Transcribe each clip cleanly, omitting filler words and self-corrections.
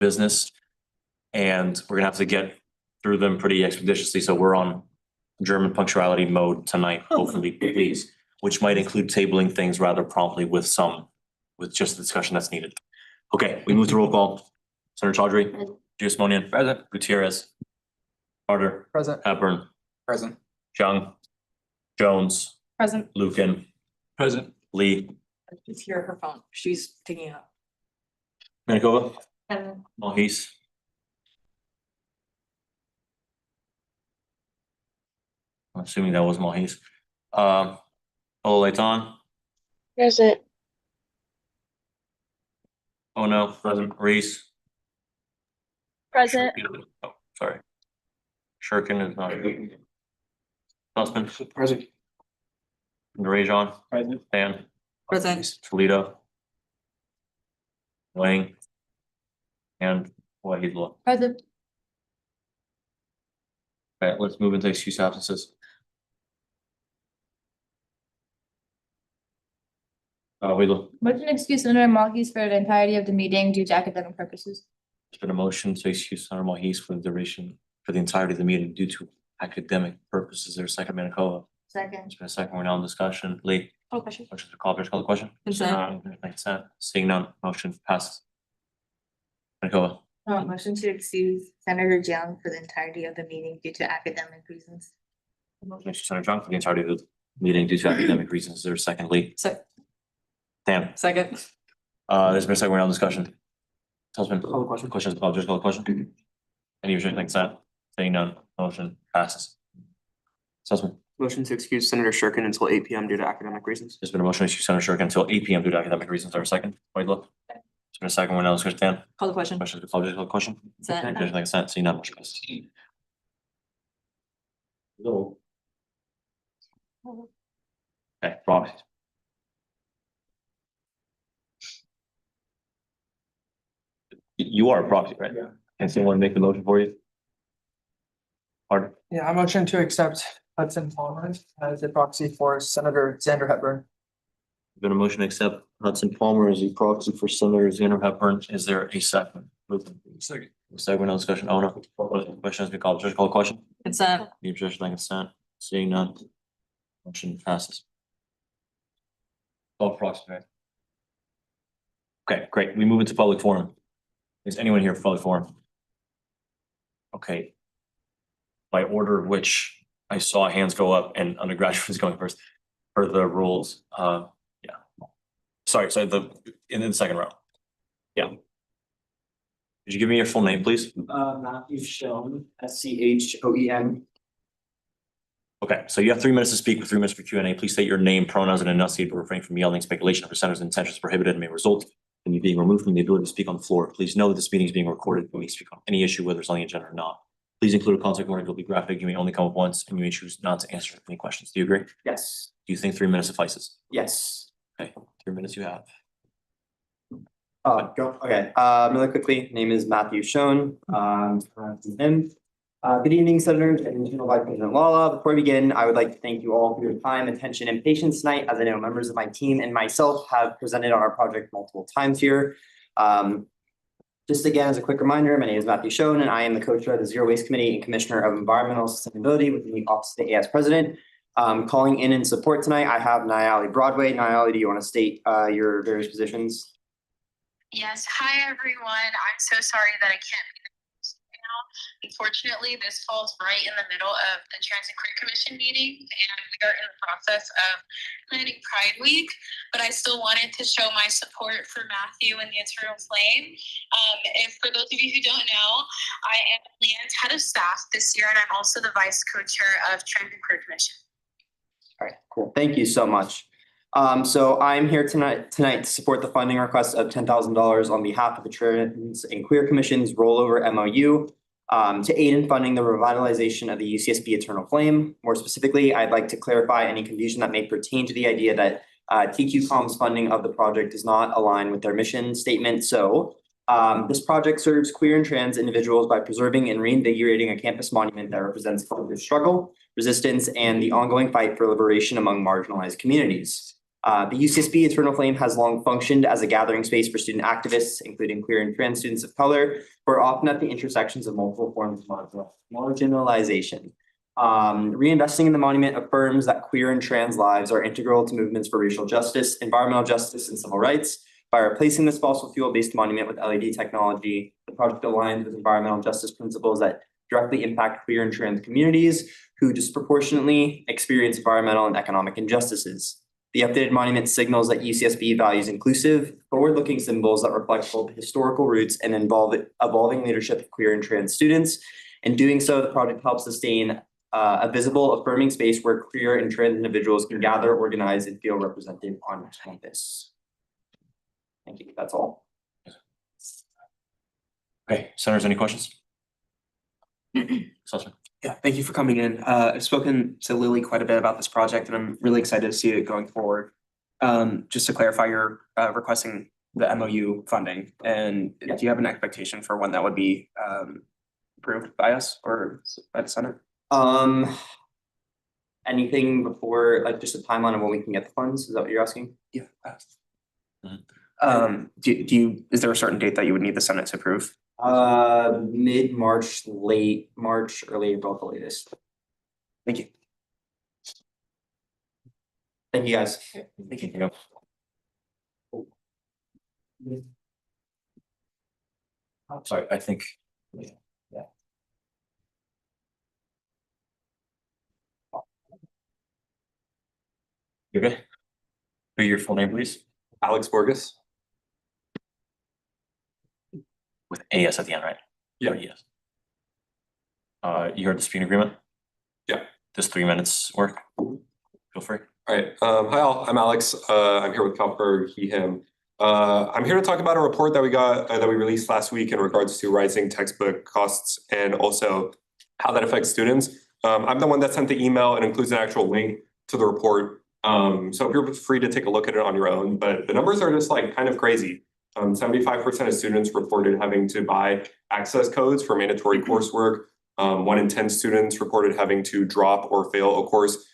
business. And we're gonna have to get through them pretty expeditiously, so we're on German punctuality mode tonight, hopefully, please, which might include tabling things rather promptly with just the discussion that's needed. Okay, we move to roll call. Senator Chaudhry, Giusmonian. Present. Gutierrez. Carter. Present. Hepburn. Present. Jung. Jones. Present. Lucan. Present. Lee. It's here, her phone. She's taking it up. Manikova. And Mahis. I'm assuming that was Mahis. Oleiton. Present. Oh no, present. Reese. Present. Oh, sorry. Shirkin is not. Sussman. Present. Rajon. Present. Dan. Present. Toledo. Wang. And Wahidla. present. Okay, let's move into excuse absences. Wahidla. Motion to excuse Senator Mahis for the entirety of the meeting due to academic purposes. There's been a motion to excuse Senator Mahis for the duration, for the entirety of the meeting due to academic purposes. There's a second, Manikova. Second. There's been a second, we're now in discussion. Lee. Oh, question. Motion to call, please call the question. Consent. Consent. Seeing none, motion passes. Manikova. Motion to excuse Senator Young for the entirety of the meeting due to academic reasons. Motion to excuse Senator Jung for the entirety of the meeting due to academic reasons. Is there a second, Lee? Dan. Second. There's been a second, we're now in discussion. Husband. Call the question. Questions, just call the question. Any objection, consent? Seeing none, motion passes. Sussman. Motion to excuse Senator Shurkin until 8 p.m. due to academic reasons. There's been a motion to excuse Senator Shurkin until 8 p.m. due to academic reasons. There a second? Wait, look. There's been a second, we're now in discussion. Dan. Call the question. Questions, just call the question. Consent. Objection, consent? Seeing none, motion passes. Okay, proxy. You are a proxy, right? Yeah. Can someone make the motion for you? Pardon? Yeah, I motion to accept Hudson Palmer as a proxy for Senator Xander Hepburn. Been a motion to accept Hudson Palmer as a proxy for Senator Xander Hepburn. Is there a second? Second. Second, no discussion. Oh, no. Question has been called. Just call the question. Consent. The objection, consent. Seeing none. Motion passes. All proxy, right? Okay, great. We move into public forum. Is anyone here for public forum? Okay. By order of which I saw hands go up and undergraduate is going first for the rules. Yeah. Sorry, in the second row. Yeah. Could you give me your full name, please? Matthew Schoen, SCHOEN. Okay, so you have 3 minutes to speak with 3 minutes for Q&A. Please state your name, pronouns, and enunciate, but refrain from yelling. Speculation of presenters' intentions prohibited and may result in you being removed from the ability to speak on the floor. Please know that this meeting is being recorded. You may speak on any issue, whether it's on the agenda or not. Please include a contact warning. It'll be graphic. You may only come up once, and you may choose not to answer any questions. Do you agree? Yes. Do you think 3 minutes suffices? Yes. Okay, 3 minutes you have. Go. Okay. Really quickly, name is Matthew Schoen. Good evening, Senators and General Vice President Lala. Before we begin, I would like to thank you all for your time, attention, and patience tonight, as I know members of my team and myself have presented on our project multiple times here. Just again, as a quick reminder, my name is Matthew Schoen, and I am the co-chair of the Zero Waste Committee and Commissioner of Environmental Sustainability within the Office of the AS President. Calling in support tonight, I have Nayali Broadway. Nayali, do you want to state your various positions? Yes. Hi, everyone. I'm so sorry that I can't be there now. Unfortunately, this falls right in the middle of the Transit Career Commission meeting, and we are in the process of planning Pride Week. But I still wanted to show my support for Matthew and the Eternal Flame. And for those of you who don't know, I am Leanne's head of staff this year, and I'm also the vice co-chair of Transit Career Commission. All right, cool. Thank you so much. So I'm here tonight to support the funding request of $10,000 on behalf of the Trans and Queer Commission's rollover MOU to aid in funding the revitalization of the UCSB Eternal Flame. More specifically, I'd like to clarify any confusion that may pertain to the idea that TQCom's funding of the project does not align with their mission statement. So this project serves queer and trans individuals by preserving and reinvigorating a campus monument that represents collective struggle, resistance, and the ongoing fight for liberation among marginalized communities. The UCSB Eternal Flame has long functioned as a gathering space for student activists, including queer and trans students of color, who are often at the intersections of multiple forms of marginalization. Reinvesting in the monument affirms that queer and trans lives are integral to movements for racial justice, environmental justice, and civil rights. By replacing this fossil fuel-based monument with LED technology, the project aligns with environmental justice principles that directly impact queer and trans communities who disproportionately experience environmental and economic injustices. The updated monument signals that UCSB values inclusive, forward-looking symbols that reflect both historical roots and evolving leadership of queer and trans students. In doing so, the project helps sustain a visible, affirming space where queer and trans individuals can gather, organize, and feel represented on campus. Thank you. That's all. Okay, senators, any questions? Sussman? Yeah, thank you for coming in. I've spoken to Lily quite a bit about this project and I'm really excited to see it going forward. Just to clarify, you're requesting the MOU funding, and do you have an expectation for when that would be approved by us or by the Senate? Anything before, like just a timeline of when we can get the funds? Is that what you're asking? Yeah. Mhm. Is there a certain date that you would need the Senate to approve? Mid-March, late March, early April, the latest. Thank you. Thank you, guys. Thank you. Sorry, I think. You okay? Be your full name, please, Alex Borges. with AS at the end, right? Yeah. Or ES. You heard the speaking agreement? Yeah. Does 3 minutes work? Feel free. All right. Hi all. I'm Alex. I'm here with Calper, he, him. I'm here to talk about a report that we got that we released last week in regards to rising textbook costs and also how that affects students. I'm the one that sent the email and includes an actual link to the report. So you're free to take a look at it on your own, but the numbers are just like kind of crazy. 75% of students reported having to buy access codes for mandatory coursework. 1 in 10 students reported having to drop or fail a course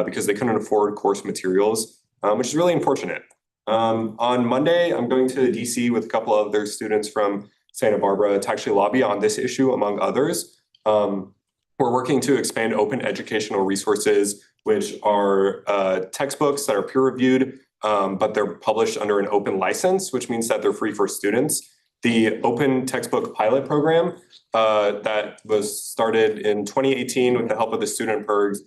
because they couldn't afford course materials, which is really unfortunate. On Monday, I'm going to DC with a couple of other students from Santa Barbara to actually lobby on this issue, among others. We're working to expand open educational resources, which are textbooks that are peer-reviewed, but they're published under an open license, which means that they're free for students. The Open Textbook Pilot Program that was started in 2018 with the help of the student PIRGs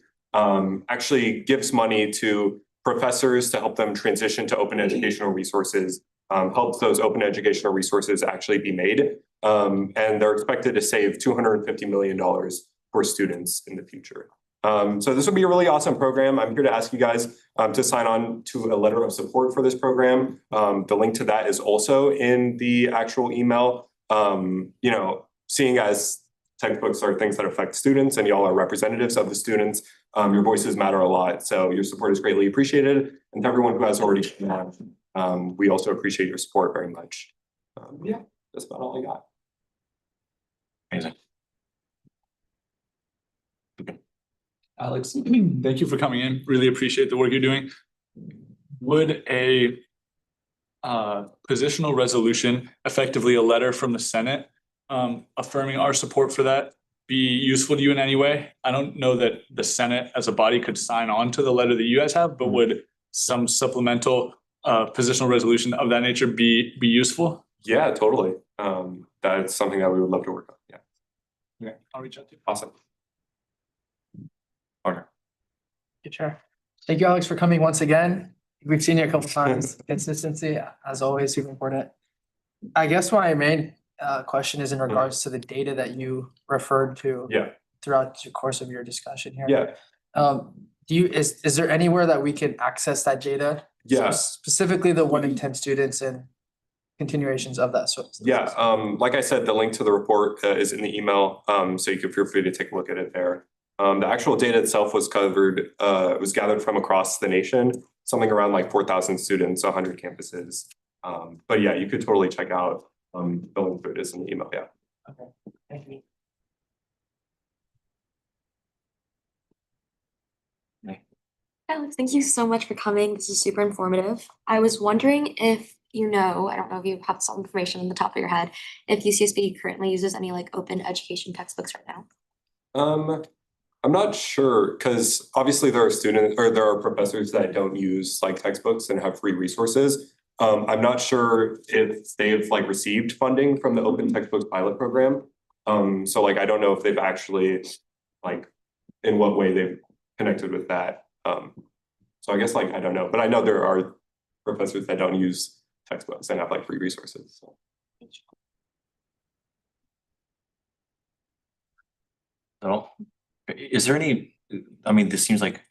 actually gives money to professors to help them transition to open educational resources, helps those open educational resources actually be made. And they're expected to save $250 million for students in the future. So this would be a really awesome program. I'm here to ask you guys to sign on to a letter of support for this program. The link to that is also in the actual email. You know, seeing as textbooks are things that affect students and y'all are representatives of the students, your voices matter a lot. So your support is greatly appreciated. And to everyone who has already shown that, we also appreciate your support very much. Yeah, that's about all I got. Amazing. Alex, thank you for coming in. Really appreciate the work you're doing. Would a positional resolution, effectively a letter from the Senate, affirming our support for that, be useful to you in any way? I don't know that the Senate as a body could sign on to the letter that you guys have, but would some supplemental positional resolution of that nature be useful? Yeah, totally. That's something that we would love to work on. Yeah. Okay, I'll reach out to you. Awesome. Partner. Good chair. Thank you, Alex, for coming once again. We've seen you a couple times. Consistency, as always, super important. I guess my main question is in regards to the data that you referred to Yeah. throughout the course of your discussion here. Yeah. Is there anywhere that we can access that data? Yeah. Specifically the 1 in 10 students and continuations of that sort. Yeah. Like I said, the link to the report is in the email. So you can feel free to take a look at it there. The actual data itself was gathered from across the nation, something around like 4,000 students, 100 campuses. But yeah, you could totally check out the link to it is in the email. Yeah. Okay, thank you. Alex, thank you so much for coming. This is super informative. I was wondering if you know, I don't know if you have some information on the top of your head, if UCSB currently uses any like open education textbooks right now. I'm not sure, because obviously there are professors that don't use like textbooks and have free resources. I'm not sure if they've like received funding from the Open Textbooks Pilot Program. So like I don't know if they've actually like in what way they've connected with that. So I guess like I don't know, but I know there are professors that don't use textbooks and have like free resources. So. So, is there any, I mean, these seem like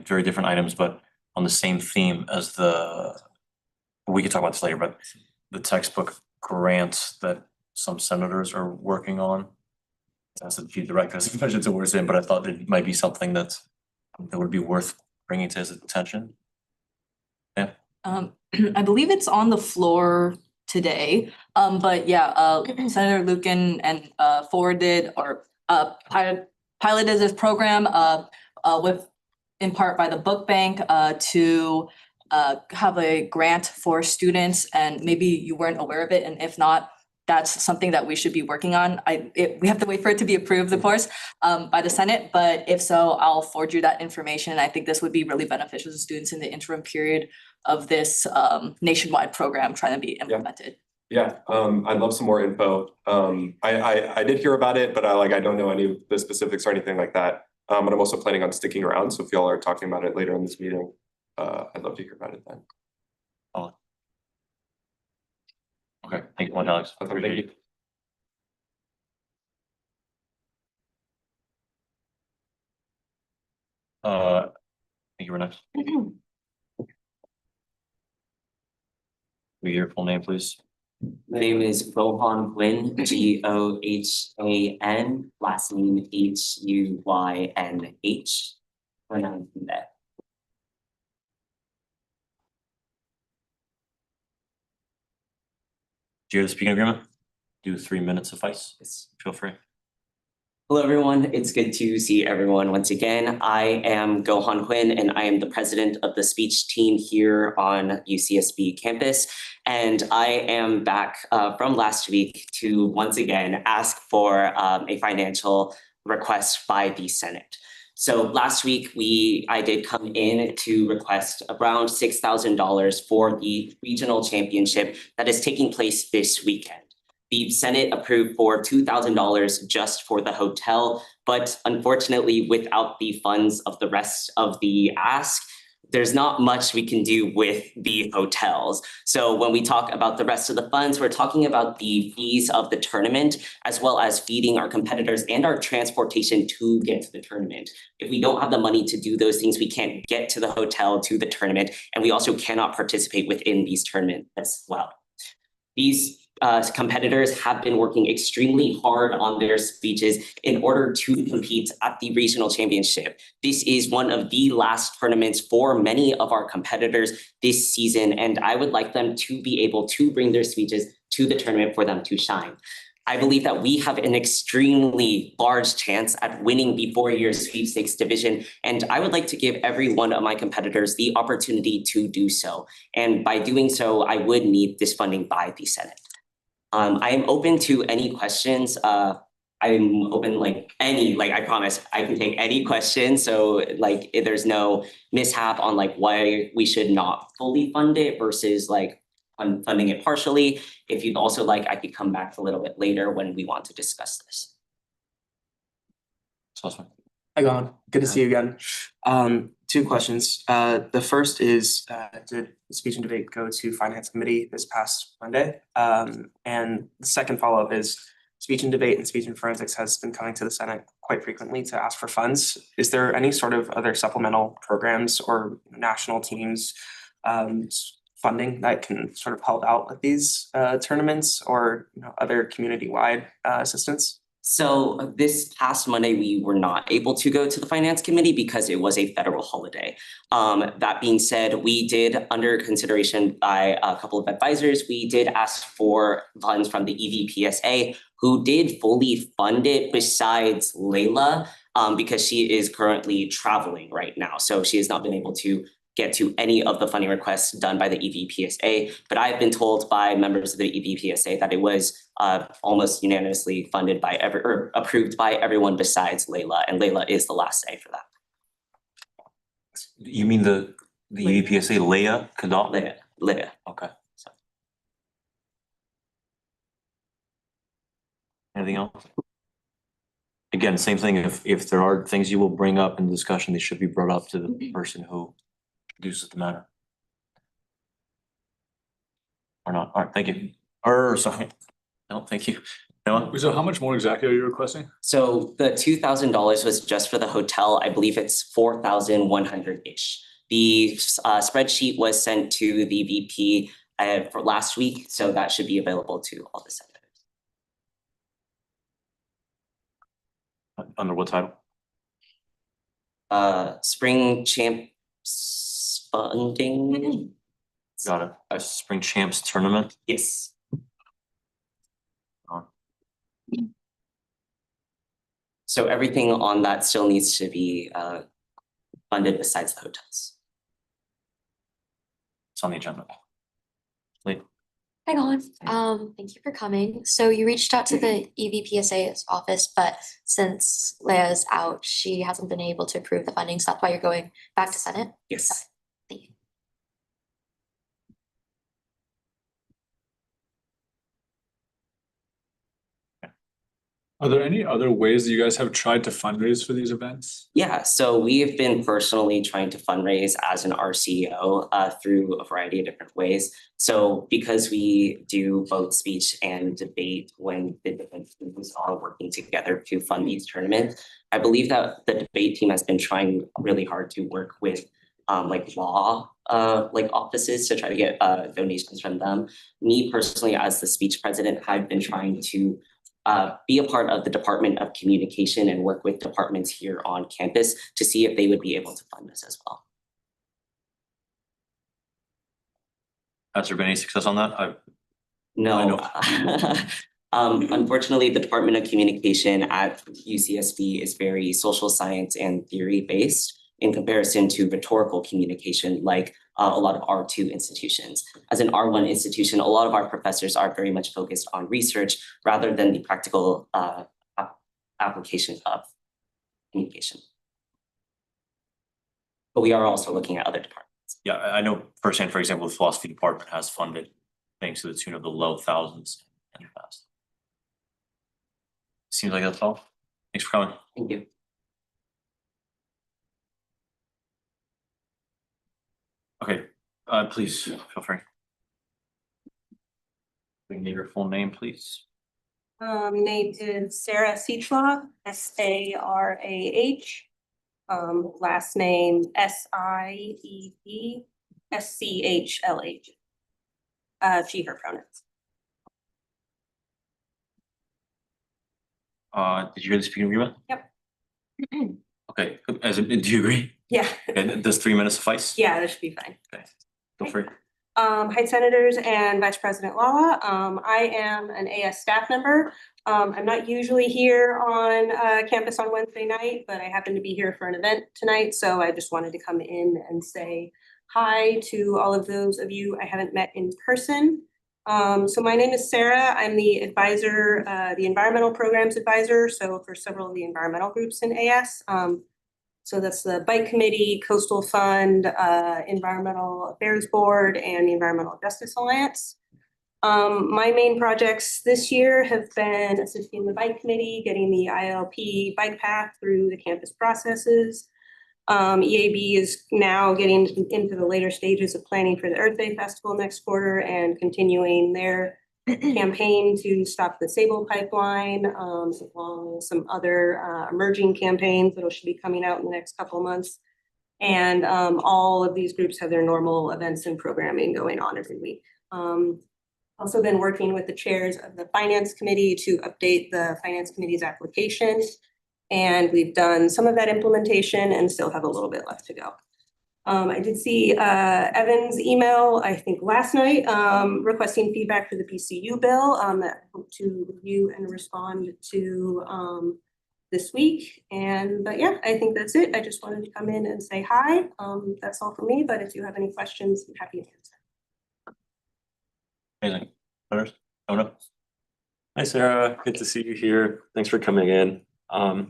very different items, but on the same theme as we could talk about this later, but the textbook grants that some senators are working on. As a chief director, as much as it was in, but I thought it might be something that would be worth bringing to his attention. Yeah. I believe it's on the floor today, but yeah, Senator Lucan and forwarded or piloted this program with in part by the book bank to have a grant for students, and maybe you weren't aware of it, and if not, that's something that we should be working on. We have to wait for it to be approved, of course, by the Senate, but if so, I'll forward you that information. I think this would be really beneficial to students in the interim period of this nationwide program trying to be implemented. Yeah, I'd love some more info. I did hear about it, but I don't know any of the specifics or anything like that. But I'm also planning on sticking around, so if y'all are talking about it later in this meeting, I'd love to hear about it then. Okay, thank you, Alex. Thank you. I think you were next. We hear your full name, please. My name is Gohan Huynh, Gohan, last name Huynh. Pronoun that. Do you have the speaking agreement? Do 3 minutes suffice? Yes. Feel free. Hello, everyone. It's good to see everyone once again. I am Gohan Huynh, and I am the president of the speech team here on UCSB campus. And I am back from last week to once again ask for a financial request by the Senate. So last week, I did come in to request around $6,000 for the regional championship that is taking place this weekend. The Senate approved for $2,000 just for the hotel, but unfortunately, without the funds of the rest of the ask, there's not much we can do with the hotels. So when we talk about the rest of the funds, we're talking about the fees of the tournament, as well as feeding our competitors and our transportation to get to the tournament. If we don't have the money to do those things, we can't get to the hotel, to the tournament, and we also cannot participate within these tournaments as well. These competitors have been working extremely hard on their speeches in order to compete at the regional championship. This is one of the last tournaments for many of our competitors this season, and I would like them to be able to bring their speeches to the tournament for them to shine. I believe that we have an extremely large chance at winning the four-year sweepstakes division, and I would like to give every one of my competitors the opportunity to do so. And by doing so, I would need this funding by the Senate. I am open to any questions. I'm open I promise I can take any questions. So if there's no mishap on why we should not fully fund it versus funding it partially. If you'd also I could come back a little bit later when we want to discuss this. Awesome. Hi, Gohan. Good to see you again. Two questions. The first is, did the speech and debate go to Finance Committee this past Monday? And the second follow-up is, speech and debate and speech and forensics has been coming to the Senate quite frequently to ask for funds. Is there any sort of other supplemental programs or national teams funding that can sort of help out with these tournaments, or other community-wide assistance? So this past Monday, we were not able to go to the Finance Committee because it was a federal holiday. That being said, we did, under consideration by a couple of advisors, we did ask for funds from the EVPSA, who did fully fund it besides Layla, because she is currently traveling right now. So she has not been able to get to any of the funding requests done by the EVPSA. But I've been told by members of the EVPSA that it was almost unanimously funded by or approved by everyone besides Layla, and Layla is the last say for that. You mean the EVPSA Leah Kadal? Leah. Okay. Anything else? Again, same thing, if there are things you will bring up in the discussion, they should be brought up to the person who introduces the matter. Or not, all right, thank you. Or, sorry, no, thank you. Noah? So how much more exactly are you requesting? So the $2,000 was just for the hotel. I believe it's 4,100-ish. The spreadsheet was sent to the VP for last week, so that should be available to all the senators. Under what title? Spring Champs funding. Got it. A Spring Champs tournament? Yes. So everything on that still needs to be funded besides the hotels. It's on the agenda. Lee? Hi, Colin. Thank you for coming. So you reached out to the EVPSA's office, but since Leah's out, she hasn't been able to approve the funding, so that's why you're going back to Senate? Yes. Thank you. Are there any other ways that you guys have tried to fundraise for these events? Yeah, so we have been personally trying to fundraise as an RCO through a variety of different ways. So because we do both speech and debate when the different teams are working together to fund these tournaments, I believe that the debate team has been trying really hard to work with like law like offices to try to get donations from them. Me personally, as the speech president, have been trying to be a part of the Department of Communication and work with departments here on campus to see if they would be able to fund this as well. Has there been any success on that? No. Unfortunately, the Department of Communication at UCSB is very social science and theory based in comparison to rhetorical communication like a lot of R2 institutions. As an R1 institution, a lot of our professors are very much focused on research rather than the practical application of communication. But we are also looking at other departments. Yeah, I know firsthand, for example, the philosophy department has funded things to the tune of the low thousands in the past. Seems like that's all. Thanks for coming. Thank you. Okay, please feel free. We need your full name, please. Name is Sarah Sichla, S-A-R-A-H. Last name S-I-E-D-S-C-H-L-H. She, her pronouns. Did you hear the speaking agreement? Yep. Okay, do you agree? Yeah. Okay, does 3 minutes suffice? Yeah, that should be fine. Okay, feel free. Hi, Senators and Vice President Lala. I am an AS staff member. I'm not usually here on campus on Wednesday night, but I happen to be here for an event tonight. So I just wanted to come in and say hi to all of those of you I haven't met in person. So my name is Sarah. I'm the advisor, the environmental programs advisor. So for several of the environmental groups in AS. So that's the Bike Committee, Coastal Fund, Environmental Affairs Board, and the Environmental Justice Alliance. My main projects this year have been assisting the Bike Committee, getting the ILP bike path through the campus processes. EAB is now getting into the later stages of planning for the Earth Day Festival next quarter and continuing their campaign to stop the Sable pipeline, as well as some other emerging campaigns that should be coming out in the next couple of months. And all of these groups have their normal events and programming going on every week. Also been working with the chairs of the Finance Committee to update the Finance Committee's application. And we've done some of that implementation and still have a little bit left to go. I did see Evan's email, I think last night, requesting feedback for the BCU bill that I hope to review and respond to this week. And but yeah, I think that's it. I just wanted to come in and say hi. That's all for me, but if you have any questions, I'm happy to answer. Amazing. Others? Oh, no. Hi, Sarah. Good to see you here. Thanks for coming in. I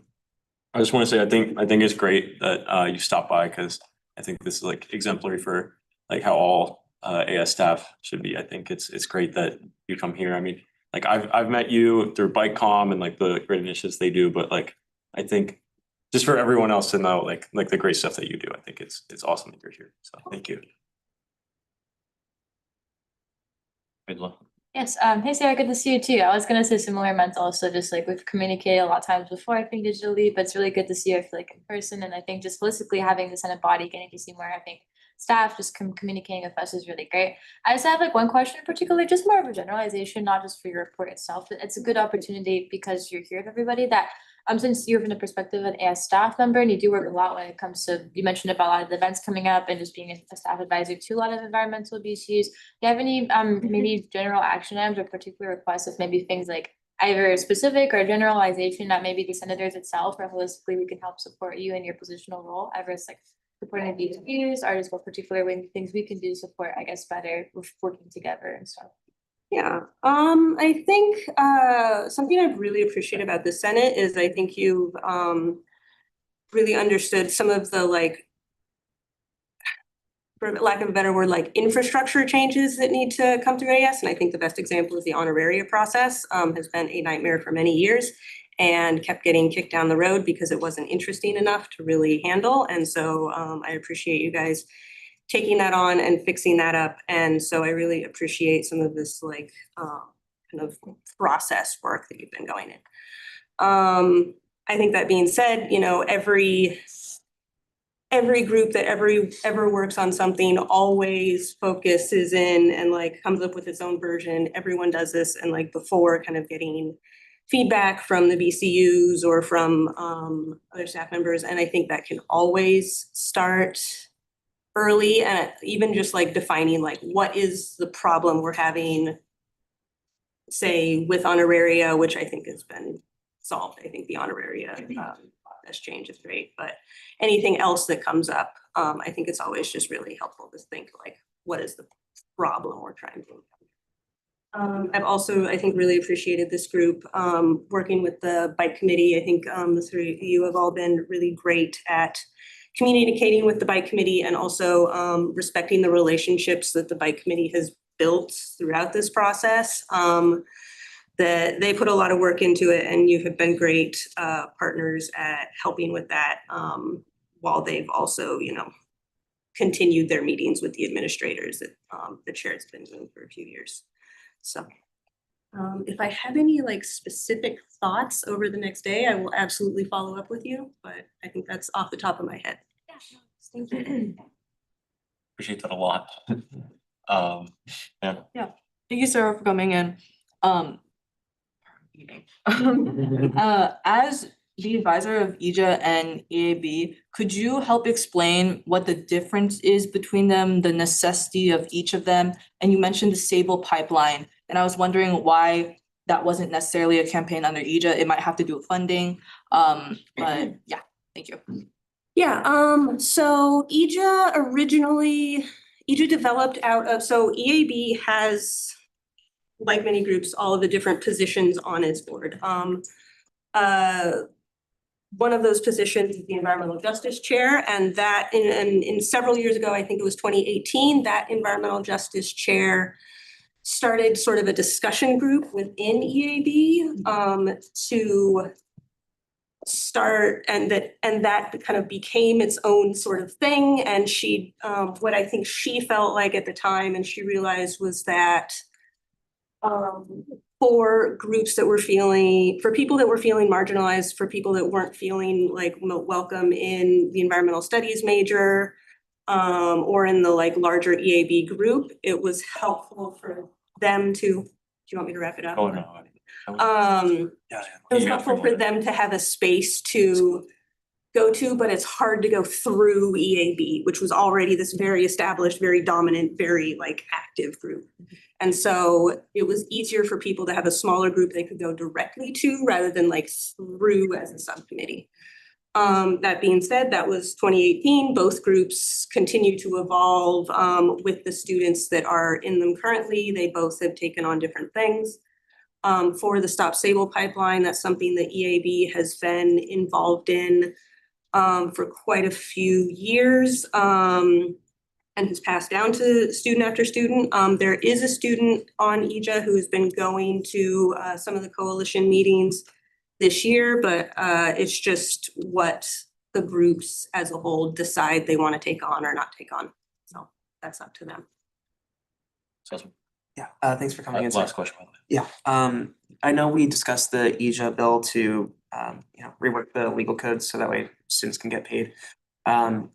just want to say, I think it's great that you stopped by, because I think this is like exemplary for like how all AS staff should be. I think it's great that you come here. I mean, like I've met you through BikeCom and like the great initiatives they do, but like I think just for everyone else to know like the great stuff that you do, I think it's awesome that you're here. So thank you. Good luck. Yes, hey Sarah, good to see you too. I was gonna say similar mental, so just like we've communicated a lot of times before, I think digitally, but it's really good to see you, I feel like in person, and I think just holistically having the Senate body, getting to see more, I think staff just communicating with us is really great. I just have like one question in particular, just more of a generalization, not just for your report itself, but it's a good opportunity because you're here with everybody that since you're from the perspective of an AS staff member and you do work a lot when it comes to, you mentioned about a lot of the events coming up and just being a staff advisor to a lot of environmental abuse use. Do you have any maybe general action items or particular requests of maybe things like either specific or generalization that maybe the senators itself or holistically we can help support you in your positional role, ever it's like supporting these views or just what particular things we can do to support, I guess, better with working together and stuff? Yeah, I think something I've really appreciated about the Senate is I think you've really understood some of the like, for lack of a better word, like infrastructure changes that need to come through AS. And I think the best example is the honoraria process has been a nightmare for many years and kept getting kicked down the road because it wasn't interesting enough to really handle. And so I appreciate you guys taking that on and fixing that up. And so I really appreciate some of this like kind of process work that you've been going in. I think that being said, you know, every group that ever works on something always focuses in and like comes up with its own version. Everyone does this, and like before kind of getting feedback from the BCUs or from other staff members. And I think that can always start early, and even just like defining like what is the problem we're having, say with honoraria, which I think has been solved. I think the honoraria process change is great, but anything else that comes up, I think it's always just really helpful to think like, what is the problem we're trying to I've also, I think, really appreciated this group working with the bike committee. I think the three of you have all been really great at communicating with the bike committee and also respecting the relationships that the bike committee has built throughout this process. That they put a lot of work into it, and you have been great partners at helping with that while they've also, you know, continued their meetings with the administrators that the chair's been doing for a few years. So if I have any like specific thoughts over the next day, I will absolutely follow up with you, but I think that's off the top of my head. Yeah, thank you. Appreciate that a lot. Yeah. Yeah, thank you, Sarah, for coming in. As the advisor of EJA and EAB, could you help explain what the difference is between them, the necessity of each of them? And you mentioned the stable pipeline, and I was wondering why that wasn't necessarily a campaign under EJA. It might have to do with funding, but yeah, thank you. Yeah, so EJA developed out of, so EAB has, like many groups, all of the different positions on its board. One of those positions is the Environmental Justice Chair, and that in several years ago, I think it was 2018, that Environmental Justice Chair started sort of a discussion group within EAB to start, and that kind of became its own sort of thing. And she, what I think she felt like at the time, and she realized, was that for groups that were for people that were feeling marginalized, for people that weren't feeling like welcome in the environmental studies major, or in the like larger EAB group, it was helpful for them to, do you want me to wrap it up? Oh, no. It was helpful for them to have a space to go to, but it's hard to go through EAB, which was already this very established, very dominant, very like active group. And so it was easier for people to have a smaller group they could go directly to rather than like through as a subcommittee. That being said, that was 2018. Both groups continue to evolve with the students that are in them currently. They both have taken on different things. For the Stop Sable pipeline, that's something that EAB has been involved in for quite a few years and has passed down to student after student. There is a student on EJA who has been going to some of the coalition meetings this year, but it's just what the groups as a whole decide they want to take on or not take on. So that's up to them. Yeah, thanks for coming in. Last question, by the way. Yeah, I know we discussed the EJA bill to, rework the legal code so that way students can get paid.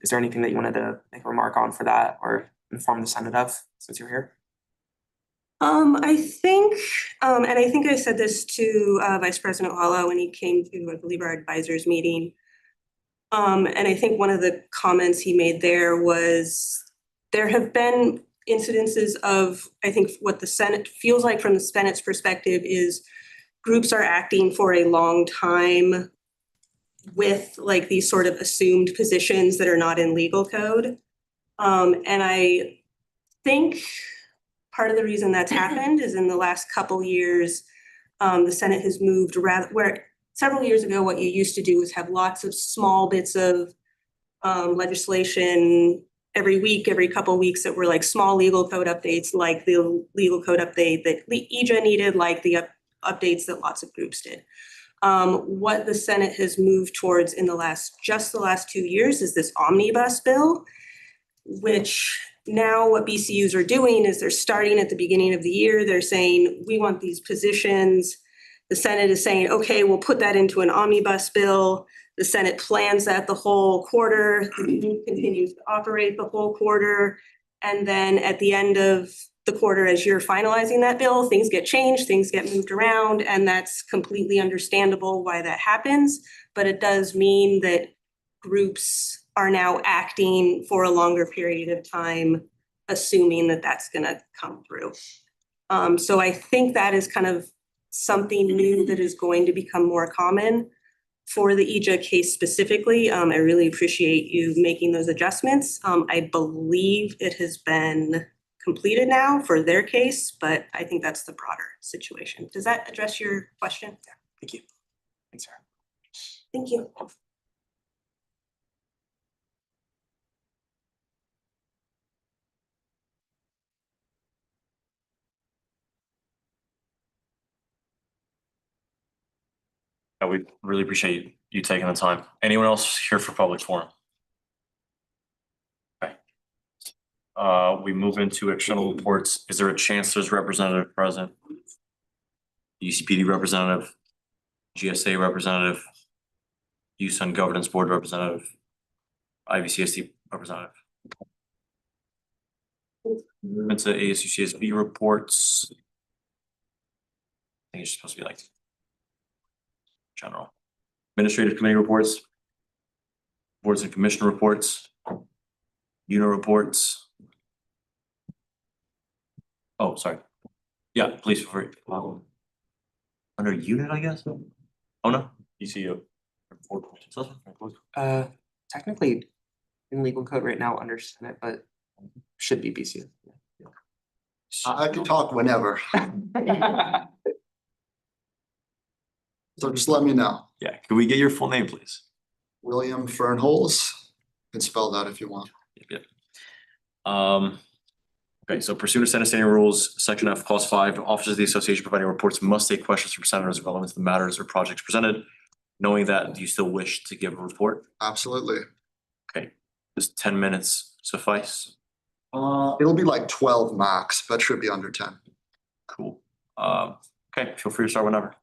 Is there anything that you wanted to make a remark on for that or inform the Senate of since you're here? I think, and I think I said this to Vice President Lala when he came to, I believe, our advisors meeting. And I think one of the comments he made there was there have been incidences of, I think what the Senate feels like from the Senate's perspective is groups are acting for a long time with like these sort of assumed positions that are not in legal code. And I think part of the reason that's happened is in the last couple years, the Senate has moved rather where several years ago, what you used to do is have lots of small bits of legislation every week, every couple weeks that were like small legal code updates, like the legal code update that EJA needed, like the updates that lots of groups did. What the Senate has moved towards in the last 2 years is this omnibus bill, which now what BCUs are doing is they're starting at the beginning of the year. They're saying, we want these positions. The Senate is saying, okay, we'll put that into an omnibus bill. The Senate plans that the whole quarter, continues to operate the whole quarter. And then at the end of the quarter, as you're finalizing that bill, things get changed, things get moved around, and that's completely understandable why that happens. But it does mean that groups are now acting for a longer period of time, assuming that that's gonna come through. So I think that is kind of something new that is going to become more common for the EJA case specifically. I really appreciate you making those adjustments. I believe it has been completed now for their case, but I think that's the broader situation. Does that address your question? Yeah, thank you. Thanks, Sarah. Thank you. We really appreciate you taking the time. Anyone else here for public forum? Okay. We move into external reports. Is there a chancellor's representative present? UCPD representative, GSA representative, Youth and Governance Board representative, IVCSD representative. Movement to ASUCSB reports. I think it's supposed to be like general. Administrative committee reports. Boards and commission reports. UNO reports. Oh, sorry. Yeah, please feel free. Under unit, I guess? Oh, no, ECU. Technically in legal code right now under Senate, but should be BCU. I can talk whenever, so just let me know. Yeah, can we get your full name, please? William Fernholz, you can spell that if you want. Yep. Okay, so pursuant to Senate standing rules, section F, clause 5, officers of the association providing reports must take questions from senators relevant to the matters or projects presented. Knowing that, do you still wish to give a report? Absolutely. Okay, does 10 minutes suffice? It'll be like 12 max, but should be under 10. Cool. Okay, feel free to start whenever.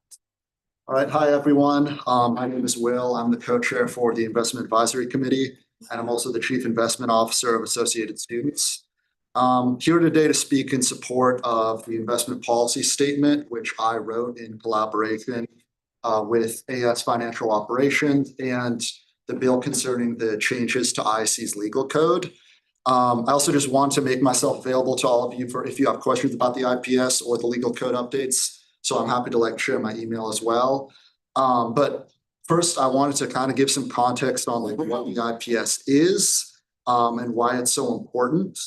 All right, hi, everyone. My name is Will. I'm the co-chair for the Investment Advisory Committee, and I'm also the Chief Investment Officer of Associated Students. Here today to speak in support of the investment policy statement, which I wrote in collaboration with AS Financial Operations and the bill concerning the changes to ISC's legal code. I also just want to make myself available to all of you for if you have questions about the IPS or the legal code updates. So I'm happy to like share my email as well. But first, I wanted to kind of give some context on like what the IPS is and why it's so important.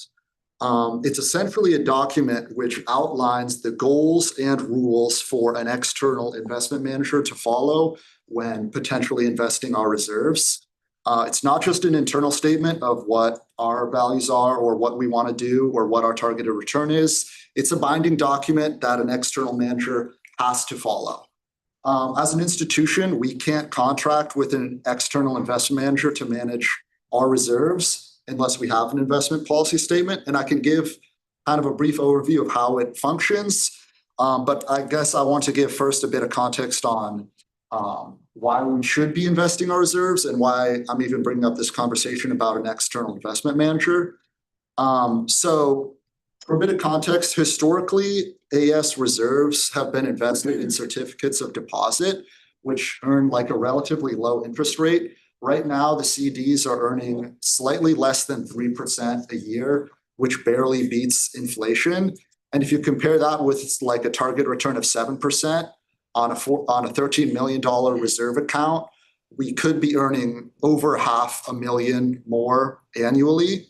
It's essentially a document which outlines the goals and rules for an external investment manager to follow when potentially investing our reserves. It's not just an internal statement of what our values are or what we want to do or what our targeted return is. It's a binding document that an external manager has to follow. As an institution, we can't contract with an external investment manager to manage our reserves unless we have an investment policy statement. And I can give kind of a brief overview of how it functions. But I guess I want to give first a bit of context on why we should be investing our reserves and why I'm even bringing up this conversation about an external investment manager. So for a bit of context, historically, AS reserves have been invested in certificates of deposit, which earn like a relatively low interest rate. Right now, the CDs are earning slightly less than 3% a year, which barely beats inflation. And if you compare that with like a target return of 7%, on a $13 million reserve account, we could be earning over $500,000 more annually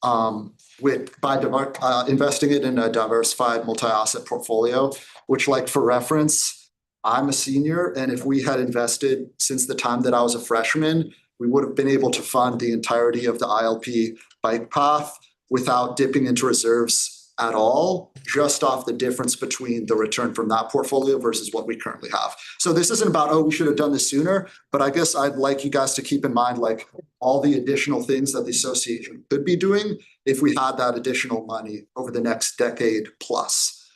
by investing it in a diversified multi-asset portfolio, which like for reference, I'm a senior, and if we had invested since the time that I was a freshman, we would have been able to fund the entirety of the ILP bike path without dipping into reserves at all, just off the difference between the return from that portfolio versus what we currently have. So this isn't about, oh, we should have done this sooner, but I guess I'd like you guys to keep in mind like all the additional things that the association could be doing if we had that additional money over the next decade plus.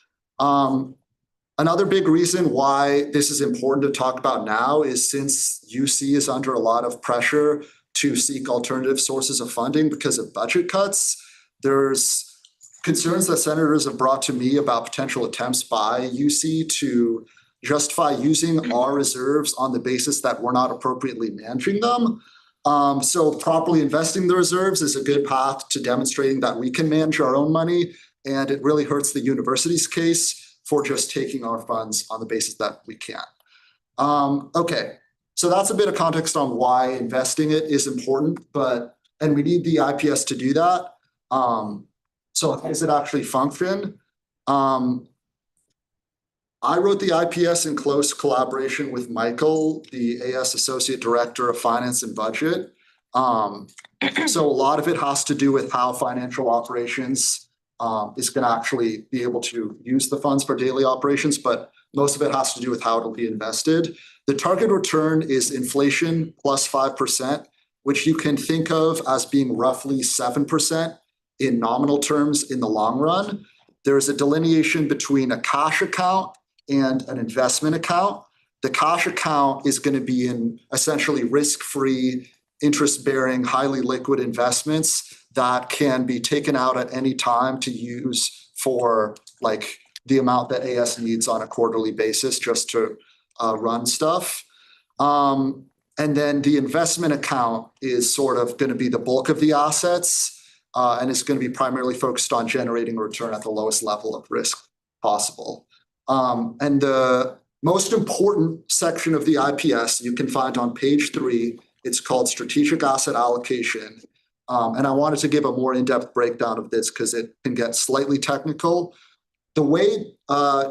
Another big reason why this is important to talk about now is since UC is under a lot of pressure to seek alternative sources of funding because of budget cuts, there's concerns that senators have brought to me about potential attempts by UC to justify using our reserves on the basis that we're not appropriately managing them. So properly investing the reserves is a good path to demonstrating that we can manage our own money, and it really hurts the university's case for just taking our funds on the basis that we can't. Okay, so that's a bit of context on why investing it is important, and we need the IPS to do that. So how does it actually function? I wrote the IPS in close collaboration with Michael, the AS Associate Director of Finance and Budget. So a lot of it has to do with how financial operations is going to actually be able to use the funds for daily operations, but most of it has to do with how it'll be invested. The target return is inflation plus 5%, which you can think of as being roughly 7% in nominal terms in the long run. There's a delineation between a cash account and an investment account. The cash account is going to be in essentially risk-free, interest-bearing, highly liquid investments that can be taken out at any time to use for like the amount that AS needs on a quarterly basis just to run stuff. And then the investment account is sort of going to be the bulk of the assets. And it's going to be primarily focused on generating a return at the lowest level of risk possible. And the most important section of the IPS you can find on page 3. It's called Strategic Asset Allocation. And I wanted to give a more in-depth breakdown of this because it can get slightly technical. The way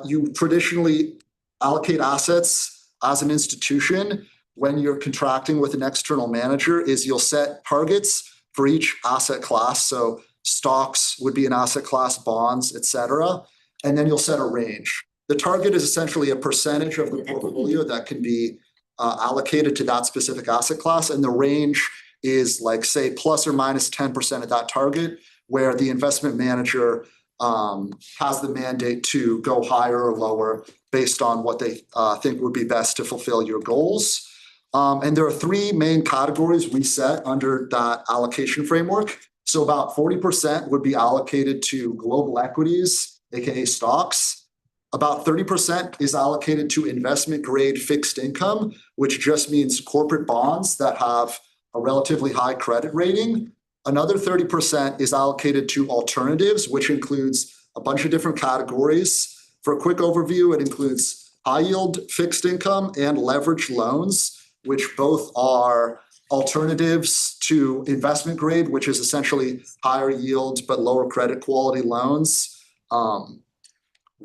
you traditionally allocate assets as an institution when you're contracting with an external manager is you'll set targets for each asset class. So stocks would be an asset class, bonds, et cetera. And then you'll set a range. The target is essentially a percentage of the portfolio that can be allocated to that specific asset class. And the range is like, say, plus or minus 10% of that target, where the investment manager has the mandate to go higher or lower based on what they think would be best to fulfill your goals. And there are 3 main categories we set under that allocation framework. So about 40% would be allocated to global equities, aka stocks. About 30% is allocated to investment grade fixed income, which just means corporate bonds that have a relatively high credit rating. Another 30% is allocated to alternatives, which includes a bunch of different categories. For a quick overview, it includes high yield fixed income and leveraged loans, which both are alternatives to investment grade, which is essentially higher yield but lower credit quality loans.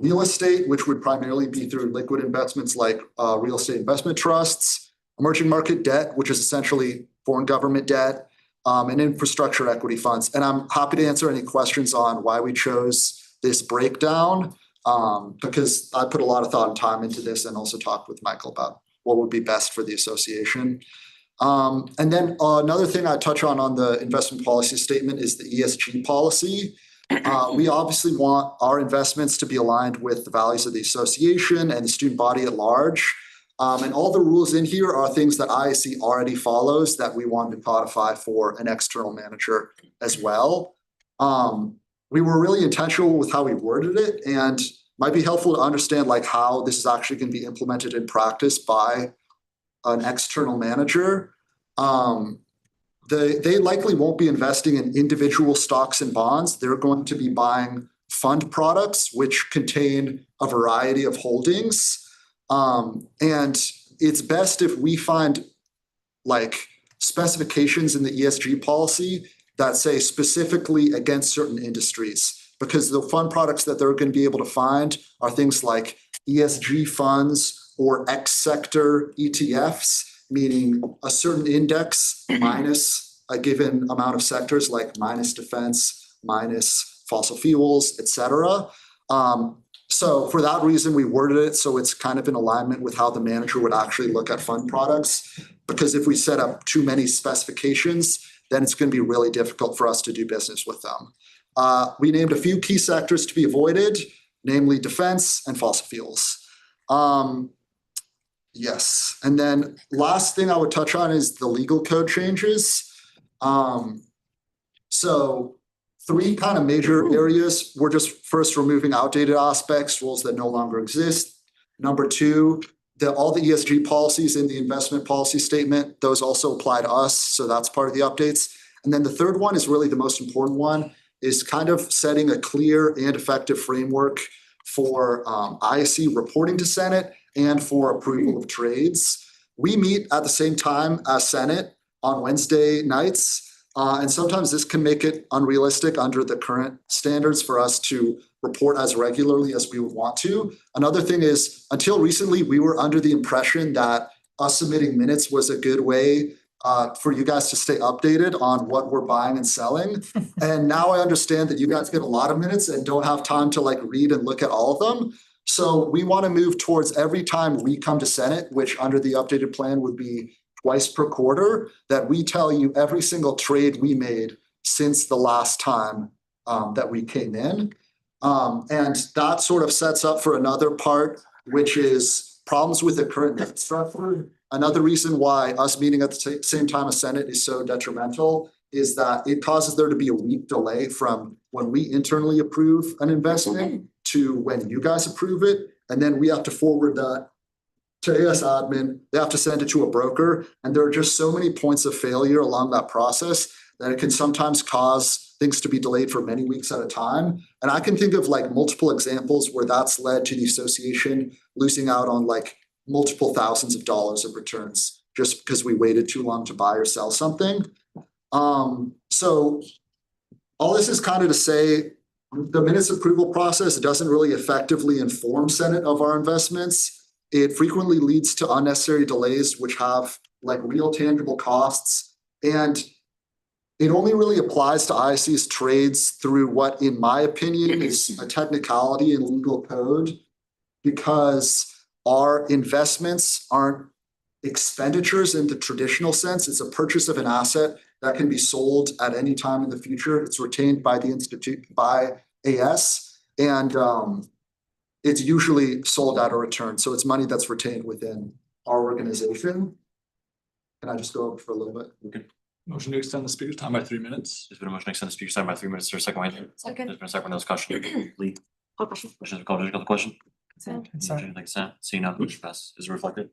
Real estate, which would primarily be through liquid investments like real estate investment trusts, emerging market debt, which is essentially foreign government debt, and infrastructure equity funds. And I'm happy to answer any questions on why we chose this breakdown, because I put a lot of thought and time into this and also talked with Michael about what would be best for the association. And then another thing I touch on the investment policy statement is the ESG policy. We obviously want our investments to be aligned with the values of the association and the student body at large. And all the rules in here are things that ISC already follows that we want to codify for an external manager as well. We were really intentional with how we worded it, and might be helpful to understand like how this is actually going to be implemented in practice by an external manager. They likely won't be investing in individual stocks and bonds. They're going to be buying fund products, which contain a variety of holdings. And it's best if we find like specifications in the ESG policy that say specifically against certain industries, because the fund products that they're going to be able to find are things like ESG funds or X sector ETFs, meaning a certain index minus a given amount of sectors like minus defense, minus fossil fuels, et cetera. So for that reason, we worded it so it's kind of in alignment with how the manager would actually look at fund products. Because if we set up too many specifications, then it's going to be really difficult for us to do business with them. We named a few key sectors to be avoided, namely defense and fossil fuels. Yes, and then last thing I would touch on is the legal code changes. So three kind of major areas. We're just first removing outdated aspects, rules that no longer exist. Number two, all the ESG policies in the investment policy statement, those also apply to us. So that's part of the updates. And then the third one is really the most important one, is kind of setting a clear and effective framework for ISC reporting to Senate and for approval of trades. We meet at the same time as Senate on Wednesday nights. And sometimes this can make it unrealistic under the current standards for us to report as regularly as we would want to. Another thing is, until recently, we were under the impression that us submitting minutes was a good way for you guys to stay updated on what we're buying and selling. And now I understand that you guys get a lot of minutes and don't have time to like read and look at all of them. So we want to move towards every time we come to Senate, which under the updated plan would be twice per quarter, that we tell you every single trade we made since the last time that we came in. And that sort of sets up for another part, which is problems with the current debt structure. Another reason why us meeting at the same time as Senate is so detrimental is that it causes there to be a week delay from when we internally approve an investment to when you guys approve it. And then we have to forward that to AS admin, they have to send it to a broker. And there are just so many points of failure along that process that it can sometimes cause things to be delayed for many weeks at a time. And I can think of like multiple examples where that's led to the association losing out on like multiple thousands of dollars of returns just because we waited too long to buy or sell something. So all this is kind of to say the minutes approval process doesn't really effectively inform Senate of our investments. It frequently leads to unnecessary delays, which have like real tangible costs. And it only really applies to ISC's trades through what, in my opinion, is a technicality in legal code, because our investments aren't expenditures in the traditional sense. It's a purchase of an asset that can be sold at any time in the future. It's retained by the institute, by AS, and it's usually sold at a return. So it's money that's retained within our organization. Can I just go over for a little bit? Okay. Motion to extend the speaker's time by 3 minutes. There's been a motion to extend the speaker's time by 3 minutes. Is there a second one? Second. There's been a second on discussion. Lee. Call question. Questions or comments? Did you call the question? Consent. Motion like consent. Seeing none, motion passes. Is it reflected?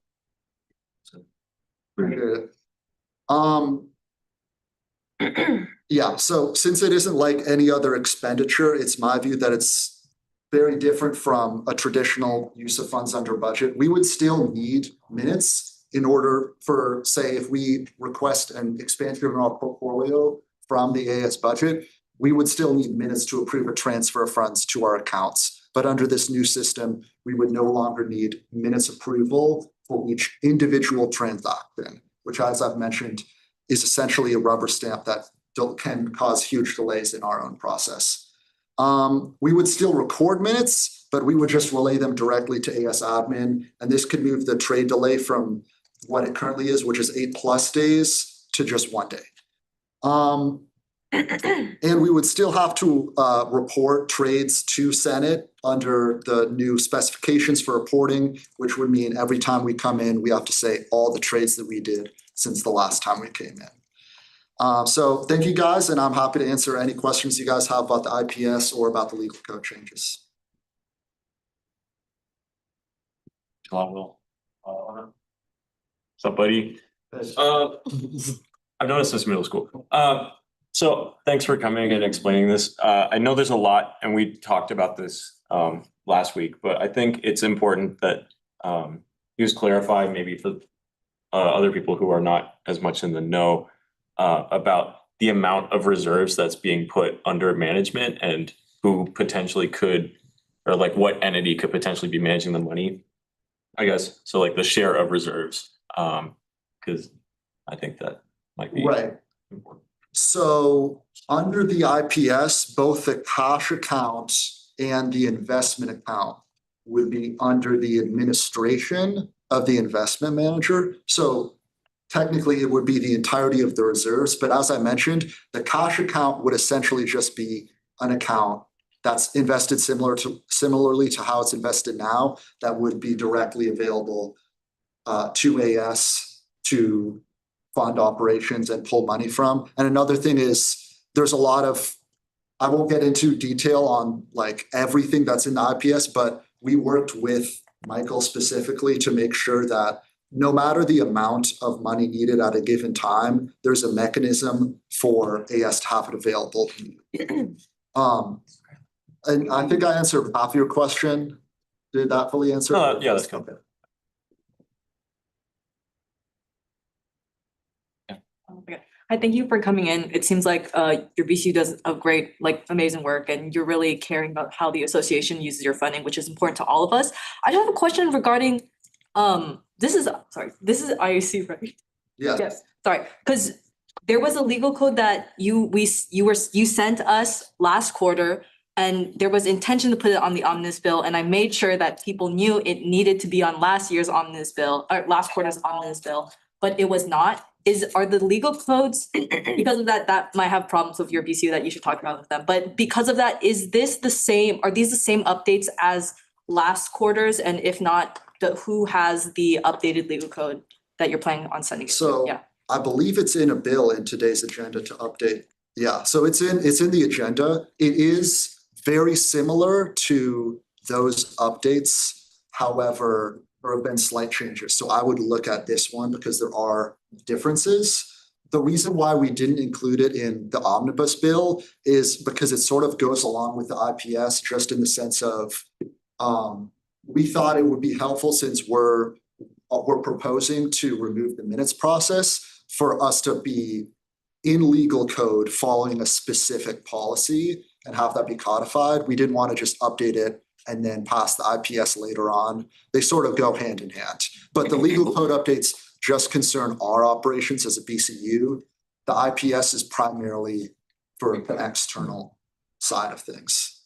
So. Appreciate it. Yeah, so since it isn't like any other expenditure, it's my view that it's very different from a traditional use of funds under budget. We would still need minutes in order for, say, if we request an expansion of our portfolio from the AS budget, we would still need minutes to approve a transfer of funds to our accounts. But under this new system, we would no longer need minutes approval for each individual transaction, which, as I've mentioned, is essentially a rubber stamp that can cause huge delays in our own process. We would still record minutes, but we would just relay them directly to AS admin. And this could move the trade delay from what it currently is, which is 8+ days, to just 1 day. And we would still have to report trades to Senate under the new specifications for reporting, which would mean every time we come in, we have to say all the trades that we did since the last time we came in. So thank you guys, and I'm happy to answer any questions you guys have about the IPS or about the legal code changes. Will. What's up, buddy? I've noticed this middle school. So thanks for coming and explaining this. I know there's a lot, and we talked about this last week, but I think it's important that you just clarify maybe for other people who are not as much in the know about the amount of reserves that's being put under management and who potentially could, or like what entity could potentially be managing the money, I guess. So like the share of reserves, because I think that might be right. important. So under the IPS, both the cash account and the investment account would be under the administration of the investment manager. So technically it would be the entirety of the reserves. But as I mentioned, the cash account would essentially just be an account that's invested similarly to how it's invested now, that would be directly available to AS to fund operations and pull money from. And another thing is there's a lot of, I won't get into detail on like everything that's in the IPS, but we worked with Michael specifically to make sure that no matter the amount of money needed at a given time, there's a mechanism for AS to have it available. And I think I answered half of your question. Did that fully answer? Yeah, that's good. I thank you for coming in. It seems like your BCU does a great, like amazing work, and you're really caring about how the association uses your funding, which is important to all of us. I do have a question regarding this is IAC, right? Yeah. Yes. Sorry, because there was a legal code that you sent us last quarter, and there was intention to put it on the omnibus bill, and I made sure that people knew it needed to be on last year's omnibus bill or last quarter's omnibus bill, but it was not. Are the legal codes, because of that might have problems with your BCU that you should talk about with them. But because of that, are these the same updates as last quarter's? And if not, who has the updated legal code that you're planning on sending? So Yeah. I believe it's in a bill in today's agenda to update. Yeah, so it's in the agenda. It is very similar to those updates. However, there have been slight changes. So I would look at this one because there are differences. The reason why we didn't include it in the omnibus bill is because it sort of goes along with the IPS, just in the sense of we thought it would be helpful, since we're proposing to remove the minutes process, for us to be in legal code following a specific policy and have that be codified. We didn't want to just update it and then pass the IPS later on. They sort of go hand in hand. But the legal code updates just concern our operations as a BCU. The IPS is primarily for the external side of things.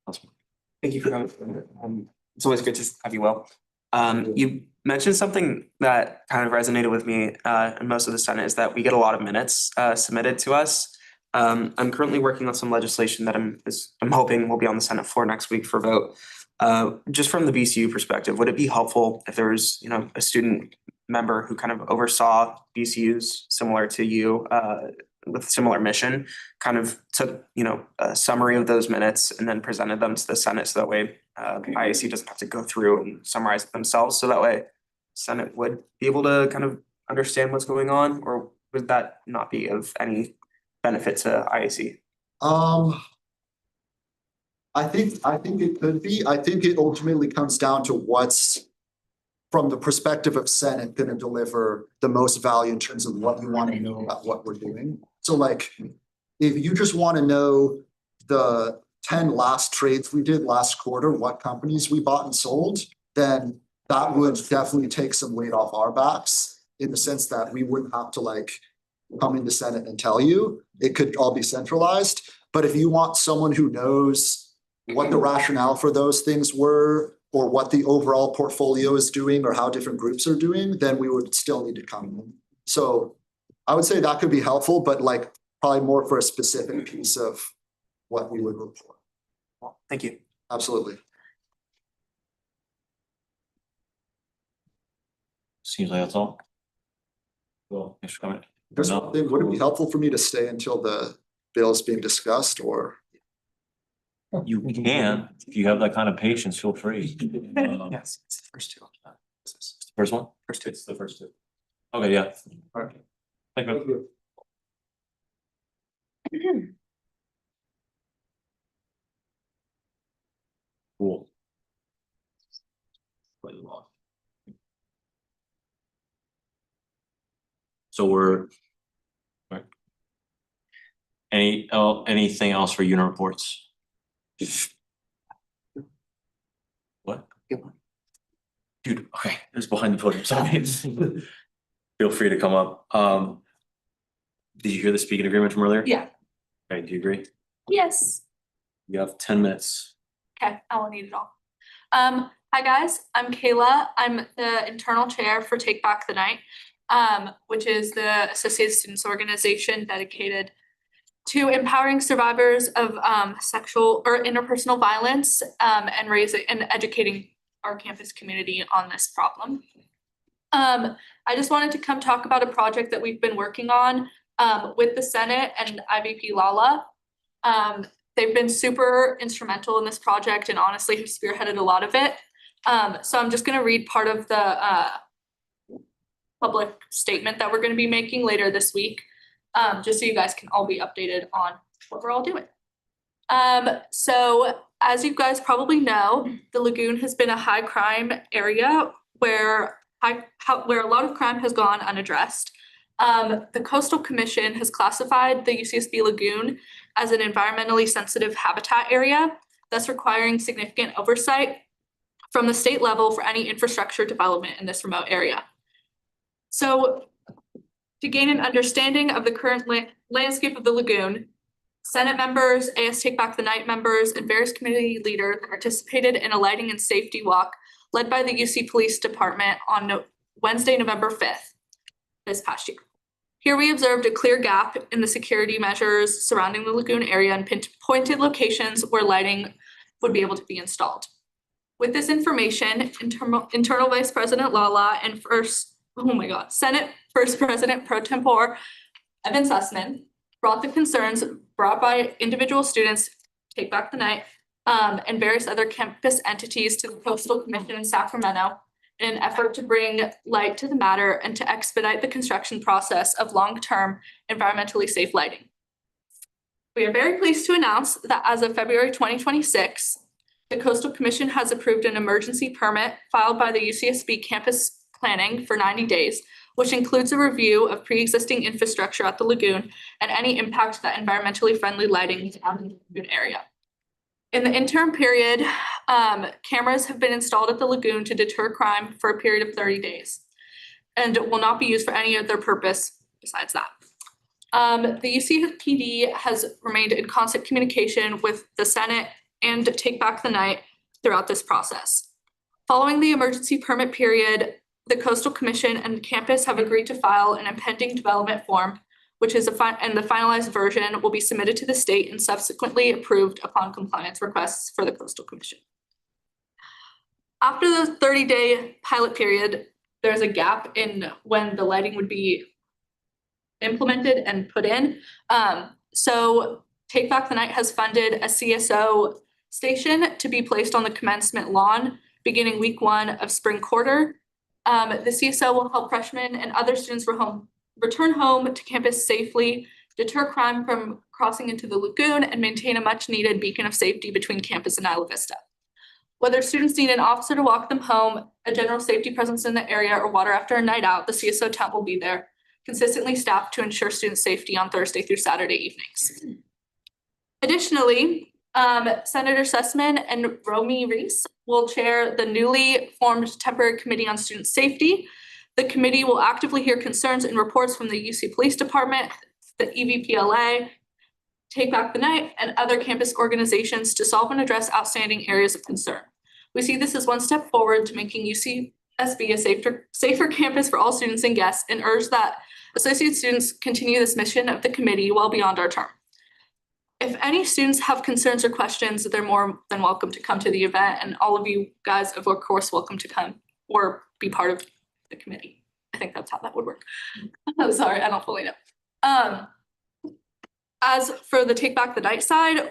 Awesome. Thank you for coming. It's always good to have you, Will. You mentioned something that kind of resonated with me and most of the Senate, is that we get a lot of minutes submitted to us. I'm currently working on some legislation that I'm hoping will be on the Senate floor next week for vote. Just from the BCU perspective, would it be helpful if there was, a student member who kind of oversaw BCUs similar to you with similar mission, kind of took, a summary of those minutes and then presented them to the Senate, so that way IAC doesn't have to go through and summarize it themselves. So that way Senate would be able to kind of understand what's going on, or would that not be of any benefit to IAC? I think it could be. I think it ultimately comes down to what's, from the perspective of Senate, gonna deliver the most value in terms of what you want to know about what we're doing. So like, if you just want to know the 10 last trades we did last quarter, what companies we bought and sold, then that would definitely take some weight off our backs, in the sense that we wouldn't have to like come into Senate and tell you. It could all be centralized. But if you want someone who knows what the rationale for those things were, or what the overall portfolio is doing, or how different groups are doing, then we would still need to come in. So I would say that could be helpful, but like probably more for a specific piece of what we would report. Thank you. Absolutely. Seems like that's all. Well, thanks for coming. There's one thing, would it be helpful for me to stay until the bill is being discussed, or? You can, if you have that kind of patience, feel free. Yes, it's the first two. It's the first one? First two. It's the first two. Okay, yeah. All right. Thank you. Cool. Slightly long. So we're. Right. Anything else for unit reports? What? Dude, okay, it was behind the podium, sorry. Feel free to come up. Did you hear the speaking agreement from earlier? Yeah. Okay, do you agree? Yes. You have 10 minutes. Okay, I won't need it all. Hi guys, I'm Kayla. I'm the internal chair for Take Back the Night, which is the Associated Students organization dedicated to empowering survivors of sexual or interpersonal violence, and raising and educating our campus community on this problem. I just wanted to come talk about a project that we've been working on with the Senate and IVP Lala. They've been super instrumental in this project and honestly have spearheaded a lot of it. So I'm just gonna read part of the public statement that we're gonna be making later this week, just so you guys can all be updated on what we're all doing. So as you guys probably know, the lagoon has been a high crime area where a lot of crime has gone unaddressed. The Coastal Commission has classified the UCSB Lagoon as an environmentally sensitive habitat area, thus requiring significant oversight from the state level for any infrastructure development in this remote area. So to gain an understanding of the current landscape of the lagoon, Senate members, AS Take Back the Night members, and various community leaders participated in a lighting and safety walk led by the UC Police Department on Wednesday, November 5th, this past year. Here we observed a clear gap in the security measures surrounding the lagoon area and pinpointed locations where lighting would be able to be installed. With this information, Internal Vice President Lala and Senate First President Pro Tempore Evan Sussman brought the concerns brought by individual students, Take Back the Night, and various other campus entities to the Coastal Commission in Sacramento in an effort to bring light to the matter and to expedite the construction process of long-term environmentally safe lighting. We are very pleased to announce that as of February 2026, the Coastal Commission has approved an emergency permit filed by the UCSB campus planning for 90 days, which includes a review of pre-existing infrastructure at the lagoon and any impact that environmentally friendly lighting has on the lagoon area. In the interim period, cameras have been installed at the lagoon to deter crime for a period of 30 days and will not be used for any other purpose besides that. The UCPD has remained in constant communication with the Senate and Take Back the Night throughout this process. Following the emergency permit period, the Coastal Commission and the campus have agreed to file an impending development form, which is and the finalized version will be submitted to the state and subsequently approved upon compliance requests for the Coastal Commission. After the 30-day pilot period, there's a gap in when the lighting would be implemented and put in. So Take Back the Night has funded a CSO station to be placed on the commencement lawn beginning week 1 of spring quarter. The CSO will help freshmen and other students return home to campus safely, deter crime from crossing into the lagoon, and maintain a much-needed beacon of safety between campus and Isla Vista. Whether students need an officer to walk them home, a general safety presence in the area, or water after a night out, the CSO tent will be there, consistently staffed to ensure student safety on Thursday through Saturday evenings. Additionally, Senator Sussman and Romy Reese will chair the newly formed Temporary Committee on Student Safety. The committee will actively hear concerns and reports from the UC Police Department, the EVPLA, Take Back the Night, and other campus organizations to solve and address outstanding areas of concern. We see this as one step forward to making UCSB a safer campus for all students and guests, and urge that associate students continue this mission of the committee well beyond our term. If any students have concerns or questions, they're more than welcome to come to the event, and all of you guys, of course, welcome to come or be part of the committee. I think that's how that would work. I'm sorry, I don't fully know. As for the Take Back the Night side,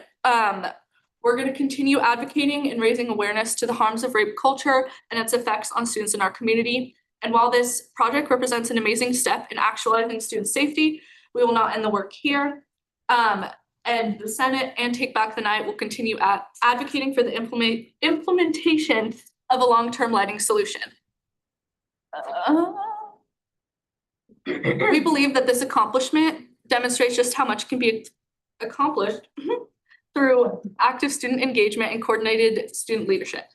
we're going to continue advocating and raising awareness to the harms of rape culture and its effects on students in our community. And while this project represents an amazing step in actualizing student safety, we will not end the work here. And the Senate and Take Back the Night will continue advocating for the implementation of a long-term lighting solution. We believe that this accomplishment demonstrates just how much can be accomplished through active student engagement and coordinated student leadership.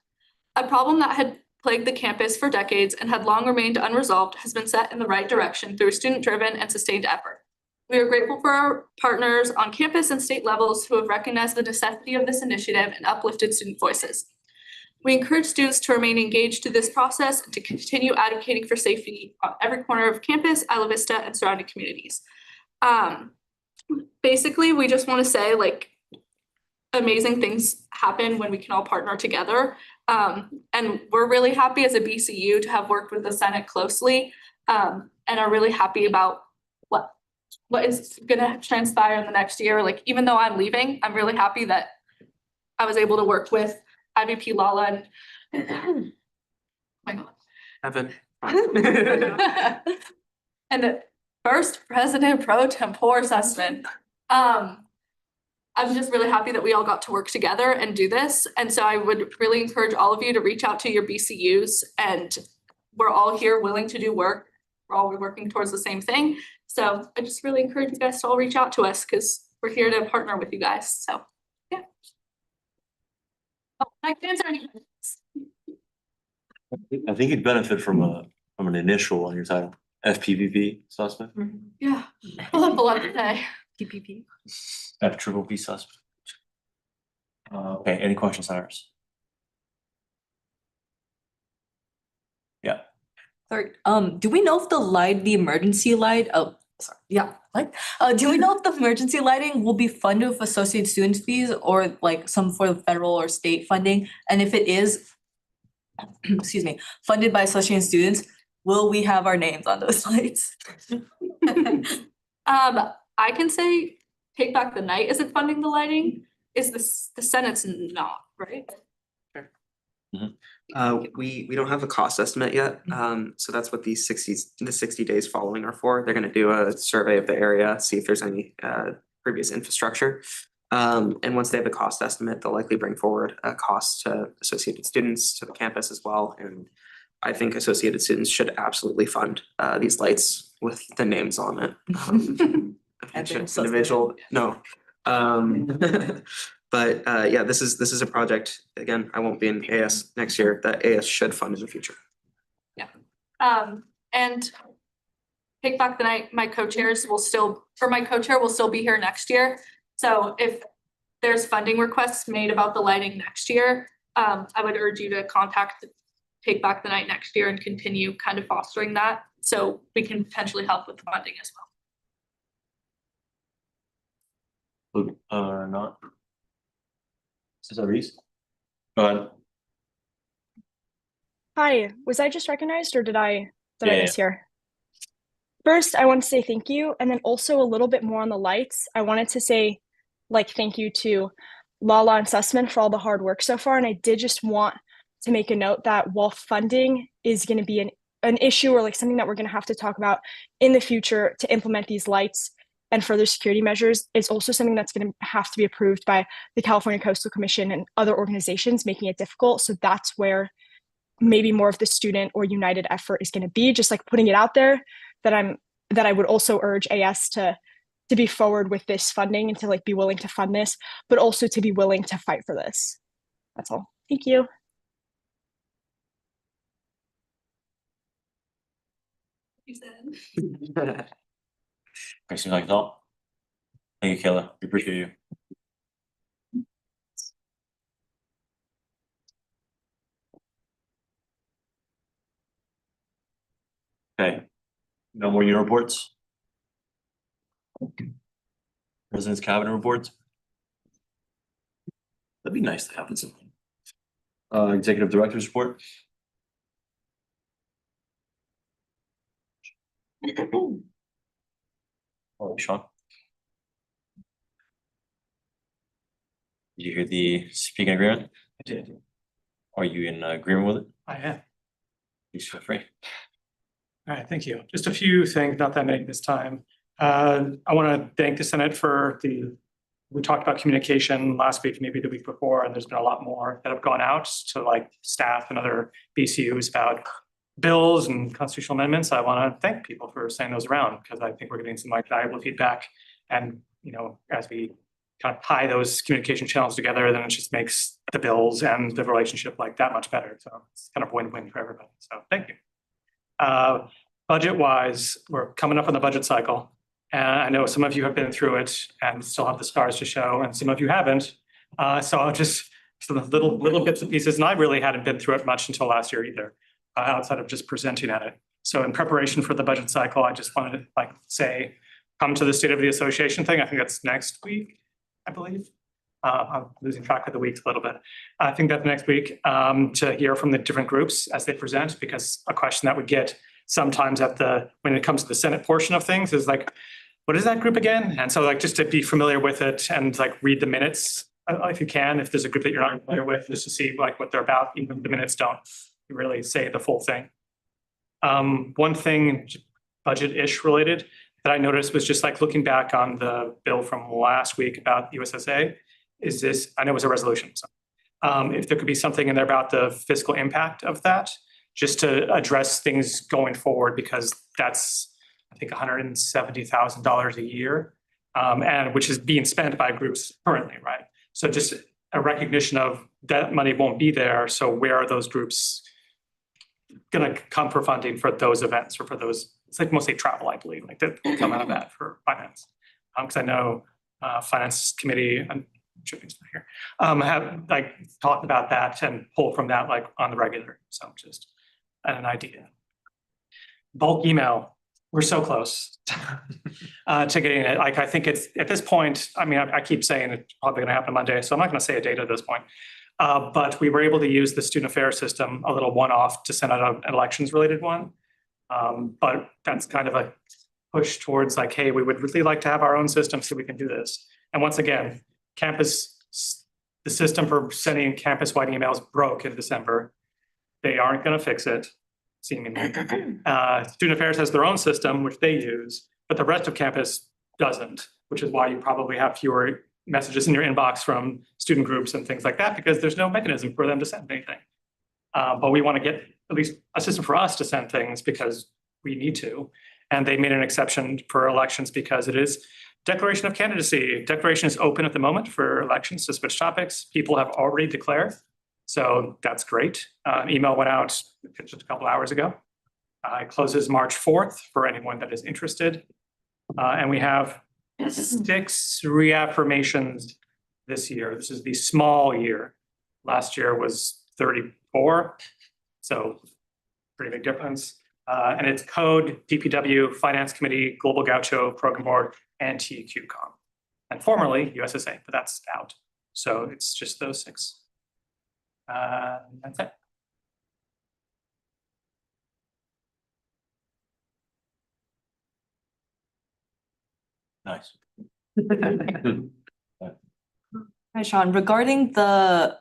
A problem that had plagued the campus for decades and had long remained unresolved has been set in the right direction through student-driven and sustained effort. We are grateful for our partners on campus and state levels who have recognized the necessity of this initiative and uplifted student voices. We encourage students to remain engaged to this process and to continue advocating for safety on every corner of campus, Isla Vista, and surrounding communities. Basically, we just want to say, like, amazing things happen when we can all partner together. And we're really happy as a BCU to have worked with the Senate closely, and are really happy about what is gonna transpire in the next year. Like, even though I'm leaving, I'm really happy that I was able to work with IVP Lala and oh my God. Evan. And the first President Pro Tempore Sussman. I'm just really happy that we all got to work together and do this. And so I would really encourage all of you to reach out to your BCUs, and we're all here willing to do work. We're all working towards the same thing. So I just really encourage you guys to all reach out to us because we're here to partner with you guys. So, yeah. Oh, I can answer any questions. I think you'd benefit from an initial on your title, FPVP suspect. Yeah, we'll have a lot to say. PPP. F triple P suspect. Okay, any questions, Cyrus? Yeah. Sorry, do we know if the emergency light, oh, sorry, yeah, like, do we know if the emergency lighting will be funded with associate student fees or like some for the federal or state funding? And if it is, excuse me, funded by associate students, will we have our names on those lights? I can say Take Back the Night isn't funding the lighting, is the Senate's not, right? We don't have a cost estimate yet, so that's what the 60 days following are for. They're gonna do a survey of the area, see if there's any previous infrastructure. And once they have a cost estimate, they'll likely bring forward a cost to associated students, to the campus as well. And I think associated students should absolutely fund these lights with the names on it. Individual, no. But yeah, this is a project, again, I won't be in AS next year, that AS should fund in the future. Yeah. And Take Back the Night, my co-chairs will still, or my co-chair will still be here next year. So if there's funding requests made about the lighting next year, I would urge you to contact Take Back the Night next year and continue kind of fostering that so we can potentially help with funding as well. Not. Is that Reese? Go ahead. Hi, was I just recognized or did I Yeah, miss here? First, I want to say thank you, and then also a little bit more on the lights. I wanted to say thank you to Lala and Sussman for all the hard work so far, and I did just want to make a note that while funding is going to be an issue or like something that we're gonna have to talk about in the future to implement these lights and further security measures is also something that's gonna have to be approved by the California Coastal Commission and other organizations, making it difficult. So that's where maybe more of the student or united effort is gonna be, just like putting it out there that I would also urge AS to be forward with this funding and to like be willing to fund this, but also to be willing to fight for this. That's all. Thank you. Okay, seems like it's all. Thank you, Kayla. We appreciate you. Okay, no more unit reports? President's cabinet reports? That'd be nice to have it something. Executive director's report? Oh, Sean? Did you hear the speaking agreement? I did. Are you in agreement with it? I am. Please feel free. All right, thank you. Just a few things, not that many this time. I want to thank the Senate for we talked about communication last week, maybe the week before, and there's been a lot more that have gone out to like staff and other BCUs about bills and constitutional amendments. I want to thank people for sending those around because I think we're getting some like valuable feedback. And, you know, as we kind of tie those communication channels together, then it just makes the bills and the relationship like that much better. So it's kind of win-win for everybody. So thank you. Budget wise, we're coming up on the budget cycle. And I know some of you have been through it and still have the scars to show, and some of you haven't. So I'll just some little bits and pieces. And I really hadn't been through it much until last year either, outside of just presenting at it. So in preparation for the budget cycle, I just wanted to like say, come to the State of the Association thing. I think that's next week, I believe. I'm losing track of the weeks a little bit. I think that's next week to hear from the different groups as they present, because a question that we get sometimes when it comes to the Senate portion of things is like, what is that group again? And so like just to be familiar with it and like read the minutes if you can, if there's a group that you're not familiar with, just to see like what they're about, even if the minutes don't really say the full thing. One thing budget-ish related that I noticed was just like looking back on the bill from last week about USSA, is this, I know it was a resolution. So, if there could be something in there about the fiscal impact of that, just to address things going forward, because that's, I think, $170,000 a year, and which is being spent by groups currently, right? So just a recognition of that money won't be there. So where are those groups going to come for funding for those events or for those? It's like mostly travel, I believe, like that will come out of that for finance. Because I know finance committee and Chipping's not here have like talked about that and pulled from that like on the regular. So just an idea. Bulk email, we're so close to getting it. Like I think it's at this point. I mean, I keep saying it's probably going to happen Monday, so I'm not going to say a date at this point. But we were able to use the student affairs system, a little one-off, to send out an elections-related one. But that's kind of a push towards like, hey, we would really like to have our own system so we can do this. And once again, the system for sending campus-wide emails broke in December. They aren't going to fix it, seemingly. Student Affairs has their own system, which they use, but the rest of campus doesn't, which is why you probably have fewer messages in your inbox from student groups and things like that, because there's no mechanism for them to send anything. But we want to get at least a system for us to send things because we need to. And they made an exception for elections because it is declaration of candidacy. Declaration is open at the moment for elections to switch topics. People have already declared. So that's great. An email went out just a couple hours ago. It closes March 4th for anyone that is interested. And we have 6 reaffirmations this year. This is the small year. Last year was 34. So pretty big difference. And it's code, DPW, Finance Committee, Global Gaucho, Program Board, and TQCOM. And formerly USSA, but that's out. So it's just those 6. That's it. Nice. Hi, Sean, regarding for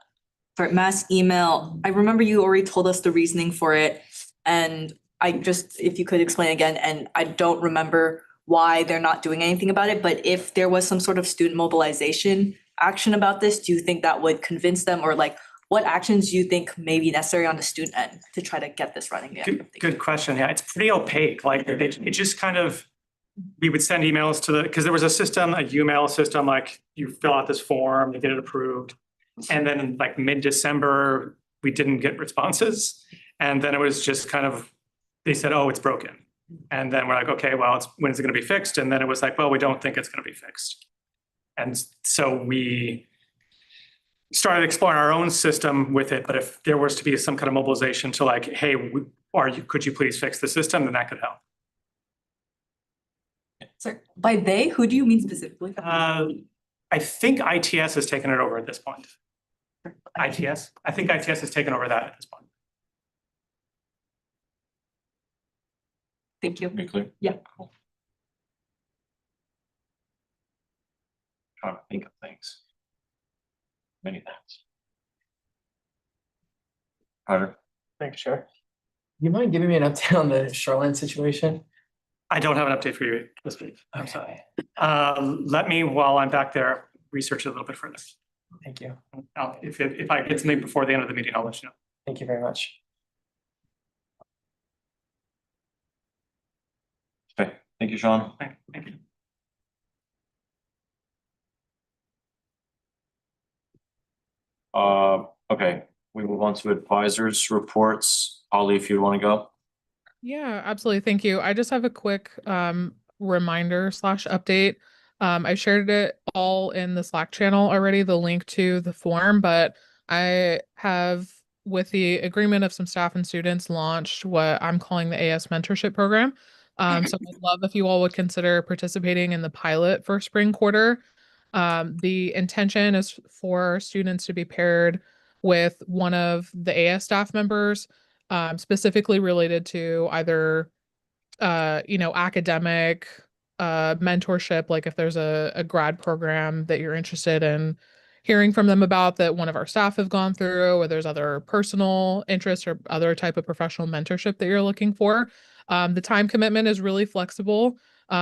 mass email, I remember you already told us the reasoning for it. And I just, if you could explain again, and I don't remember why they're not doing anything about it, but if there was some sort of student mobilization action about this, do you think that would convince them, or like what actions do you think may be necessary on the student end to try to get this running again? Good question. Yeah, it's pretty opaque. Like it just kind of, we would send emails to the, because there was a system, a UMail system, like you fill out this form, they get it approved. And then in like mid-December, we didn't get responses. And then it was just kind of, they said, oh, it's broken. And then we're like, okay, well, when is it going to be fixed? And then it was like, well, we don't think it's going to be fixed. And so we started exploring our own system with it. But if there was to be some kind of mobilization to like, hey, could you please fix the system, then that could help. Sorry, by they, who do you mean specifically? I think ITS has taken it over at this point. ITS? I think ITS has taken over that at this point. Thank you. Be clear? Yeah. Trying to think of things. Many things. Carter? Thanks, Chair. Do you mind giving me an update on the shoreline situation? I don't have an update for you this week. I'm sorry. Let me, while I'm back there, research it a little bit further. Thank you. If I get something before the end of the meeting, I'll let you know. Thank you very much. Okay, thank you, Sean. Thank you. Okay, we move on to advisors reports. Holly, if you want to go. Yeah, absolutely. Thank you. I just have a quick reminder / update. I shared it all in the Slack channel already, the link to the form, but I have, with the agreement of some staff and students, launched what I'm calling the AS mentorship program. So I'd love if you all would consider participating in the pilot for spring quarter. The intention is for students to be paired with one of the AS staff members, specifically related to either academic mentorship, like if there's a grad program that you're interested in hearing from them about that one of our staff have gone through, or there's other personal interests or other type of professional mentorship that you're looking for. The time commitment is really flexible.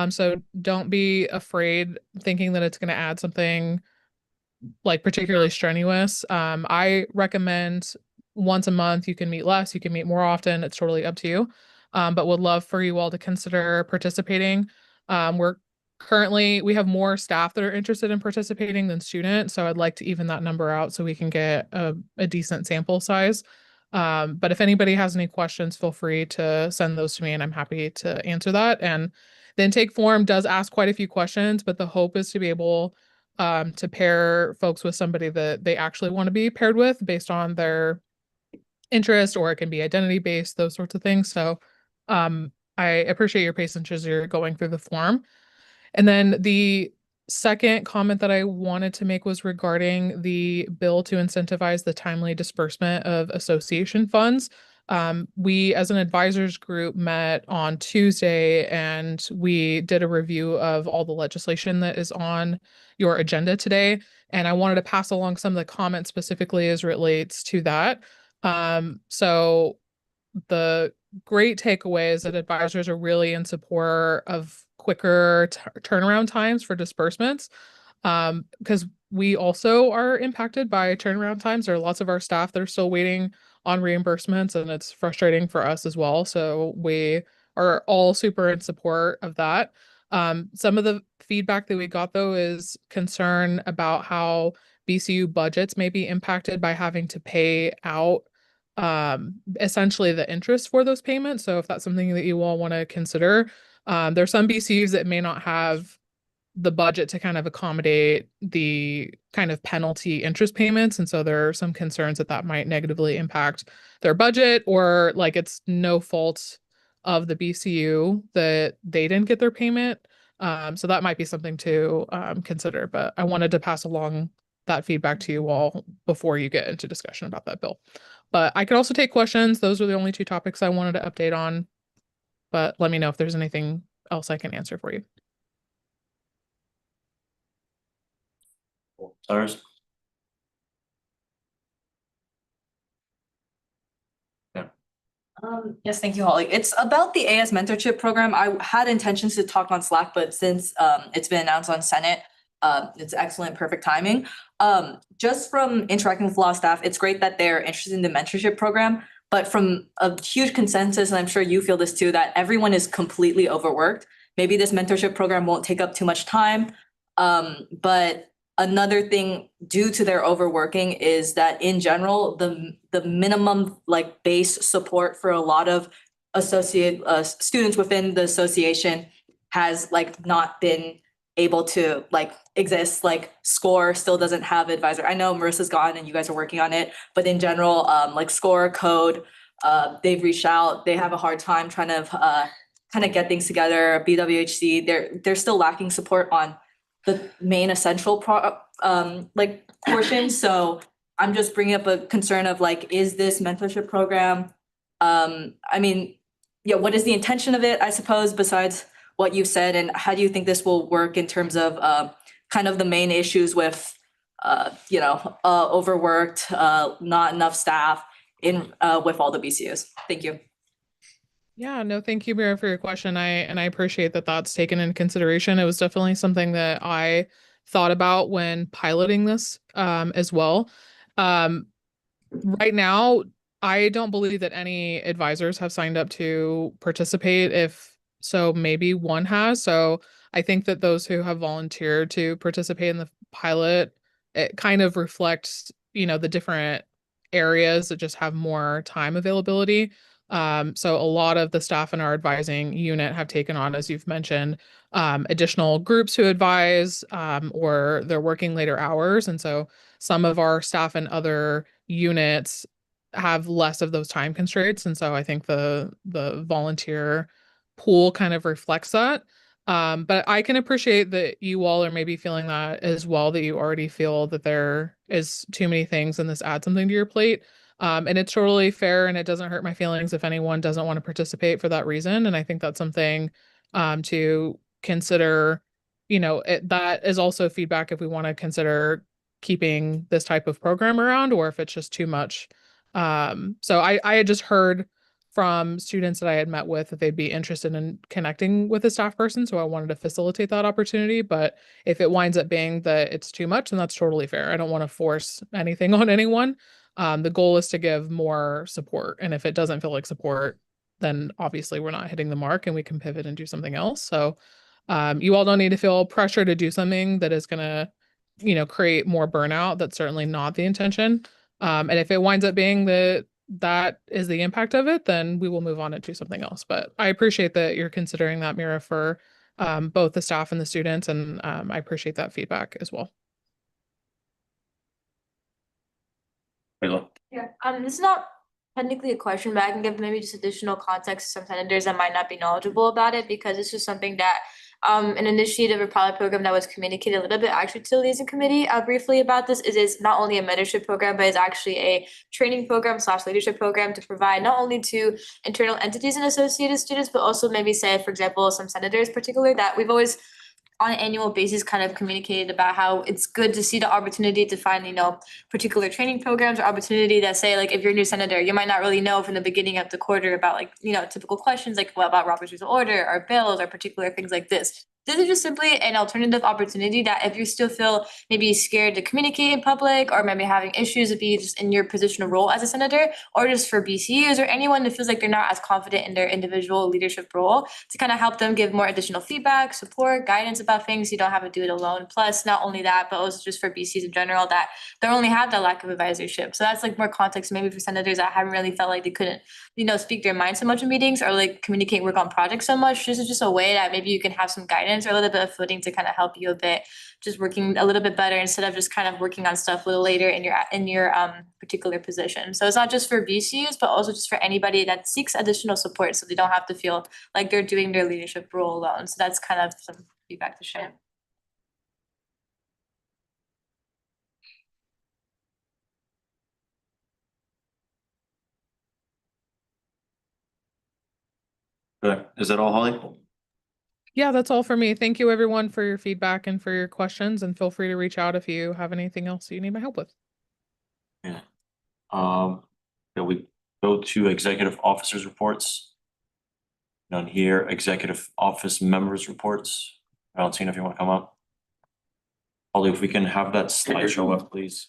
So don't be afraid thinking that it's going to add something like particularly strenuous. I recommend once a month. You can meet less, you can meet more often. It's totally up to you. But would love for you all to consider participating. We have more staff that are interested in participating than students. So I'd like to even that number out so we can get a decent sample size. But if anybody has any questions, feel free to send those to me and I'm happy to answer that. And the intake form does ask quite a few questions, but the hope is to be able to pair folks with somebody that they actually want to be paired with based on their interest, or it can be identity based, those sorts of things. So I appreciate your patience as you're going through the form. And then the second comment that I wanted to make was regarding the bill to incentivize the timely disbursement of association funds. We, as an advisors group, met on Tuesday and we did a review of all the legislation that is on your agenda today. And I wanted to pass along some of the comments specifically as relates to that. So the great takeaway is that advisors are really in support of quicker turnaround times for disbursements, because we also are impacted by turnaround times. There are lots of our staff that are still waiting on reimbursements, and it's frustrating for us as well. So we are all super in support of that. Some of the feedback that we got, though, is concern about how BCU budgets may be impacted by having to pay out essentially the interest for those payments. So if that's something that you all want to consider, there's some BCUs that may not have the budget to kind of accommodate the kind of penalty interest payments. And so there are some concerns that that might negatively impact their budget, or like it's no fault of the BCU that they didn't get their payment. So that might be something to consider, but I wanted to pass along that feedback to you all before you get into discussion about that bill. But I could also take questions. Those are the only two topics I wanted to update on. But let me know if there's anything else I can answer for you. Cyrus? Yeah. Yes, thank you, Holly. It's about the AS mentorship program. I had intentions to talk on Slack, but since it's been announced on Senate, it's excellent, perfect timing. Just from interacting with law staff, it's great that they're interested in the mentorship program, but from a huge consensus, and I'm sure you feel this too, that everyone is completely overworked. Maybe this mentorship program won't take up too much time. But another thing due to their overworking is that in general, the minimum like base support for a lot of associate students within the association has like not been able to like exist. Like SCORE still doesn't have advisor. I know Marissa's gone and you guys are working on it, but in general, like SCORE, Code, they've reached out. They have a hard time trying to kind of get things together. BWHC, they're still lacking support on the main essential like portion. So I'm just bringing up a concern of like, is this mentorship program? I mean, yeah, what is the intention of it, I suppose, besides what you've said, and how do you think this will work in terms of kind of the main issues with overworked, not enough staff in with all the BCUs? Thank you. Yeah, no, thank you, Mira, for your question. I appreciate that that's taken into consideration. It was definitely something that I thought about when piloting this as well. Right now, I don't believe that any advisors have signed up to participate. If so, maybe one has. So I think that those who have volunteered to participate in the pilot, it kind of reflects, the different areas that just have more time availability. So a lot of the staff in our advising unit have taken on, as you've mentioned, additional groups who advise, or they're working later hours. And so some of our staff in other units have less of those time constraints. And so I think the volunteer pool kind of reflects that. But I can appreciate that you all are maybe feeling that as well, that you already feel that there is too many things and this adds something to your plate. And it's totally fair, and it doesn't hurt my feelings if anyone doesn't want to participate for that reason. And I think that's something to consider. That is also feedback if we want to consider keeping this type of program around, or if it's just too much. So I had just heard from students that I had met with that they'd be interested in connecting with a staff person. So I wanted to facilitate that opportunity. But if it winds up being that it's too much, then that's totally fair. I don't want to force anything on anyone. The goal is to give more support. And if it doesn't feel like support, then obviously we're not hitting the mark and we can pivot and do something else. So you all don't need to feel pressure to do something that is going to, create more burnout. That's certainly not the intention. And if it winds up being that is the impact of it, then we will move on and do something else. But I appreciate that you're considering that, Mira, for both the staff and the students. And I appreciate that feedback as well. Yeah, this is not technically a question, but I can give maybe just additional context to some senators that might not be knowledgeable about it, because this is something that an initiative or pilot program that was communicated a little bit actually to the liaison committee briefly about this is not only a mentorship program, but it's actually a training program / leadership program to provide not only to internal entities and associated students, but also maybe say, for example, some senators particularly, that we've always on an annual basis kind of communicated about how it's good to see the opportunity to find, particular training programs or opportunity that say, like, if you're a new senator, you might not really know from the beginning of the quarter about typical questions like what about Robert's Rules of Order or bills or particular things like this. This is just simply an alternative opportunity that if you still feel maybe scared to communicate in public, or maybe having issues to be just in your position of role as a senator, or just for BCUs or anyone that feels like they're not as confident in their individual leadership role, to kind of help them give more additional feedback, support, guidance about things. You don't have to do it alone. Plus, not only that, but also just for BCs in general that they only have that lack of advisorship. So that's like more context maybe for senators that haven't really felt like they couldn't, speak their mind so much in meetings or like communicate, work on projects so much. This is just a way that maybe you can have some guidance or a little bit of footing to kind of help you a bit, just working a little bit better instead of just kind of working on stuff a little later in your particular position. So it's not just for BCUs, but also just for anybody that seeks additional support, so they don't have to feel like they're doing their leadership role alone. So that's kind of some feedback to share. Okay, is that all, Holly? Yeah, that's all for me. Thank you everyone for your feedback and for your questions, and feel free to reach out if you have anything else you need my help with. Yeah. Yeah, we go to executive officers reports. None here, executive office members reports. Valentina, if you want to come up. Holly, if we can have that slide show up, please.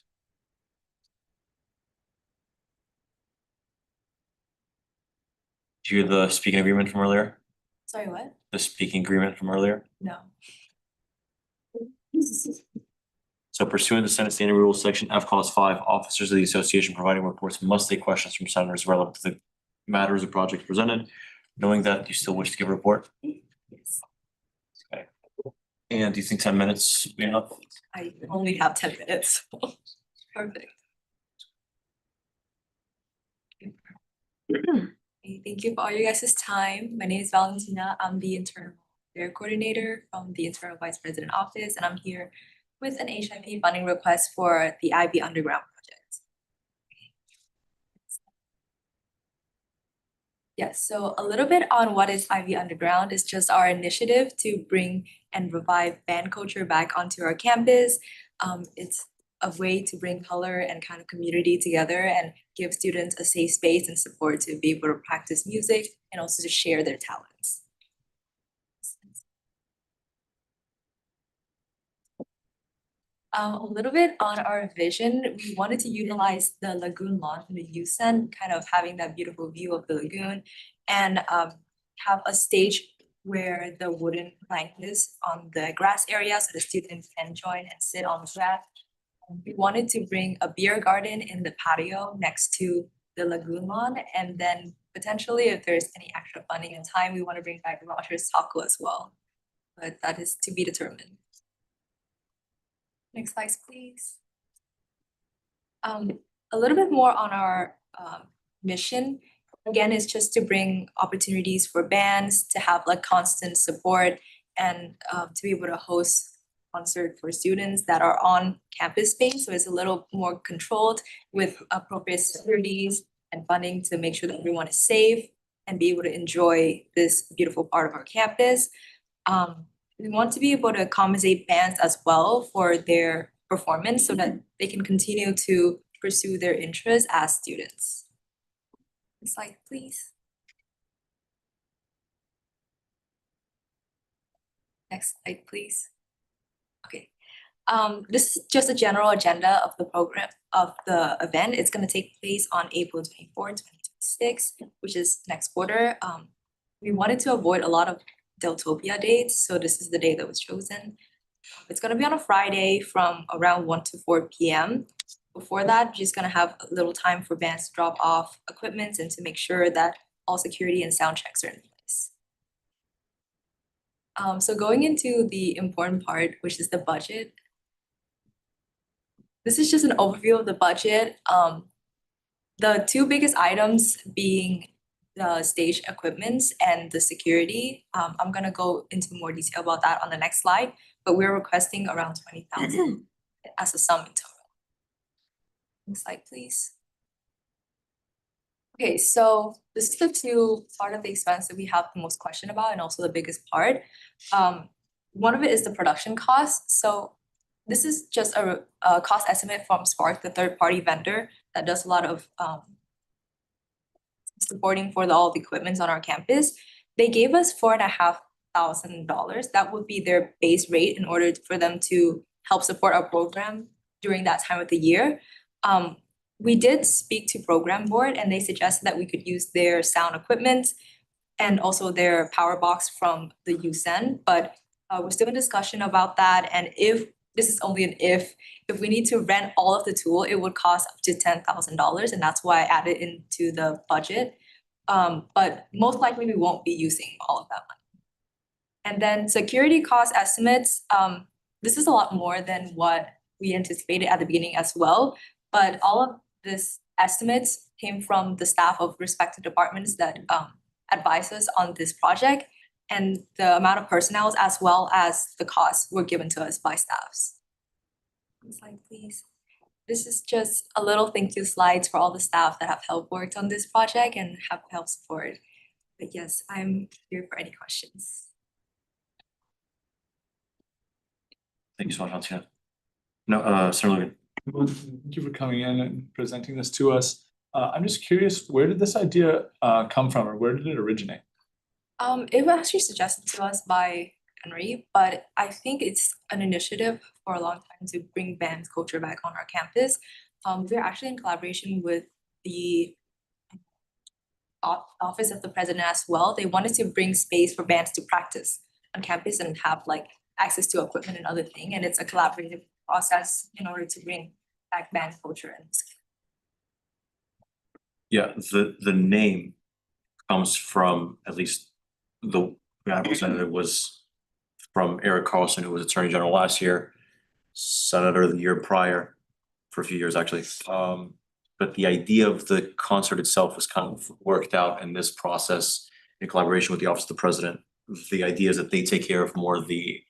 Do you hear the speaking agreement from earlier? Sorry, what? The speaking agreement from earlier? No. So pursuant to Senate Standing Rules, Section F, Clause 5, officers of the association providing reports must take questions from senators relevant to the matters of projects presented. Knowing that, do you still wish to give a report? Yes. Okay. And do you think 10 minutes will be enough? I only have 10 minutes. Perfect. Okay, thank you for all you guys' time. My name is Valentina. I'm the internal affairs coordinator from the Internal Vice President Office, and I'm here with an HIP funding request for the Ivy Underground project. Yes, so a little bit on what is Ivy Underground is just our initiative to bring and revive band culture back onto our campus. It's a way to bring color and kind of community together and give students a safe space and support to be able to practice music and also to share their talents. A little bit on our vision, we wanted to utilize the lagoon lawn from the youth center, kind of having that beautiful view of the lagoon, and have a stage where the wooden plank is on the grass area so the students can join and sit on the grass. We wanted to bring a beer garden in the patio next to the lagoon lawn, and then potentially if there's any extra funding and time, we want to bring back Rogers Taco as well. But that is to be determined. Next slide, please. A little bit more on our mission. Again, it's just to bring opportunities for bands to have like constant support and to be able to host concert for students that are on campus space. So it's a little more controlled with appropriate securities and funding to make sure that everyone is safe and be able to enjoy this beautiful part of our campus. We want to be able to compensate bands as well for their performance so that they can continue to pursue their interests as students. Next slide, please. Next slide, please. Okay. This is just a general agenda of the program, of the event. It's going to take place on April 24, 2026, which is next quarter. We wanted to avoid a lot of Deltopia dates, so this is the day that was chosen. It's going to be on a Friday from around 1 to 4 p.m. Before that, we're just going to have a little time for bands to drop off equipment and to make sure that all security and sound checks are in place. So going into the important part, which is the budget. This is just an overview of the budget. The two biggest items being the stage equipments and the security. I'm gonna go into more detail about that on the next slide, but we're requesting around 20,000 as a sum in total. Next slide, please. Okay, so this is the two part of the expense that we have the most question about and also the biggest part. One of it is the production cost. So this is just a cost estimate from Spark, the third-party vendor that does a lot of supporting for all the equipment on our campus. They gave us $4,500. That would be their base rate in order for them to help support our program during that time of the year. We did speak to program board and they suggested that we could use their sound equipment and also their power box from the USEN, but we're still in discussion about that. And if this is only an if we need to rent all of the tool, it would cost up to $10,000, and that's why I added into the budget. But most likely we won't be using all of that money. And then security cost estimates, this is a lot more than what we anticipated at the beginning as well, but all of this estimates came from the staff of respective departments that advise us on this project, and the amount of personnel as well as the costs were given to us by staffs. Next slide, please. This is just a little thank you slides for all the staff that have helped worked on this project and have helped support. But yes, I'm here for any questions. Thank you so much, Valentina. No, Senator Logan. Thank you for coming in and presenting this to us. I'm just curious, where did this idea come from, or where did it originate? It was actually suggested to us by Henry, but I think it's an initiative for a long time to bring band culture back on our campus. We're actually in collaboration with the office of the president as well. They wanted to bring space for bands to practice on campus and have like access to equipment and other thing. And it's a collaborative process in order to bring back band culture and Yeah, the name comes from, at least the representative was from Eric Carlson, who was Attorney General last year, Senator the year prior, for a few years actually. But the idea of the concert itself was kind of worked out in this process in collaboration with the Office of the President. The idea is that they take care of more of the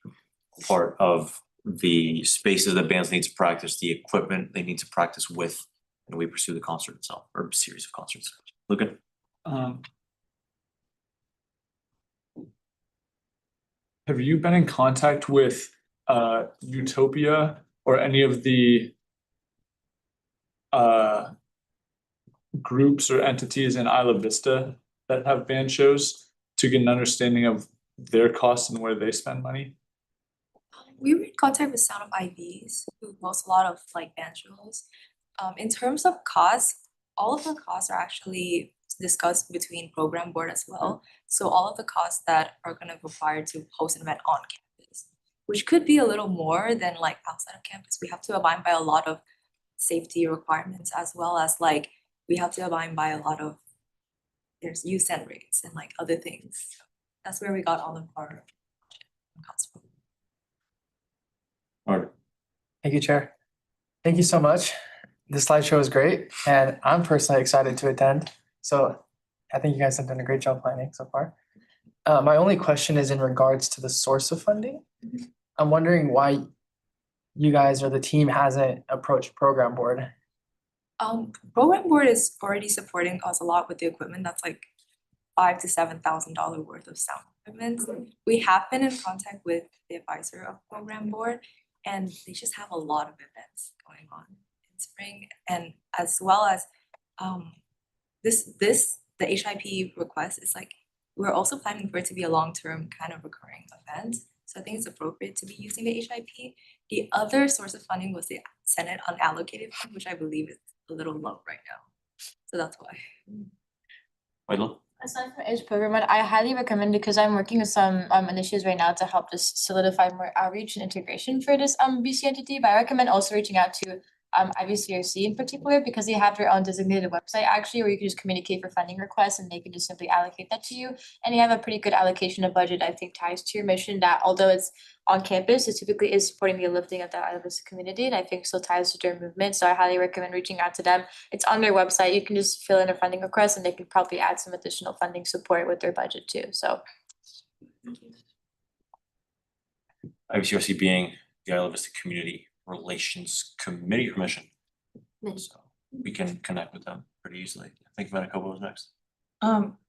part of the spaces that bands need to practice, the equipment they need to practice with, and we pursue the concert itself, or series of concerts. Lucan? Have you been in contact with Utopia or any of the groups or entities in Isla Vista that have band shows to get an understanding of their costs and where they spend money? we were in contact with Sound of IVs, who hosts a lot of like band shows. In terms of costs, all of the costs are actually discussed between program board as well. So all of the costs that are gonna require to host an event on campus, which could be a little more than like outside of campus. We have to abide by a lot of safety requirements, as well as like we have to abide by a lot of, there's use and rates and like other things. That's where we got all of our costs from. Thank you, Chair. Thank you so much. This slideshow is great, and I'm personally excited to attend. So I think you guys have done a great job planning so far. My only question is in regards to the source of funding. I'm wondering why you guys or the team hasn't approached program board. Program board is already supporting us a lot with the equipment. That's like $5,000 to $7,000 worth of sound equipment. We have been in contact with the advisor of program board, and they just have a lot of events going on in spring, and as well as the HIP request is like, we're also planning for it to be a long-term kind of recurring event. So I think it's appropriate to be using the HIP. The other source of funding was the Senate unallocated fund, which I believe is a little low right now. So that's why. Michael? Aside from Edge program, I highly recommend it because I'm working with some initiatives right now to help just solidify more outreach and integration for this BC entity. But I recommend also reaching out to IVCRC in particular, because they have their own designated website actually, where you can just communicate for funding requests and they can just simply allocate that to you. And you have a pretty good allocation of budget, I think, ties to your mission that although it's on campus, it typically is supporting the uplifting of the Isla Vista community, and I think still ties to their movement. So I highly recommend reaching out to them. It's on their website. You can just fill in a funding request and they can probably add some additional funding support with their budget too. So IVCRC being the Isla Vista Community Relations Committee Commission. So we can connect with them pretty easily. I think Manitoba was next.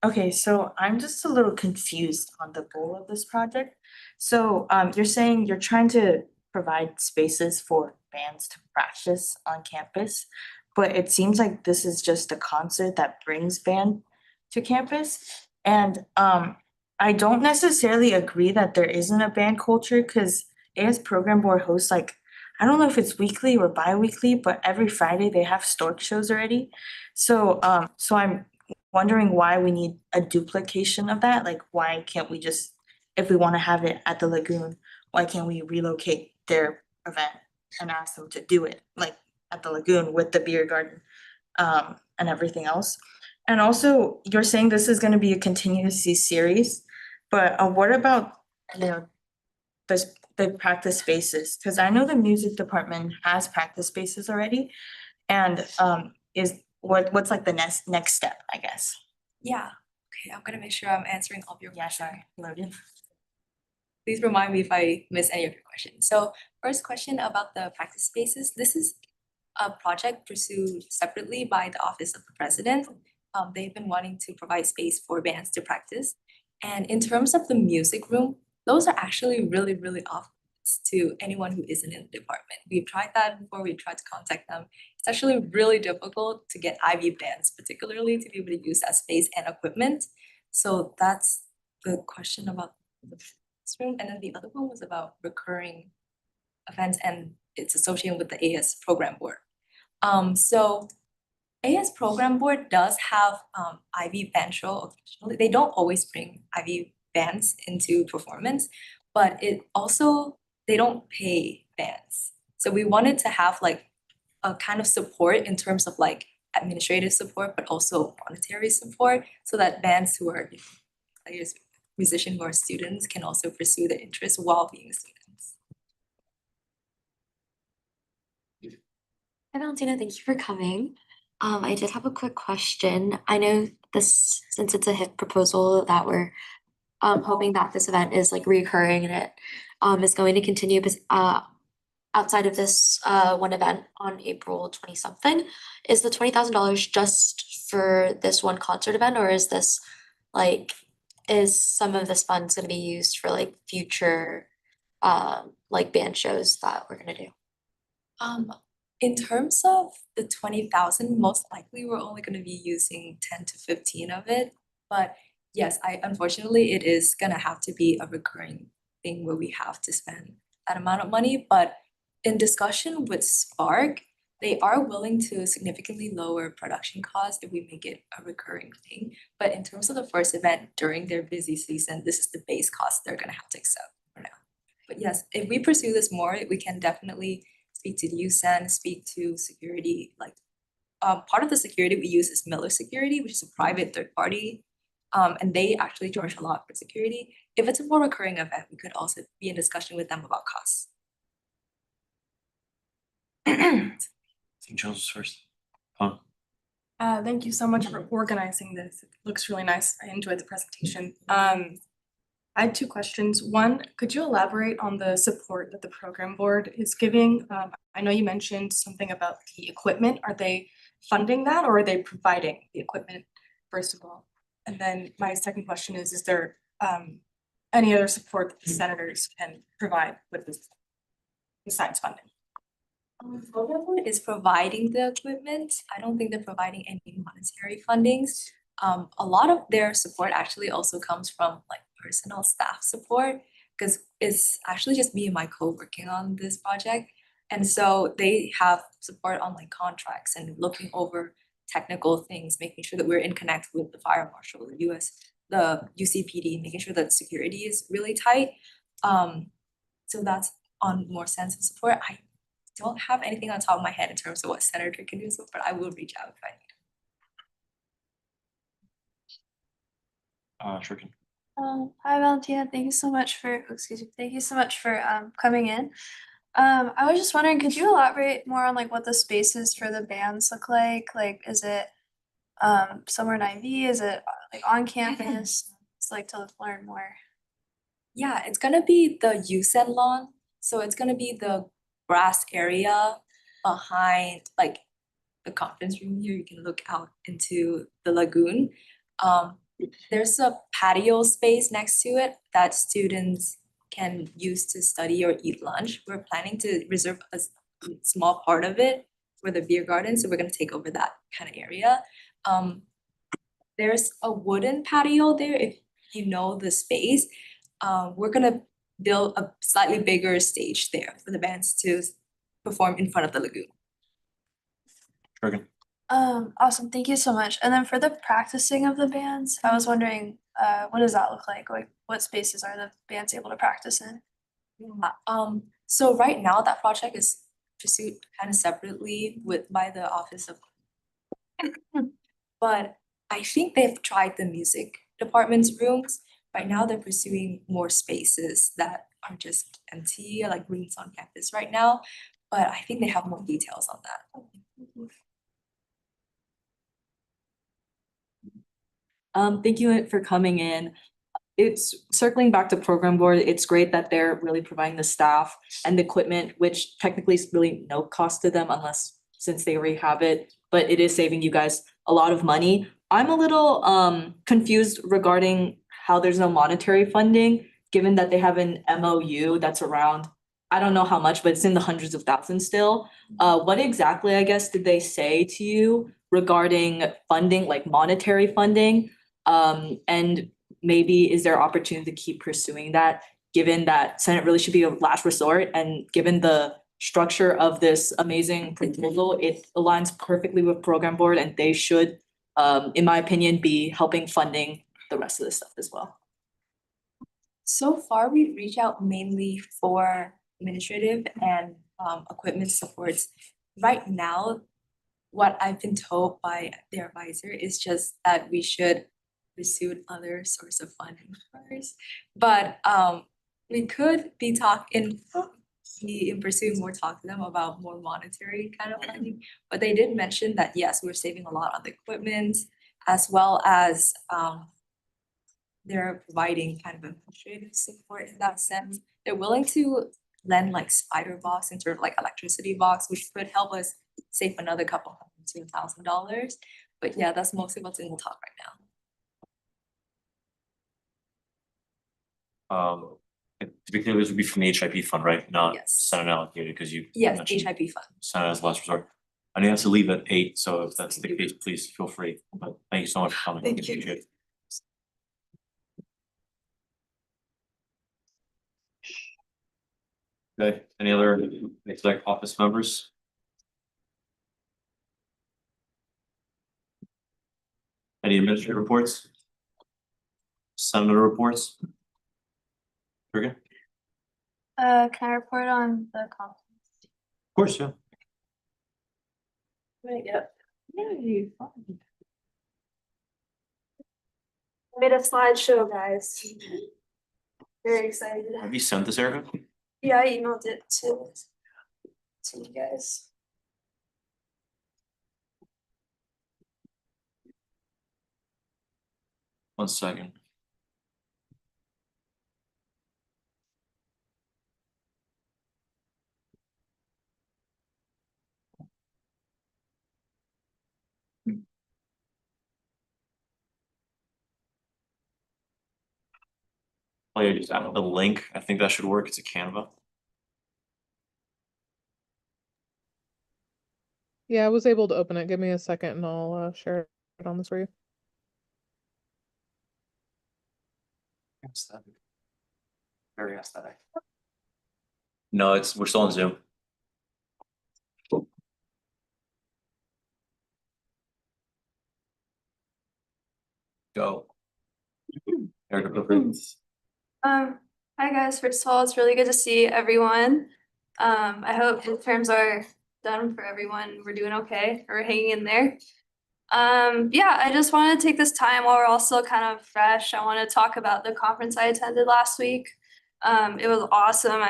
Okay, so I'm just a little confused on the goal of this project. So you're saying you're trying to provide spaces for bands to practice on campus, but it seems like this is just a concert that brings band to campus. And I don't necessarily agree that there isn't a band culture, because AS Program Board hosts like, I don't know if it's weekly or bi-weekly, but every Friday they have stork shows already. So I'm wondering why we need a duplication of that. Like, why can't we just, if we want to have it at the lagoon, why can't we relocate their event and ask them to do it like at the lagoon with the beer garden and everything else? And also, you're saying this is going to be a continuous series, but what about, you know, the practice spaces? Because I know the music department has practice spaces already, and is what's like the next step, I guess. Yeah, okay, I'm gonna make sure I'm answering all of your questions. Sorry, loaded. Please remind me if I miss any of your questions. So first question about the practice spaces. This is a project pursued separately by the Office of the President. They've been wanting to provide space for bands to practice. And in terms of the music room, those are actually really, really off to anyone who isn't in the department. We've tried that before, we've tried to contact them. It's actually really difficult to get IV bands, particularly to be able to use that space and equipment. So that's the question about the room. And then the other one was about recurring events, and it's associated with the AS program board. So AS program board does have IV band show occasionally. They don't always bring IV bands into performance, but it also, they don't pay bands. So we wanted to have like a kind of support in terms of like administrative support, but also monetary support, so that bands who are players, musicians who are students can also pursue their interests while being students. Hi Valentina, thank you for coming. I did have a quick question. I know this, since it's a HIP proposal that we're hoping that this event is like reoccurring and it is going to continue outside of this one event on April 20 something. Is the $20,000 just for this one concert event, or is this like, is some of this funds gonna be used for like future like band shows that we're gonna do? In terms of the 20,000, most likely we're only gonna be using 10 to 15 of it. But yes, unfortunately, it is gonna have to be a recurring thing where we have to spend that amount of money. But in discussion with Spark, they are willing to significantly lower production costs if we make it a recurring thing. But in terms of the first event during their busy season, this is the base cost they're gonna have to accept for now. But yes, if we pursue this more, we can definitely speak to USEN, speak to security. Like part of the security we use is Miller Security, which is a private third party. And they actually charge a lot for security. If it's a more recurring event, we could also be in discussion with them about costs. I think Jones was first. Huh? Thank you so much for organizing this. It looks really nice. I enjoyed the presentation. I had two questions. One, could you elaborate on the support that the program board is giving? I know you mentioned something about the equipment. Are they funding that, or are they providing the equipment, first of all? And then my second question is there any other support that the senators can provide with this besides funding? Program board is providing the equipment. I don't think they're providing any monetary fundings. A lot of their support actually also comes from like personal staff support, because it's actually just me and my co-working on this project. And so they have support on like contracts and looking over technical things, making sure that we're in connect with the fire marshal, the UCPD, making sure that security is really tight. So that's on more sense of support. I don't have anything on top of my head in terms of what senator can do, so but I will reach out if I need. Shrikin. Hi Valentina, thank you so much for, thank you so much for coming in. I was just wondering, could you elaborate more on like what the spaces for the bands look like? Like, is it somewhere in IV? Is it like on campus? It's like to learn more. Yeah, it's gonna be the USEN lawn. So it's gonna be the grass area behind like the conference room here. You can look out into the lagoon. There's a patio space next to it that students can use to study or eat lunch. We're planning to reserve a small part of it for the beer garden, so we're gonna take over that kind of area. There's a wooden patio there, if you know the space. We're gonna build a slightly bigger stage there for the bands to perform in front of the lagoon. Shrikin. Awesome, thank you so much. And then for the practicing of the bands, I was wondering, what does that look like? Like, what spaces are the bands able to practice in? So right now that project is pursued kind of separately by the Office of but I think they've tried the music department's rooms. Right now they're pursuing more spaces that are just empty, like rooms on campus right now. But I think they have more details on that. Thank you for coming in. It's circling back to program board. It's great that they're really providing the staff and the equipment, which technically is really no cost to them since they already have it, but it is saving you guys a lot of money. I'm a little confused regarding how there's no monetary funding, given that they have an MOU that's around I don't know how much, but it's in the hundreds of thousands still. What exactly, I guess, did they say to you regarding funding, like monetary funding? And maybe is there opportunity to keep pursuing that, given that Senate really should be a last resort, and given the structure of this amazing proposal, it aligns perfectly with program board, and they should, in my opinion, be helping funding the rest of this stuff as well. So far, we reach out mainly for administrative and equipment supports. Right now, what I've been told by their advisor is just that we should pursue other source of funding first. But we could be pursuing more talk to them about more monetary kind of funding. But they did mention that yes, we're saving a lot on the equipment, as well as they're providing kind of administrative support in that sense. They're willing to lend like spider box and sort of like electricity box, which could help us save another couple hundred to $1,000. But yeah, that's mostly what's in the talk right now. To be clear, this would be from the HIP fund, right? Not Yes. Senate allocated, because you. Yes, mentioned HIP fund. Senate as last resort. I know you have to leave at 8, so if that's the case, please feel free. But thank you so much for coming. Thank you. Appreciate it. Okay, any other exec office members? Any administrative reports? Senator reports? Bergen? Can I report on the conference? Of course, yeah. Wait, yep. I made a slideshow, guys. Very excited. Have you sent this, Erica? Yeah, I emailed it to you guys. One second. Oh yeah, just add the link. I think that should work. It's a Canva. Yeah, I was able to open it. Give me a second and I'll share it on this for you. Aesthetic. Very aesthetic. No, we're still on Zoom. Go. Erica, feel free. Hi guys, first of all, it's really good to see everyone. I hope midterms are done for everyone. We're doing okay, we're hanging in there. Yeah, I just wanted to take this time while we're also kind of fresh. I want to talk about the conference I attended last week. It was awesome.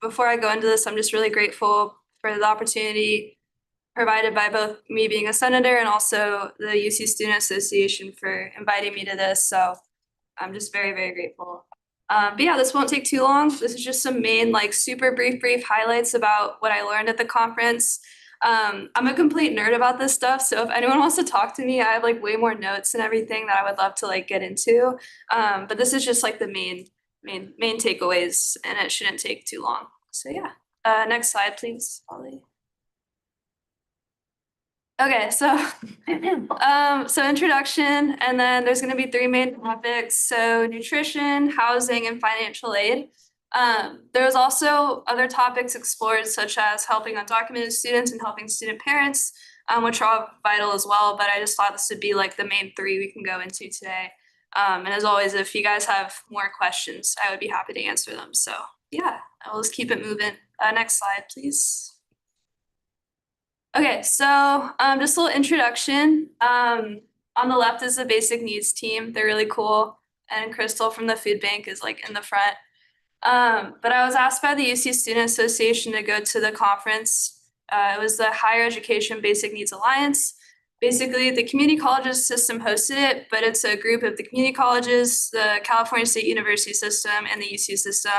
Before I go into this, I'm just really grateful for the opportunity provided by both me being a senator and also the UC Student Association for inviting me to this. So I'm just very, very grateful. But yeah, this won't take too long. This is just some main, like, super brief highlights about what I learned at the conference. I'm a complete nerd about this stuff, so if anyone wants to talk to me, I have like way more notes and everything that I would love to like get into. But this is just like the main takeaways, and it shouldn't take too long. So yeah, next slide, please, Ollie. Okay, so so introduction, and then there's going to be 3 main topics. So nutrition, housing, and financial aid. There was also other topics explored, such as helping undocumented students and helping student parents, which are all vital as well. But I just thought this would be like the main 3 we can go into today. And as always, if you guys have more questions, I would be happy to answer them. So yeah, I'll just keep it moving. Next slide, please. Okay, so just a little introduction. On the left is the basic needs team. They're really cool. And Crystal from the food bank is like in the front. But I was asked by the UC Student Association to go to the conference. It was the Higher Education Basic Needs Alliance. Basically, the community colleges system hosted it, but it's a group of the community colleges, the California State University system, and the UC system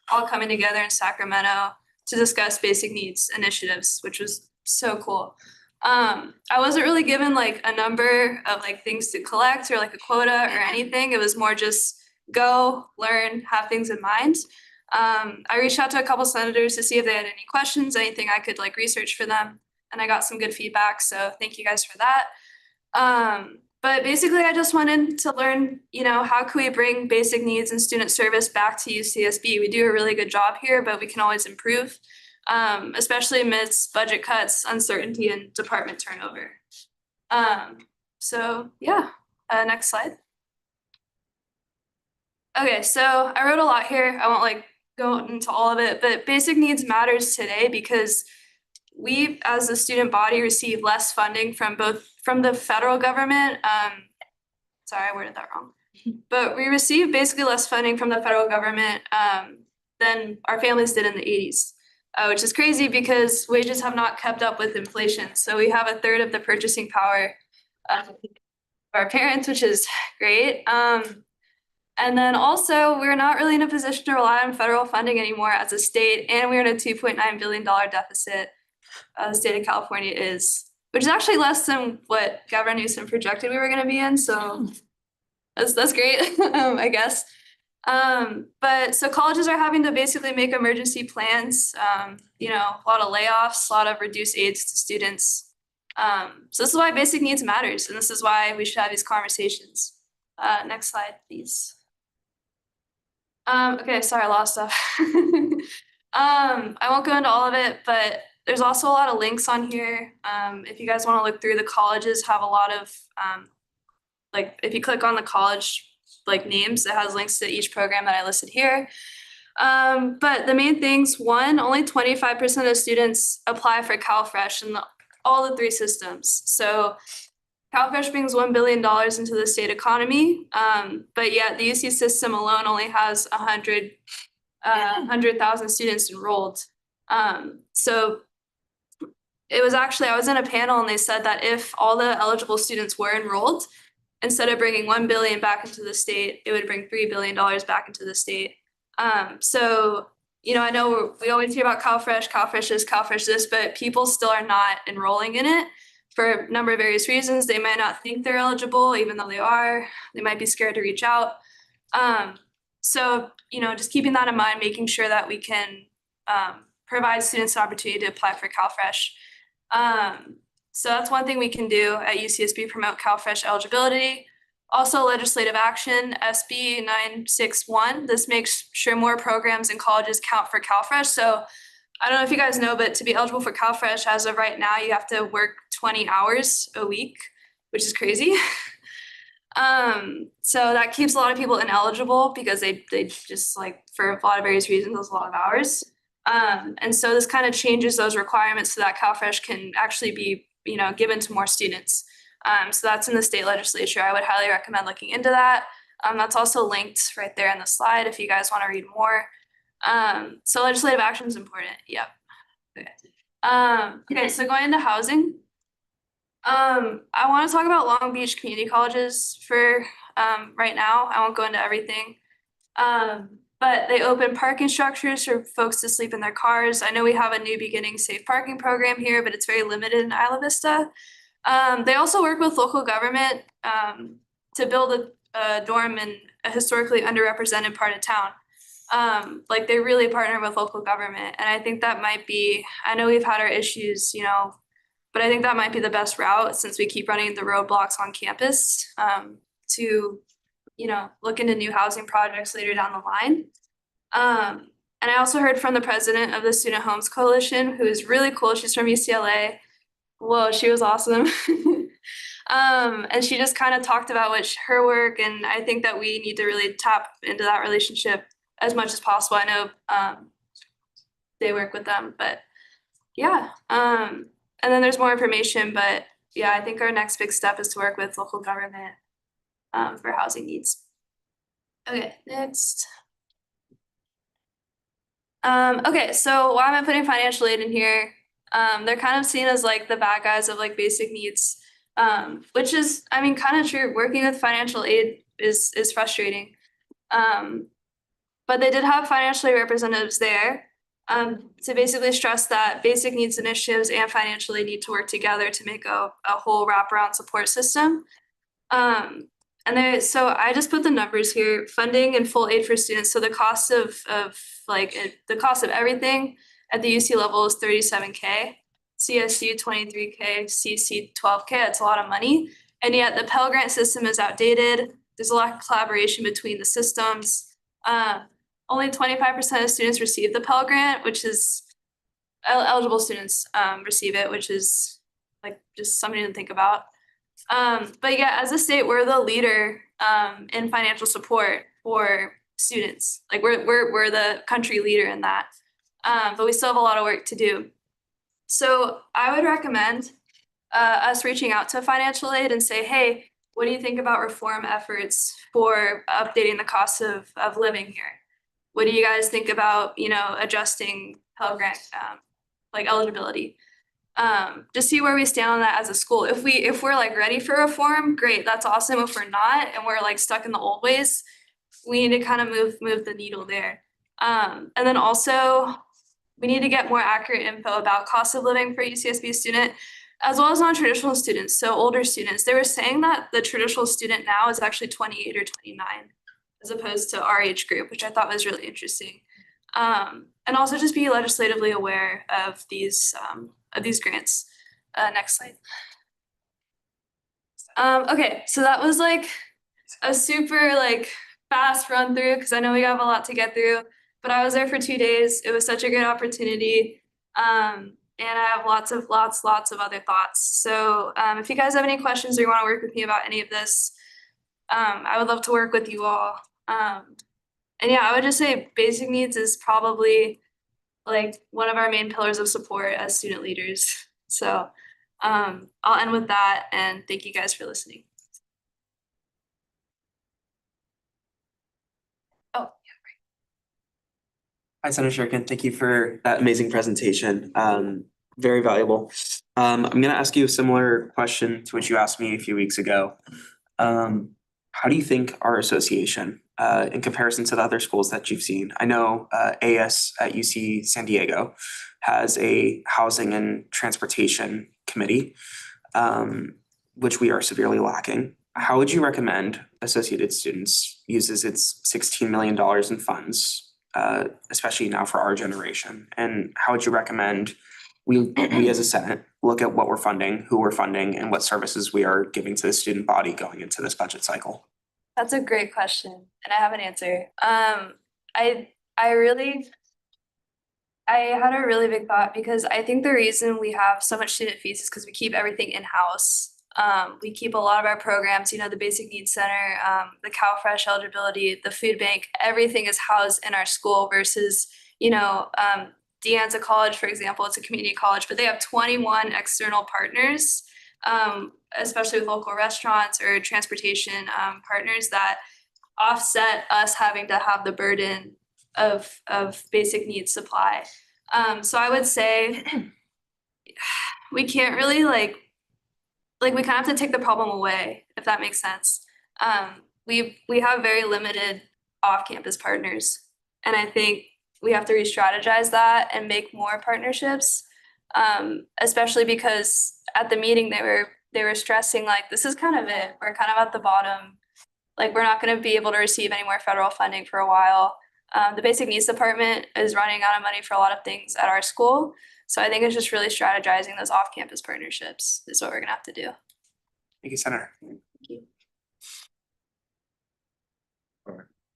all coming together in Sacramento to discuss basic needs initiatives, which was so cool. I wasn't really given like a number of like things to collect or like a quota or anything. It was more just go, learn, have things in mind. I reached out to a couple senators to see if they had any questions, anything I could like research for them, and I got some good feedback, so thank you guys for that. But basically I just wanted to learn, you know, how can we bring basic needs and student service back to UCSB? We do a really good job here, but we can always improve, especially amidst budget cuts, uncertainty, and department turnover. So yeah, next slide. Okay, so I wrote a lot here. I won't like go into all of it, but basic needs matters today because we as a student body receive less funding from the federal government. Sorry, I worded that wrong. But we receive basically less funding from the federal government than our families did in the 80s, which is crazy because wages have not kept up with inflation. So we have a third of the purchasing power of our parents, which is great. And then also, we're not really in a position to rely on federal funding anymore as a state, and we're in a $2.9 billion deficit. The state of California is, which is actually less than what Governor Newsom projected we were going to be in. So that's great, I guess. But so colleges are having to basically make emergency plans. You know, a lot of layoffs, a lot of reduced aids to students. So this is why basic needs matters, and this is why we should have these conversations. Next slide, please. Okay, sorry, I lost stuff. I won't go into all of it, but there's also a lot of links on here. If you guys want to look through, the colleges have a lot of, like if you click on the college like names, it has links to each program that I listed here. But the main things, one, only 25% of students apply for CalFresh in all the three systems. So CalFresh brings $1 billion into the state economy, but yet the UC system alone only has 100,000 students enrolled. So it was actually, I was in a panel and they said that if all the eligible students were enrolled, instead of bringing 1 billion back into the state, it would bring $3 billion back into the state. So, you know, I know we always hear about CalFresh this, but people still are not enrolling in it for a number of various reasons. They might not think they're eligible, even though they are. They might be scared to reach out. So, you know, just keeping that in mind, making sure that we can provide students an opportunity to apply for CalFresh. So that's one thing we can do at UCSB, promote CalFresh eligibility. Also legislative action, SB 961. This makes sure more programs and colleges count for CalFresh. So I don't know if you guys know, but to be eligible for CalFresh, as of right now, you have to work 20 hours a week, which is crazy. So that keeps a lot of people ineligible because they just like, for a lot of various reasons, that's a lot of hours. And so this kind of changes those requirements so that CalFresh can actually be, you know, given to more students. So that's in the state legislature. I would highly recommend looking into that. That's also linked right there in the slide if you guys want to read more. So legislative action is important. Yep. Okay. Okay, so going into housing. I want to talk about Long Beach community colleges for right now. I won't go into everything. But they open parking structures for folks to sleep in their cars. I know we have a New Beginning safe parking program here, but it's very limited in Isla Vista. They also work with local government to build a dorm in a historically underrepresented part of town. Like they really partner with local government. And I think that might be, I know we've had our issues, you know, but I think that might be the best route since we keep running the roadblocks on campus to, you know, look into new housing projects later down the line. And I also heard from the president of the Student Homes Coalition, who is really cool. She's from UCLA. Whoa, she was awesome. And she just kind of talked about her work, and I think that we need to really tap into that relationship as much as possible. I know they work with them, but yeah. And then there's more information, but yeah, I think our next big step is to work with local government for housing needs. Okay, next. Okay, so why am I putting financial aid in here? They're kind of seen as like the bad guys of like basic needs, which is, I mean, kind of true. Working with financial aid is frustrating. But they did have financial aid representatives there to basically stress that basic needs initiatives and financial aid need to work together to make a whole wraparound support system. so I just put the numbers here, funding and full aid for students, so the cost of the cost of everything at the UC level is 37K, CSU 23K, CC 12K, that's a lot of money. And yet the Pell Grant system is outdated, there's a lack of collaboration between the systems. Only 25% of students receive the Pell Grant, which is eligible students receive it, which is like just something to think about. But yeah, as a state, we're the leader in financial support for students. Like we're the country leader in that. But we still have a lot of work to do. So I would recommend us reaching out to financial aid and say, hey, what do you think about reform efforts for updating the cost of living here? What do you guys think about, adjusting Pell Grant like eligibility? Just see where we stand on that as a school. If we're like ready for reform, great, that's awesome. If we're not and we're like stuck in the old ways, we need to kind of move the needle there. And then also we need to get more accurate info about cost of living for UCSB student, as well as non-traditional students, so older students. They were saying that the traditional student now is actually 28 or 29, as opposed to our age group, which I thought was really interesting. And also just be legislatively aware of these grants. Next slide. Okay, so that was like a super fast run through because I know we have a lot to get through, but I was there for 2 days. It was such a good opportunity. And I have lots of other thoughts. So if you guys have any questions or you want to work with me about any of this, I would love to work with you all. And yeah, I would just say basic needs is probably like one of our main pillars of support as student leaders. So I'll end with that and thank you guys for listening. Oh, Hi, Senator Shurkin. Thank you for that amazing presentation. Very valuable. I'm going to ask you a similar question to what you asked me a few weeks ago. How do you think our association, in comparison to the other schools that you've seen? I know AS at UC San Diego has a housing and transportation committee, which we are severely lacking. How would you recommend Associated Students uses its $16 million in funds, especially now for our generation? And how would you recommend we as a Senate look at what we're funding, who we're funding, and what services we are giving to the student body going into this budget cycle? that's a great question and I have an answer. I had a really big thought because I think the reason we have so much student fees is because we keep everything in-house. We keep a lot of our programs, the Basic Needs Center, the CalFresh eligibility, the food bank, everything is housed in our school versus, De Anza College, for example, it's a community college, but they have 21 external partners, especially with local restaurants or transportation partners that offset us having to have the burden of basic needs supply. So I would say we can't really we kind of have to take the problem away, if that makes sense. We have very limited off-campus partners, and I think we have to re-strategize that and make more partnerships, especially because at the meeting they were stressing this is kind of it. We're kind of at the bottom. We're not going to be able to receive any more federal funding for a while. The Basic Needs Department is running out of money for a lot of things at our school. So I think it's just really strategizing those off-campus partnerships is what we're gonna have to do. Thank you, Senator. Thank you.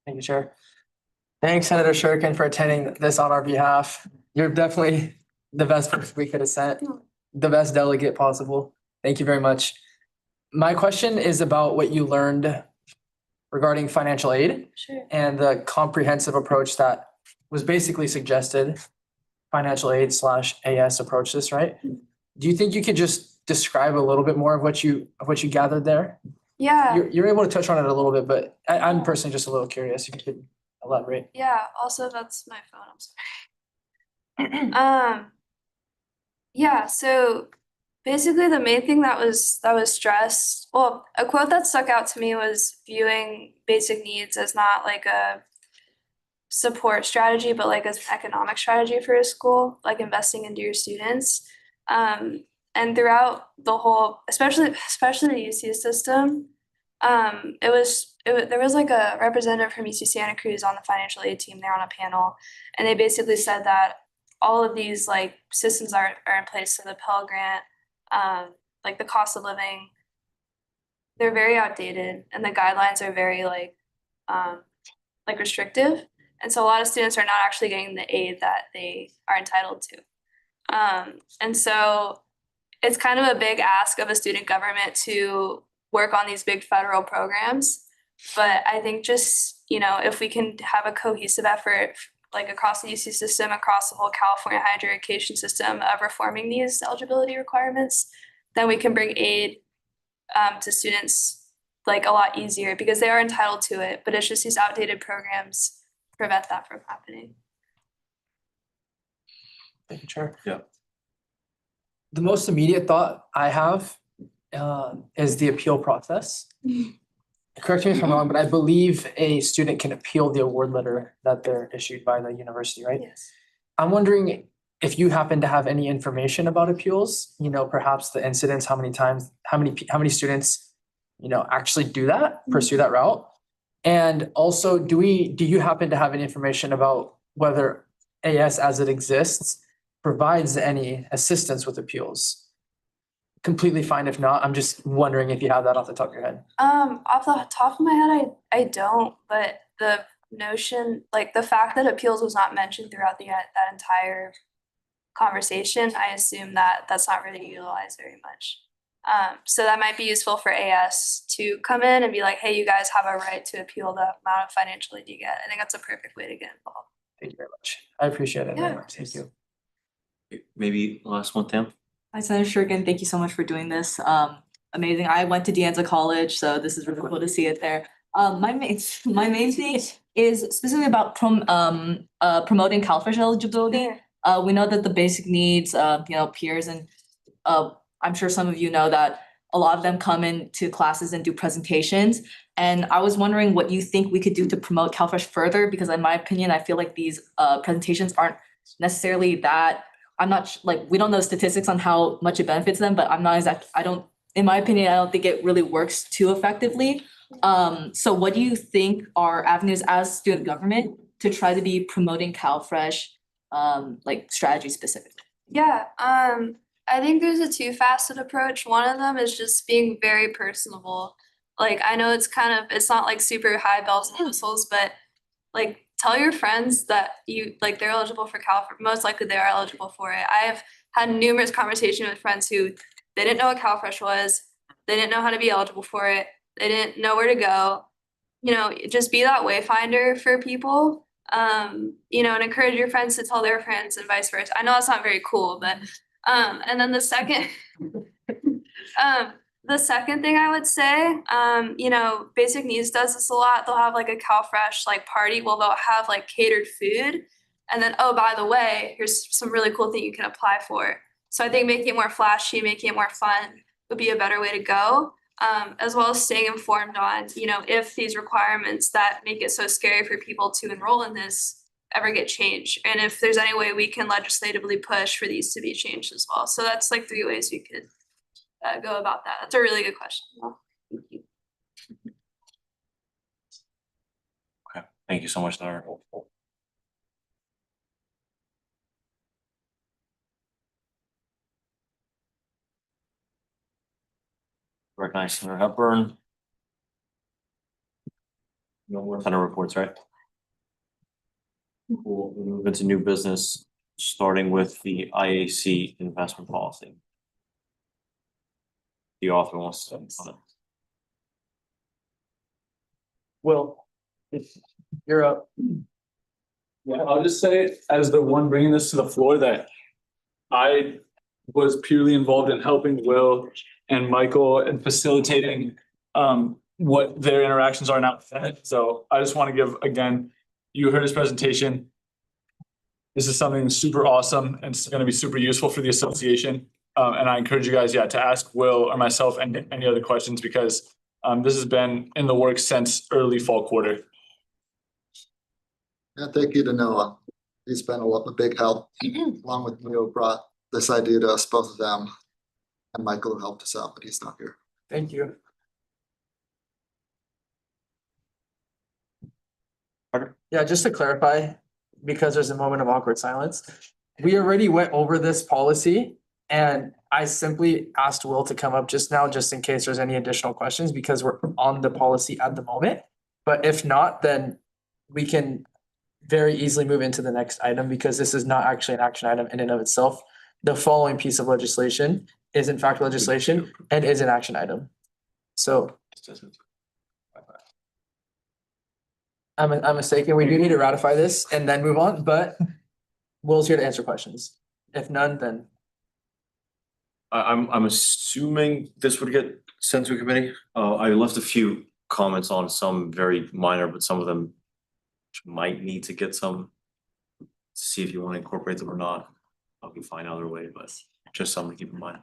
Thank you, Chair. Thanks, Senator Shurkin, for attending this on our behalf. You're definitely the best person we could have sent, the best delegate possible. Thank you very much. My question is about what you learned regarding financial aid. Sure. And the comprehensive approach that was basically suggested, financial aid / AS approach this, right? Do you think you could just describe a little bit more of what you gathered there? Yeah. You're able to touch on it a little bit, but I'm personally just a little curious if you could elaborate. Yeah, also that's my phone, I'm sorry. Yeah, so basically the main thing that was stressed, well, a quote that stuck out to me was viewing basic needs as not a support strategy, but as an economic strategy for a school, investing into your students. And throughout the whole, especially the UC system, there was like a representative from UC Santa Cruz on the financial aid team there on a panel. And they basically said that all of these like systems are in place, so the Pell Grant, like the cost of living, they're very outdated and the guidelines are very like restrictive. And so a lot of students are not actually getting the aid that they are entitled to. And so it's kind of a big ask of a student government to work on these big federal programs. But I think just, you know, if we can have a cohesive effort like across the UC system, across the whole California higher education system of reforming these eligibility requirements, then we can bring aid to students like a lot easier because they are entitled to it, but it's just these outdated programs prevent that from happening. Thank you, Chair. Yeah. The most immediate thought I have is the appeal process. Correct me if I'm wrong, but I believe a student can appeal the award letter that they're issued by the university, right? Yes. I'm wondering if you happen to have any information about appeals, you know, perhaps the incidents, how many times, how many students, you know, actually do that, pursue that route? And also, do you happen to have any information about whether AS as it exists provides any assistance with appeals? Completely fine if not. I'm just wondering if you have that off the top of your head. Off the top of my head, I don't, but the notion, like the fact that appeals was not mentioned throughout that entire conversation, I assume that that's not really utilized very much. So that might be useful for AS to come in and be like, hey, you guys have a right to appeal the amount of financial aid you get. I think that's a perfect way to get involved. Thank you very much. I appreciate it. Yeah. Very much. Thank you. Maybe last one, Tam? Hi, Senator Shurkin, thank you so much for doing this. Amazing. I went to De Anza College, so this is really cool to see it there. My main thing is specifically about promoting CalFresh eligibility. We know that the basic needs, you know, peers and I'm sure some of you know that a lot of them come into classes and do presentations. And I was wondering what you think we could do to promote CalFresh further, because in my opinion, I feel like these presentations aren't necessarily that, we don't know statistics on how much it benefits them, but in my opinion, I don't think it really works too effectively. So what do you think are avenues as student government to try to be promoting CalFresh, like strategy specifically? Yeah, I think there's a two-faceted approach. One of them is just being very personable. Like, I know it's not like super high bells and whistles, but like tell your friends that they're eligible for CalFresh. Most likely they are eligible for it. I have had numerous conversations with friends who they didn't know what CalFresh was. They didn't know how to be eligible for it. They didn't know where to go. You know, just be that wayfinder for people. You know, and encourage your friends to tell their friends and vice versa. I know that's not very cool, but and then the second thing I would say, you know, Basic Needs does this a lot. They'll have like a CalFresh like party. Well, they'll have like catered food. And then, oh, by the way, here's some really cool thing you can apply for. So I think making it more flashy, making it more fun would be a better way to go. As well as staying informed on, you know, if these requirements that make it so scary for people to enroll in this ever get changed. And if there's any way we can legislatively push for these to be changed as well. So that's like 3 ways we could go about that. That's a really good question. Thank you. Okay, thank you so much, Senator. Recognize Senator Hepburn. No more Senator reports, right? Cool. We move into new business, starting with the IAC investment policy. The author wants to on it. Will, you're up. Yeah, I'll just say, as the one bringing this to the floor, that I was purely involved in helping Will and Michael and facilitating what their interactions are now. So I just want to give, again, you heard his presentation. This is something super awesome and it's going to be super useful for the association. And I encourage you guys, to ask Will or myself any other questions, because this has been in the works since early fall quarter. Yeah, thank you to Noah. He's been a big help, along with Leo brought this idea to us, both of them. And Michael helped us out, but he's not here. Thank you. Yeah, just to clarify, because there's a moment of awkward silence. We already went over this policy and I simply asked Will to come up just now, just in case there's any additional questions, because we're on the policy at the moment. But if not, then we can very easily move into the next item because this is not actually an action item in and of itself. The following piece of legislation is in fact legislation and is an action item. So I'm mistaken. We do need to ratify this and then move on, but Will's here to answer questions. If none, then I'm assuming this would get sent to a committee. I left a few comments on some very minor, but some of them might need to get some. See if you want to incorporate them or not. I'll be fine either way, but just something to keep in mind.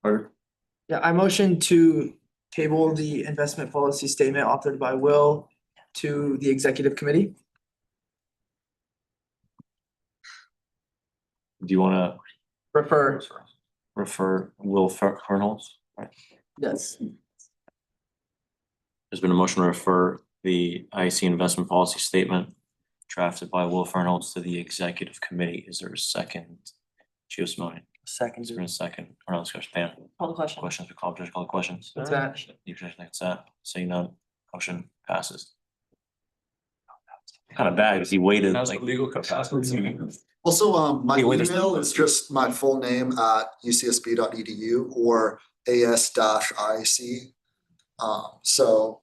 Or yeah, I motion to table the investment policy statement authored by Will to the executive committee. do you wanna Refer, refer Will Fernholz? Right. yes. There's been a motion to refer the IC investment policy statement drafted by Will Fernholz to the executive committee. Is there a second? Gio Simone. Second. Is there a second? Or no discussion, Pam? Call the question. Questions, we call the questions. What's that? You should think it's that. Saying none, motion passes. Kind of bad because he waited That's like. the legal capacity. Also, my Wait, there's email is just my full name at ucsb.edu or as-ic. So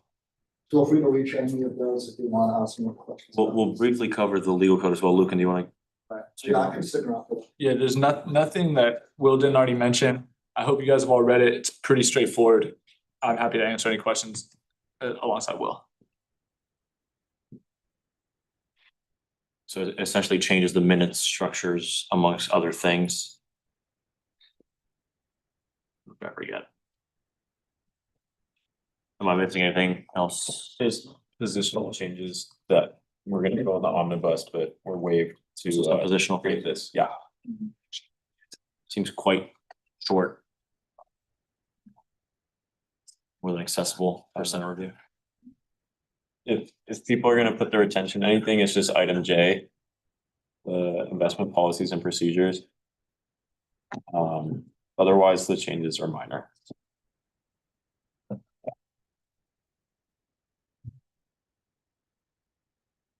feel free to reach any of those if you want to ask more questions. We'll briefly cover the legal code as well. Luke, do you want to? Yeah, I can stick around for that. Yeah, there's nothing that Will didn't already mention. I hope you guys have all read it. It's pretty straightforward. I'm happy to answer any questions alongside Will. So it essentially changes the minutes structures amongst other things. I forget. Am I missing anything else? There's positional changes that we're gonna go on the omnibus, but we're waived to So it's not positional. create this, yeah. Seems quite short. More than accessible for center review. If people are gonna put their attention to anything, it's just item J. The investment policies and procedures. Otherwise, the changes are minor.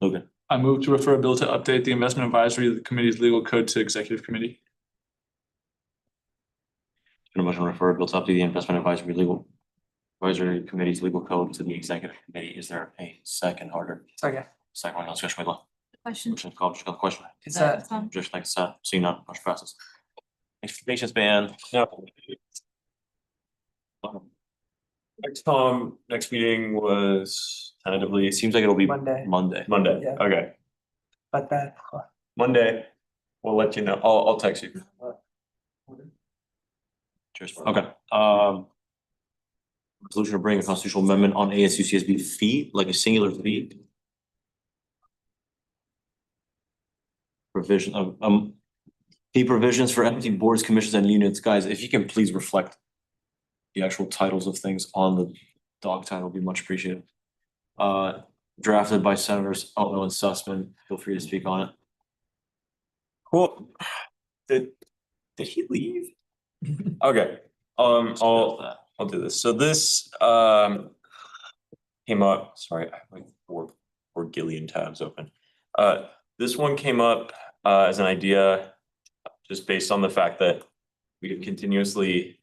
Okay. I move to refer a bill to update the investment advisory committee's legal code to executive committee. Been a motion to refer bill to update the investment advisory committee's legal code to the executive committee. Is there a second order? Second. Second one, no discussion, we law. Question. Motion called, just call the question. Is that, Just like that, seeing none, motion passes. Expectations ban. Next meeting was tentatively, it seems like it'll be Monday. Monday. Monday, Yeah. okay, but that, Monday. We'll let you know, I'll text you. Cheers. Okay, resolution to bring a constitutional amendment on ASU/CSB fee, like a singular fee. Provision of, fee provisions for entity boards, commissions and units. Guys, if you can please reflect the actual titles of things on the dog title, would be much appreciated. Drafted by Senators Altno and Sussman. Feel free to speak on it. Cool. Did he leave? Okay, I'll do this. So this came up, sorry, I have like four Gillian tabs open. This one came up as an idea just based on the fact that we have continuously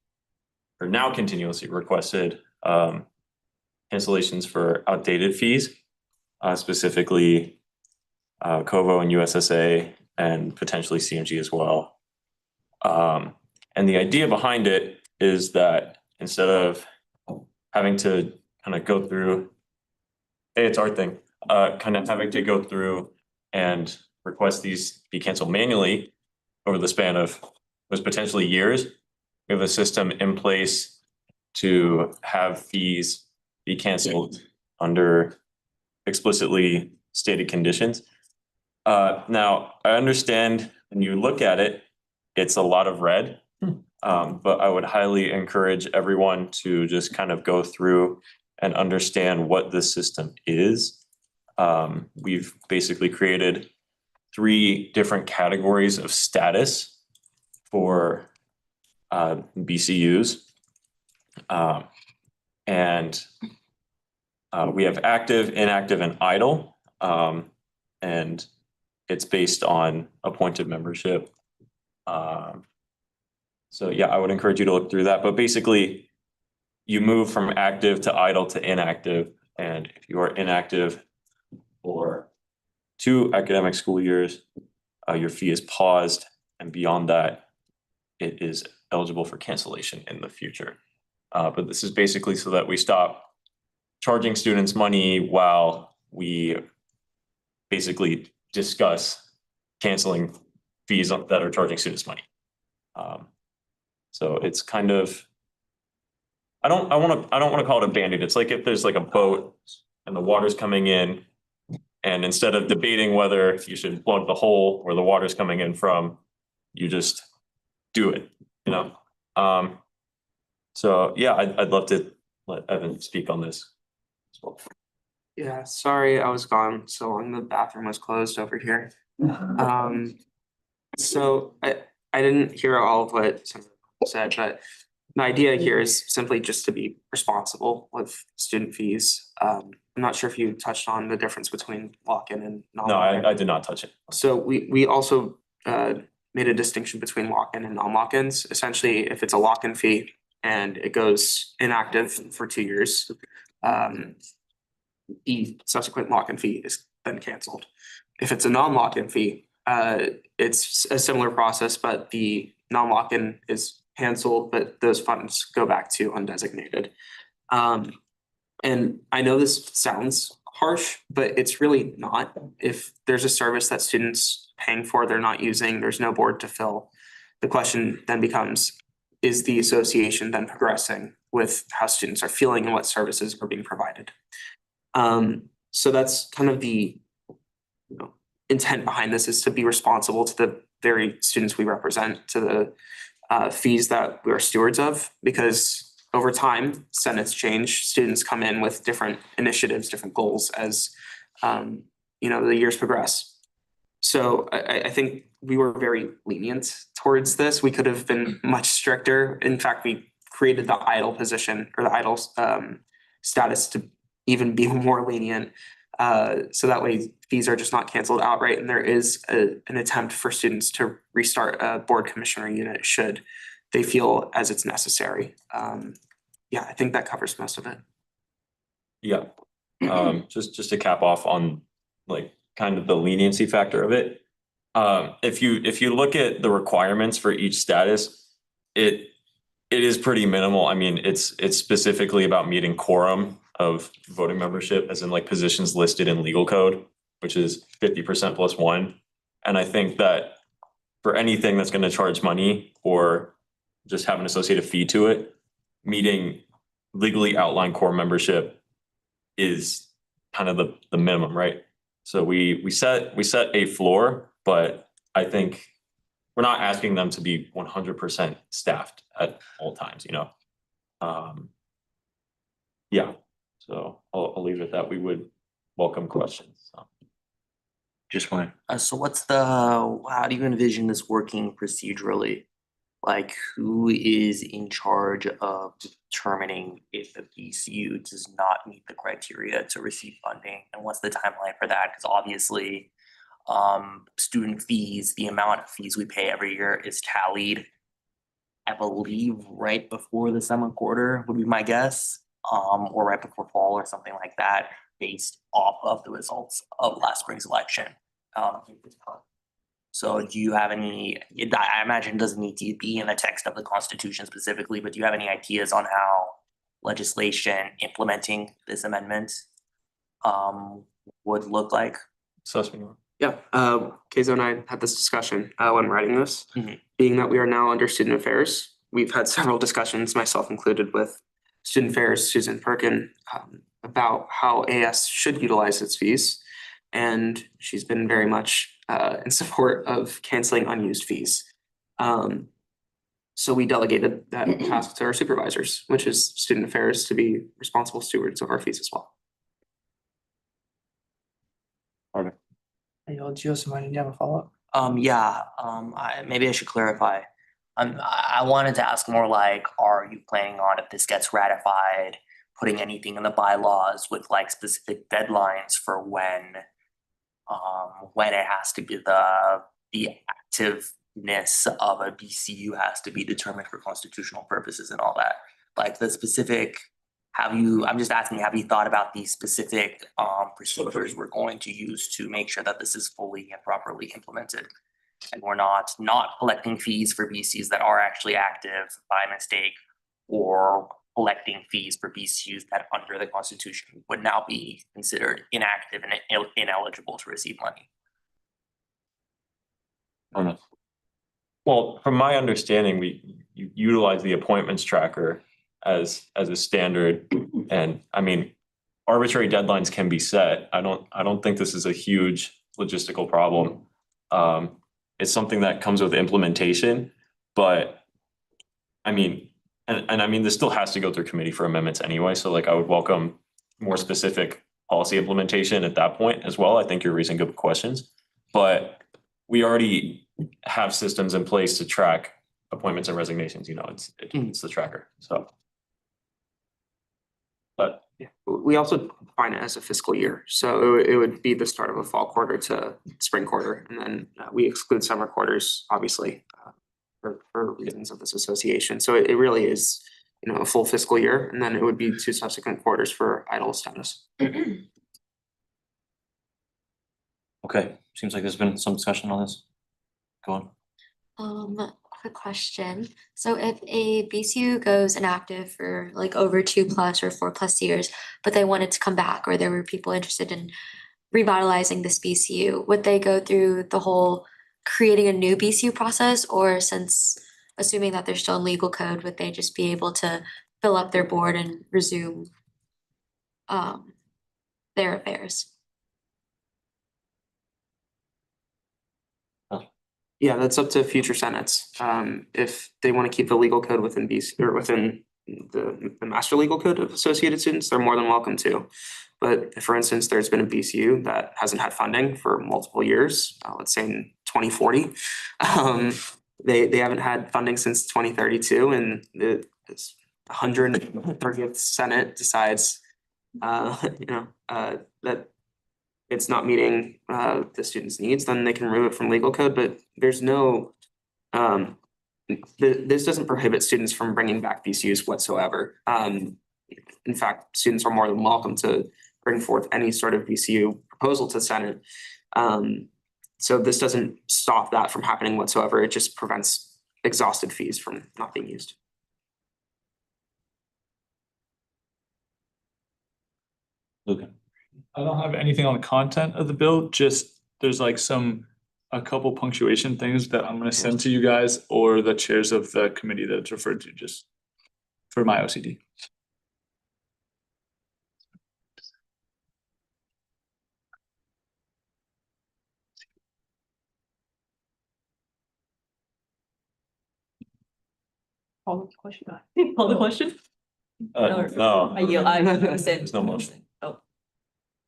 requested cancellations for outdated fees, specifically COVO and USSA and potentially CMG as well. And the idea behind it is that instead of having to kind of go through, hey, it's our thing, kind of having to go through and request these be canceled manually over the span of was potentially years. We have a system in place to have fees be canceled under explicitly stated conditions. Now, I understand when you look at it, it's a lot of red. But I would highly encourage everyone to just kind of go through and understand what this system is, we've basically created 3 different categories of status for BCUs. And we have active, inactive, and idle. And it's based on appointed membership. So yeah, I would encourage you to look through that. But basically, you move from active to idle to inactive. And if you are inactive for 2 academic school years, your fee is paused. And beyond that, it is eligible for cancellation in the future. But this is basically so that we stop charging students money while we basically discuss canceling fees that are charging students money. So it's kind of, I don't want to call it a Band-Aid. It's like if there's like a boat and the water's coming in, and instead of debating whether you should plug the hole where the water's coming in from, you just do it, you know? So yeah, I'd love to let Evan speak on this as well. Yeah, sorry, I was gone so long. The bathroom was closed over here. So I didn't hear all of what someone said, but the idea here is simply just to be responsible with student fees. I'm not sure if you touched on the difference between lock-in and No, non-lock-in. I did not touch it. So we also made a distinction between lock-in and non-lock-ins. Essentially, if it's a lock-in fee and it goes inactive for 2 years, the subsequent lock-in fee is then canceled. If it's a non-lock-in fee, it's a similar process, but the non-lock-in is canceled, but those funds go back to undesignated. And I know this sounds harsh, but it's really not. If there's a service that students paying for, they're not using, there's no board to fill, the question then becomes, is the association then progressing with how students are feeling and what services are being provided? So that's kind of the intent behind this, is to be responsible to the very students we represent, to the fees that we are stewards of, because over time, Senates change, students come in with different initiatives, different goals as the years progress. So I think we were very lenient towards this. We could have been much stricter. In fact, we created the idle position or the idle status to even be more lenient. So that way fees are just not canceled outright, and there is an attempt for students to restart a board commissioner unit should they feel as it's necessary. Yeah, I think that covers most of it. Yeah, just to cap off on like kind of the leniency factor of it. If you look at the requirements for each status, it is pretty minimal. I mean, it's specifically about meeting quorum of voting membership, as in like positions listed in legal code, which is 50% plus 1. And I think that for anything that's going to charge money or just have an associated fee to it, meeting legally outlined core membership is kind of the minimum, right? So we set a floor, but I think we're not asking them to be 100% staffed at all times, Yeah, so I'll leave it at that. We would welcome questions. Just one. So how do you envision this working procedurally? Like, who is in charge of determining if a BCU does not meet the criteria to receive funding? And what's the timeline for that? Because obviously, student fees, the amount of fees we pay every year is tallied, I believe, right before the summer quarter would be my guess, or right before fall or something like that, based off of the results of last spring's election. So do you have any, I imagine it doesn't need to be in the text of the Constitution specifically, but do you have any ideas on how legislation implementing this amendment would look like? Yeah, Keizo and I had this discussion when writing this. Being that we are now under student affairs, we've had several discussions, myself included, with student affairs, Susan Perkin, about how AS should utilize its fees. And she's been very much in support of canceling unused fees. So we delegated that task to our supervisors, which is student affairs, to be responsible stewards of our fees as well. Hey, Gio, do you have a follow-up? Maybe I should clarify. I wanted to ask more like, are you planning on, if this gets ratified, putting anything in the bylaws with like specific deadlines for when it has to be the activeness of a BCU has to be determined for constitutional purposes and all that? Like the specific, I'm just asking, have you thought about these specific procedures we're going to use to make sure that this is fully and properly implemented? And we're not collecting fees for BCs that are actually active by mistake, or collecting fees for BCUs that under the Constitution would now be considered inactive and ineligible to receive money. I don't know. Well, from my understanding, you utilize the appointments tracker as a standard, and I mean, arbitrary deadlines can be set. I don't think this is a huge logistical problem. It's something that comes with implementation, but I mean, and I mean, this still has to go through committee for amendments anyway. So like, I would welcome more specific policy implementation at that point as well. I think you're raising good questions, but we already have systems in place to track appointments and resignations. You know, it's the tracker. So, but yeah, we also define it as a fiscal year. So it would be the start of a fall quarter to spring quarter. And then we exclude summer quarters, obviously, for reasons of this association. So it really is, you know, a full fiscal year, and then it would be 2 subsequent quarters for idle status. Okay, seems like there's been some discussion on this. Go on. Quick question. So if a BCU goes inactive for like over 2+ or 4+ years, but they wanted to come back, or there were people interested in revitalizing this BCU, would they go through the whole creating a new BCU process, or since assuming that they're still in legal code, would they just be able to fill up their board and resume their affairs? Yeah, that's up to future senates. If they want to keep the legal code within BC or within the master legal code of associated students, they're more than welcome to. But if, for instance, there's been a BCU that hasn't had funding for multiple years, let's say in 2040, they haven't had funding since 2032, and the 130th Senate decides, that it's not meeting the students' needs, then they can remove it from legal code. But there's no, this doesn't prohibit students from bringing back BCUs whatsoever. In fact, students are more than welcome to bring forth any sort of BCU proposal to Senate. So this doesn't stop that from happening whatsoever. It just prevents exhausted fees from not being used. Luca. I don't have anything on the content of the bill, just there's like a couple punctuation things that I'm gonna send to you guys or the chairs of the committee that it's referred to, just for my OCD. Call the question. Call the question? No. I yield, I said. There's no motion. Oh.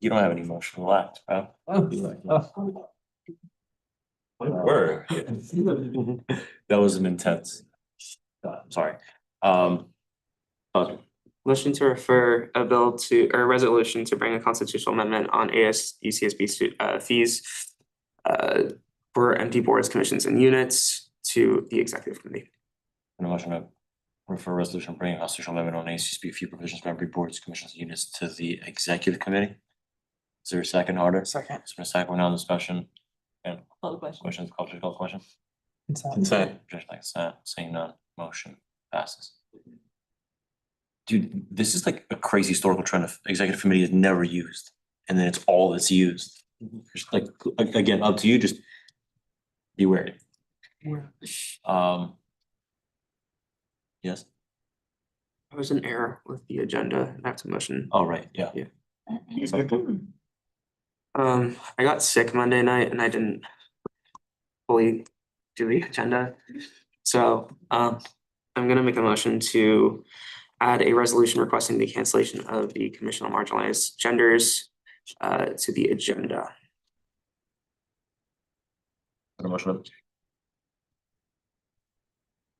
You don't have any motion, relax, bro. Word. That was an intense. Sorry. Motion to refer a bill to, or a resolution to bring a constitutional amendment on UCSB fees for empty boards, commissions, and units to the executive committee. And a motion to refer a resolution bringing a constitutional amendment on ACSB fee provisions for empty boards, commissions, and units to the executive committee. Is there a second order? Second. It's been a second, we're now in discussion. And Call the question. questions, call the question. Consent. Just like consent, seeing none, motion passes. Dude, this is like a crazy historical trend of executive committee is never used, and then it's all that's used. Just like, again, up to you, just be wary. Yes. There was an error with the agenda. I have to motion. Oh, right, yeah. Yeah. I got sick Monday night and I didn't fully do the agenda. So, I'm gonna make a motion to add a resolution requesting the cancellation of the Commission on Marginalized Genders to the agenda. A motion.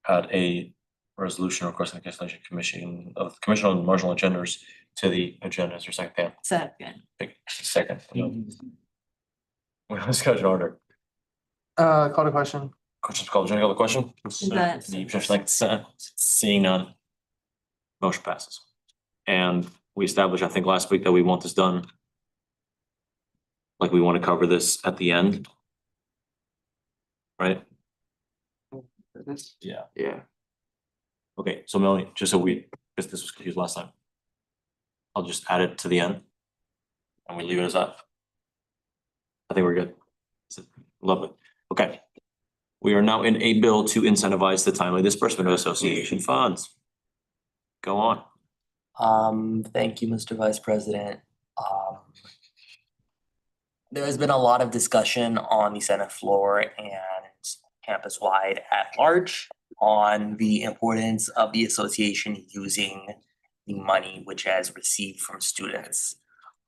Add a resolution requesting the cancellation commission of the Commission on Marginal Genders to the agenda. Is there a second, Pam? Second. Second. Well, discussion order. Call to question. Questions called. Any other question? that- Just like seeing none. Motion passes. And we established, I think, last week that we want this done. Like we want to cover this at the end. Right? Yeah. Yeah. Okay, so Melanie, just so we, because this was confused last time. I'll just add it to the end. And we leave it as that. I think we're good. Lovely. Okay. We are now in a bill to incentivize the timely disbursement of association funds. Go on. Thank you, Mr. Vice President. There has been a lot of discussion on the Senate floor and campus-wide at large on the importance of the association using the money which it has received from students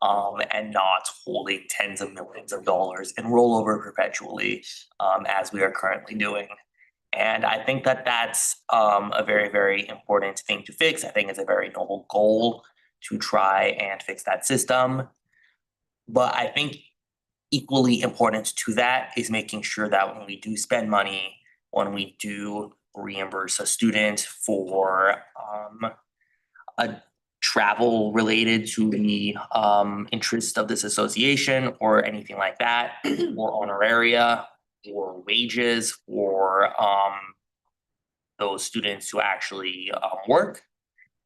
and not holding tens of millions of dollars in rollover perpetually as we are currently doing. And I think that that's a very, very important thing to fix. I think it's a very noble goal to try and fix that system. But I think equally important to that is making sure that when we do spend money, when we do reimburse a student for a travel related to the interest of this association or anything like that, or honoraria or wages for those students who actually work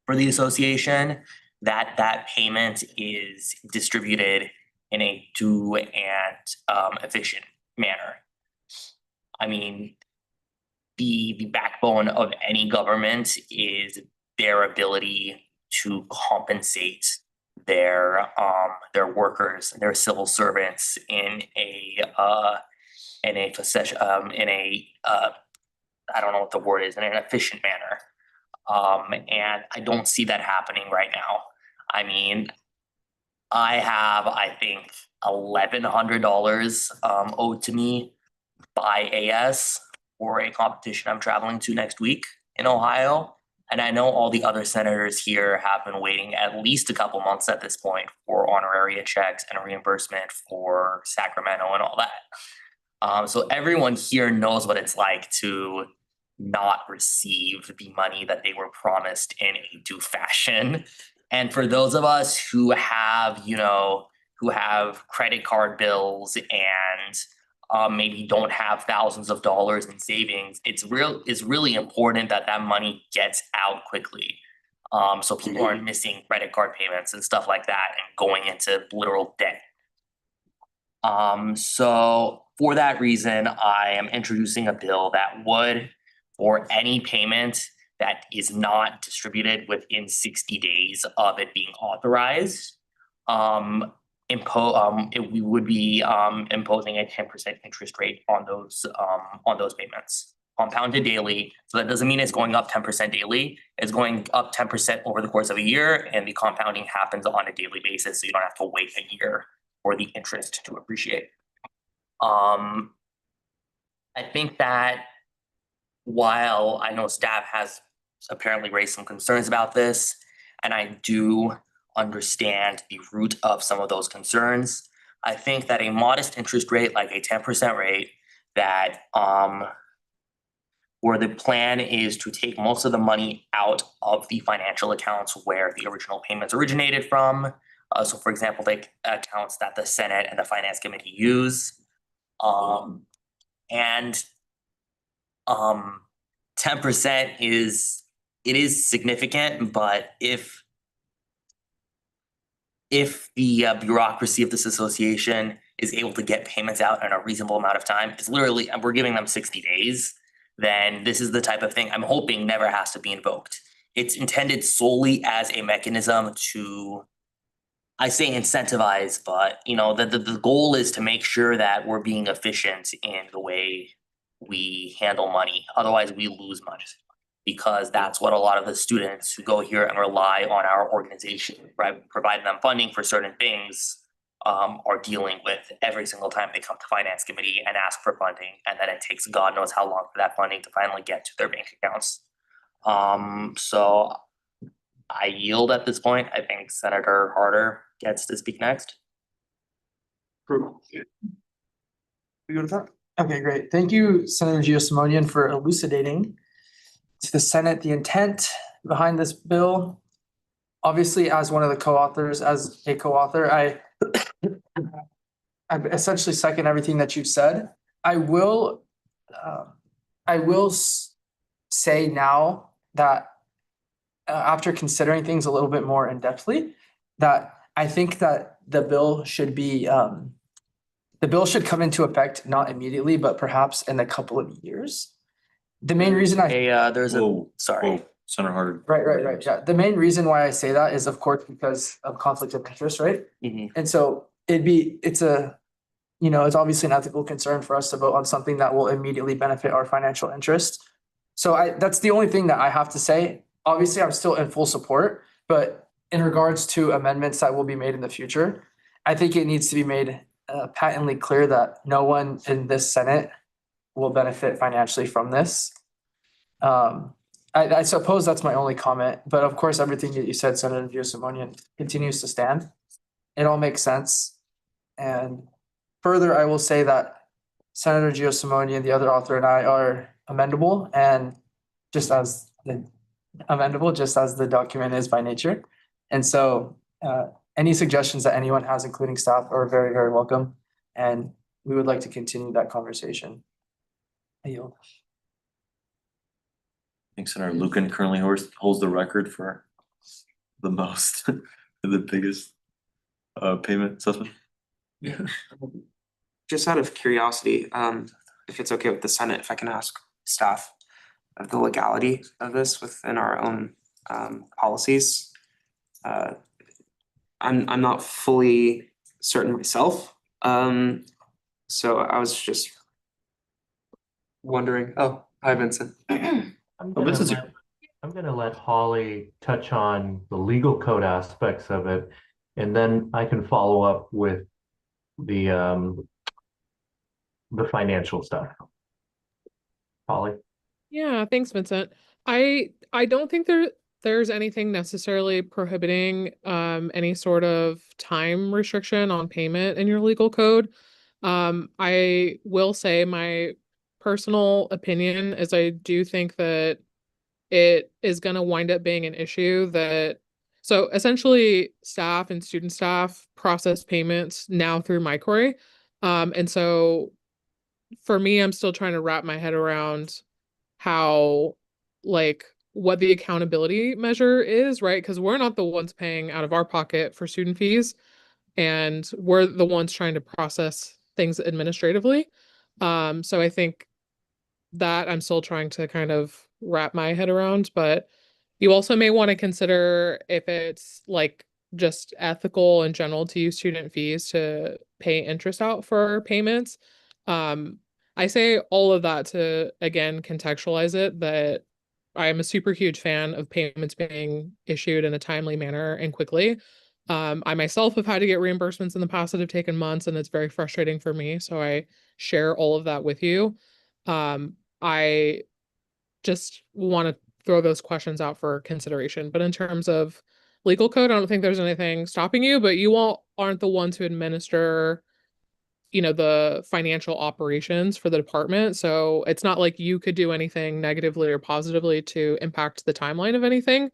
for the association, that payment is distributed in a due and efficient manner. I mean, the backbone of any government is their ability to compensate their workers, their civil servants in a I don't know what the word is, in an efficient manner. And I don't see that happening right now. I mean, I have, I think, $1,100 owed to me by AS for a competition I'm traveling to next week in Ohio. And I know all the other senators here have been waiting at least a couple months at this point for honoraria checks and reimbursement for Sacramento and all that. So everyone here knows what it's like to not receive the money that they were promised in a due fashion. And for those of us who have, who have credit card bills and maybe don't have thousands of dollars in savings, it's really important that that money gets out quickly. So people aren't missing credit card payments and stuff like that and going into literal debt. So for that reason, I am introducing a bill that would, for any payment that is not distributed within 60 days of it being authorized, we would be imposing a 10% interest rate on those payments, compounded daily. So that doesn't mean it's going up 10% daily. It's going up 10% over the course of a year, and the compounding happens on a daily basis, so you don't have to wait a year for the interest to appreciate. I think that while I know staff has apparently raised some concerns about this, and I do understand the root of some of those concerns, I think that a modest interest rate, like a 10% rate, that where the plan is to take most of the money out of the financial accounts where the original payments originated from. So for example, like accounts that the Senate and the Finance Committee use. 10% is significant, but if the bureaucracy of this association is able to get payments out in a reasonable amount of time, it's literally, and we're giving them 60 days, then this is the type of thing I'm hoping never has to be invoked. It's intended solely as a mechanism to, I say incentivize, but the goal is to make sure that we're being efficient in the way we handle money. Otherwise, we lose money. because that's what a lot of the students who go here and rely on our organization, right, providing them funding for certain things, are dealing with every single time they come to finance committee and ask for funding, and then it takes God knows how long for that funding to finally get to their bank accounts. So I yield at this point. I think Senator Harder gets to speak next. We go to that? Okay, great. Thank you, Senator Giosimonian, for elucidating to the Senate the intent behind this bill. Obviously, as one of the co-authors, as a co-author, I essentially second everything that you've said. I will say now that after considering things a little bit more in-depthly, that I think that the bill should come into effect not immediately, but perhaps in a couple of years. The main reason Senator Harder. Right. Yeah. The main reason why I say that is, of course, because of conflict of interest, right? And so it's obviously an ethical concern for us to vote on something that will immediately benefit our financial interest. So that's the only thing that I have to say. Obviously, I'm still in full support, but in regards to amendments that will be made in the future, I think it needs to be made patently clear that no one in this Senate will benefit financially from this. I suppose that's my only comment, but of course, everything that you said, Senator Giosimonian, continues to stand. It all makes sense. And further, I will say that Senator Giosimonian, the other author, and I are amendable, and just as the document is by nature. And so any suggestions that anyone has, including staff, are very, very welcome. And we would like to continue that conversation. I yield. I think Senator Lucan currently holds the record for the most, the biggest payment assessment. Just out of curiosity, if it's okay with the Senate, if I can ask staff of the legality of this within our own policies. I'm not fully certain myself. So I was just wondering. Oh, hi, Vincent. I'm gonna let Holly touch on the legal code aspects of it, and then I can follow up with the financial stuff. Holly? Yeah, thanks, Vincent. I don't think there's anything necessarily prohibiting any sort of time restriction on payment in your legal code. I will say my personal opinion is I do think that it is going to wind up being an issue so essentially staff and student staff process payments now through MyCory. And so for me, I'm still trying to wrap my head around how, what the accountability measure is, right? Because we're not the ones paying out of our pocket for student fees, and we're the ones trying to process things administratively. So I think that I'm still trying to kind of wrap my head around, but you also may want to consider if it's just ethical in general to use student fees to pay interest out for payments. I say all of that to, again, contextualize it that I am a super huge fan of payments being issued in a timely manner and quickly. I myself have had to get reimbursements in the past that have taken months, and it's very frustrating for me. So I share all of that with you. I just want to throw those questions out for consideration. But in terms of legal code, I don't think there's anything stopping you, but you all aren't the ones who administer, the financial operations for the department. So it's not like you could do anything negatively or positively to impact the timeline of anything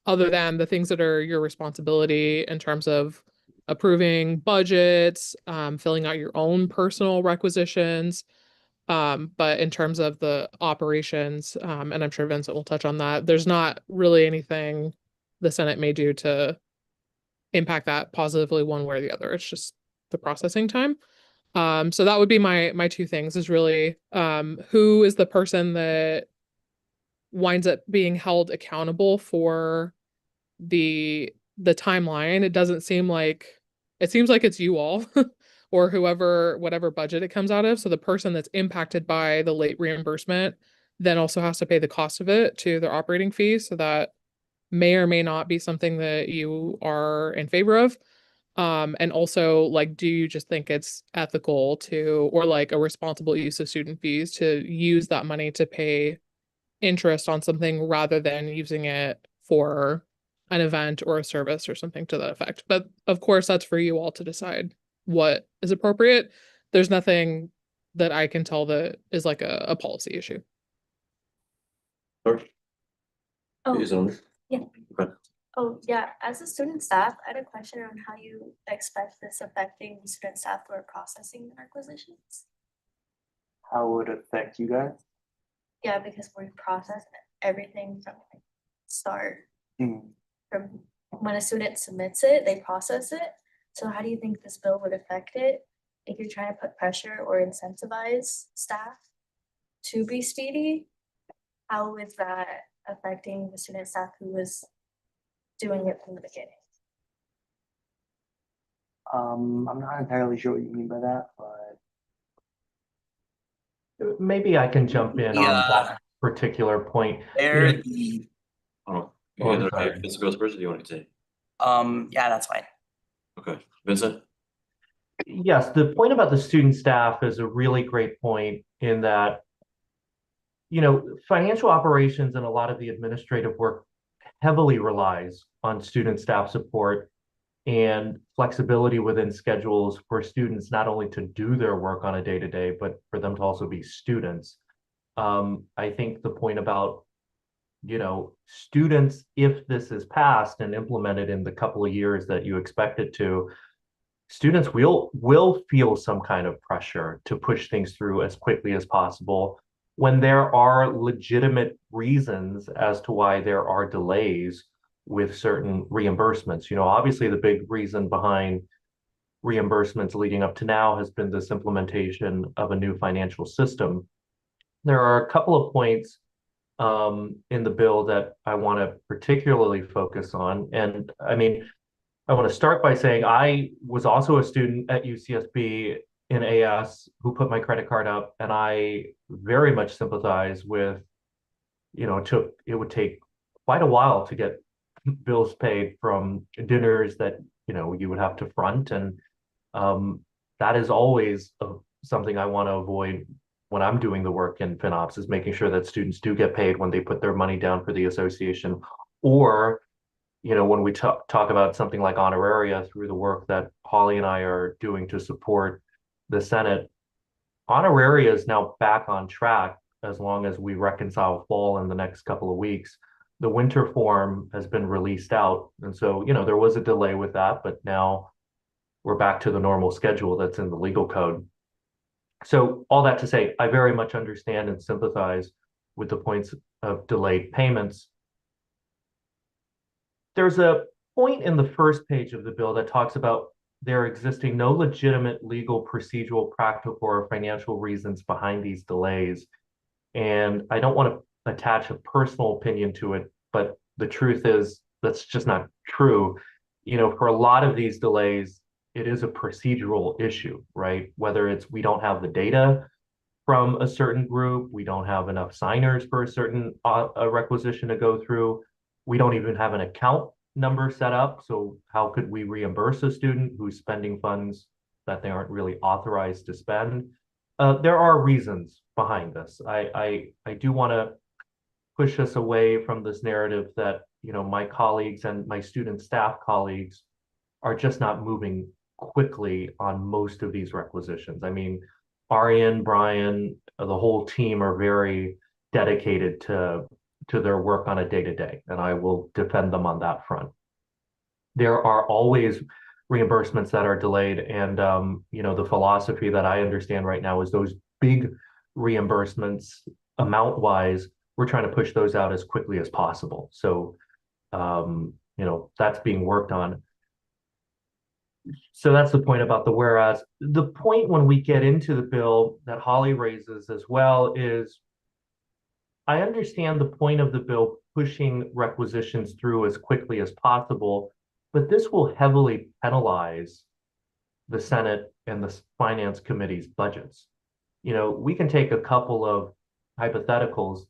other than the things that are your responsibility in terms of approving budgets, filling out your own personal requisitions. But in terms of the operations, and I'm sure Vincent will touch on that, there's not really anything the Senate may do to impact that positively one way or the other. It's just the processing time. So that would be my two things is really who is the person that winds up being held accountable for the timeline. It seems like it's you all or whatever budget it comes out of. So the person that's impacted by the late reimbursement then also has to pay the cost of it to their operating fee. So that may or may not be something that you are in favor of. And also, like, do you just think it's ethical to, or like a responsible use of student fees to use that money to pay interest on something rather than using it for an event or a service or something to that effect? But of course, that's for you all to decide what is appropriate. There's nothing that I can tell that is like a policy issue. Oh, Liaison. yeah. Okay. Oh, yeah, as a student staff, I had a question on how you expect this affecting the student staff who are processing the requisitions. How would it affect you guys? Yeah, because we process everything from like start, from when a student submits it, they process it. So how do you think this bill would affect it if you're trying to put pressure or incentivize staff to be speedy? How is that affecting the student staff who was doing it from the beginning? I'm not entirely sure what you mean by that, but Maybe I can jump in on Yeah. that particular point. there. Hold on. Oh, You guys sorry. okay? Vincent goes first, or do you want to continue? Yeah, that's fine. Okay, Vincent? Yes, the point about the student staff is a really great point in that, you know, financial operations and a lot of the administrative work heavily relies on student staff support and flexibility within schedules for students not only to do their work on a day-to-day, but for them to also be students. I think the point about, you know, students, if this is passed and implemented in the couple of years that you expect it to, students will feel some kind of pressure to push things through as quickly as possible when there are legitimate reasons as to why there are delays with certain reimbursements. You know, obviously the big reason behind reimbursements leading up to now has been this implementation of a new financial system. There are a couple of points in the bill that I want to particularly focus on. And I mean, I want to start by saying I was also a student at UCSB in AS who put my credit card up, and I very much sympathize with, you know, it would take quite a while to get bills paid from dinners that, you know, you would have to front. And that is always something I want to avoid when I'm doing the work in FinOps, is making sure that students do get paid when they put their money down for the association, or, you know, when we talk about something like honoraria through the work that Holly and I are doing to support the Senate. Honoraria is now back on track as long as we reconcile fall in the next couple of weeks. The winter form has been released out. And so, you know, there was a delay with that, but now we're back to the normal schedule that's in the legal code. So all that to say, I very much understand and sympathize with the points of delayed payments. There's a point in the first page of the bill that talks about there existing no legitimate legal, procedural, practical, or financial reasons behind these delays. And I don't want to attach a personal opinion to it, but the truth is that's just not true. You know, for a lot of these delays, it is a procedural issue, right? Whether it's we don't have the data from a certain group, we don't have enough signers for a certain requisition to go through, we don't even have an account number set up. So how could we reimburse a student who's spending funds that they aren't really authorized to spend? There are reasons behind this. I do want to push us away from this narrative that, you know, my colleagues and my student staff colleagues are just not moving quickly on most of these requisitions. I mean, Arian, Brian, the whole team are very dedicated to their work on a day-to-day, and I will defend them on that front. There are always reimbursements that are delayed, and you know, the philosophy that I understand right now is those big reimbursements, amount-wise, we're trying to push those out as quickly as possible. So, you know, that's being worked on. So that's the point about the whereas. The point when we get into the bill that Holly raises as well is, I understand the point of the bill pushing requisitions through as quickly as possible, but this will heavily penalize the Senate and the Finance Committee's budgets. You know, we can take a couple of hypotheticals.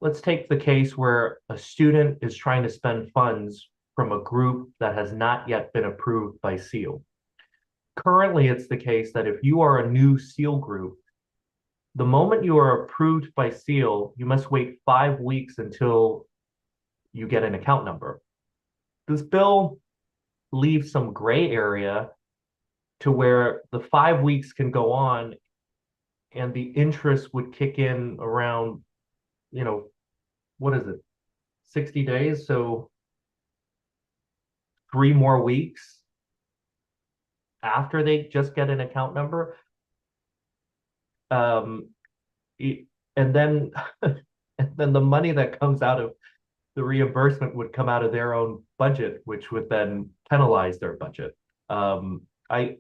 Let's take the case where a student is trying to spend funds from a group that has not yet been approved by SEAL. Currently, it's the case that if you are a new SEAL group, the moment you are approved by SEAL, you must wait 5 weeks until you get an account number. This bill leaves some gray area to where the 5 weeks can go on and the interest would kick in around, what is it, 60 days? So 3 more weeks after they just get an account number. And then and then the money that comes out of the reimbursement would come out of their own budget, which would then penalize their budget. I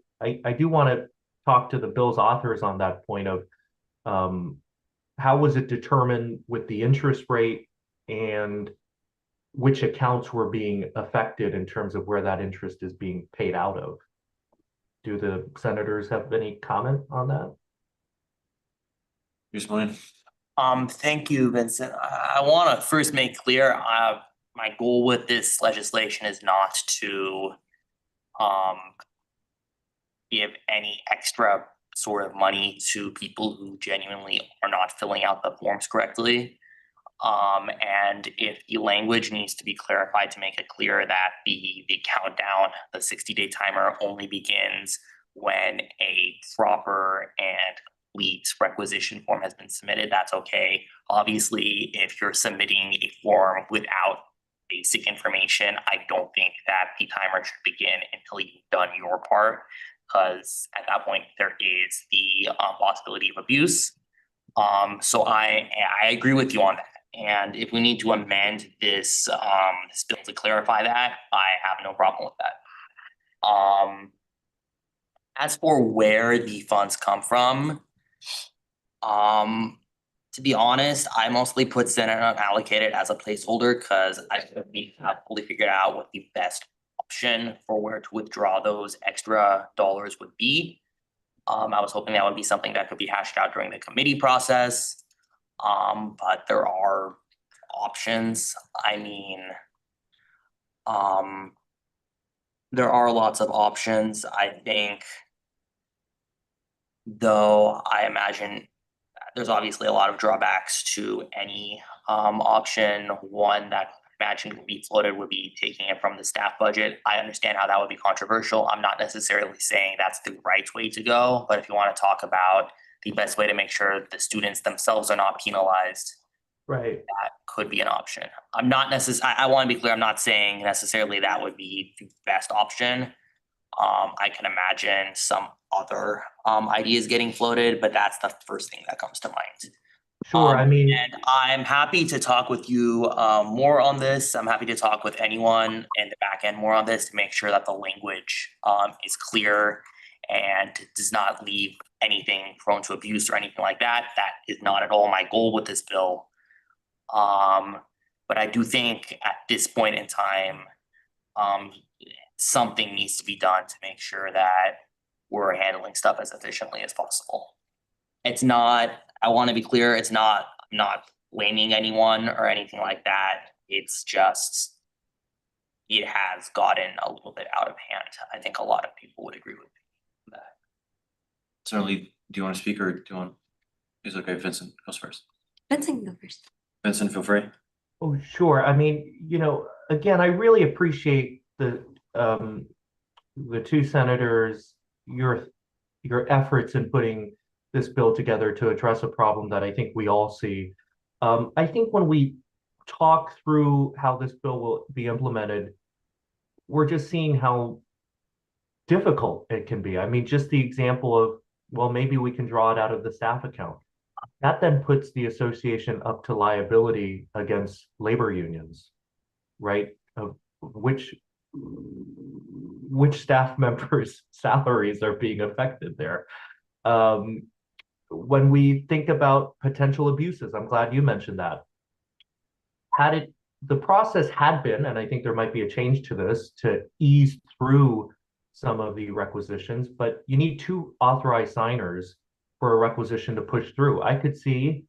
do want to talk to the bill's authors on that point of how was it determined with the interest rate and which accounts were being affected in terms of where that interest is being paid out of. Do the senators have any comment on that? Thank you, Vincent. I want to first make clear, my goal with this legislation is not to give any extra sort of money to people who genuinely are not filling out the forms correctly. And if the language needs to be clarified to make it clear that the countdown, the 60-day timer only begins when a proper and complete requisition form has been submitted, that's okay. Obviously, if you're submitting a form without basic information, I don't think that the timer should begin until you've done your part, because at that point there is the possibility of abuse. So I agree with you on that. And if we need to amend this this bill to clarify that, I have no problem with that. As for where the funds come from, to be honest, I mostly put Senate unallocated as a placeholder because I have fully figured out what the best option for where to withdraw those extra dollars would be. I was hoping that would be something that could be hashed out during the committee process. But there are options. I mean, there are lots of options. I think, though, I imagine there's obviously a lot of drawbacks to any option. One that I imagine would be floated would be taking it from the staff budget. I understand how that would be controversial. I'm not necessarily saying that's the right way to go, but if you want to talk about the best way to make sure the students themselves are not penalized, right, that could be an option. I'm not I want to be clear, I'm not saying necessarily that would be the best option. I can imagine some other ideas getting floated, but that's the first thing that comes to mind. Sure, I mean, and I'm happy to talk with you more on this. I'm happy to talk with anyone in the back end more on this to make sure that the language is clear and does not leave anything prone to abuse or anything like that. That is not at all my goal with this bill. But I do think at this point in time, something needs to be done to make sure that we're handling stuff as efficiently as possible. It's not, I want to be clear, I'm not blaming anyone or anything like that. It's just, it has gotten a little bit out of hand. I think a lot of people would agree with me on that. Certainly, do you want to speak or do you want, is it okay, Vincent goes first? Vincent, go first. Vincent, feel free. Oh, sure. I mean, again, I really appreciate the two senators, your efforts in putting this bill together to address a problem that I think we all see. I think when we talk through how this bill will be implemented, we're just seeing how difficult it can be. I mean, just the example of, well, maybe we can draw it out of the staff account. That then puts the association up to liability against labor unions, right? Of which staff members' salaries are being affected there. When we think about potential abuses, I'm glad you mentioned that. The process had been, and I think there might be a change to this, to ease through some of the requisitions, but you need 2 authorized signers for a requisition to push through. I could see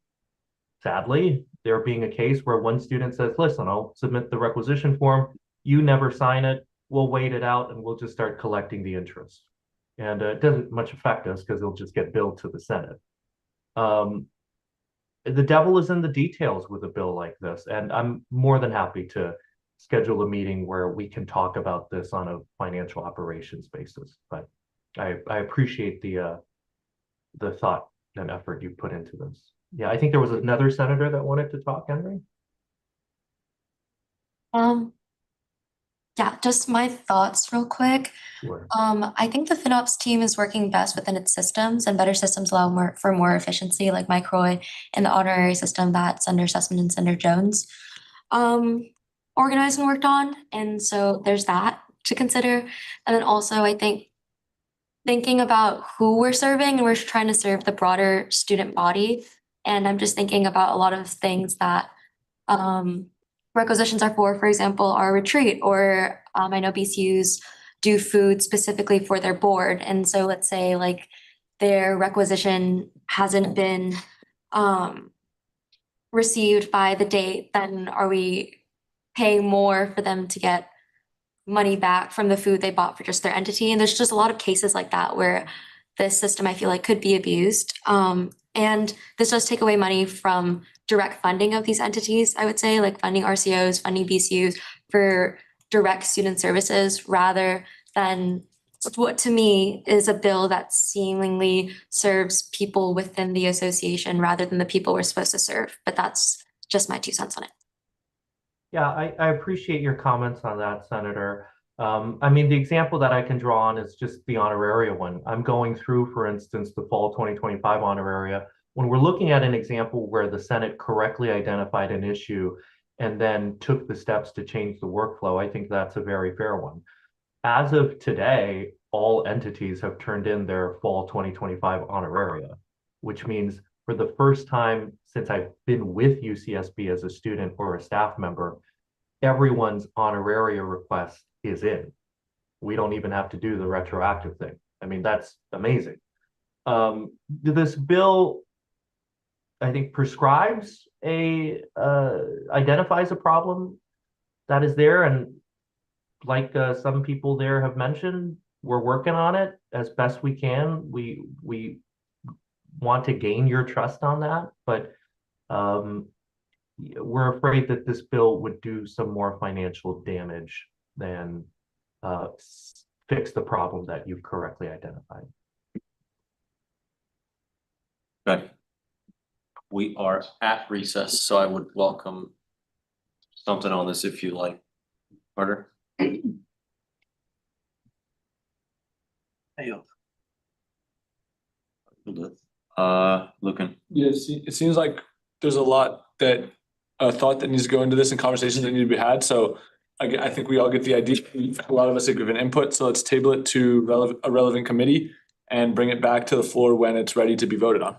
sadly, there being a case where one student says, listen, I'll submit the requisition form, you never sign it, we'll wait it out and we'll just start collecting the interest. And it doesn't much affect us because it'll just get billed to the Senate. The devil is in the details with a bill like this, and I'm more than happy to schedule a meeting where we can talk about this on a financial operations basis. But I appreciate the thought and effort you put into this. Yeah, I think there was another senator that wanted to talk, Henry. Yeah, just my thoughts real quick. Sure. I think the FinOps team is working best within its systems, and better systems allow for more efficiency, like Mike Roy and the honorary system that Senator Sussman and Senator Jones organized and worked on. And so there's that to consider. And then also, I think thinking about who we're serving, and we're trying to serve the broader student body. And I'm just thinking about a lot of things that requisitions are for example, our retreat, or I know BCUs do food specifically for their board. And so let's say like their requisition hasn't been received by the date, then are we paying more for them to get money back from the food they bought for just their entity? And there's just a lot of cases like that where this system I feel like could be abused. And this does take away money from direct funding of these entities, I would say, like funding RCOs, funding BCUs for direct student services, rather than what to me is a bill that seemingly serves people within the association rather than the people we're supposed to serve. But that's just my 2 cents on it. Yeah, I appreciate your comments on that, Senator. I mean, the example that I can draw on is just the honoraria one. I'm going through, for instance, the fall 2025 honoraria. When we're looking at an example where the Senate correctly identified an issue and then took the steps to change the workflow, I think that's a very fair one. As of today, all entities have turned in their fall 2025 honoraria, which means for the first time since I've been with UCSB as a student or a staff member, everyone's honoraria request is in. We don't even have to do the retroactive thing. I mean, that's amazing. This bill, I think, prescribes identifies a problem that is there, and like some people there have mentioned, we're working on it as best we can. We want to gain your trust on that, but we're afraid that this bill would do some more financial damage than fix the problem that you've correctly identified. Okay. We are at recess, so I would welcome something on this if you like. Carter? Hey, Lucan. Yeah, it seems like there's a lot that thought that needs to go into this and conversations that need to be had. So I think we all get the idea. A lot of us have given input, so let's table it to a relevant committee and bring it back to the floor when it's ready to be voted on.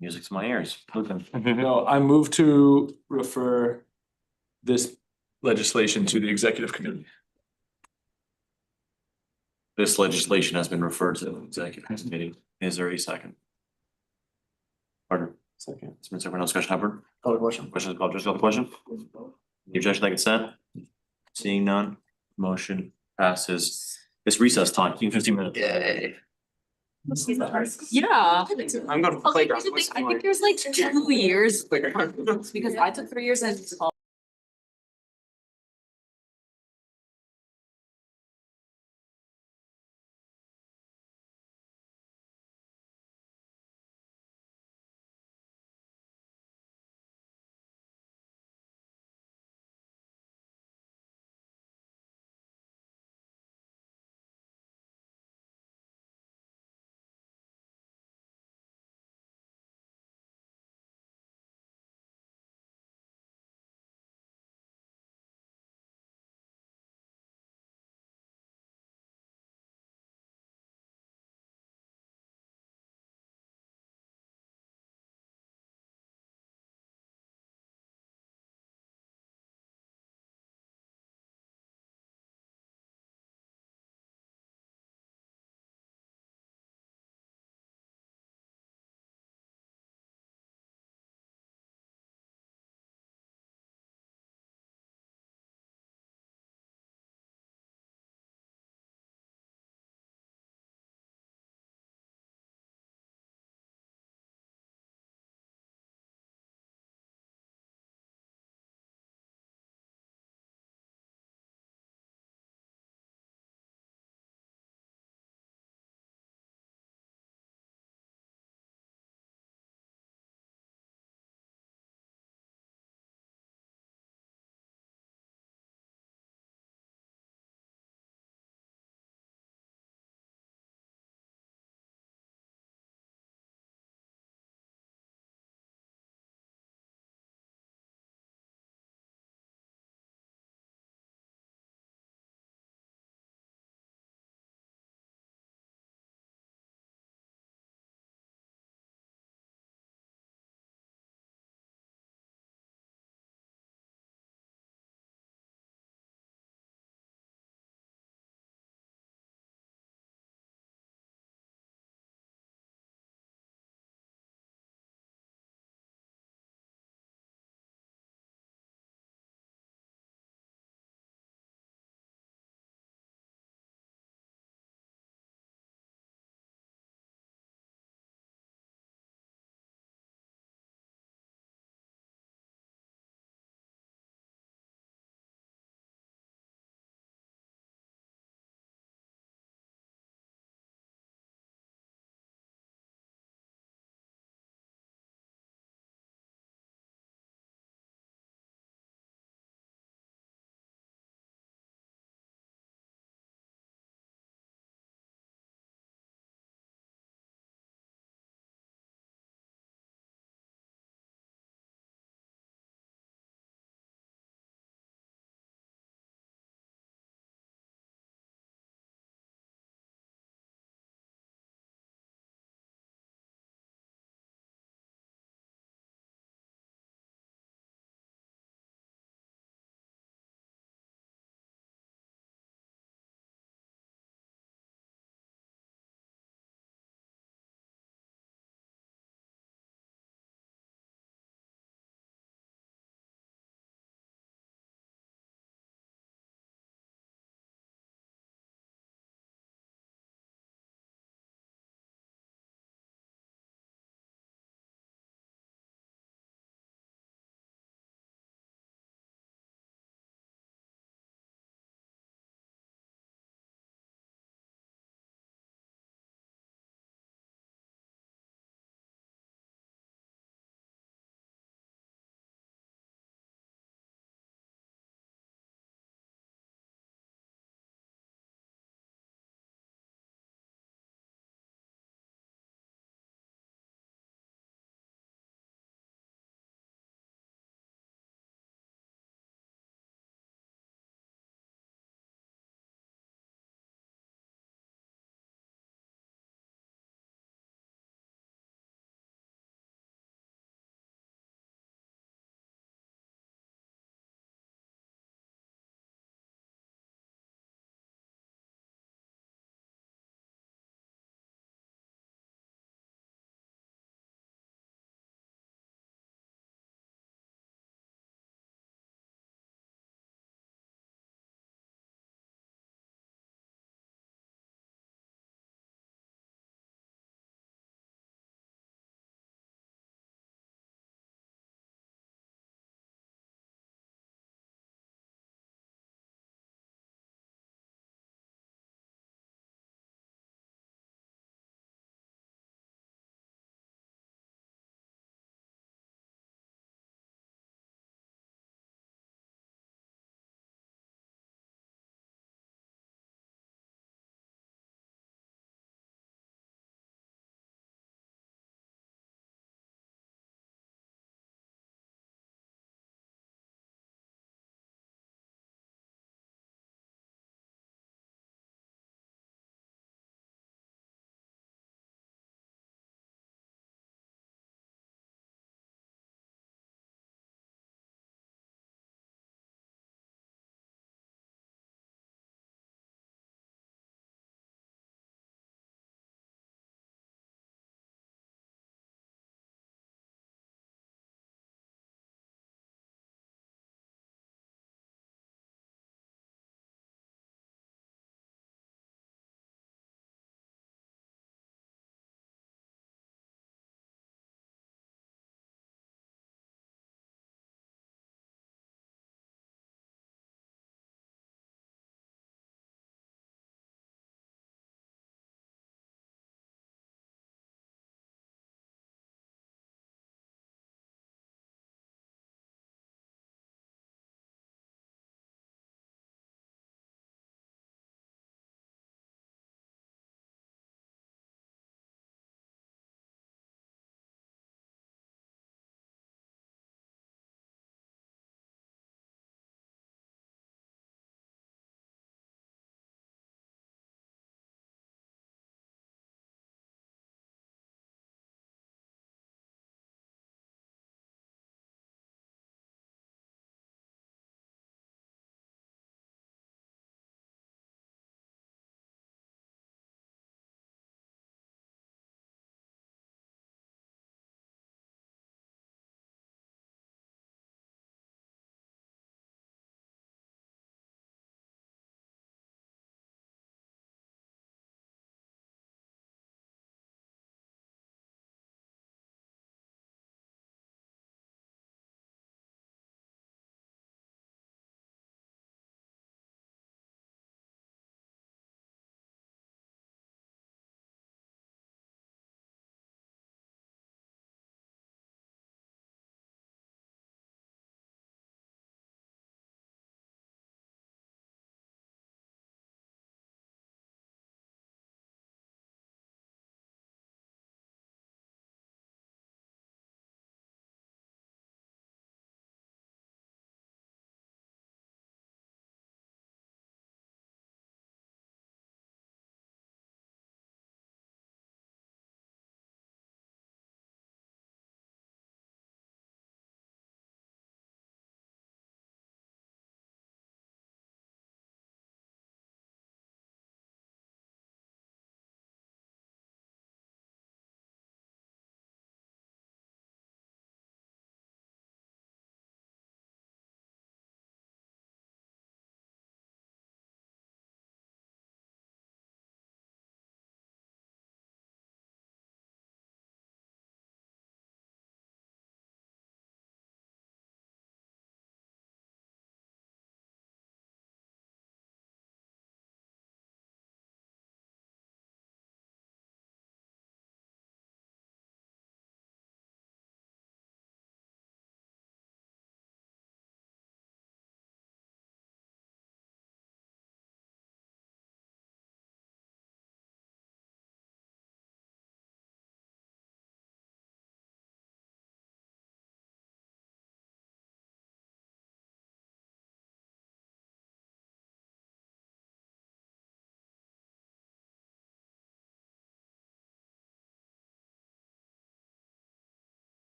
Music to my ears. Lucan. No, I move to refer this legislation to the executive committee. This legislation has been referred to the executive committee. Is there a second? Carter. Second. Submit everyone else. Discussion, Hubbard. Call the question. Question is called. Just call the question. The objection, like consent. Seeing none, motion passes. It's recess time. 15 minutes. Yay. Yeah. I'm going to Okay, playground. here's the thing, I think there's like 2 years, because I took 3 years as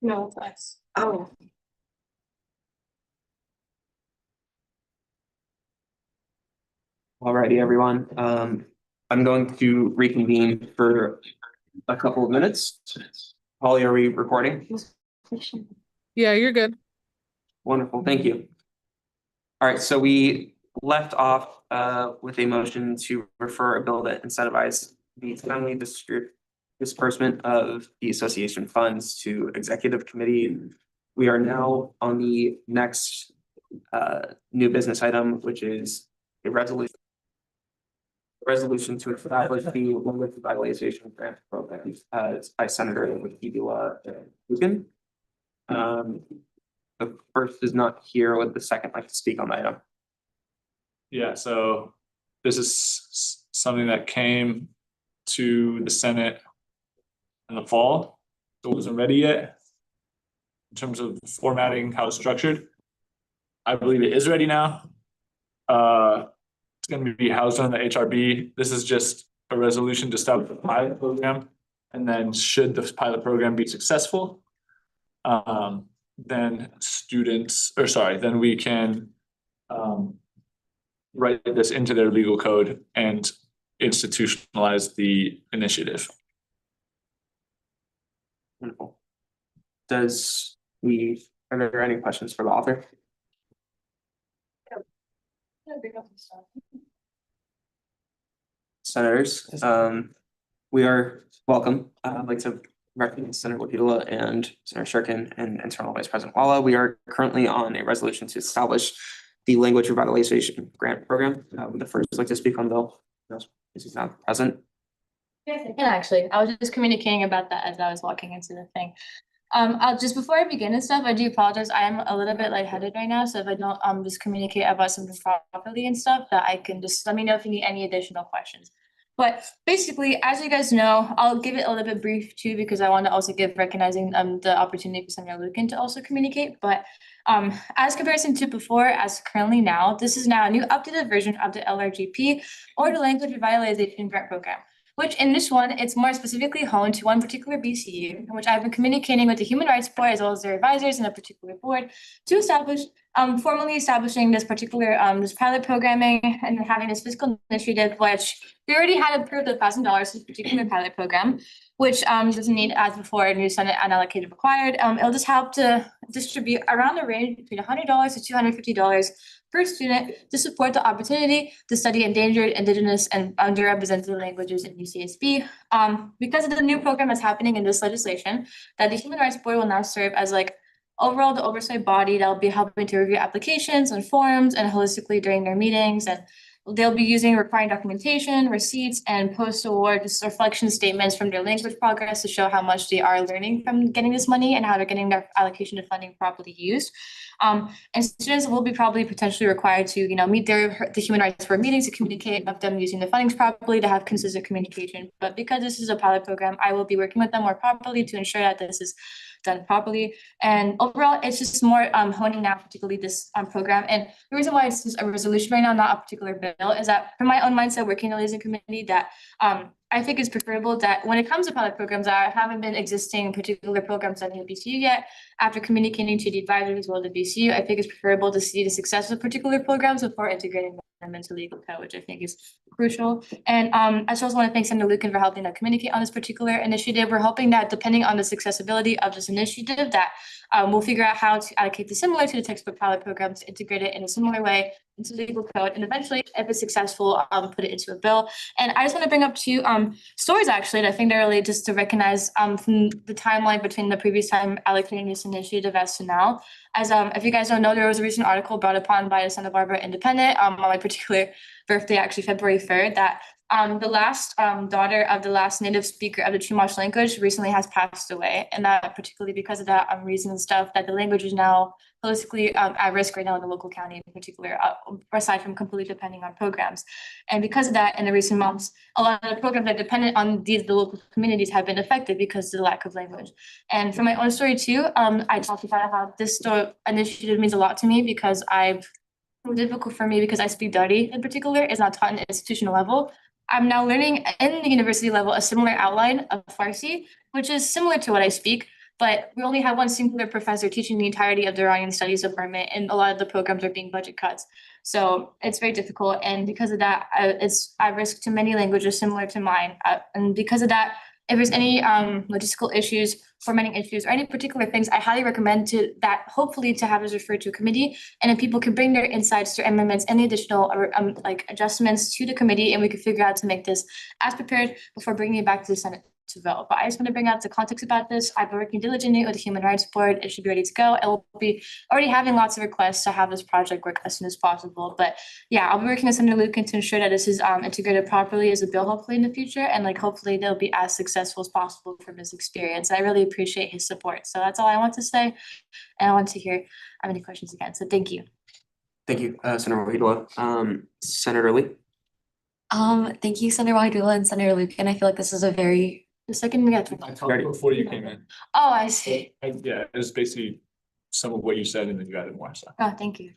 No, it's us. Oh. Alrighty, everyone. I'm going to reconvene for a couple of minutes. Holly, are we recording? Yeah, you're good. Wonderful, thank you. All right, so we left off with a motion to refer a bill that incentivizes the timely disbursement of the association funds to executive committee. We are now on the next new business item, which is a resolution to establish the language revitalization grant program by Senator Wakibila Luken. The first is not here. Would the second like to speak on the item? Yeah, so this is something that came to the Senate in the fall. So it wasn't ready yet in terms of formatting, how it's structured. I believe it is ready now. It's going to be housed on the HRB. This is just a resolution to establish a pilot program. And then should the pilot program be successful, then then we can write this into their legal code and institutionalize the initiative. Wonderful. Are there any questions for the author? Senators, we are welcome. I'd like to recognize Senator Wakibila and Senator Shurkin and Internal Vice President Walla. We are currently on a resolution to establish the language revitalization grant program. The first like to speak on the bill. This is not present. Yeah, actually, I was just communicating about that as I was walking into the thing. I'll just before I begin and stuff, I do apologize. I am a little bit lightheaded right now, so if I don't just communicate about something properly and stuff, that I can just let me know if you need any additional questions. But basically, as you guys know, I'll give it a little bit brief too, because I want to also give recognizing the opportunity for Senator Luken to also communicate. But as comparison to before, as currently now, this is now a new updated version of the LRGP or the Language Revitalization Grant Program, which in this one, it's more specifically honed to one particular BCU, in which I've been communicating with the Human Rights Board as well as their advisors in a particular board to establish, formally establishing this particular, this pilot programming and having this fiscal initiative, which we already had approved $1,000 for this particular pilot program, which doesn't need, as before, a new Senate unallocated required. It'll just help to distribute around the range between $100 to $250 per student to support the opportunity to study endangered, indigenous, and underrepresented languages in UCSB. Because of the new program that's happening in this legislation, that the Human Rights Board will now serve as like overall the oversight body that will be helping to review applications and forms and holistically during their meetings, and they'll be using requiring documentation, receipts, and post-award reflection statements from their language progress to show how much they are learning from getting this money and how they're getting their allocation of funding properly used. And students will be probably potentially required to, meet the Human Rights Board meetings to communicate of them using the fundings properly to have consistent communication. But because this is a pilot program, I will be working with them more properly to ensure that this is done properly. And overall, it's just more honing now, particularly this program. And the reason why it's just a resolution right now, not a particular bill, is that from my own mindset working in the liaison committee, that I think it's preferable that when it comes to pilot programs that haven't been existing particular programs at the BCU yet, after communicating to the advisors as well as the BCU, I think it's preferable to see the success of particular programs before integrating them into legal code, which I think is crucial. And I also want to thank Senator Luken for helping to communicate on this particular initiative. We're hoping that depending on the successability of this initiative, that we'll figure out how to allocate this similar to the textbook pilot programs, to integrate it in a similar way into legal code, and eventually, if it's successful, put it into a bill. And I just want to bring up two stories actually, and I think they're really just to recognize from the timeline between the previous time allocating this initiative as to now. As if you guys don't know, there was a recent article brought upon by the Santa Barbara Independent on my particular birthday, actually February 3rd, that the last daughter of the last native speaker of the Chumash language recently has passed away, and that particularly because of that reason and stuff, that the language is now holistically at risk right now in the local county in particular, aside from completely depending on programs. And because of that, in the recent months, a lot of the programs that dependent on the local communities have been affected because of the lack of language. And for my own story too, I talked about how this initiative means a lot to me because it's difficult for me because I speak Dari in particular, is not taught in an institutional level. I'm now learning in the university level a similar outline of Farsi, which is similar to what I speak, But we only have one singular professor teaching the entirety of the Iranian Studies department, and a lot of the programs are being budget cuts. So it's very difficult, and because of that, it's at risk to many languages similar to mine. And because of that, if there's any logistical issues, formatting issues, or any particular things, I highly recommend hopefully to have this referred to a committee, and then people can bring their insights, their amendments, any additional like adjustments to the committee, and we can figure out to make this as prepared before bringing it back to the Senate to vote. But I just want to bring out the context about this. I've been working diligently with the Human Rights Board. It should be ready to go. I will be already having lots of requests to have this project work as soon as possible. But yeah, I'll be working with Senator Lucan to ensure that this is integrated properly as a bill hopefully in the future, and like hopefully they'll be as successful as possible from his experience. I really appreciate his support. So that's all I want to say. And I want to hear any questions again. So thank you. Thank you, Senator Wahidullah. Senator Lee? Thank you, Senator Wahidullah and Senator Lucan. I feel like this is a very The second we got. I talked before you came in. Oh, I see. Yeah, it was basically some of what you said and then you added more stuff. Oh, thank you.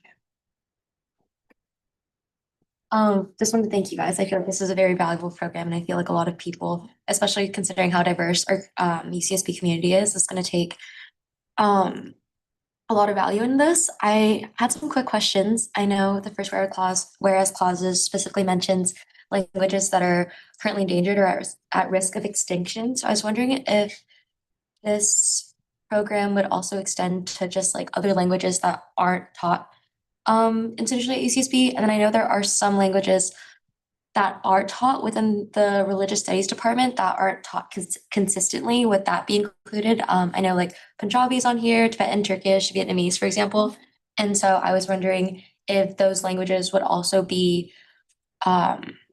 Just wanted to thank you guys. I feel like this is a very valuable program, and I feel like a lot of people, especially considering how diverse our UCSB community is gonna take a lot of value in this. I had some quick questions. I know the first whereas clauses specifically mentions languages that are currently endangered or at risk of extinction. So I was wondering if this program would also extend to just like other languages that aren't taught intentionally at UCSB. And then I know there are some languages that are taught within the religious studies department that aren't taught consistently. Would that be included? I know like Punjabi is on here, Tibetan, Turkish, Vietnamese, for example. And so I was wondering if those languages would also be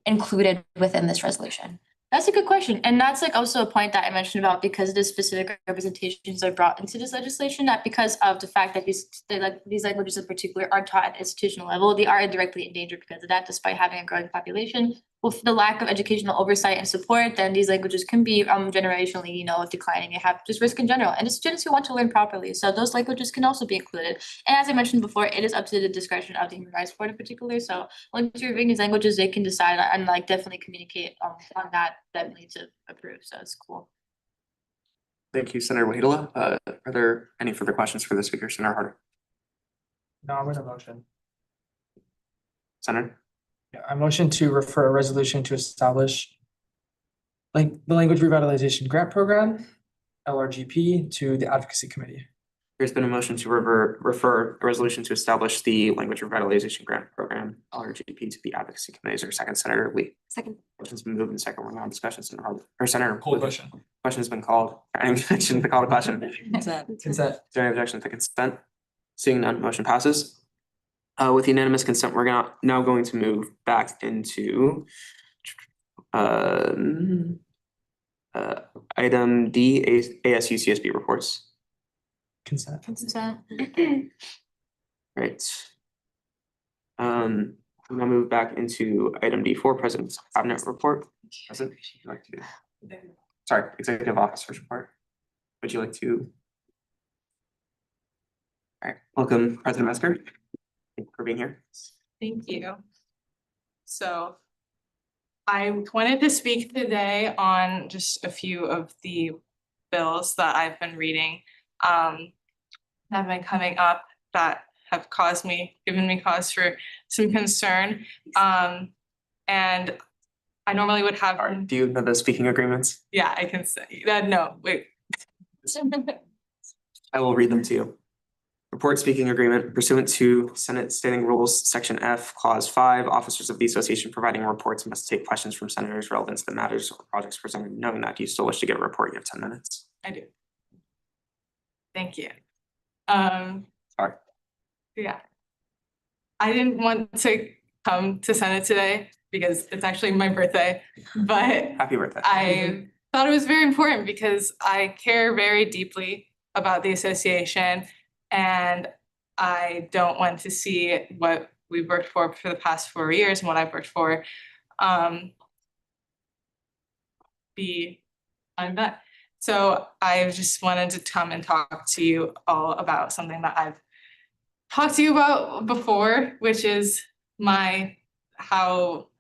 included within this resolution. That's a good question. And that's like also a point that I mentioned about because the specific representations are brought into this legislation, that because of the fact that these languages in particular are taught at institutional level, they are directly endangered because of that, despite having a growing population. With the lack of educational oversight and support, then these languages can be generationally, declining. They have just risk in general. And the students who want to learn properly. So those languages can also be included. And as I mentioned before, it is up to the discretion of the Human Rights Board in particular. So when you're reviewing these languages, they can decide and like definitely communicate on that we need to approve. So it's cool. Thank you, Senator Wahidullah. Are there any further questions for the speaker, Senator Harder? No, I'm in a motion. Senator? Yeah, I motion to refer a resolution to establish the Language Revitalization Grant Program, LRGP, to the Advocacy Committee. There's been a motion to refer a resolution to establish the Language Revitalization Grant Program, LRGP, to the Advocacy Committee. Is there a second, Senator Lee? Second. Motion's been moved and second. We're now in discussion, Senator Harder, or Senator. Call the question. Question's been called. Any objection to call the question? Consent. Is there any objection to consent? Seeing none, motion passes. With unanimous consent, we're now going to move back into item D, ASU/CSB reports. Consent. Consent. Right. I'm gonna move back into item D4, President's Cabinet Report. President, would you like to? Sorry, Executive Officer's Report. Would you like to? All right, welcome, President Metzger. Thank you for being here. Thank you. So I wanted to speak today on just a few of the bills that I've been reading that have been coming up that have given me cause for some concern. And I normally would have. Do you know the speaking agreements? Yeah, I can say that. No, wait. I will read them to you. Report speaking agreement pursuant to Senate Standing Rules, Section F, Clause 5, officers of the association providing reports must take questions from senators relevant to the matters or projects presented. Knowing that, do you still wish to give a report? You have 10 minutes. I do. Thank you. Sorry. Yeah. I didn't want to come to Senate today because it's actually my birthday, but happy birthday. I thought it was very important because I care very deeply about the association. And I don't want to see what we've worked for the past 4 years and what I've worked for be undone. So I just wanted to come and talk to you all about something that I've talked to you about before, which is how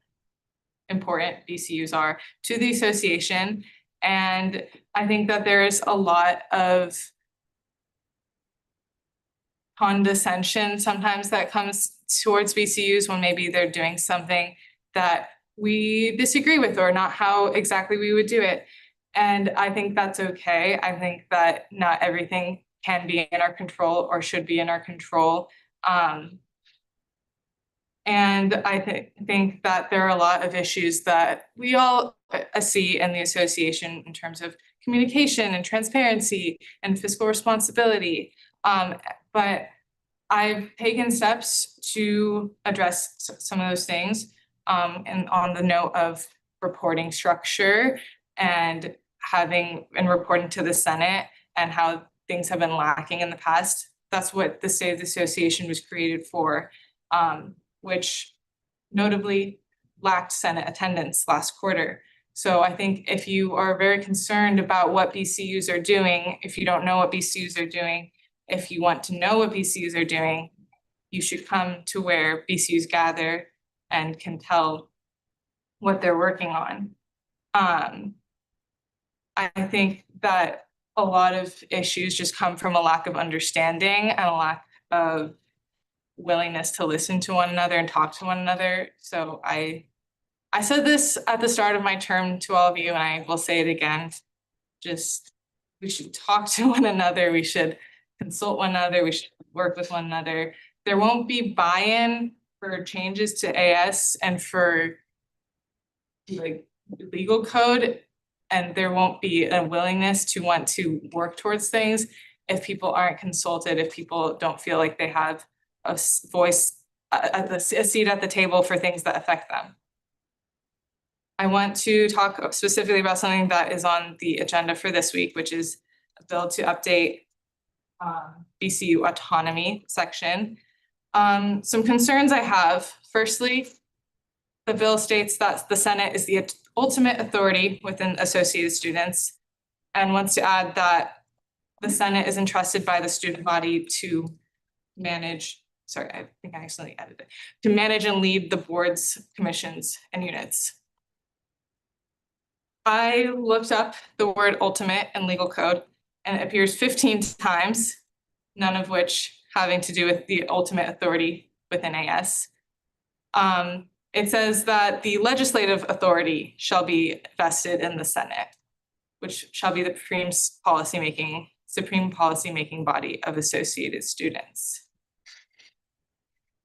important BCUs are to the association And I think that there's a lot of condescension sometimes that comes towards BCUs when maybe they're doing something that we disagree with or not how exactly we would do it. And I think that's okay. I think that not everything can be in our control or should be in our control. And I think that there are a lot of issues that we all see in the association in terms of communication and transparency and fiscal responsibility. But I've taken steps to address some of those things. And on the note of reporting structure and reporting to the Senate and how things have been lacking in the past. That's what the State of the Association was created for, which notably lacked Senate attendance last quarter. So I think if you are very concerned about what BCUs are doing, if you don't know what BCUs are doing, if you want to know what BCUs are doing, you should come to where BCUs gather and can tell what they're working on. I think that a lot of issues just come from a lack of understanding and a lack of willingness to listen to one another and talk to one another. So I said this at the start of my term to all of you, and I will say it again. Just we should talk to one another. We should consult one another. We should work with one another. There won't be buy-in for changes to AS and for like legal code, and there won't be a willingness to want to work towards things if people aren't consulted, if people don't feel like they have a voice, a seat at the table for things that affect them. I want to talk specifically about something that is on the agenda for this week, which is a bill to update BCU autonomy section. Some concerns I have. Firstly, the bill states that the Senate is the ultimate authority within associated students and wants to add that the Senate is entrusted by the student body to manage, sorry, I think I accidentally edited it, to manage and lead the boards, commissions, and units. I looked up the word ultimate in legal code and it appears 15 times, none of which having to do with the ultimate authority within AS. It says that the legislative authority shall be vested in the Senate, which shall be the supreme policymaking body of associated students.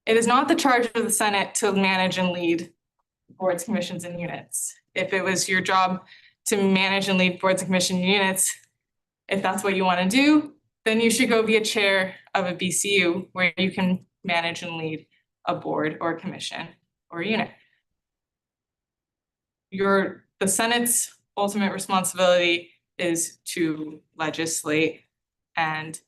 It is not the charge of the Senate to manage and lead boards, commissions, and units. If it was your job to manage and lead boards and commission units, if that's what you want to do, then you should go be a chair of a BCU where you can manage and lead a board or a commission or a unit. The Senate's ultimate responsibility is to legislate and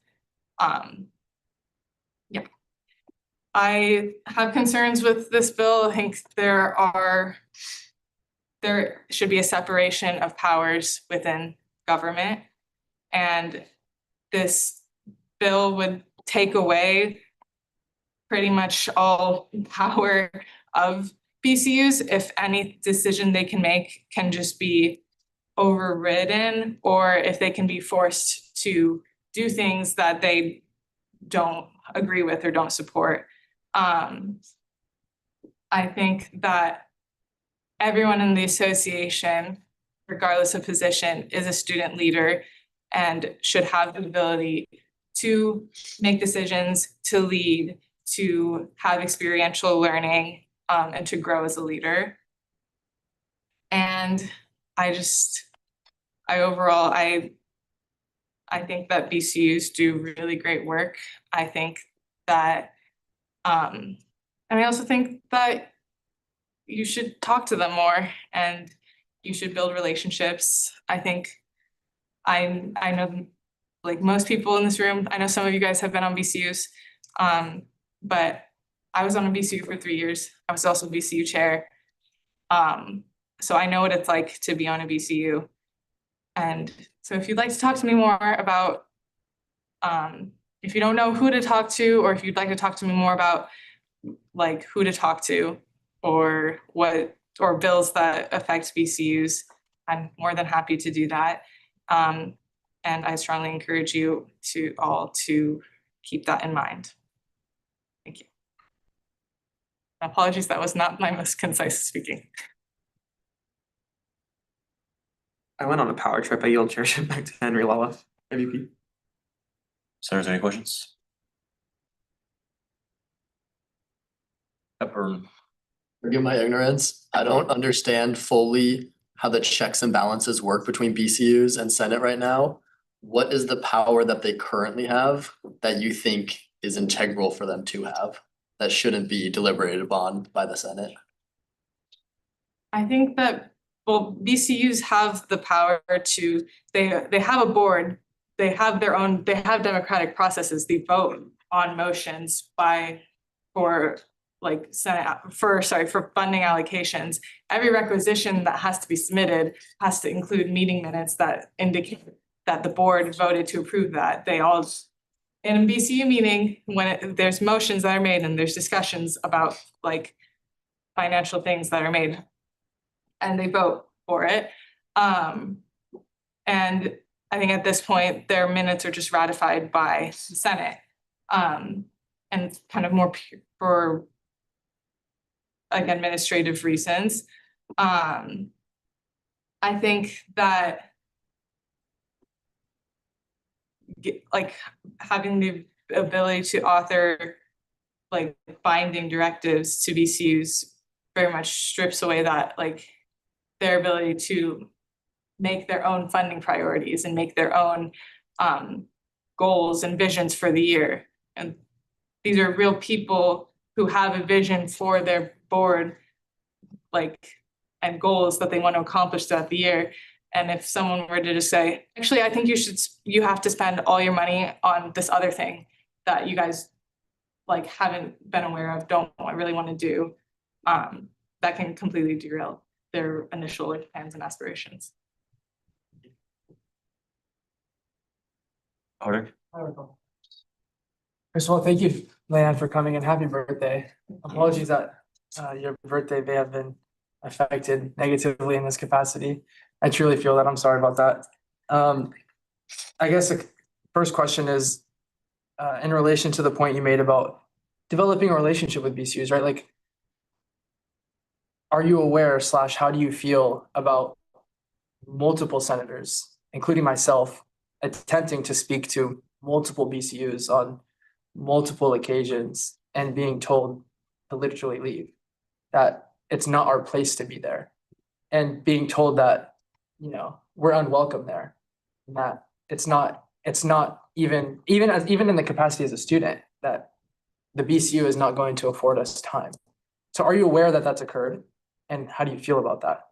I have concerns with this bill. I think there should be a separation of powers within government. And this bill would take away pretty much all power of BCUs if any decision they can make can just be overridden, or if they can be forced to do things that they don't agree with or don't support. I think that everyone in the association, regardless of position, is a student leader and should have the ability to make decisions, to lead, to have experiential learning, and to grow as a leader. And I think that BCUs do really great work. I think that, and I also think that you should talk to them more and you should build relationships. I think I know, like most people in this room, I know some of you guys have been on BCUs, but I was on a BCU for 3 years. I was also BCU chair. So I know what it's like to be on a BCU. And so if you'd like to talk to me more about, if you don't know who to talk to, or if you'd like to talk to me more about like who to talk to or bills that affect BCUs, I'm more than happy to do that. And I strongly encourage you to all to keep that in mind. Thank you. Apologies, that was not my most concise speaking. I went on a power trip. I yield chairship back to Henry Lala, MVP. Senators, any questions? Pepper. Forgive my ignorance. I don't understand fully how the checks and balances work between BCUs and Senate right now. What is the power that they currently have that you think is integral for them to have that shouldn't be deliberated upon by the Senate? I think that, well, BCUs have the power to, they have a board, they have democratic processes, they vote on motions for funding allocations. Every requisition that has to be submitted has to include meeting minutes that indicate that the board voted to approve that. They all, in a BCU meeting, when there's motions that are made and there's discussions about like financial things that are made, and they vote for it. And I think at this point, their minutes are just ratified by the Senate. And kind of more for like administrative reasons. I think that like having the ability to author like binding directives to BCUs very much strips away that like their ability to make their own funding priorities and make their own goals and visions for the year. And these are real people who have a vision for their board, like, and goals that they want to accomplish throughout the year. And if someone were to just say, actually, I think you have to spend all your money on this other thing that you guys like haven't been aware of, don't really want to do, that can completely derail their initial like plans and aspirations. Harder. First of all, thank you, Leanne, for coming and happy birthday. Apologies that your birthday may have been affected negatively in this capacity. I truly feel that. I'm sorry about that. I guess the first question is in relation to the point you made about developing a relationship with BCUs, right? Like, are you aware / how do you feel about multiple senators, including myself, attempting to speak to multiple BCUs on multiple occasions and being told to literally leave, that it's not our place to be there, and being told that, you know, we're unwelcome there, and that it's not even in the capacity as a student, that the BCU is not going to afford us time. So are you aware that that's occurred, and how do you feel about that?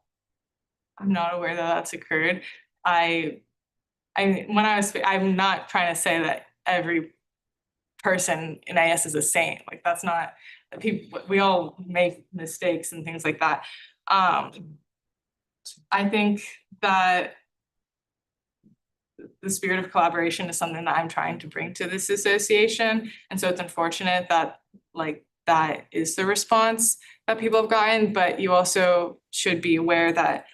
I'm not aware that that's occurred. I'm not trying to say that every person in IS is a saint. Like, that's not, people, we all make mistakes and things like that. I think that the spirit of collaboration is something that I'm trying to bring to this association. And so it's unfortunate that like that is the response that people have gotten, but you also should be aware that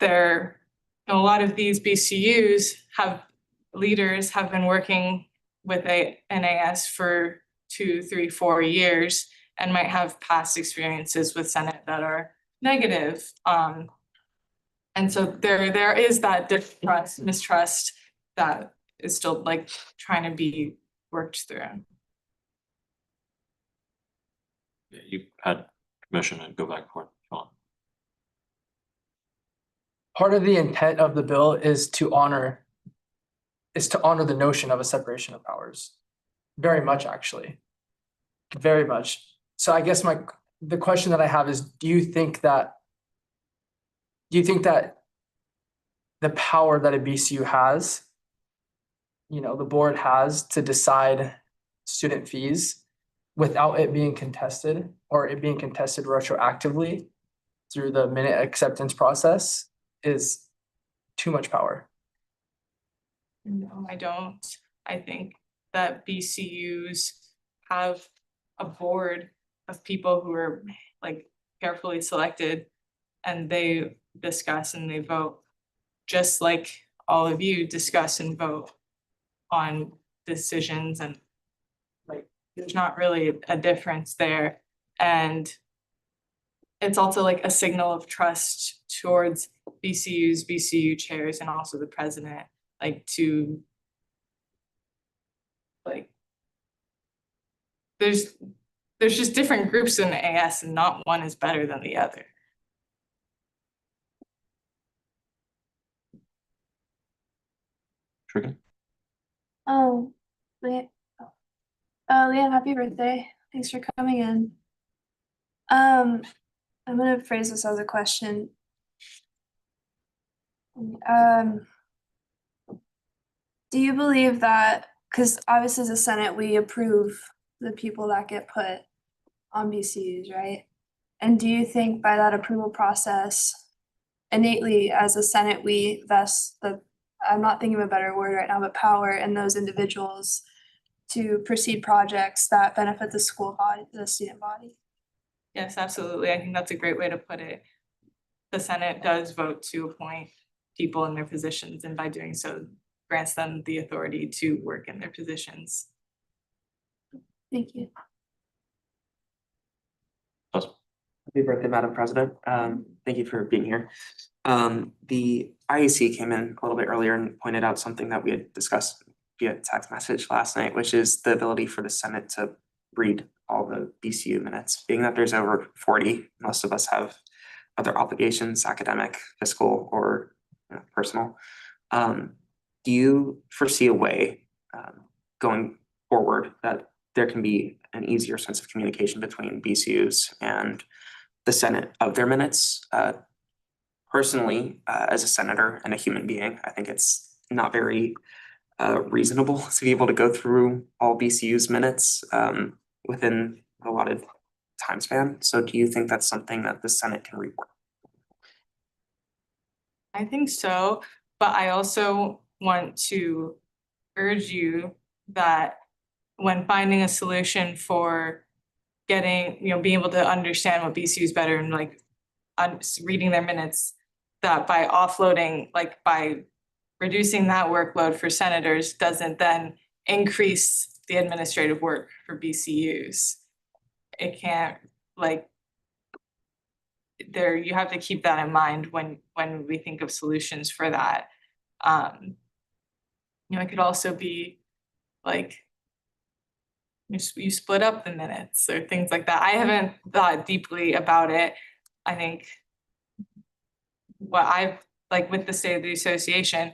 a lot of these BCUs leaders have been working with NAS for 2, 3, 4 years and might have past experiences with Senate that are negative. And so there is that mistrust that is still like trying to be worked through. Yeah, you had permission to go back for it. Part of the intent of the bill is to honor the notion of a separation of powers. Very much, actually. Very much. So I guess the question that I have is, do you think that the power that a BCU has, you know, the board has to decide student fees without it being contested, or it being contested retroactively through the minute acceptance process, is too much power? No, I don't. I think that BCUs have a board of people who are like carefully selected and they discuss and they vote, just like all of you discuss and vote on decisions, and like, there's not really a difference there. And it's also like a signal of trust towards BCUs, BCU chairs, and also the president, like to like there's just different groups in the AS and not one is better than the other. Trigger. Oh, Leanne, happy birthday. Thanks for coming in. I'm gonna phrase this as a question. Do you believe that, because obviously as a Senate, we approve the people that get put on BCUs, right? And do you think by that approval process, innately as a Senate, we vest the, I'm not thinking of a better word right now, but power in those individuals to proceed projects that benefit the school body, the student body? Yes, absolutely. I think that's a great way to put it. The Senate does vote to appoint people in their positions, and by doing so, grants them the authority to work in their positions. Thank you. Happy birthday, Madam President. Thank you for being here. The IAC came in a little bit earlier and pointed out something that we had discussed via text message last night, which is the ability for the Senate to read all the BCU minutes. Being that there's over 40, most of us have other obligations, academic, fiscal, or personal. Do you foresee a way going forward that there can be an easier sense of communication between BCUs and the Senate of their minutes? Personally, as a senator and a human being, I think it's not very reasonable to be able to go through all BCU's minutes within a allotted time span. So do you think that's something that the Senate can rework? I think so, but I also want to urge you that when finding a solution for getting, being able to understand what BCU is better and like reading their minutes, that by offloading, like by reducing that workload for senators doesn't then increase the administrative work for BCUs. It can't, like, there, you have to keep that in mind when we think of solutions for that. It could also be like you split up the minutes or things like that. I haven't thought deeply about it. I think what I've, like with the State of the Association,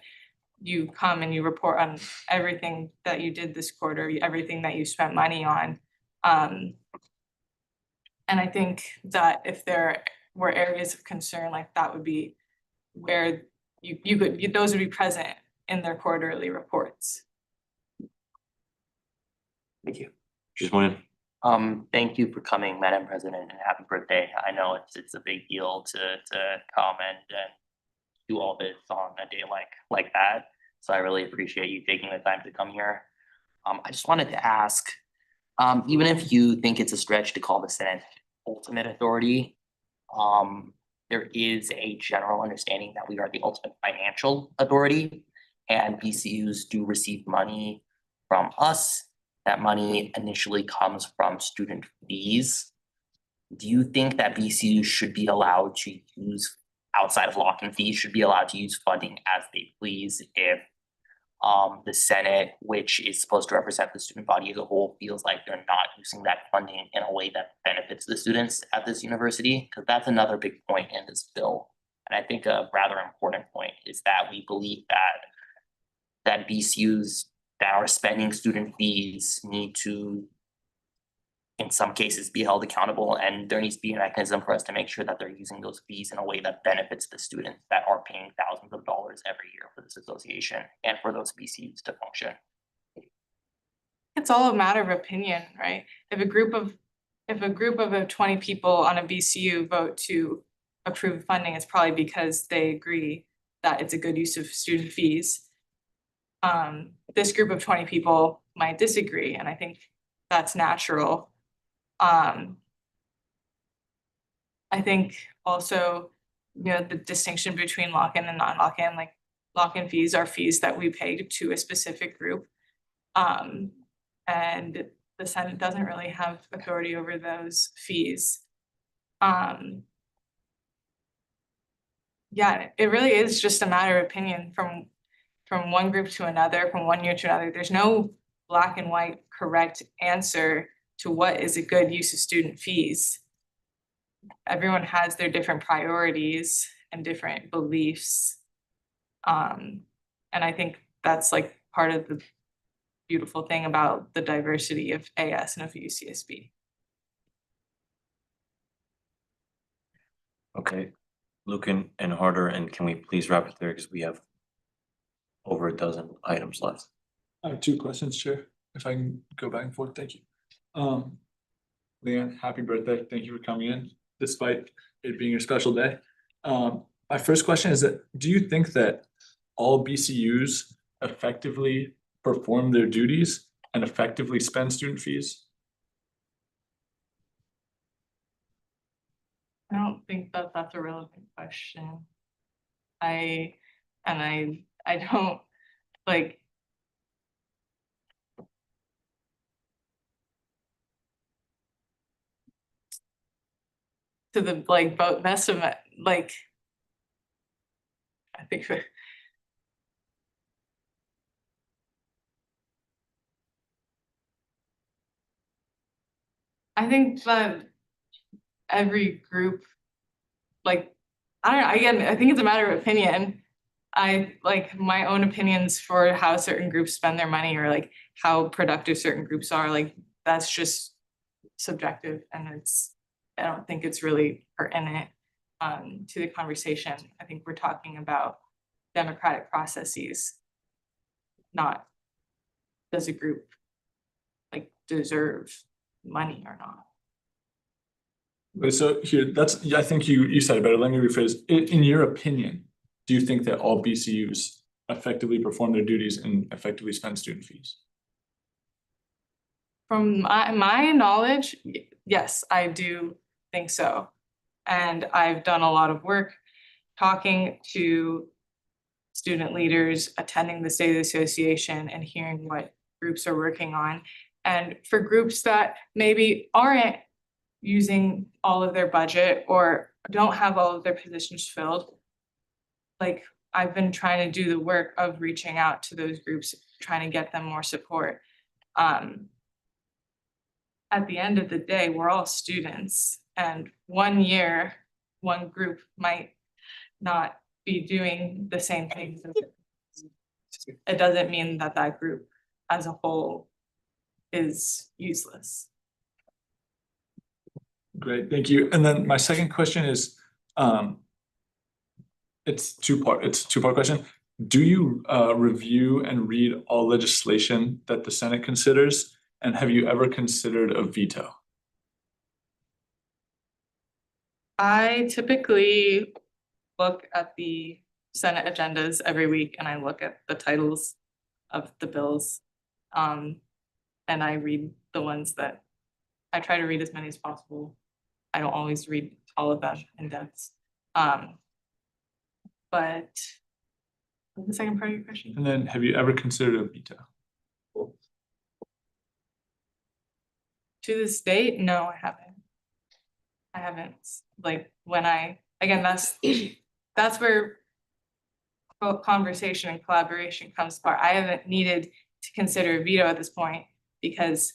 you come and you report on everything that you did this quarter, everything that you spent money on. And I think that if there were areas of concern, like that would be where those would be present in their quarterly reports. Thank you. Just one. Thank you for coming, Madam President, and happy birthday. I know it's a big deal to come and do all this on a day like that. So I really appreciate you taking the time to come here. I just wanted to ask, even if you think it's a stretch to call the Senate ultimate authority, there is a general understanding that we are the ultimate financial authority, and BCUs do receive money from us. That money initially comes from student fees. Do you think that BCUs should be allowed to use, outside of lock-in fees, should be allowed to use funding as they please if the Senate, which is supposed to represent the student body as a whole, feels like they're not using that funding in a way that benefits the students at this university? Because that's another big point in this bill. And I think a rather important point is that we believe that BCUs that are spending student fees need to, in some cases, be held accountable, and there needs to be a mechanism for us to make sure that they're using those fees in a way that benefits the students that are paying thousands of dollars every year for this association and for those BCUs to function. It's all a matter of opinion, right? If a group of 20 people on a BCU vote to approve funding, it's probably because they agree that it's a good use of student fees. This group of 20 people might disagree, and I think that's natural. I think also the distinction between lock-in and non-lock-in, like lock-in fees are fees that we pay to a specific group. And the Senate doesn't really have authority over those fees. Yeah, it really is just a matter of opinion from one group to another, from one year to another. There's no black and white correct answer to what is a good use of student fees. Everyone has their different priorities and different beliefs. And I think that's like part of the beautiful thing about the diversity of AS and of UCSB. Okay, Lucan and Harder, and can we please wrap it there because we have over a dozen items left. I have two questions, Chair, if I can go back and forth, thank you. Leanne, happy birthday, thank you for coming in, despite it being your special day. My first question is that, do you think that all BCUs effectively perform their duties and effectively spend student fees? I don't think that that's a relevant question. I don't like. To the like best of my, like. I think. I think that every group, like, I don't know, again, I think it's a matter of opinion. I like my own opinions for how certain groups spend their money or like how productive certain groups are, like that's just subjective and I don't think it's really pertinent to the conversation. I think we're talking about democratic processes, not does a group like deserve money or not. Okay, so here, I think you said it better, let me rephrase. In your opinion, do you think that all BCUs effectively perform their duties and effectively spend student fees? From my knowledge, yes, I do think so. And I've done a lot of work talking to student leaders, attending the State Association and hearing what groups are working on. And for groups that maybe aren't using all of their budget or don't have all of their positions filled, like I've been trying to do the work of reaching out to those groups, trying to get them more support. At the end of the day, we're all students, and one year, one group might not be doing the same things. It doesn't mean that that group as a whole is useless. Great, thank you. And then my second question is, it's a two-part question. Do you review and read all legislation that the Senate considers? And have you ever considered a veto? I typically look at the Senate agendas every week and I look at the titles of the bills. And I read the ones that I try to read as many as possible. I don't always read all of them in depth. But what's the second part of your question? And then have you ever considered a veto? To this date, no, I haven't. I haven't. Like when again, that's where conversation and collaboration comes apart. I haven't needed to consider a veto at this point because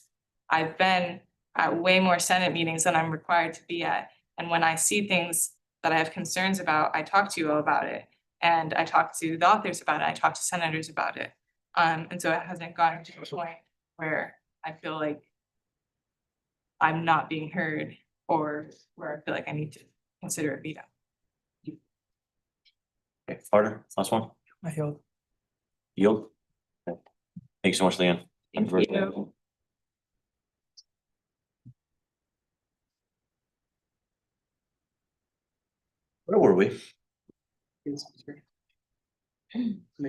I've been at way more Senate meetings than I'm required to be at. And when I see things that I have concerns about, I talk to you all about it. And I talk to the authors about it. I talk to senators about it. And so it hasn't gotten to a point where I feel like I'm not being heard or where I feel like I need to consider a veto. Okay, Harder, last one. I yield. Yield. Okay. Thank you so much, Leanne. Thank you. Where were we?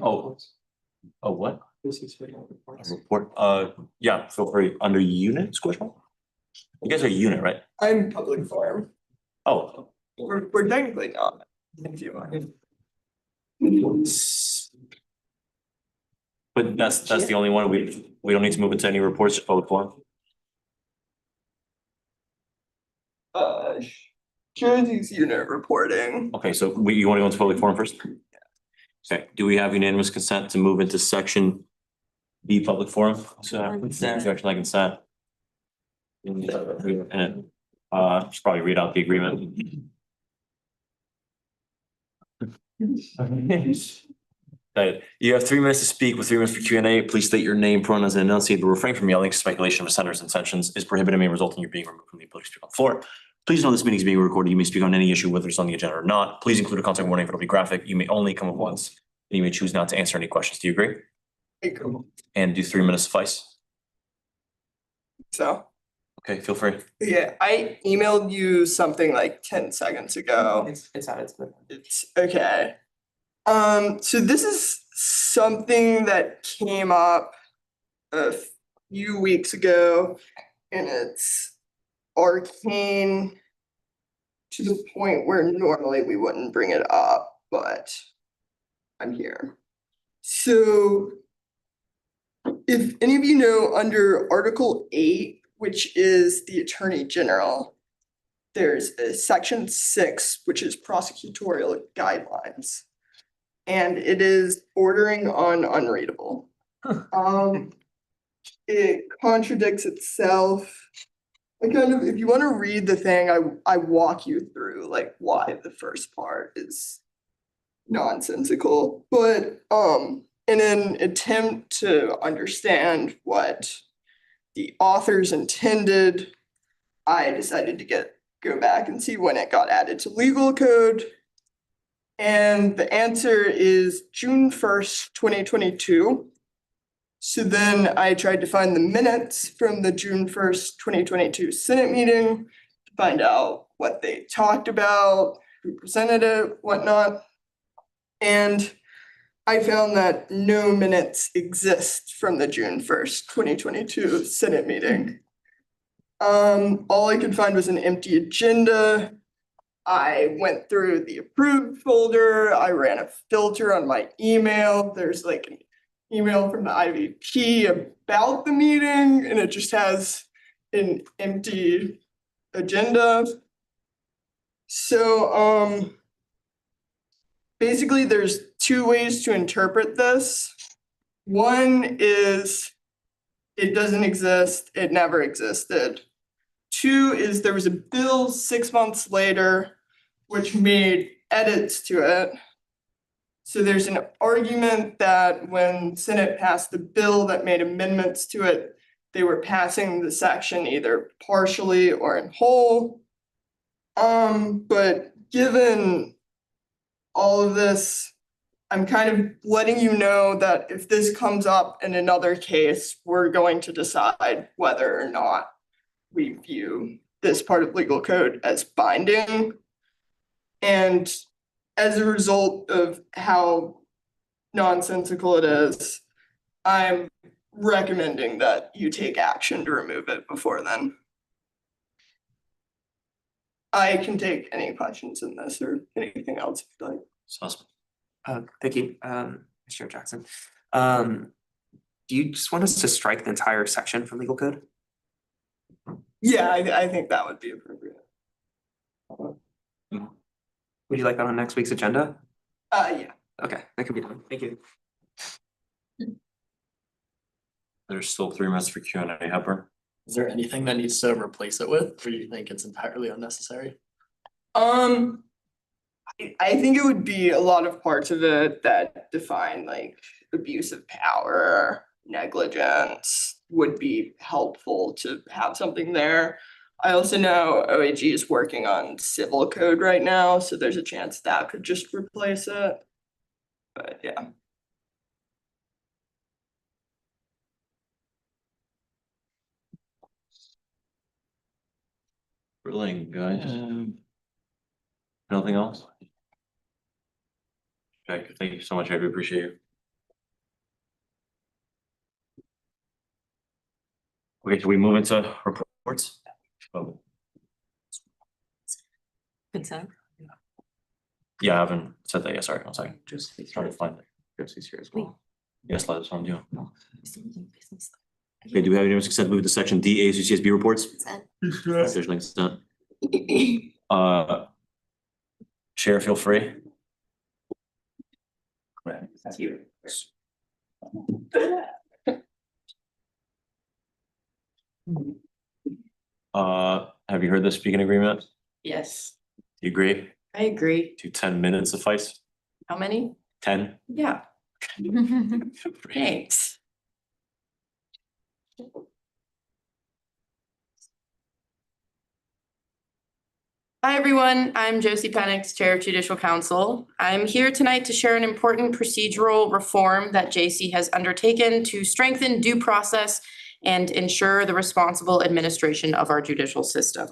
Oh, what? Report, yeah, feel free, under units, question? You guys are unit, right? I'm public forum. Oh, We're technically not. But that's the only one. We don't need to move into any reports, just public forum. Jersey's unit reporting. Okay, so you want to go into public forum first? Okay, do we have unanimous consent to move into section B, public forum? So, section like consent. And, just probably read out the agreement. You have 3 minutes to speak with 3 minutes for Q&A. Please state your name, pronouns, and enunciate, but refrain from yelling. Speculation of a senator's intentions is prohibited and may result in you being removed from the ability to speak on the floor. Please know this meeting is being recorded. You may speak on any issue, whether it's on the agenda or not. Please include a contact warning if it'll be graphic. You may only come up once. And you may choose not to answer any questions. Do you agree? And do 3 minutes suffice? So, Okay, feel free. yeah, I emailed you something like 10 seconds ago. It's out, it's good. It's okay. So this is something that came up a few weeks ago, and it's arcane to the point where normally we wouldn't bring it up, but I'm here. So if any of you know, under Article 8, which is the Attorney General, there's a Section 6, which is prosecutorial guidelines. And it is bordering on unreadable. It contradicts itself. If you want to read the thing, I walk you through like why the first part is nonsensical. But in an attempt to understand what the authors intended, I decided to go back and see when it got added to legal code. And the answer is June 1st, 2022. So then I tried to find the minutes from the June 1st, 2022 Senate meeting to find out what they talked about, who presented it, whatnot. And I found that no minutes exist from the June 1st, 2022 Senate meeting. All I could find was an empty agenda. I went through the approved folder. I ran a filter on my email. There's like an email from the IVP about the meeting, and it just has an empty agenda. So, basically there's 2 ways to interpret this. One is it doesn't exist, it never existed. 2 is there was a bill 6 months later which made edits to it. So there's an argument that when Senate passed the bill that made amendments to it, they were passing the section either partially or in whole. But given all of this, I'm kind of letting you know that if this comes up in another case, we're going to decide whether or not we view this part of legal code as binding. And as a result of how nonsensical it is, I'm recommending that you take action to remove it before then. I can take any questions in this or anything else if you'd like. Thank you, Mr. Jackson. Do you just want us to strike the entire section from legal code? Yeah, I think that would be appropriate. Would you like that on next week's agenda? Yeah. Okay, that could be done. Thank you. There's still 3 minutes for Q&A, Hepburn. Is there anything that needs to replace it with, or do you think it's entirely unnecessary? I think it would be a lot of parts of it that define like abuse of power, negligence would be helpful to have something there. I also know OAG is working on civil code right now, so there's a chance that could just replace it. But yeah. Brilliant, guys. Nothing else? Okay, thank you so much. I really appreciate you. Okay, so we move into reports. Oh. Consent. Yeah, I haven't said that yet. Sorry, one second. Just trying to find it. Josie's here as well. Yes, let us on you. Okay, do we have anyone consent to move to section D, ACCSB reports? There's no consent. Chair, feel free. Have you heard the speaking agreement? Yes, Do you agree? I agree. Do 10 minutes suffice? How many? 10? Yeah. Thanks. Hi, everyone. I'm Josie Penix, Chair of Judicial Council. I'm here tonight to share an important procedural reform that JC has undertaken to strengthen due process and ensure the responsible administration of our judicial system.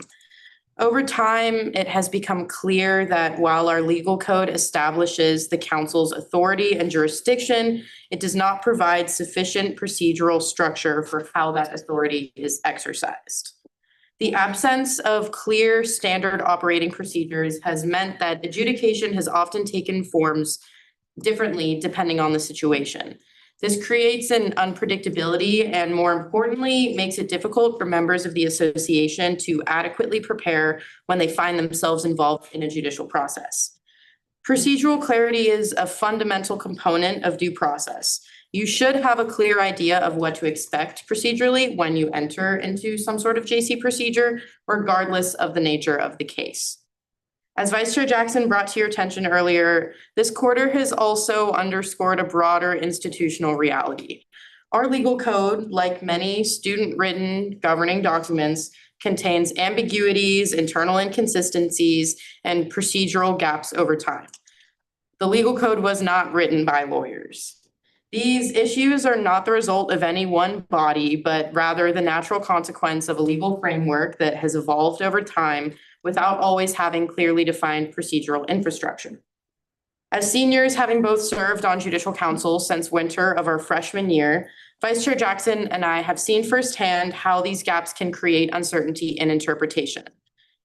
Over time, it has become clear that while our legal code establishes the council's authority and jurisdiction, it does not provide sufficient procedural structure for how that authority is exercised. The absence of clear standard operating procedures has meant that adjudication has often taken forms differently depending on the situation. This creates an unpredictability and, more importantly, makes it difficult for members of the association to adequately prepare when they find themselves involved in a judicial process. Procedural clarity is a fundamental component of due process. You should have a clear idea of what to expect procedurally when you enter into some sort of JC procedure, regardless of the nature of the case. As Vice Chair Jackson brought to your attention earlier, this quarter has also underscored a broader institutional reality. Our legal code, like many student-written governing documents, contains ambiguities, internal inconsistencies, and procedural gaps over time. The legal code was not written by lawyers. These issues are not the result of any one body, but rather the natural consequence of a legal framework that has evolved over time without always having clearly defined procedural infrastructure. As seniors, having both served on judicial council since winter of our freshman year, Vice Chair Jackson and I have seen firsthand how these gaps can create uncertainty in interpretation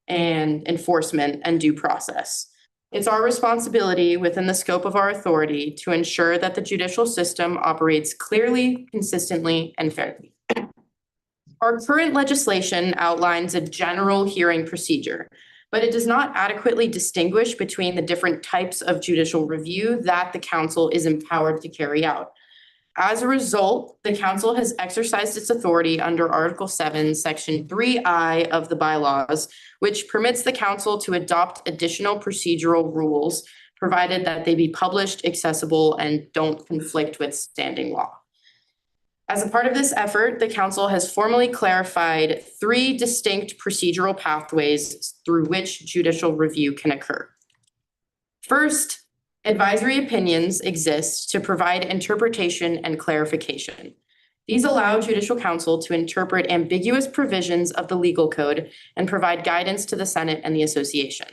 and enforcement and due process. It's our responsibility within the scope of our authority to ensure that the judicial system operates clearly, consistently, and fairly. Our current legislation outlines a general hearing procedure, but it does not adequately distinguish between the different types of judicial review that the council is empowered to carry out. As a result, the council has exercised its authority under Article 7, Section 3I of the bylaws, which permits the council to adopt additional procedural rules, provided that they be published, accessible, and don't conflict with standing law. As a part of this effort, the council has formally clarified 3 distinct procedural pathways through which judicial review can occur. First, advisory opinions exist to provide interpretation and clarification. These allow judicial council to interpret ambiguous provisions of the legal code and provide guidance to the Senate and the association.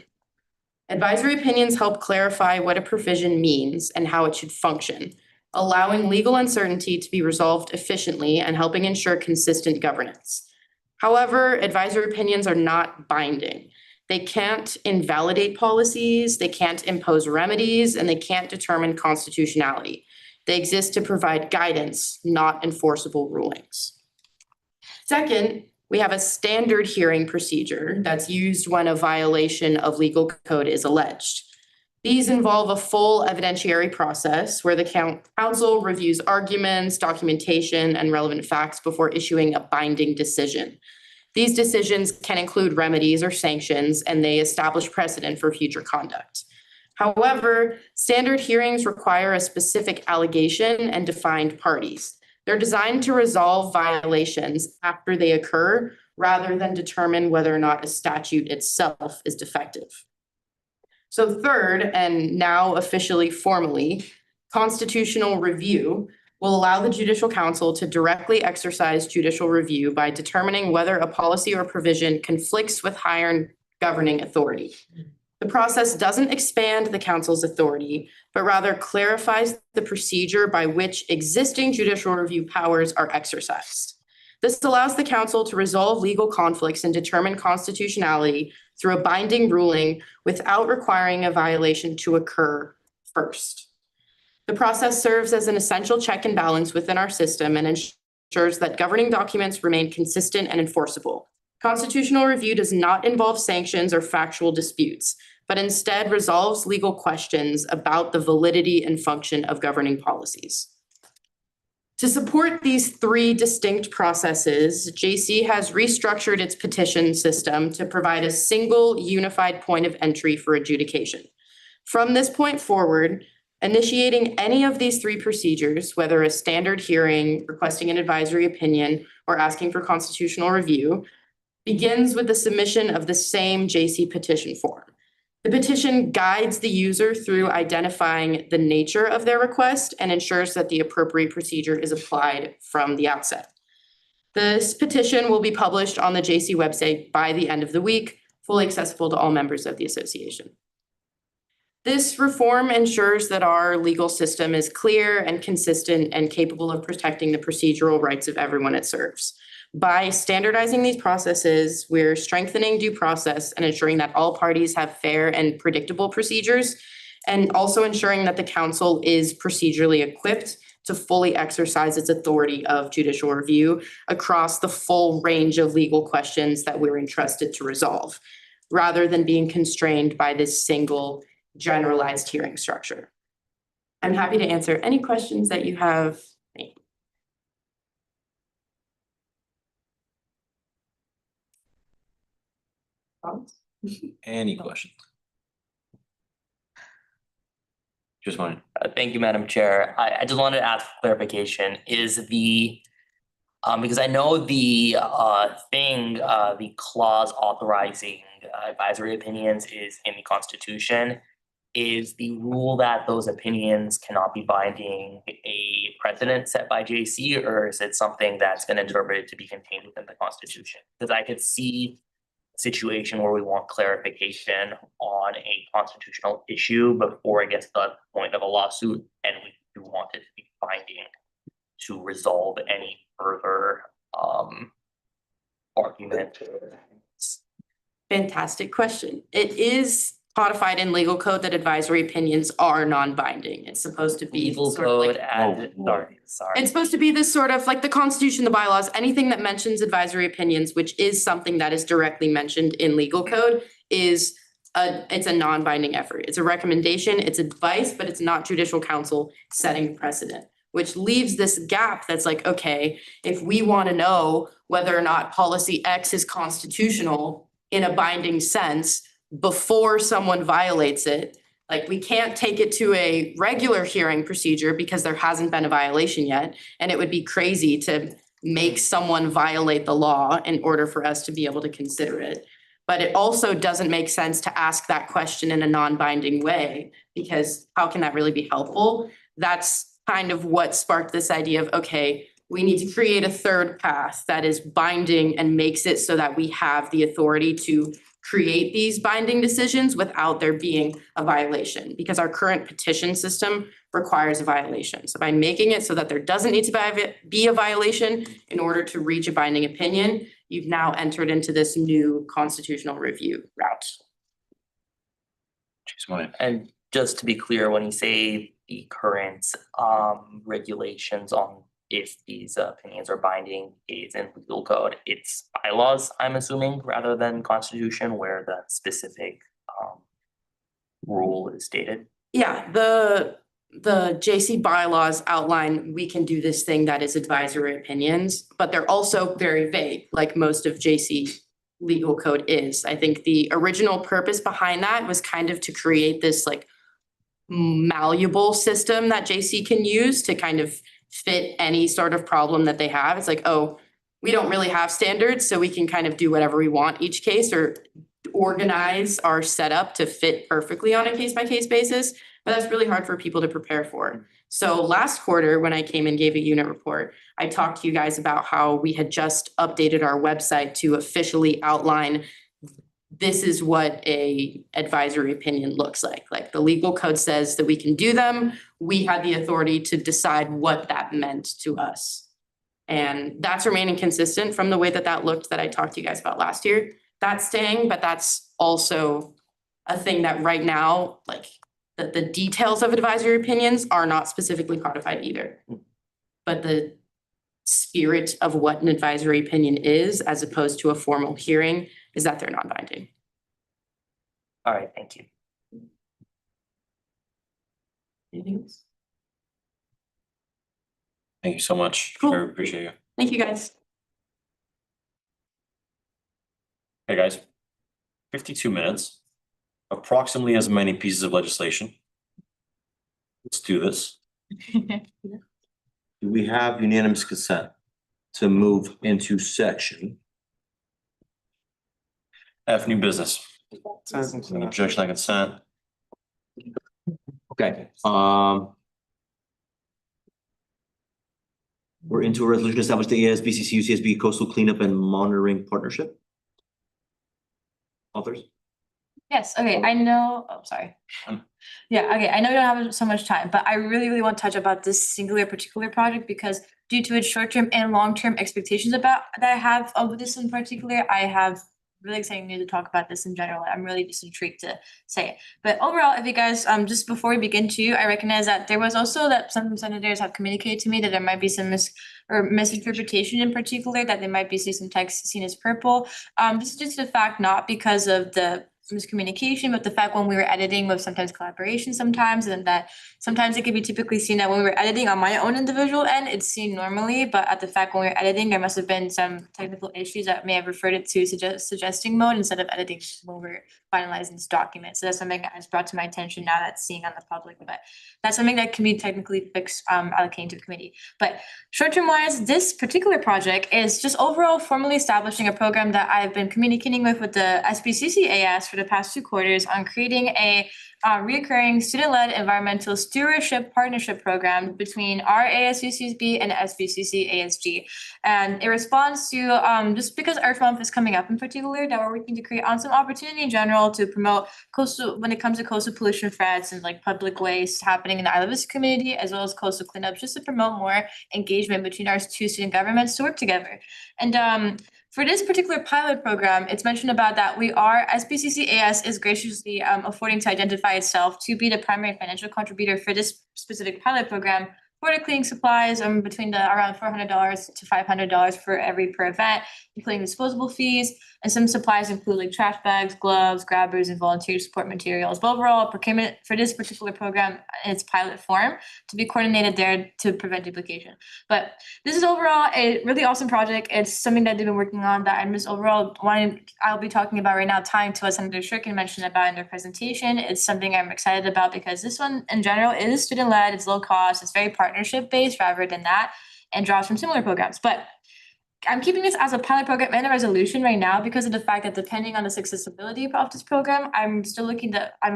Advisory opinions help clarify what a provision means and how it should function, allowing legal uncertainty to be resolved efficiently and helping ensure consistent governance. However, advisory opinions are not binding. They can't invalidate policies, they can't impose remedies, and they can't determine constitutionality. They exist to provide guidance, not enforceable rulings. Second, we have a standard hearing procedure that's used when a violation of legal code is alleged. These involve a full evidentiary process where the council reviews arguments, documentation, and relevant facts before issuing a binding decision. These decisions can include remedies or sanctions, and they establish precedent for future conduct. However, standard hearings require a specific allegation and defined parties. They're designed to resolve violations after they occur, rather than determine whether or not a statute itself is defective. So third, and now officially formally, constitutional review will allow the Judicial Council to directly exercise judicial review by determining whether a policy or provision conflicts with higher governing authority. The process doesn't expand the council's authority, but rather clarifies the procedure by which existing judicial review powers are exercised. This allows the council to resolve legal conflicts and determine constitutionality through a binding ruling without requiring a violation to occur first. The process serves as an essential check and balance within our system and ensures that governing documents remain consistent and enforceable. Constitutional review does not involve sanctions or factual disputes, but instead resolves legal questions about the validity and function of governing policies. To support these three distinct processes, JC has restructured its petition system to provide a single unified point of entry for adjudication. From this point forward, initiating any of these three procedures, whether a standard hearing, requesting an advisory opinion, or asking for constitutional review, begins with the submission of the same JC petition form. The petition guides the user through identifying the nature of their request and ensures that the appropriate procedure is applied from the outset. This petition will be published on the JC website by the end of the week, fully accessible to all members of the association. This reform ensures that our legal system is clear and consistent and capable of protecting the procedural rights of everyone it serves. By standardizing these processes, we're strengthening due process and ensuring that all parties have fair and predictable procedures, and also ensuring that the council is procedurally equipped to fully exercise its authority of judicial review across the full range of legal questions that we're entrusted to resolve, rather than being constrained by this single generalized hearing structure. I'm happy to answer any questions that you have. Any questions? Just one. Thank you, Madam Chair. I just wanted to ask clarification. Is the, because I know the the clause authorizing advisory opinions is in the Constitution. Is the rule that those opinions cannot be binding a precedent set by JC, or is it something that's been interpreted to be contained within the Constitution? Because I could see situation where we want clarification on a constitutional issue before it gets to the point of a lawsuit, and we do want it to be binding to resolve any further argument. Fantastic question. It is codified in legal code that advisory opinions are non-binding. It's supposed to be Legal sort of code like, and, sorry. it's supposed to be this sort of like the Constitution, the bylaws, anything that mentions advisory opinions, which is something that is directly mentioned in legal code, is it's a non-binding effort. It's a recommendation, it's advice, but it's not judicial counsel setting precedent, which leaves this gap that's like, okay, if we want to know whether or not policy X is constitutional in a binding sense before someone violates it, like we can't take it to a regular hearing procedure because there hasn't been a violation yet. And it would be crazy to make someone violate the law in order for us to be able to consider it. But it also doesn't make sense to ask that question in a non-binding way, because how can that really be helpful? That's kind of what sparked this idea of, okay, we need to create a third path that is binding and makes it so that we have the authority to create these binding decisions without there being a violation, because our current petition system requires a violation. So by making it so that there doesn't need to be a violation in order to reach a binding opinion, you've now entered into this new constitutional review route. And just to be clear, when you say the current regulations on if these opinions are binding is in legal code, it's bylaws, I'm assuming, rather than Constitution, where the specific rule is stated. Yeah, the JC bylaws outline we can do this thing that is advisory opinions, but they're also very vague, like most of JC legal code is. I think the original purpose behind that was kind of to create this like malleable system that JC can use to kind of fit any sort of problem that they have. It's like, oh, we don't really have standards, so we can kind of do whatever we want each case or organize our setup to fit perfectly on a case-by-case basis. But that's really hard for people to prepare for. So last quarter, when I came and gave a unit report, I talked to you guys about how we had just updated our website to officially outline this is what a advisory opinion looks like. Like the legal code says that we can do them. We had the authority to decide what that meant to us. And that's remaining consistent from the way that that looked that I talked to you guys about last year. that's staying, but that's also a thing that right now, like, the details of advisory opinions are not specifically codified either. But the spirit of what an advisory opinion is, as opposed to a formal hearing, is that they're non-binding. All right, thank you. Anything else? Thank you so much. Cool. I appreciate you. Thank you, guys. Hey, guys. 52 minutes, approximately as many pieces of legislation. Let's do this. Do we have unanimous consent to move into section F, new business? Any objection, on consent? Okay, we're into a resolution to establish the ASBCC UCSB Coastal Cleanup and Monitoring Partnership. Authors? Yes, okay, I know, oh, sorry. Yeah, okay, I know we don't have so much time, but I really want to touch about this singular particular project because due to its short-term and long-term expectations about that I have of this in particular, I have really exciting news to talk about this in general. I'm really just intrigued to say it. But overall, if you guys, just before we begin too, I recognize that there was also that some senators have communicated to me that there might be some misinterpretation in particular, that there might be some text seen as purple. This is just a fact, not because of the miscommunication, but the fact when we were editing with sometimes collaboration sometimes, and that sometimes it can be typically seen that when we were editing on my own individual end, it's seen normally, but at the fact when we were editing, there must have been some technical issues that may have referred it to suggesting mode instead of editing when we're finalizing this document. So that's something that has brought to my attention now that's seeing on the public, but that's something that can be technically fixed allocating to the committee. But short-term wise, this particular project is just overall formally establishing a program that I've been communicating with the SBCC AS for the past 2 quarters on creating a reoccurring student-led environmental stewardship partnership program between our ASUCSB and SBCC ASG. And it responds to just because Earth Month is coming up in particular, that we're working to create on some opportunity in general to promote coastal, when it comes to coastal pollution threats and like public waste happening in the Isla Vista community, as well as coastal cleanup, just to promote more engagement between our 2 student governments to work together. And for this particular pilot program, it's mentioned about that we are, SBCC AS is graciously affording to identify itself to be the primary financial contributor for this specific pilot program for the cleaning supplies between the around $400 to $500 for every per event, including disposable fees, and some supplies include like trash bags, gloves, grabbers, and volunteer support materials. But overall, procurement for this particular program in its pilot form to be coordinated there to prevent duplication. But this is overall a really awesome project. It's something that they've been working on that I'm just overall I'll be talking about right now, tying to what Senator Shurkin mentioned about in their presentation. It's something I'm excited about because this one in general is student-led, it's low cost, it's very partnership-based rather than that, and draws from similar programs. But I'm keeping this as a pilot program and a resolution right now because of the fact that depending on the successability of this program, I'm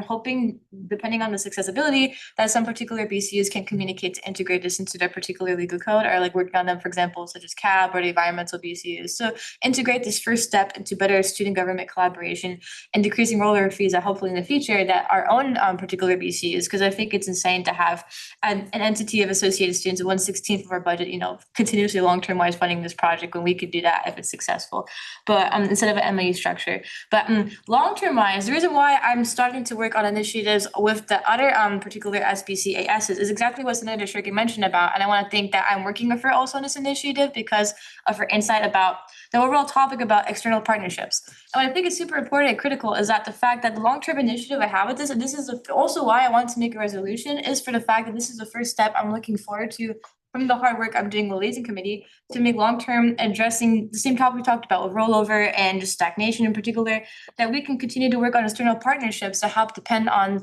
hoping, depending on the successability, that some particular BCUs can communicate to integrate this into their particular legal code or like working on them, for example, such as CAB or the environmental BCUs. So integrate this first step into better student government collaboration and decreasing rollover fees that hopefully in the future that our own particular BCUs, because I think it's insane to have an entity of associated students at 1/16 of our budget, continuously long-term wise funding this project when we could do that if it's successful, but instead of an MOU structure. But long-term wise, the reason why I'm starting to work on initiatives with the other particular SBC ASs is exactly what Senator Shurkin mentioned about, and I want to think that I'm working with her also on this initiative because of her insight about the overall topic about external partnerships. And what I think is super important and critical is that the fact that the long-term initiative I have with this, and this is also why I want to make a resolution, is for the fact that this is the first step I'm looking forward to from the hard work I'm doing with the liaison committee to make long-term addressing the same topic we talked about with rollover and just stagnation in particular, that we can continue to work on external partnerships to help depend on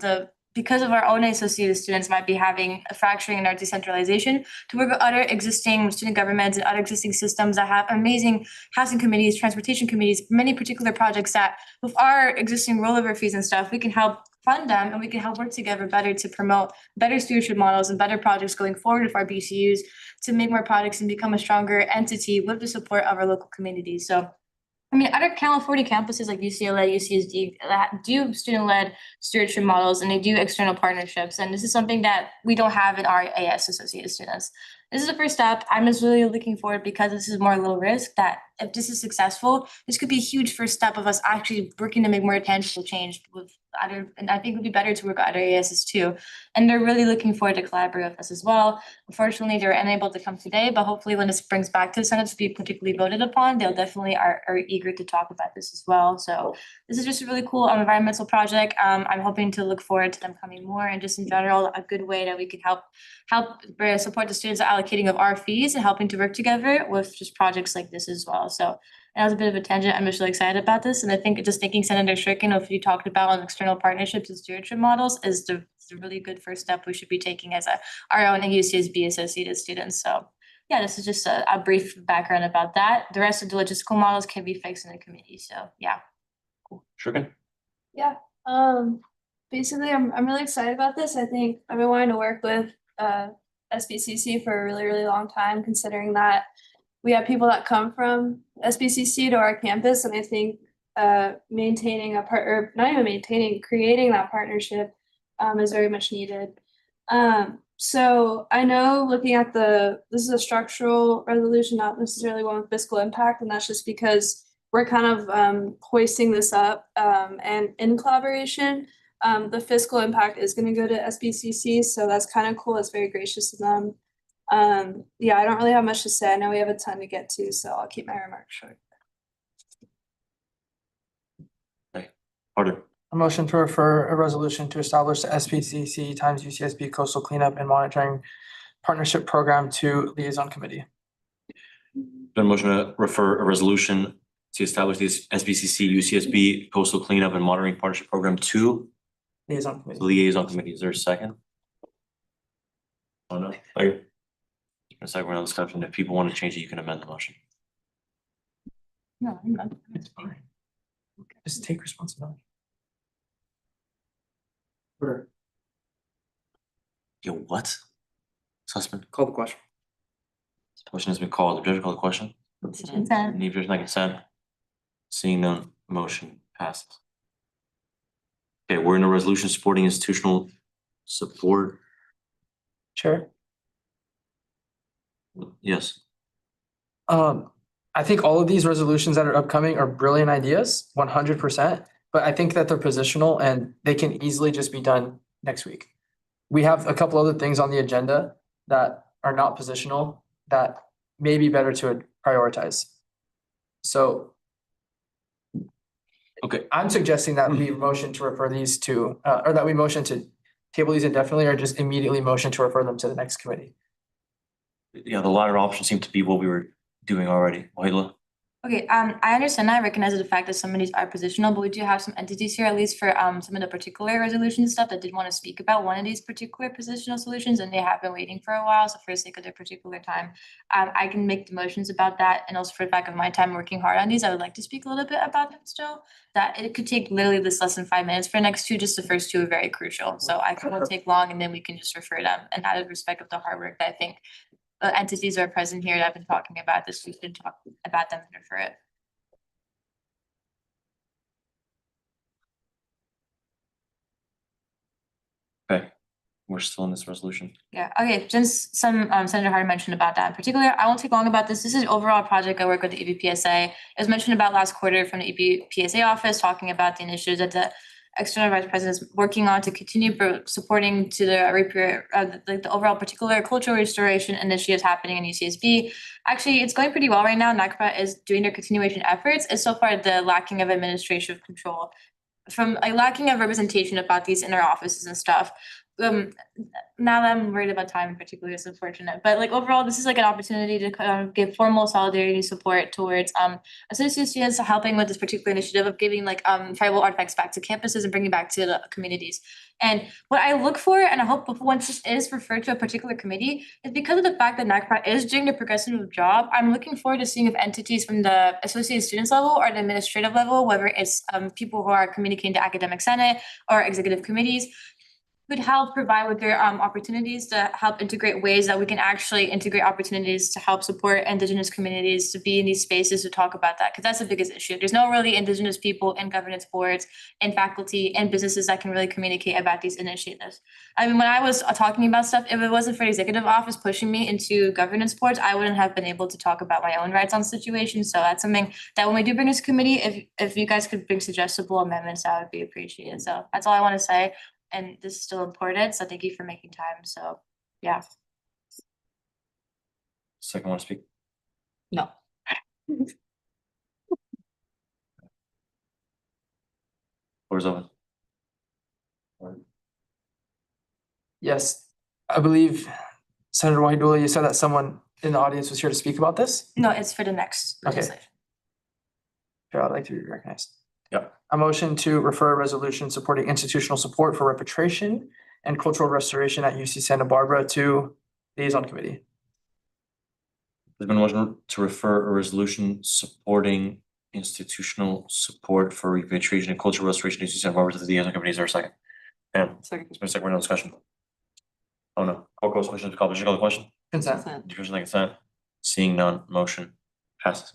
because of our own associated students might be having a fracturing in our decentralization, to work with other existing student governments and other existing systems that have amazing housing committees, transportation committees, many particular projects that with our existing rollover fees and stuff, we can help fund them and we can help work together better to promote better stewardship models and better projects going forward with our BCUs to make more products and become a stronger entity with the support of our local communities. So other Cal 40 campuses like UCLA, UCSD that do student-led stewardship models and they do external partnerships. And this is something that we don't have in our AS associated students. this is the first step. I'm just really looking forward because this is more low risk that if this is successful, this could be a huge first step of us actually working to make more tangible change with other, and I think it would be better to work with other ASs too. And they're really looking forward to collaborate with us as well. Unfortunately, they're unable to come today, but hopefully when this brings back to the Senate to be particularly voted upon, they'll definitely are eager to talk about this as well. So this is just a really cool environmental project. I'm hoping to look forward to them coming more, and just in general, a good way that we could help support the students allocating of our fees and helping to work together with just projects like this as well. So that was a bit of a tangent. I'm just really excited about this. And I think just thinking Senator Strickland, if you talked about on external partnerships and stewardship models, is the really good first step we should be taking as our own UCSB associated students. So yeah, this is just a brief background about that. The rest of the logistical models can be fixed in the committee. So yeah. Strickland? Yeah, basically, I'm really excited about this. I think I've been wanting to work with SBCC for a really, really long time, considering that we have people that come from SBCC to our campus, and I think maintaining a part, or not even maintaining, creating that partnership is very much needed. So I know looking at this is a structural resolution, not necessarily one with fiscal impact, and that's just because we're kind of hoisting this up and in collaboration. The fiscal impact is going to go to SBCC, so that's kind of cool. It's very gracious of them. Yeah, I don't really have much to say. I know we have a ton to get to, so I'll keep my remarks short. Harder. A motion to refer a resolution to establish the SPCC times UCSB Coastal Cleanup and Monitoring Partnership Program to Liaison Committee. Been a motion to refer a resolution to establish this SBCC UCSB Coastal Cleanup and Monitoring Partnership Program to Liaison Committee. Liaison Committee. Is there a second? Oh no, a second round of discussion. If people want to change it, you can amend the motion. No, it's fine. Just take responsibility. Order. Yo, what? Sussman? Call the question. Motion has been called. Objection, call the question. Consent. Any objection, I consent. Seeing none, motion passes. Okay, we're in a resolution supporting institutional support. Chair. Yes. I think all of these resolutions that are upcoming are brilliant ideas, 100%. But I think that they're positional and they can easily just be done next week. We have a couple other things on the agenda that are not positional that may be better to prioritize. So. Okay. I'm suggesting that we motion to refer these to, or that we motion to table these indefinitely, or just immediately motion to refer them to the next committee. Yeah, the latter option seemed to be what we were doing already. Wahila? Okay, I understand that. I recognize the fact that some of these are positional, but we do have some entities here, at least for some of the particular resolution stuff that did want to speak about one of these particular positional solutions, and they have been waiting for a while. So for the sake of their particular time, I can make the motions about that. And also for the fact of my time working hard on these, I would like to speak a little bit about them still. That it could take literally this less than 5 minutes for the next two, just the first two are very crucial. So I won't take long, and then we can just refer them. And out of respect of the hard work that I think entities are present here that have been talking about this, we should talk about them and refer it. Okay, we're still in this resolution. Yeah, okay, just some Senator Hart mentioned about that in particular. I won't take long about this. This is an overall project I work with the EBPSA. It was mentioned about last quarter from the EBPSA office, talking about the initiatives that the external vice president is working on to continue supporting to the overall particular cultural restoration initiatives happening in UCSB. Actually, it's going pretty well right now. NACPA is doing their continuation efforts. It's so far the lacking of administrative control from a lacking of representation about these in our offices and stuff. Now that I'm worried about time in particular, it's unfortunate. But like overall, this is like an opportunity to give formal solidarity support towards associate students helping with this particular initiative of giving like tribal artifacts back to campuses and bringing back to the communities. And what I look for, and I hope once this is referred to a particular committee, is because of the fact that NACPA is doing the progressive job. I'm looking forward to seeing if entities from the associate students level or the administrative level, whether it's people who are communicating to academic senate or executive committees, could help provide with their opportunities to help integrate ways that we can actually integrate opportunities to help support Indigenous communities to be in these spaces to talk about that, because that's the biggest issue. There's no really Indigenous people in governance boards, in faculty, and businesses that can really communicate about these initiatives. I mean, when I was talking about stuff, if it wasn't for the executive office pushing me into governance boards, I wouldn't have been able to talk about my own rights on situations. So that's something that when we do bring this committee, if you guys could bring suggestible amendments, that would be appreciated. So that's all I want to say. And this is still important, so thank you for making time. So, yeah. Second want to speak? No. Floor is open. Yes, I believe Senator Wahidullah, you said that someone in the audience was here to speak about this? No, it's for the next Okay. legislation. Sure, I'd like to be recognized. Yep. A motion to refer a resolution supporting institutional support for repatriation and cultural restoration at UC Santa Barbara to liaison committee. There's been a motion to refer a resolution supporting institutional support for repatriation and cultural restoration in Santa Barbara to the liaison committee. Is there a second? And Second. it's been a second, we're in discussion. Oh no, call question, call the question. Consent. Discussion like consent. Seeing none, motion passes.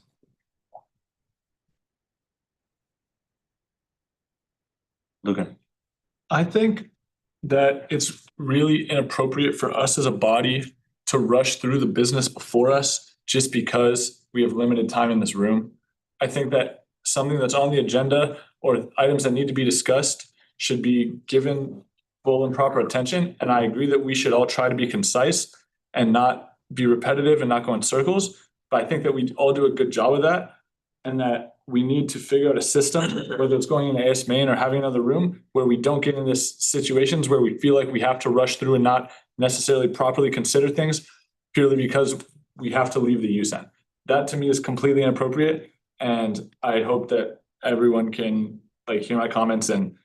Lucan. I think that it's really inappropriate for us as a body to rush through the business before us just because we have limited time in this room. I think that something that's on the agenda or items that need to be discussed should be given full and proper attention. And I agree that we should all try to be concise and not be repetitive and not go in circles. But I think that we all do a good job of that, and that we need to figure out a system, whether it's going into AS Main or having another room, where we don't get in this situations where we feel like we have to rush through and not necessarily properly consider things purely because we have to leave the USEN. That to me is completely inappropriate. And I hope that everyone can hear my comments and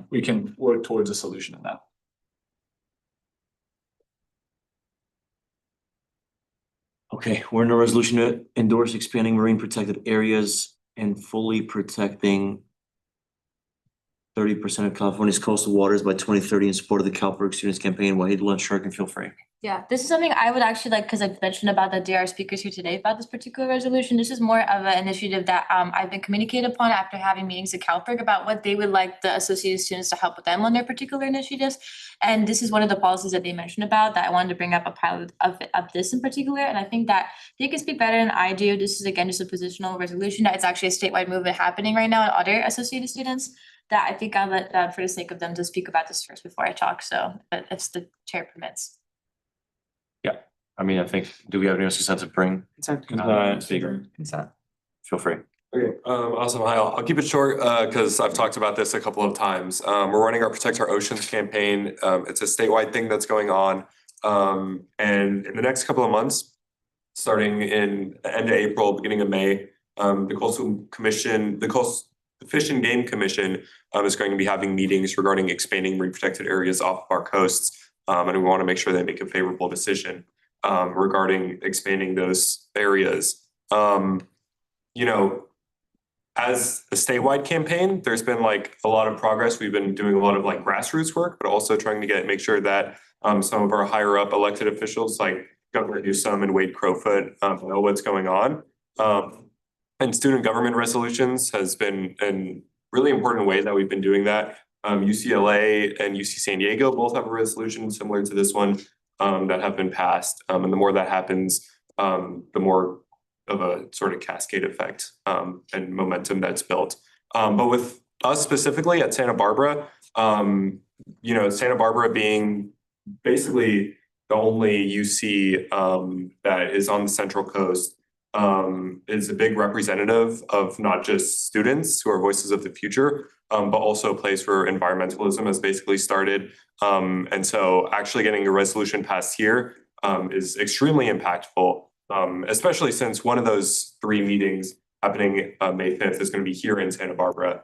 we can work towards a solution in that. Okay, we're in a resolution to endorse expanding marine protected areas and fully protecting 30% of California's coastal waters by 2030 in support of the CalPERS Students Campaign. Wahidullah and Shirk, feel free. Yeah, this is something I would actually like, because I've mentioned about the DR speakers here today about this particular resolution. This is more of an initiative that I've been communicated upon after having meetings at CalPERS about what they would like the associated students to help with them on their particular initiatives. And this is one of the policies that they mentioned about that I wanted to bring up a pilot of this in particular. And I think that they can speak better than I do. This is again just a positional resolution that it's actually a statewide movement happening right now in other associated students. That I think I'll let for the sake of them to speak about this first before I talk. So, but if the chair permits. I mean, I think, do we have anyone who's consent to bring? Consent. Speaker, Consent. feel free. Okay, awesome. Hi, I'll keep it short because I've talked about this a couple of times. We're running our Protect Our Oceans campaign. It's a statewide thing that's going on. And in the next couple of months, starting in the end of April, beginning of May, the Coastal Commission, the Fish and Game Commission is going to be having meetings regarding expanding marine protected areas off of our coasts. And we want to make sure they make a favorable decision regarding expanding those areas. You know, as a statewide campaign, there's been a lot of progress. We've been doing a lot of grassroots work, but also trying to make sure that some of our higher up elected officials like Governor Newsom and Wade Crowfoot know what's going on. And student government resolutions has been a really important way that we've been doing that. UCLA and UC San Diego both have a resolution similar to this one that have been passed. And the more that happens, the more of a sort of cascade effect and momentum that's built. But with us specifically at Santa Barbara, you know, Santa Barbara being basically the only UC that is on the Central Coast is a big representative of not just students who are voices of the future, but also a place where environmentalism has basically started. And so actually getting a resolution passed here is extremely impactful, especially since one of those 3 meetings happening May 5th is going to be here in Santa Barbara.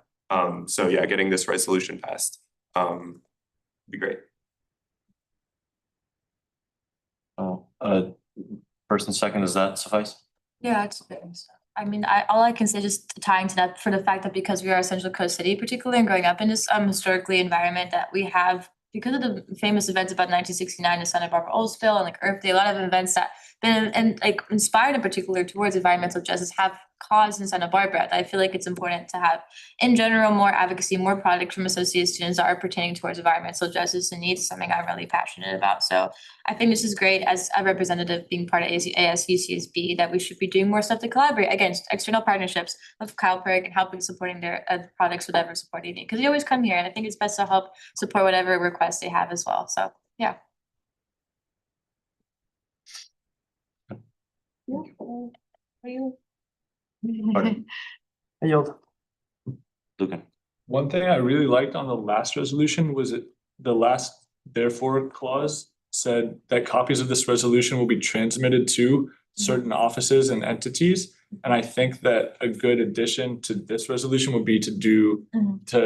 So yeah, getting this resolution passed would be great. First and second, does that suffice? Yeah, it's good. I mean, all I can say just tying to that for the fact that because we are a Central Coast city, particularly and growing up in this historically environment, that we have because of the famous events about 1969 in Santa Barbara Oldsville and like Earth Day, a lot of events that been and like inspired in particular towards environmental justice have caused in Santa Barbara. I feel like it's important to have in general more advocacy, more products from associate students that are pertaining towards environmental justice and needs, something I'm really passionate about. So I think this is great as a representative being part of ASUCSB that we should be doing more stuff to collaborate against external partnerships with CalPERG and helping supporting their products, whatever support they need. Because they always come here and I think it's best to help support whatever requests they have as well. So yeah. Are you? Pardon? I yield. Lucan. One thing I really liked on the last resolution was it, the last therefore clause said that copies of this resolution will be transmitted to certain offices and entities. And I think that a good addition to this resolution would be to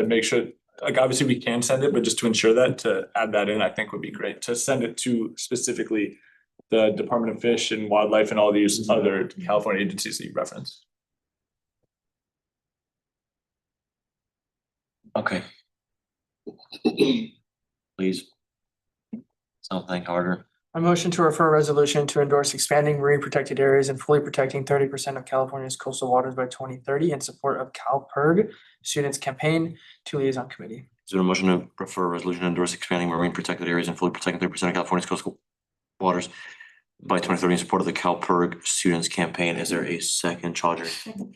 make sure, like obviously we can send it, but just to ensure that, to add that in, I think would be great, to send it to specifically the Department of Fish and Wildlife and all these other California agencies that you referenced. Okay. Please. Something harder. A motion to refer a resolution to endorse expanding marine protected areas and fully protecting 30% of California's coastal waters by 2030 in support of CalPERG Students Campaign to Liaison Committee. Is there a motion to refer a resolution to endorse expanding marine protected areas and fully protecting 30% of California's coastal waters by 2030 in support of the CalPERG Students Campaign? Is there a second, Charger?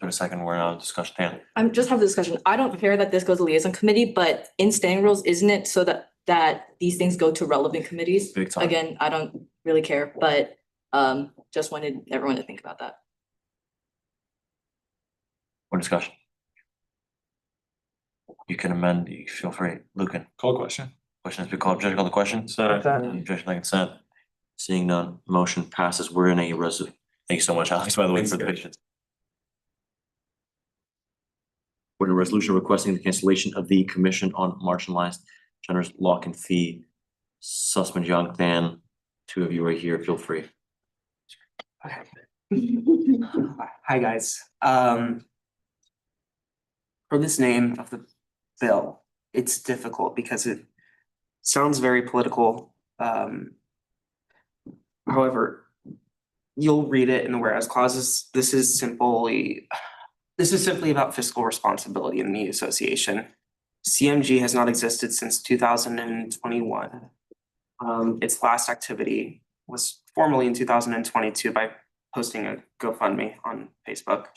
A second, we're on discussion. Dan. I'm just have the discussion. I don't care that this goes to liaison committee, but in standing rules, isn't it so that these things go to relevant committees? Big time. Again, I don't really care, but just wanted everyone to think about that. More discussion. You can amend, you feel free. Lucan. Call question. Question has been called. Objection on the question? Objection on consent. Seeing none, motion passes. We're in a thank you so much, Alex, by the way, Thanks, for the guys. patience. We're in a resolution requesting the cancellation of the Commission on Marginalized Genders Lock and Fee. Sussman Young, Dan, two of you right here, feel free. Hi, guys. For this name of the bill, it's difficult because it sounds very political. However, you'll read it in the whereas clauses. This is simply about fiscal responsibility in the association. CMG has not existed since 2021. Its last activity was formally in 2022 by posting a GoFundMe on Facebook.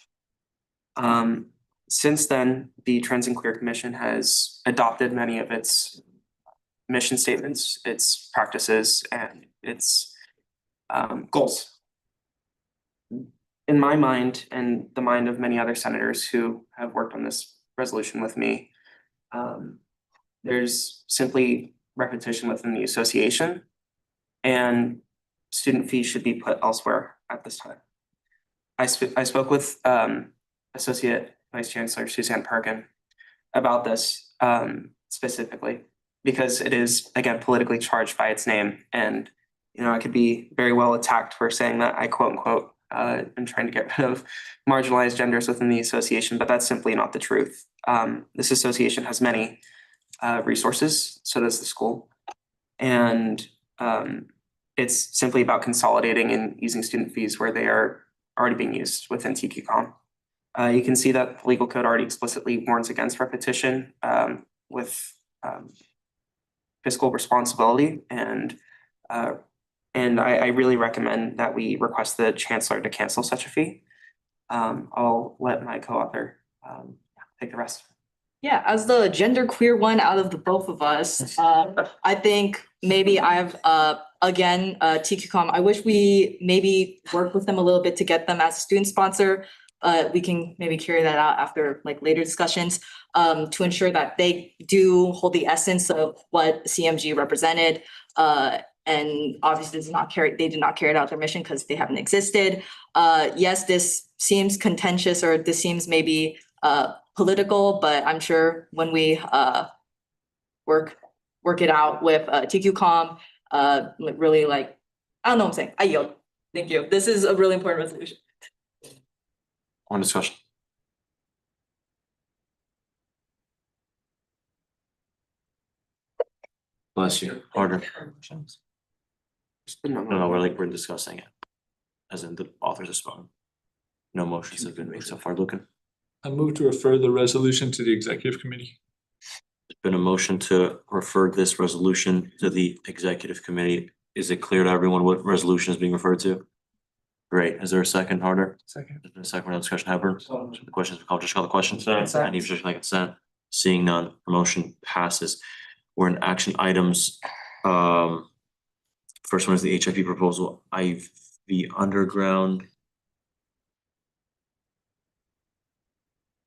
Since then, the Trans and Queer Commission has adopted many of its mission statements, its practices, and its goals. In my mind, and the mind of many other senators who have worked on this resolution with me, there's simply repetition within the association, and student fees should be put elsewhere at this time. I spoke with Associate Vice Chancellor Suzanne Perkin about this specifically because it is, again, politically charged by its name. And, you know, I could be very well attacked for saying that I quote unquote am trying to get rid of marginalized genders within the association, but that's simply not the truth. This association has many resources, so does the school. And it's simply about consolidating and using student fees where they are already being used within TQCOM. You can see that the legal code already explicitly warns against repetition with fiscal responsibility, and I really recommend that we request the chancellor to cancel such a fee. I'll let my co-author take the rest. Yeah, as the genderqueer one out of the both of us, I think maybe I've again TQCOM. I wish we maybe work with them a little bit to get them as a student sponsor. We can maybe carry that out after like later discussions to ensure that they do hold the essence of what CMG represented. And obviously they did not carry out their mission because they haven't existed. Yes, this seems contentious or this seems maybe political, but I'm sure when we work it out with TQCOM, really like, I don't know what I'm saying. I yield. Thank you. This is a really important resolution. On discussion. Bless you. Harder. No, we're discussing it. As in the authors have spoken. No motions have been made so far. Lucan. I move to refer the resolution to the executive committee. There's been a motion to refer this resolution to the executive committee. Is it clear to everyone what resolution is being referred to? Great. Is there a second, Harder? Second. There's been a second, no discussion, Hepburn. The questions, just call the question. Consent. Any objection like consent? Seeing none, the motion passes. We're in action items. First one is the HIP proposal, IV underground.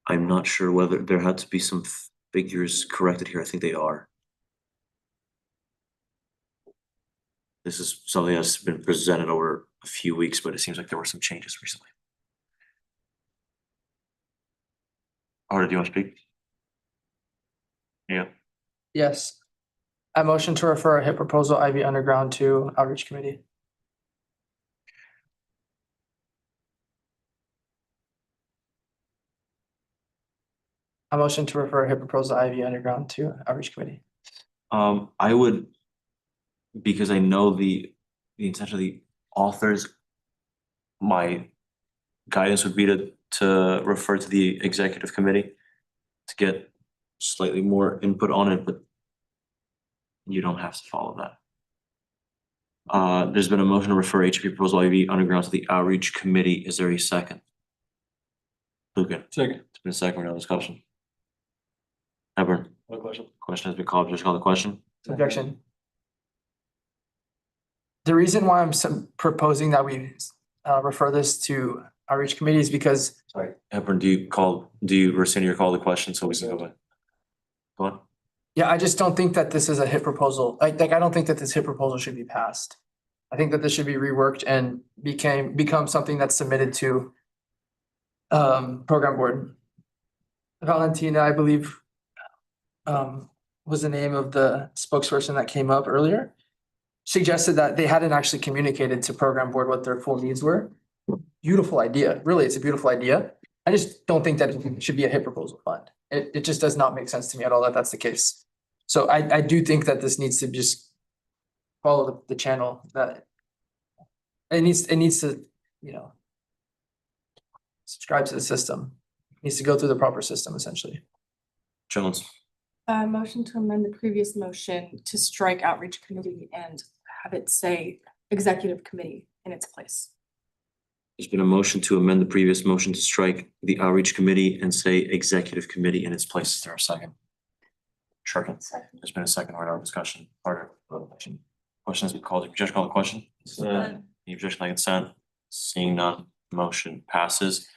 I'm not sure whether there had to be some figures corrected here. I think they are. This is something that's been presented over a few weeks, but it seems like there were some changes recently. Harder, do you want to speak? Yeah. Yes. I motion to refer a HIP proposal IV underground to outreach committee. I motion to refer a HIP proposal IV underground to outreach committee. I would, because I know the intention of the authors, my guidance would be to refer to the executive committee to get slightly more input on it, but you don't have to follow that. There's been a motion to refer HIP proposal IV underground to the outreach committee. Is there a second? Lucan. Second. It's been a second, no discussion. Hepburn. No question. Question has been called, just call the question. Objection. The reason why I'm proposing that we refer this to outreach committee is because. Sorry, Hepburn, do you rescind your call the question so we can go back? Go on. Yeah, I just don't think that this is a HIP proposal. Like I don't think that this HIP proposal should be passed. I think that this should be reworked and become something that's submitted to program board. Valentina, I believe, was the name of the spokesperson that came up earlier, suggested that they hadn't actually communicated to program board what their full needs were. Beautiful idea. Really, it's a beautiful idea. I just don't think that it should be a HIP proposal fund. It just does not make sense to me at all that that's the case. So I do think that this needs to just follow the channel that it needs to, subscribe to the system. It needs to go through the proper system essentially. Jones. Motion to amend the previous motion to strike outreach committee and have it say executive committee in its place. There's been a motion to amend the previous motion to strike the outreach committee and say executive committee in its place. Is there a second? Second. There's been a second order of discussion. Question has been called. Just call the question. Any objection like consent? Seeing none, motion passes.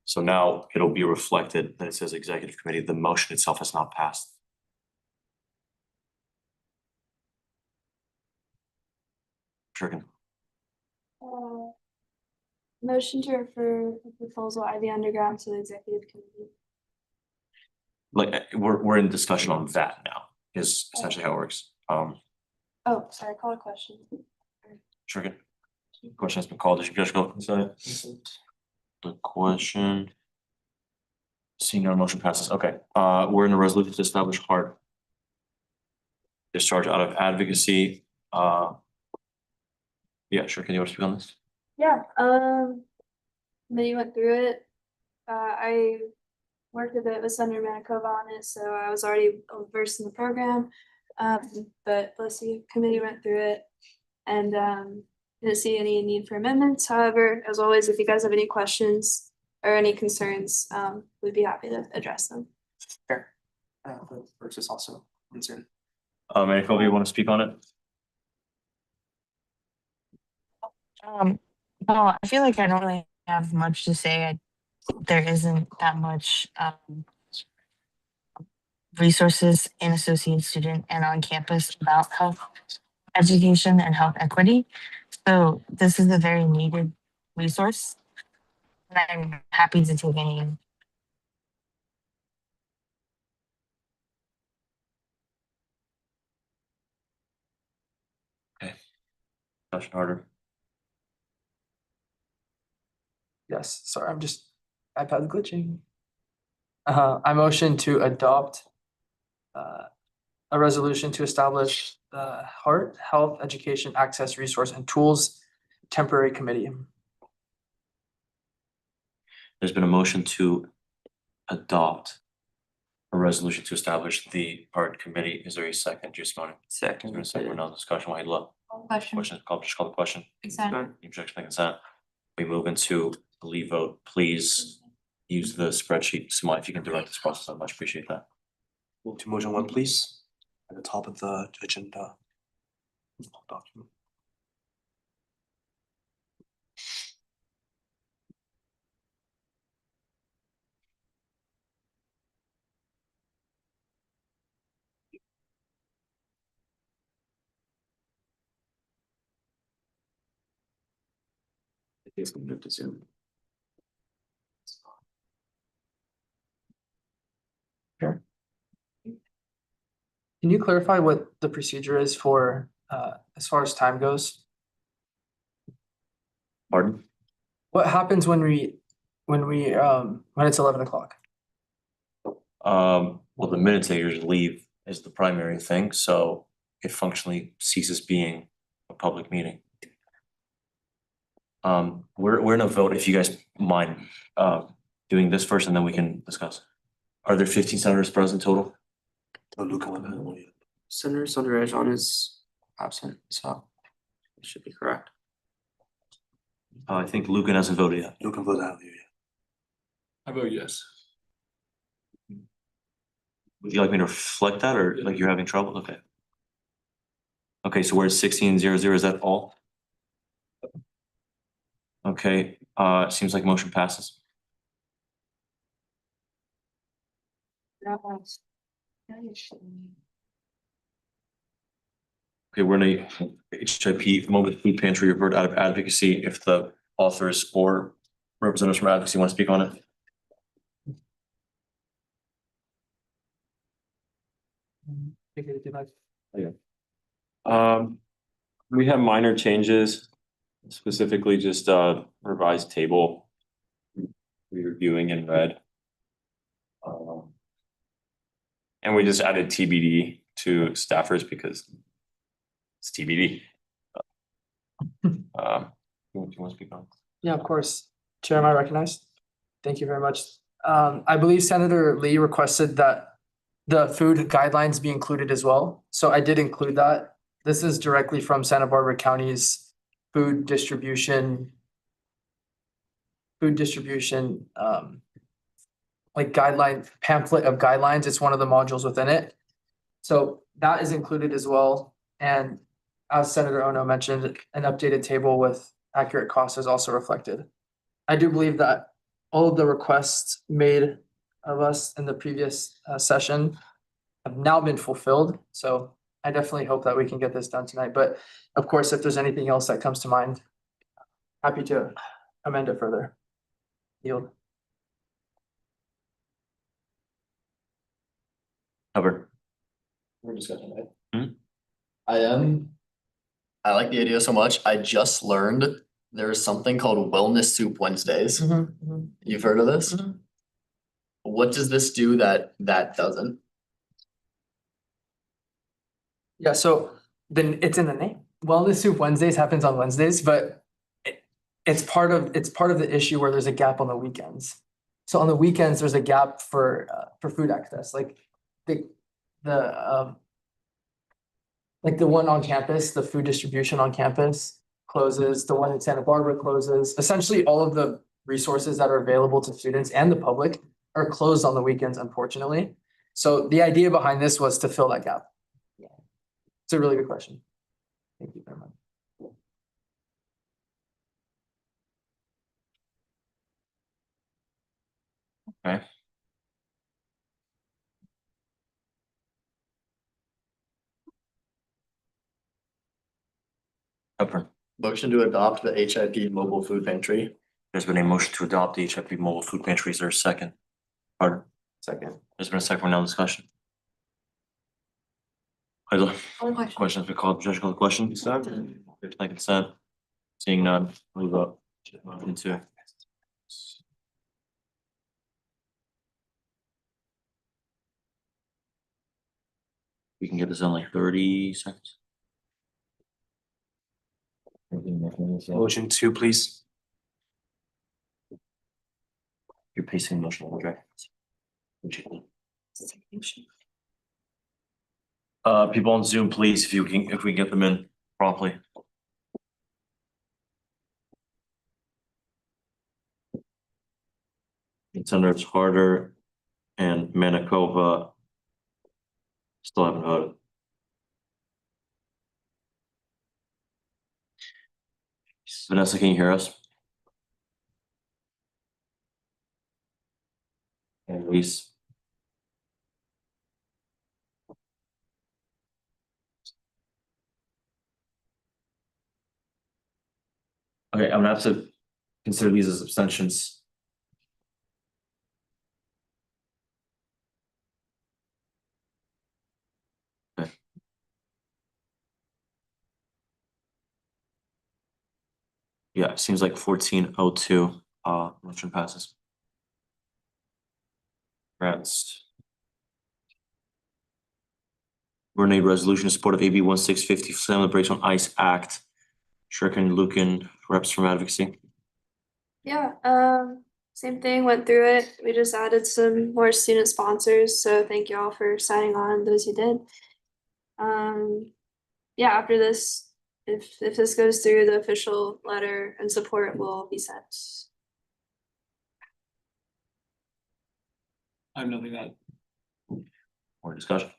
So now it'll be reflected that it says executive committee. The motion itself has not passed. Trigger. Motion to refer the proposal IV underground to the executive committee. Like we're in discussion on that now is essentially how it works. Oh, sorry, call a question. Trigger. Question has been called. Did you just go inside? The question. Seeing no motion passes. Okay, we're in a resolution to establish hard discharge out of advocacy. Yeah, sure. Can you want to speak on this? Yeah, then you went through it. I worked a bit with Senator Manikova on it, so I was already versed in the program. But BOCES committee went through it and didn't see any need for amendments. However, as always, if you guys have any questions or any concerns, we'd be happy to address them. Fair. Versus also concern. Manikova, you want to speak on it? Well, I feel like I don't really have much to say. There isn't that much resources in associate student and on campus about health education and health equity. So this is a very needed resource. And I'm happy to take any. Okay. Question harder. Yes, sorry, I'm just iPad's glitching. I motion to adopt a resolution to establish the Heart Health Education Access Resource and Tools Temporary Committee. There's been a motion to adopt a resolution to establish the art committee. Is there a second? Just want to. Second. Is there a second or no discussion? Why low? Question. Question, just call the question. Consent. Objection by consent. We move into the leave vote. Please use the spreadsheet. Simone, if you can direct this process, I'd much appreciate that. Move to motion one, please, at the top of the agenda. Document. It's gonna move to Zoom. Sure. Can you clarify what the procedure is for, as far as time goes? Pardon? What happens when it's 11 o'clock? Well, the minute takers leave is the primary thing, so it functionally ceases being a public meeting. We're in a vote, if you guys mind, doing this first and then we can discuss. Are there 15 senators present total? Senator Sundaresh is absent, so it should be correct. I think Lucan hasn't voted yet. Lucan voted out. I vote yes. Would you like me to reflect that or like you're having trouble? Okay. Okay, so we're at 16-0-0, is that all? Okay, seems like motion passes. Okay, we're in a HIP Mobile Food Pantry report out of advocacy. If the authors or representatives from advocacy want to speak on it. We have minor changes, specifically just a revised table. We're reviewing in red. And we just added TBD to staffers because it's TBD. You want to speak on? Yeah, of course. Chair, am I recognized? Thank you very much. I believe Senator Lee requested that the food guidelines be included as well. So I did include that. This is directly from Santa Barbara County's food distribution like guideline pamphlet of guidelines. It's one of the modules within it. So that is included as well. And as Senator Ono mentioned, an updated table with accurate costs is also reflected. I do believe that all of the requests made of us in the previous session have now been fulfilled. So I definitely hope that we can get this done tonight. But of course, if there's anything else that comes to mind, happy to amend it further. Yield. Covered. We're discussing, right? I like the idea so much. I just learned there is something called Wellness Soup Wednesdays. You've heard of this? What does this do that doesn't? Yeah, so then it's in the name. Wellness Soup Wednesdays happens on Wednesdays, but it's part of the issue where there's a gap on the weekends. So on the weekends, there's a gap for food access, like the one on campus, the food distribution on campus closes, the one in Santa Barbara closes. Essentially, all of the resources that are available to students and the public are closed on the weekends, unfortunately. So the idea behind this was to fill that gap. It's a really good question. Thank you very much. Okay. Pepper. Motion to adopt the HIP Mobile Food Pantry. There's been a motion to adopt the HIP Mobile Food Pantry. Is there a second? Pardon? Second. There's been a second, now discussion. Hello. Question. Questions been called, judge call the question. By consent. Seeing none, we vote. Into. We can get this in like 30 seconds. Motion 2, please. You're pacing motion, okay. People on Zoom, please, if we get them in promptly. Senators Harder and Manitoba still haven't voted. Vanessa, can you hear us? And Reese. Okay, I'm gonna have to consider these as abstentions. Okay. Yeah, it seems like 1402, motion passes. Grants. Renee, resolution in support of AB 1650, Slam the Brakes on ICE Act. Shuriken, Lucan, reps from advocacy. Yeah, same thing, went through it. We just added some more student sponsors, so thank you all for signing on, those who did. Yeah, after this, if this goes through, the official letter and support will be sent. I have nothing to add. More discussion.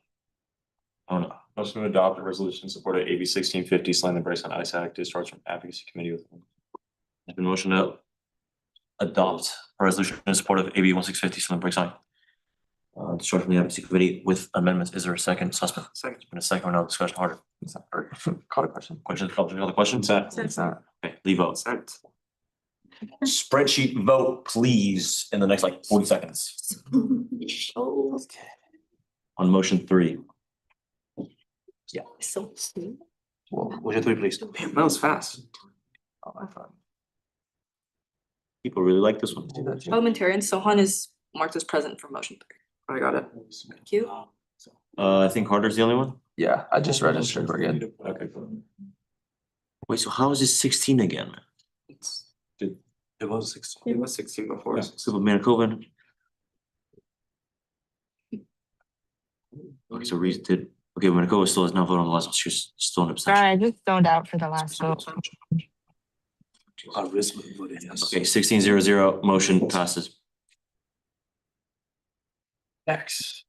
Oh no. Motion to adopt a resolution in support of AB 1650, Slam the Brakes on ICE Act, discharge from advocacy committee with. There's been motion to adopt a resolution in support of AB 1650, Slam the Brakes on. Discharge from the advocacy committee with amendments. Is there a second? Suspect. Second. It's been a second, no discussion, Harder. Call a question. Questions, other questions? Okay, leave vote. Spreadsheet vote, please, in the next like 40 seconds. Okay. On motion 3. Yeah. So. Motion 3, please. Damn, that was fast. People really like this one. Parliamentarian Sohan is marked as present for motion 3. I got it. Thank you. I think Harder's the only one. Yeah, I just registered, we're good. Okay. Wait, so how is this 16 again? It was 16. It was 16 before. Civil Manitoba. Okay, so Reese did, okay, Manitoba still has not voted on the last one, she's still an abstention. Sorry, I just zoned out for the last vote. Voted yes. Okay, 1600, motion passes. Next.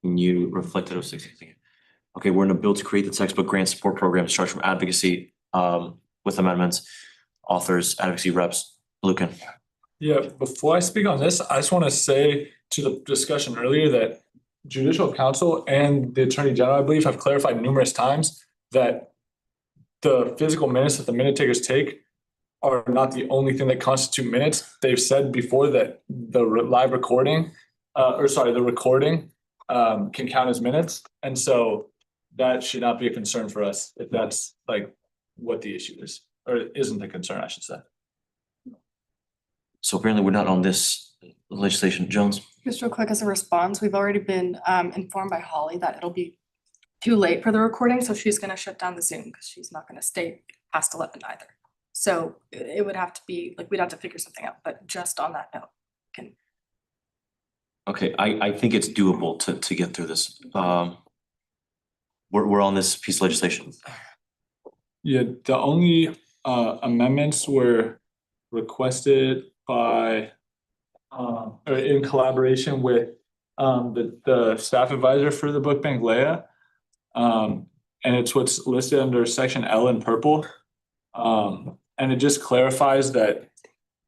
Can you reflect it of 16? Okay, we're in a bill to create the textbook grant support program, start from advocacy, with amendments, authors, advocacy reps, Lucan. Yeah, before I speak on this, I just want to say to the discussion earlier that judicial council and the attorney general, I believe, have clarified numerous times that the physical minutes that the minute takers take are not the only thing that constitute minutes. They've said before that the live recording, the recording can count as minutes. And so that should not be a concern for us if that's like what the issue is, or isn't a concern, I should say. So apparently we're not on this legislation. Jones? Just real quick as a response, we've already been informed by Holly that it'll be too late for the recording, so she's gonna shut down the Zoom because she's not gonna stay past 11 either. So it would have to be, like, we'd have to figure something out, but just on that note, Okay, I think it's doable to get through this. We're on this piece of legislation. Yeah, the only amendments were requested by or in collaboration with the staff advisor for the book bank, Leah. And it's what's listed under section L in purple. And it just clarifies that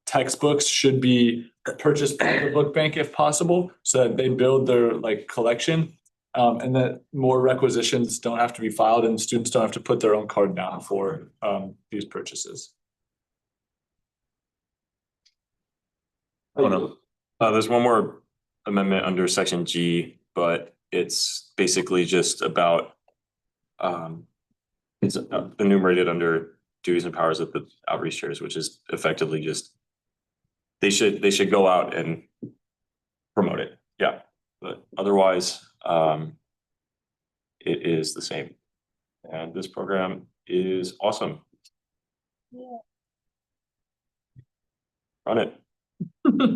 textbooks should be purchased by the book bank if possible, so that they build their like collection. And that more requisitions don't have to be filed and students don't have to put their own card down for these purchases. Oh, no. There's one more amendment under section G, but it's basically just about it's enumerated under duties and powers of the outreach chairs, which is effectively just they should go out and promote it. Yeah, but otherwise, it is the same. And this program is awesome. Run it.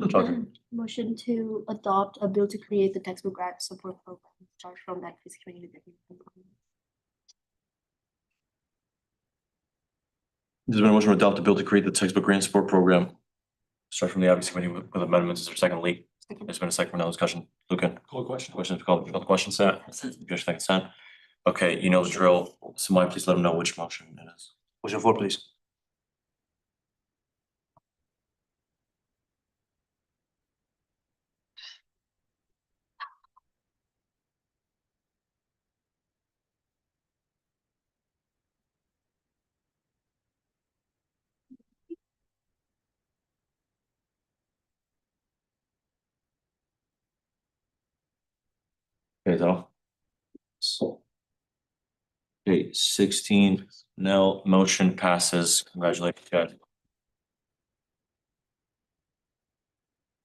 Charger. Motion to adopt a bill to create the textbook grant support program, charged from that physics community. There's been a motion to adopt a bill to create the textbook grant support program. Start from the advocacy committee with amendments. Is there a second, Lee? There's been a second for now discussion. Lucan? Call the question. Questions, call the question, Sat? Josh, second, Sat? Okay, you know the drill. Somebody please let them know which motion it is. Motion four, please. Okay, is that all? Okay, 16, Nell, motion passes. Congratulations, guys.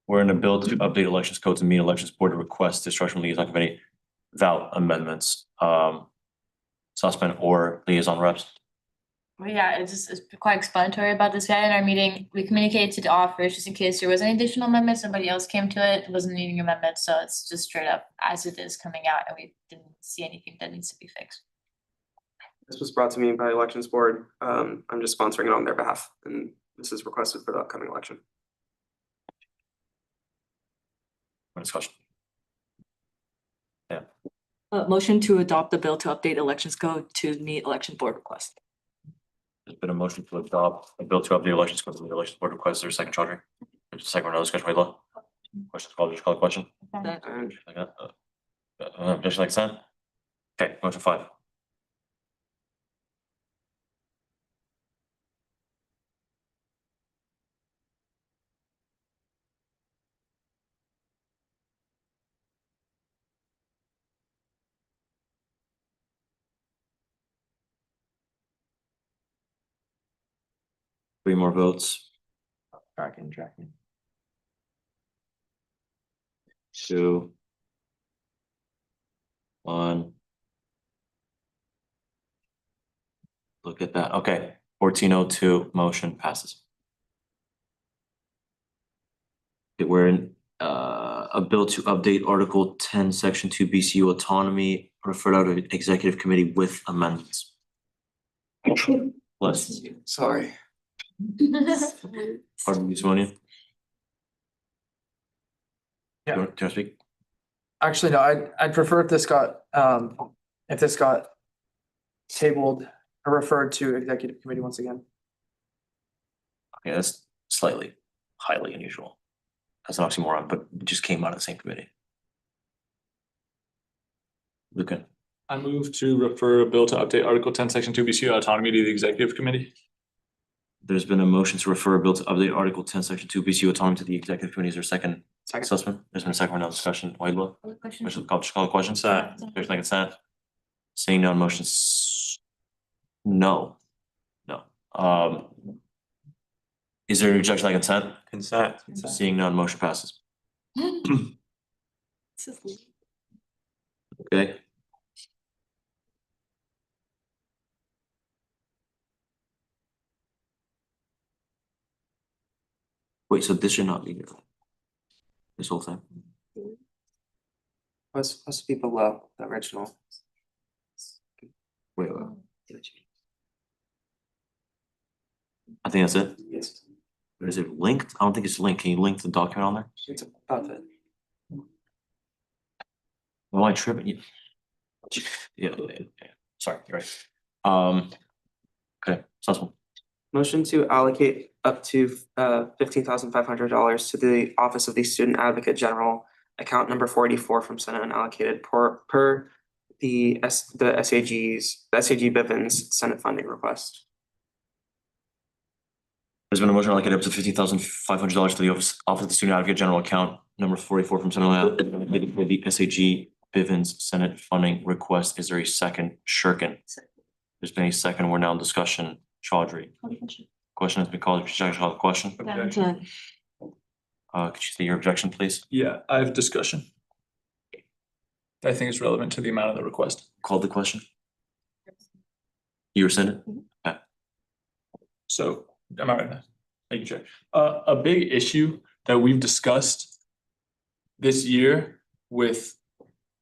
We're in a bill to update elections code to meet elections board to request discharge from liaison committee without amendments. Suspend or liaison reps. Well, yeah, it's quite explanatory about this. We had in our meeting, we communicated to the officers just in case there was any additional amendments, somebody else came to it, wasn't needing amendments, so it's just straight up as it is coming out, and we didn't see anything that needs to be fixed. This was brought to me by Elections Board. I'm just sponsoring it on their behalf, and this is requested for the upcoming election. Discussion. Yeah. Motion to adopt the bill to update elections code to meet election board request. There's been a motion to adopt a bill to update elections code to meet elections board request. Is there a second, Chaudhry? There's a second, no discussion, Wait, questions, call the question. Just like that. Okay, motion 5. Three more votes. Tracking. 2. 1. Look at that. Okay, 1402, motion passes. Okay, we're in a bill to update Article 10, Section 2 BCU autonomy referred out of executive committee with amendments. Bless. Sorry. Pardon me, Simonian? Yeah. Do you want to speak? Actually, no, I'd prefer if this got tabled or referred to executive committee once again. Okay, that's slightly highly unusual. That's an oxymoron, but it just came out of the same committee. Lucan? I move to refer a bill to update Article 10, Section 2 BCU autonomy to the executive committee. There's been a motion to refer a bill to update Article 10, Section 2 BCU autonomy to the executive committee. Is there a second? Second. Sussman? There's been a second, no discussion. Whitelaw? Question. Just call the question. Sat? There's like consent. Seeing none, no. Is there an objection like consent? Consent. Seeing none, motion passes. Okay. Wait, so this should not be here. This whole thing? Was supposed to be below the original. Wait. I think that's it. Yes. Is it linked? I don't think it's linked. Can you link the document on there? It's about it. Am I tripping? Yeah. Sorry, you're right. Okay, Sussman. Motion to allocate up to $15,500 to the Office of the Student Advocate General, account number 44 from Senate unallocated per the SAG Bivens Senate funding request. There's been a motion allocated up to $15,500 to the Office of the Student Advocate General account number 44 from Senate allocated for the SAG Bivens Senate funding request. Is there a second? Shirkin. There's been a second. We're now in discussion. Chaudhry. Question has been called. Could you call the question? Objection. Could you state your objection, please? Yeah, I have discussion. that I think is relevant to the amount of the request. Called the question? You rescind it? So, am I right? Thank you, Chair. A big issue that we've discussed this year with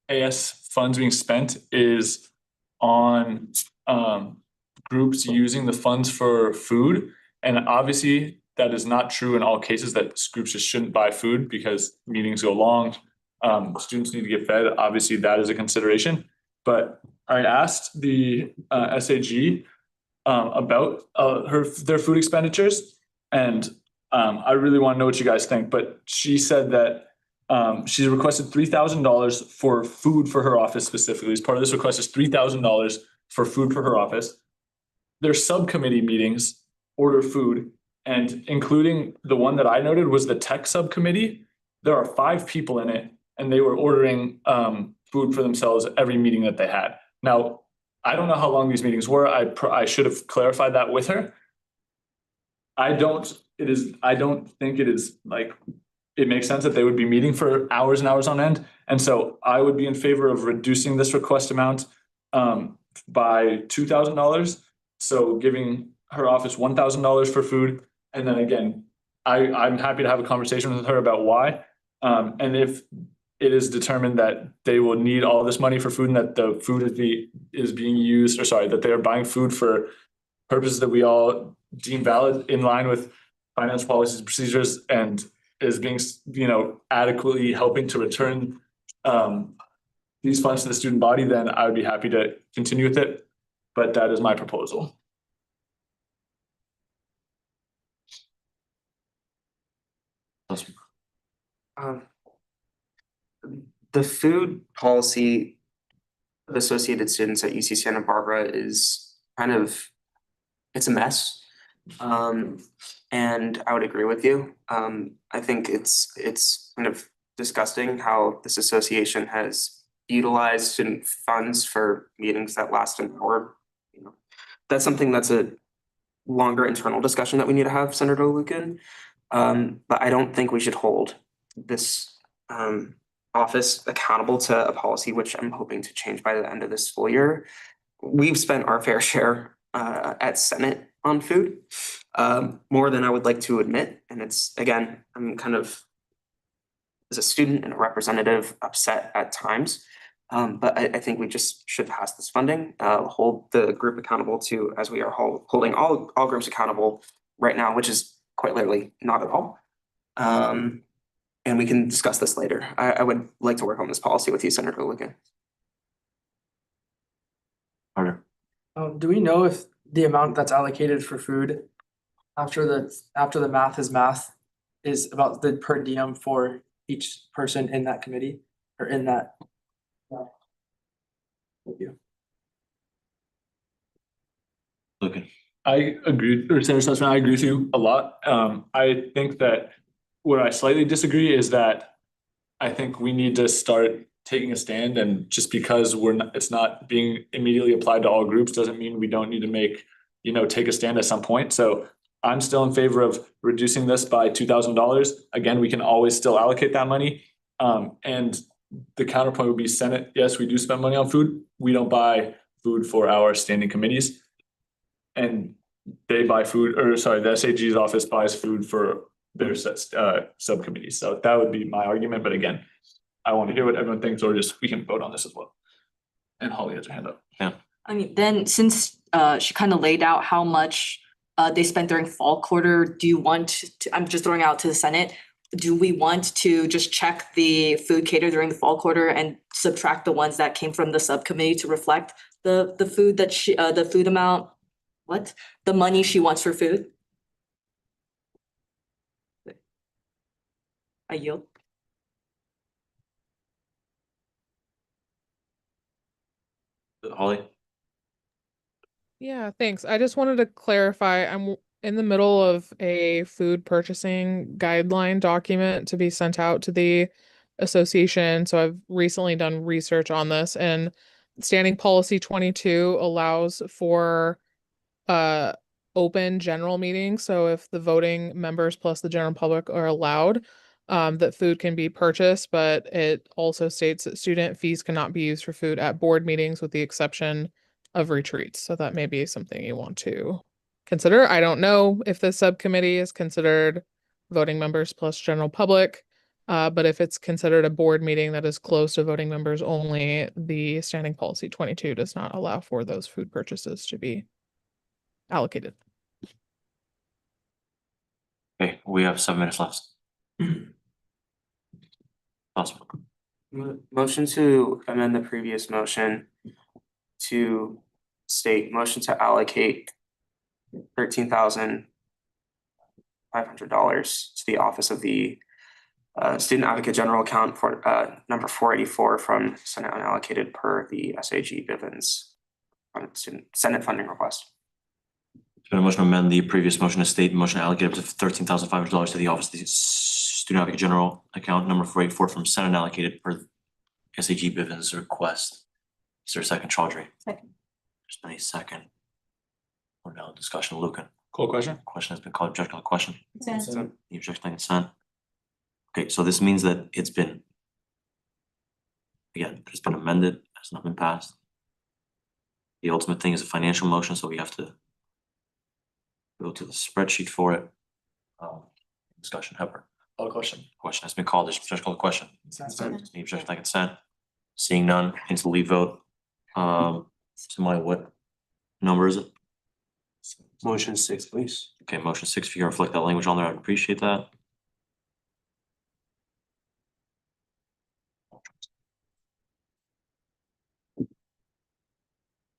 AS funds being spent is on groups using the funds for food. And obviously, that is not true in all cases, that groups just shouldn't buy food because meetings go long. Students need to get fed. Obviously, that is a consideration. But I asked the SAG about their food expenditures, and I really want to know what you guys think. But she said that she's requested $3,000 for food for her office specifically. As part of this request is $3,000 for food for her office. Their subcommittee meetings order food, and including the one that I noted was the tech subcommittee. There are 5 people in it, and they were ordering food for themselves every meeting that they had. Now, I don't know how long these meetings were. I should have clarified that with her. I don't think it is like, it makes sense that they would be meeting for hours and hours on end. And so I would be in favor of reducing this request amount by $2,000. So giving her office $1,000 for food. And then again, I'm happy to have a conversation with her about why. And if it is determined that they will need all this money for food and that the food is being used, or sorry, that they are buying food for purposes that we all deem valid in line with finance policies and procedures, and is being, adequately helping to return these funds to the student body, then I would be happy to continue with it. But that is my proposal. The food policy of associated students at UC Santa Barbara is it's a mess. And I would agree with you. I think it's kind of disgusting how this association has utilized student funds for meetings that last an hour. That's something that's a longer internal discussion that we need to have, Senator Lucan. But I don't think we should hold this office accountable to a policy, which I'm hoping to change by the end of this school year. We've spent our fair share at Senate on food, more than I would like to admit. And it's, again, I'm kind of, as a student and a representative, upset at times. But I think we just should pass this funding, hold the group accountable to, as we are holding all groups accountable right now, which is quite literally not at all. And we can discuss this later. I would like to work on this policy with you, Senator Lucan. Do we know if the amount that's allocated for food after the math is about the per diem for each person in that committee or in that? Thank you. Okay. I agree, or Senator Sussman, I agree with you a lot. I think that where I slightly disagree is that I think we need to start taking a stand, and just because it's not being immediately applied to all groups doesn't mean we don't need to take a stand at some point. So I'm still in favor of reducing this by $2,000. Again, we can always still allocate that money. And the counterpoint would be Senate. Yes, we do spend money on food. We don't buy food for our standing committees. And they buy food, or sorry, the SAG's office buys food for their subcommittees. So that would be my argument. But again, I want to hear what everyone thinks, or just we can vote on this as well. And Holly has her hand up. Yeah. I mean, then since she kind of laid out how much they spent during fall quarter, do you want to, I'm just throwing out to the Senate, do we want to just check the food cater during the fall quarter and subtract the ones that came from the subcommittee to reflect the food that the food amount, the money she wants for food? I yield. Holly? Yeah, thanks. I just wanted to clarify, I'm in the middle of a food purchasing guideline document to be sent out to the association. So I've recently done research on this, and standing policy 22 allows for open general meetings. So if the voting members plus the general public are allowed, that food can be purchased, but it also states that student fees cannot be used for food at board meetings with the exception of retreats. So that may be something you want to consider. I don't know if the subcommittee is considered voting members plus general public. But if it's considered a board meeting that is closed to voting members only, the standing policy 22 does not allow for those food purchases to be allocated. Okay, we have 7 minutes left. Possible. Motion to amend the previous motion to state motion to allocate $13,500 to the office of the Student Advocate General account for number 484 from Senate unallocated per the SAG Bivens student Senate funding request. There's been a motion to amend the previous motion to state motion allocated up to $13,500 to the office of the Student Advocate General account number 484 from Senate allocated per SAG Bivens request. Is there a second, Chaudhry? Second. There's been a second. We're now in discussion. Lucan. Call question. Question has been called. Objection on the question. Consent. The objection on consent. Okay, so this means that it's been, again, it's been amended, has not been passed. The ultimate thing is a financial motion, so we have to go to the spreadsheet for it. Discussion, Hepburn. Call question. Question has been called. There's objection on the question. Consent. Any objection on consent? Seeing none, into the lead vote. Somebody, what number is it? Motion 6, please. Okay, motion 6, if you can reflect that language on there, I'd appreciate that.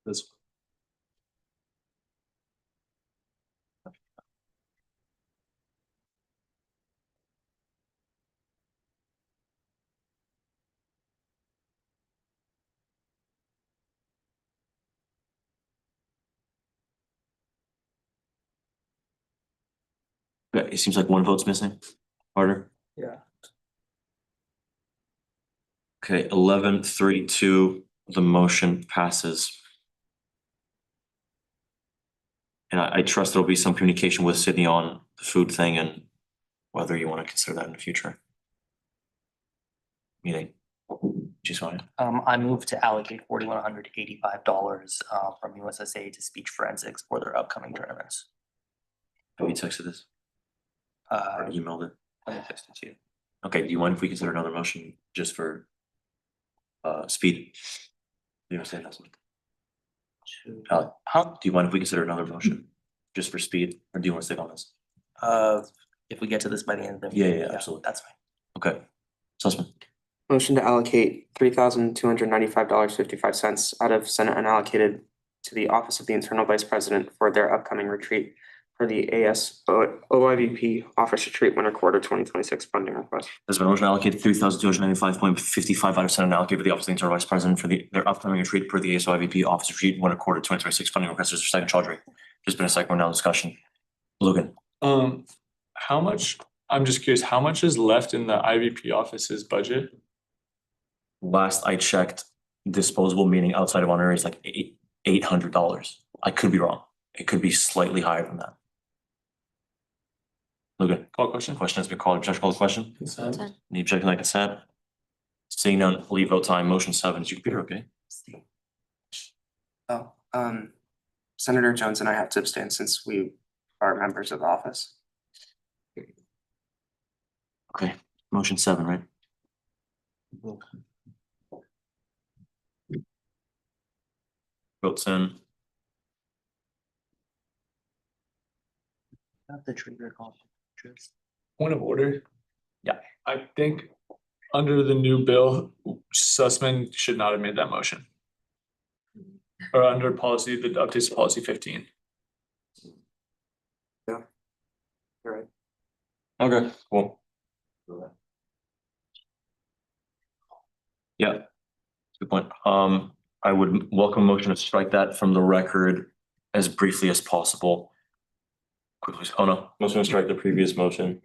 This. Okay, it seems like one vote's missing. Carter? Yeah. Okay, 11-32, the motion passes. And I trust there'll be some communication with Sydney on the food thing and whether you want to consider that in the future. Meeting. Just want to. I move to allocate $4,185 from USSA to speech forensics for their upcoming tournaments. Have you texted this? Or emailed it? I texted you. Okay, do you mind if we consider another motion just for speed? You understand that? Do you mind if we consider another motion just for speed, or do you want to stick on this? If we get to this by the end of the Yeah, meeting, yeah, absolutely. that's fine. Okay. Sussman. Motion to allocate $3,295.55 out of Senate unallocated to the Office of the Internal Vice President for their upcoming retreat for the OIVP Office Retreat Winter Quarter 2026 funding request. There's been a motion allocated $3,295.55 out of Senate allocated for the Office of the Internal Vice President for their upcoming retreat per the ASOIVP Office Retreat Winter Quarter 2026 funding request. There's a second, Chaudhry. There's been a second, now discussion. Logan. How much, I'm just curious, how much is left in the IVP office's budget? Last I checked, disposable meaning outside of honorary is like $800. I could be wrong. It could be slightly higher than that. Logan. Call question. Question has been called. Objection, call the question. Consent. Any objection like consent? Seeing none, leave vote time. Motion 7. Is your computer okay? Senator Jones and I have to abstain since we are members of the office. Okay, motion 7, right? Votes in. Not the trigger call. Point of order. Yeah. I think under the new bill, Sussman should not have made that motion. Or under policy, the updates to policy 15. Yeah. You're right. Okay, cool. Yeah, good point. I would welcome a motion to strike that from the record as briefly as possible. Quickly, oh no, motion to strike the previous motion.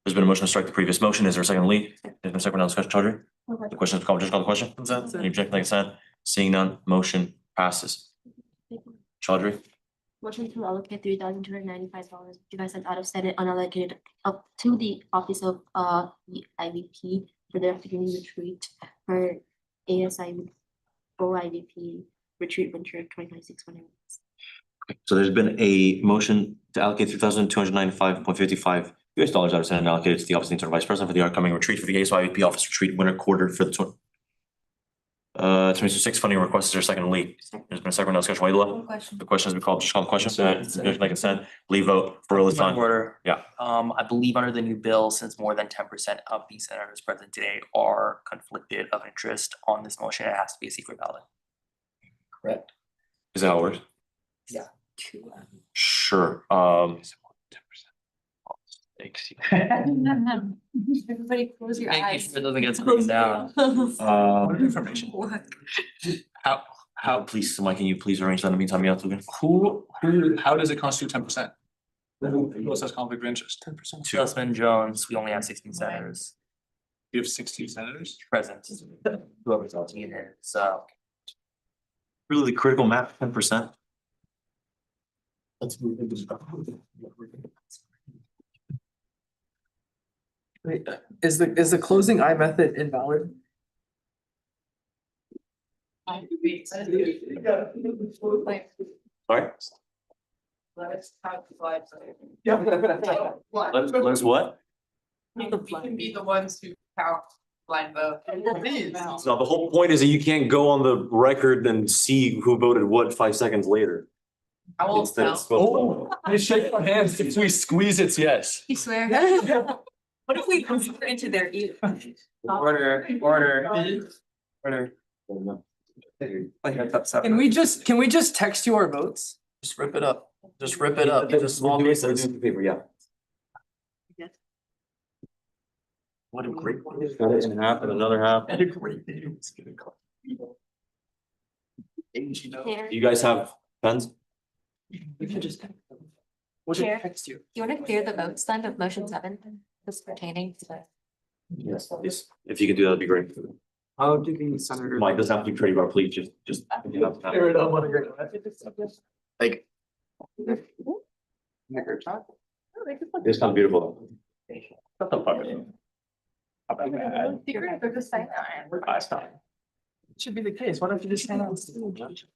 There's been a motion to strike the previous motion. Is there a second, Lee? There's been a second, now discussion, Chaudhry? The question is called, just call the question? Consent. Any objection, like consent? Seeing none, motion passes. Chaudhry? Motion to allocate $3,295 you guys sent out of Senate unallocated up to the Office of the IVP for their afternoon retreat for ASI OIVP retreat winter 2026. So there's been a motion to allocate $3,295.55 out of Senate and allocated to the Office of the Interim Vice President for the upcoming retreat for the ASYP Office Retreat Winter Quarter for the 2026 funding request. Is there a second, Lee? There's been a second, no discussion. Wait, Question. the question has been called, just call the question. Motion by consent, Lee vote, Farrell is Point of on. order. Yeah. I believe under the new bill, since more than 10% of the senators present today are conflicted of interest on this motion, it has to be a secret ballot. Correct. Is that how it works? Yeah. Sure, Everybody close your Making eyes. sure it doesn't get screwed down. information. How, please, Mike, can you please arrange that in the meantime, yeah, Lugan? How does it constitute 10%? Who else has conflict of interest? 10%. Sussman Jones, we only have 16 senators You have 16 senators? present, whoever's else in here, so. Really critical map, 10%. Let's move into stuff. Wait, is the closing eye method invalid? Sorry? Let's have slides. Let's what? We can be the ones who count blind vote. So the whole point is that you can't go on the record and see who voted what 5 seconds later. I won't Instead, tell. it's supposed to- They shake our hands. If we squeeze, it's yes. You swear? What if we whisper into their ear? Order. Like that's up seven. Can we just text you our votes? Just rip it up. Just rip it up into small pieces. Paper, yeah. What a great one. Cut it in half and another half. And a great day. You guys have pens? We can just. We'll just Chair. text you. Do you want to clear the votes then of motion 7, just pertaining to the? Yes, please. If you could do that, that'd be great. How do the senators? Mike, doesn't have to be pretty, but please, just. Clear it up on a great. Like, It's kind of beautiful. Shut the fuck up. They're just saying that. Should be the case. Why don't you just stand on stage?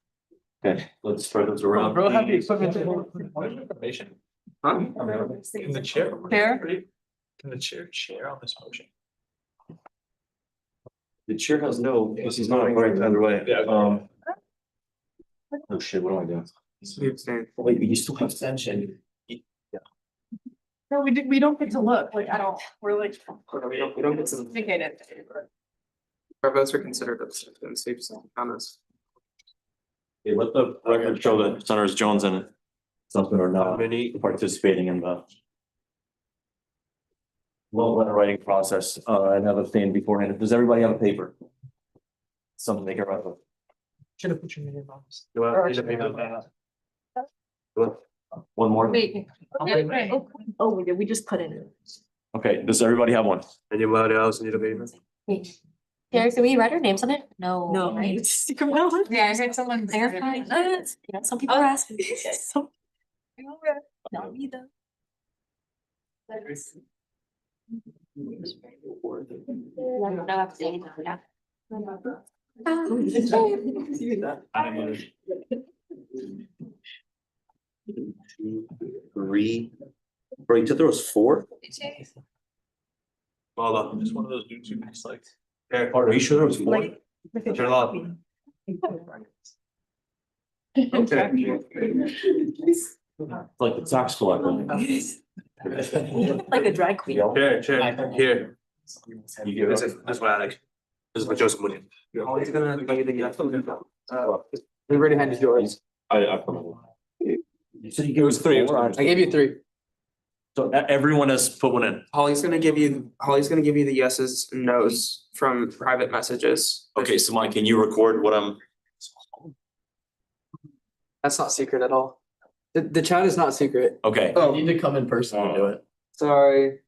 Okay, let's spread those around. Bro, have the equipment to. Information. Huh? Can the chair? Chair? Can the chair on this motion? The chair has no, this is not going either way. Yeah. Oh shit, what do I do? Wait, but you still have extension. No, we don't get to look, like, at all. We're like. We don't get to. Indicated. Our votes are considered and safe on us. Okay, let the record show that Senators Jones and something are not participating in the letter writing process, and have abstained beforehand. Does everybody have a paper? Something they can write with. Should have put your name on this. Do I need a paper? One more? Wait. We just put it in. Okay, does everybody have one? Anybody else need a paper? Derek, did we write our names on it? No. No. Right? Yeah, I heard someone. They're fine. Yeah, some people are asking. Not me though. No, abstain, yeah. Three. Bro, you said there was 4? Well, I'm just one of those dudes who just like. Are you sure there was 4? Turn it off. Like the tax collector. Like a drag queen. Here. You give This it. is, this is what Alex. This is what Joseph William. Holly's gonna give you the. We already handed yours. I. You said you gave us 3. I gave you 3. So everyone has put one in. Holly's gonna give you the yeses and nos from private messages. Okay, so Mike, can you record what I'm? That's not secret at all. The chat is not secret. Okay, you need to come in person to do it. Sorry.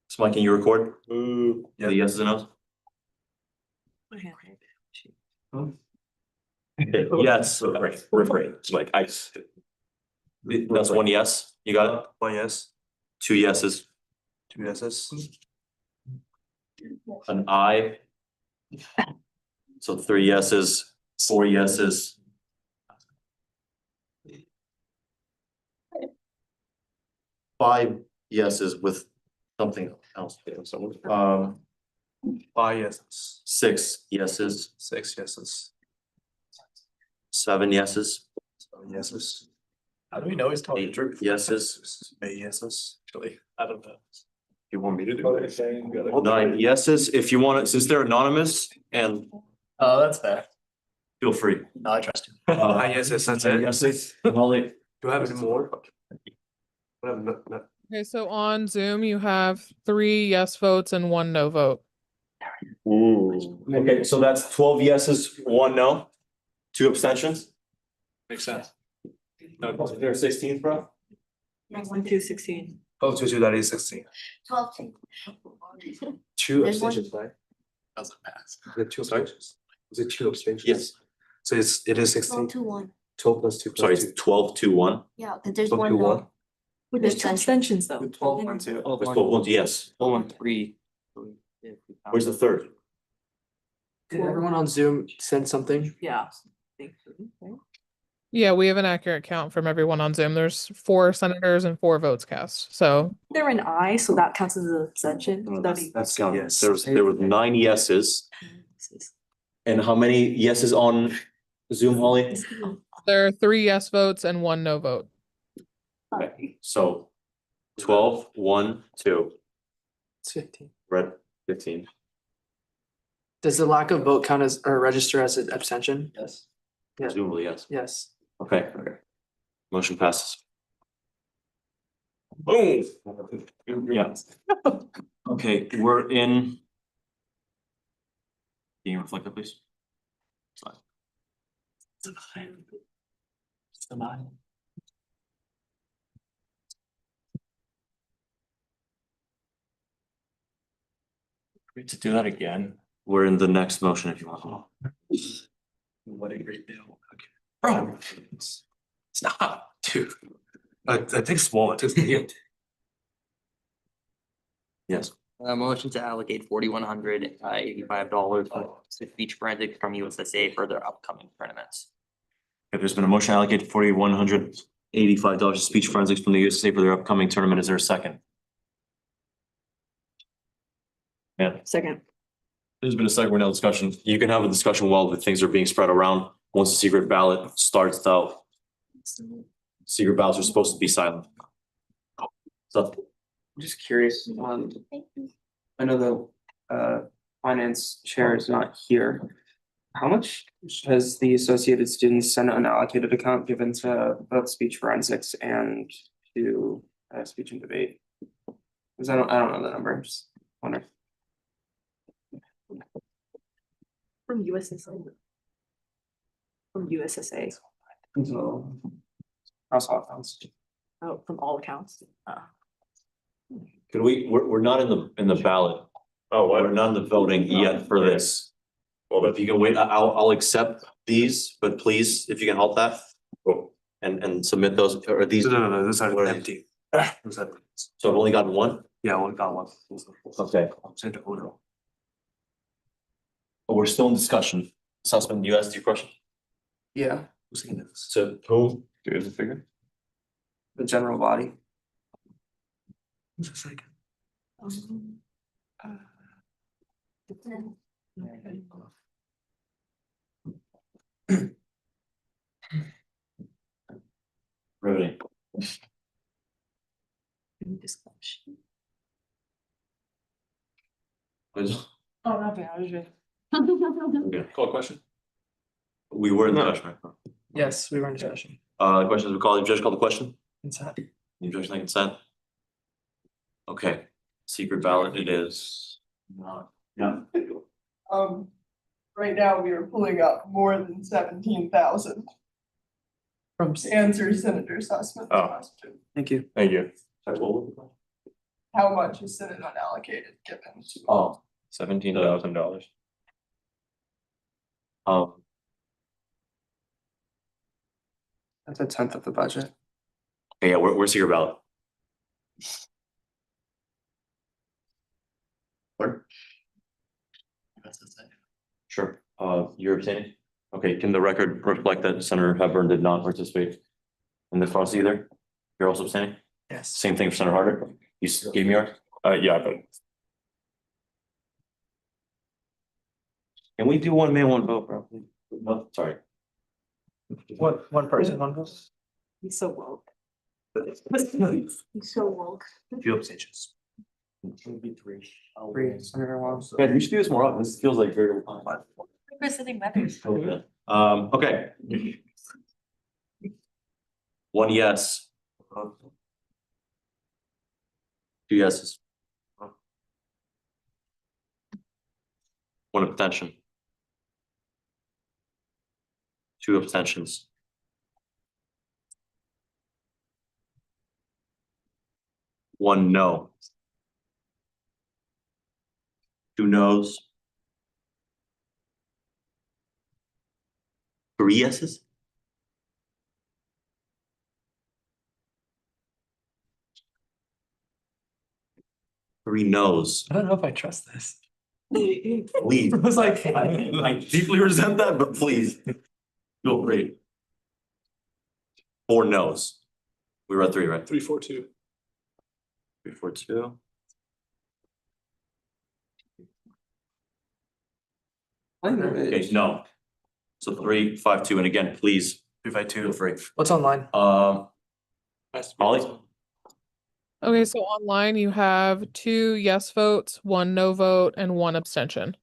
so Mike, can you record? Yeah, the yeses and nos? Okay, yes, so great, we're great. It's like ice. That's one yes, you got it? One yes, Two yeses, two yeses. an aye. So three yeses, four yeses. Five yeses with something else. Five yeses, Six yeses, six yeses, seven yeses, seven yeses, How do we know he's telling the eight truth? yeses. eight yeses. Actually, I don't know. You want me to do it? Nine yeses, if you want it, since they're anonymous, and Oh, that's fair. feel free. No, I trust you. Nine yeses, that's it. Yeses, Molly. Do I have any more? I have Okay, so on Zoom, you have 3 yes votes and 1 no vote. Ooh. Okay, so that's 12 yeses, one no, two abstentions. Makes sense. There 16, bro? 1, 2, 16. Oh, two, that is 16. 12 to. Two There's one- abstentions, right? Doesn't pass. The two abstentions? Is it two abstentions? Yes. So it is 16. 12 to 1. 12 plus two. Sorry, it's 12-1. Yeah, because there's 12 one to no. one. Wait, there's two abstentions though. 12, 1, 2. It's 12-1, yes. 12, 1, 3. Where's the third? Did everyone on Zoom send something? Yeah. Yeah, we have an accurate count from everyone on Zoom. There's 4 senators and 4 votes cast. So They're an I, so that counts as an abstention. No, That'd be- That's Yeah, yes. there was 9 yeses. And how many yeses on Zoom, Holly? there are 3 yes votes and 1 no vote. Okay, so 12, 1, 2, It's 15. red 15. Does the lack of vote count as, or register as an abstention? Yes. Yeah. Presumably, yes. Yes. Okay. Motion passes. Boom. Yeah. Okay, we're in. Can you reflect that, please? Slide. Great to do that again. We're in the next motion if you want. What a great deal. Okay. Bro, stop, dude. I think small, it takes the hint. Yes. Motion to allocate $4,185 for speech forensics from USSA for their upcoming tournaments. If there's been a motion allocated $4,185 to speech forensics from the USSA for their upcoming tournament, is there a second? Yeah. Second. There's been a second, we're now discussion. You can have a discussion while the things are being spread around. Once the secret ballot starts though. Secret ballots are supposed to be silent. So, I'm just curious, I know the finance chair is not here. How much has the Associated Students Senate unallocated account given to both speech forensics and to speech and debate? Cause I don't know the number, just wondering. From USSA. From USSA. So, across all accounts. Oh, from all accounts. could we're not in the ballot. Oh, we're not in the voting yet for this. Well, if you can wait, I'll accept these, but please, if you can help that. And submit those, or these. No, those are What are empty. Those are- So I've only gotten one? Yeah, only got one. Okay. Send to order. But we're still in discussion. Sussman, you asked your question? Yeah, Who's saying this? So who? Do you have a figure? the general body. Who's a second? Riveting. Liz? Oh, not bad, I was just. Okay. Call a question? We were in discussion, right? Yes, we were in discussion. Questions, we call, the judge called the question? Consent. The objection and consent? Okay, secret ballot it is. Yeah. Right now, we are pulling up more than 17,000 From to answer Senator Sussman's Oh. question. Thank you. Thank you. Sorry, what was the question? How much is Senate unallocated given to? Oh, $17,000. um, That's a tenth of the budget. Okay, yeah, where's your ballot? Where? Sure, you're abstaining? Okay, can the record reflect that Senator Hepburn did not participate in the process either? You're also abstaining? Yes. Same thing for Senator Harder? You gave me yours? Yeah, but. Can we do one man, one vote, bro? No, sorry. One person, one vote. He's so woke. He's so woke. Few abstentions. Three, Senator Wong. Yeah, we should do this more often. This feels like very. We're sitting members. Okay. One yes. Two yeses. One abstention. Two abstentions. One no. Two noes. Three yeses? Three noes. I don't know if I trust this. Please. I was like, I deeply resent that, but please. Feel free. Four noes. We were at three, right? 3-4-2. 3-4-2. Okay, no. So 3-5-2, and again, please. 3-5-2. Feel free. What's online? Molly? Okay, so online you have 2 yes votes, 1 no vote, and 1 abstention.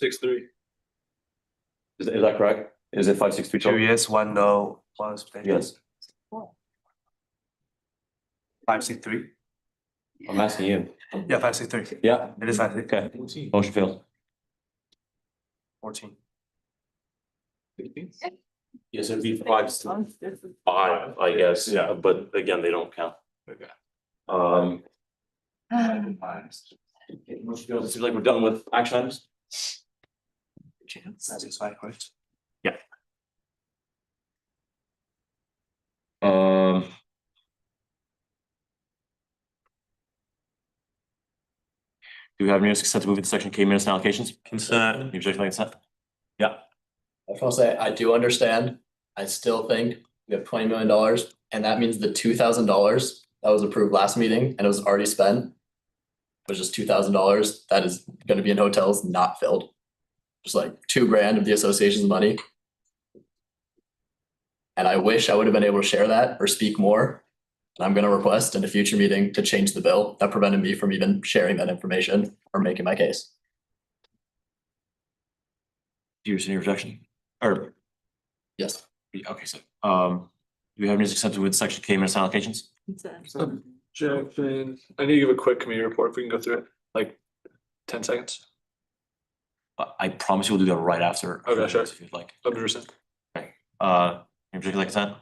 6-3. Is that correct? Is it 5-6-3? 2 yes, 1 no, 1 abstention. Yes. 5-6-3. I'm asking you. Yeah, 5-6-3. Yeah. It is 5-6. Okay. Motion fails. 14. Yes, it'd be 5-5, I guess. Yeah. But again, they don't count. Okay. Motion fails. It seems like we're done with action items. Satisfied, right? Yeah. Do we have unanimous consent to move into section K minutes and allocations? Consent. You objection by consent? Yeah. I just want to say, I do understand. I still think we have $20 million, and that means the $2,000 that was approved last meeting and it was already spent was just $2,000 that is gonna be in hotels not filled. Just like $2,000 of the association's money. And I wish I would have been able to share that or speak more. And I'm gonna request in a future meeting to change the bill. That prevented me from even sharing that information or making my case. Do you rescind your objection? Or? Yes. Okay, so, do we have unanimous consent to move into section K minutes and allocations? Objection. I need to give a quick committee report if we can go through it, like 10 seconds. I promise you we'll do that right after. Okay, sure. If you'd like. 100%. Okay, any particular consent?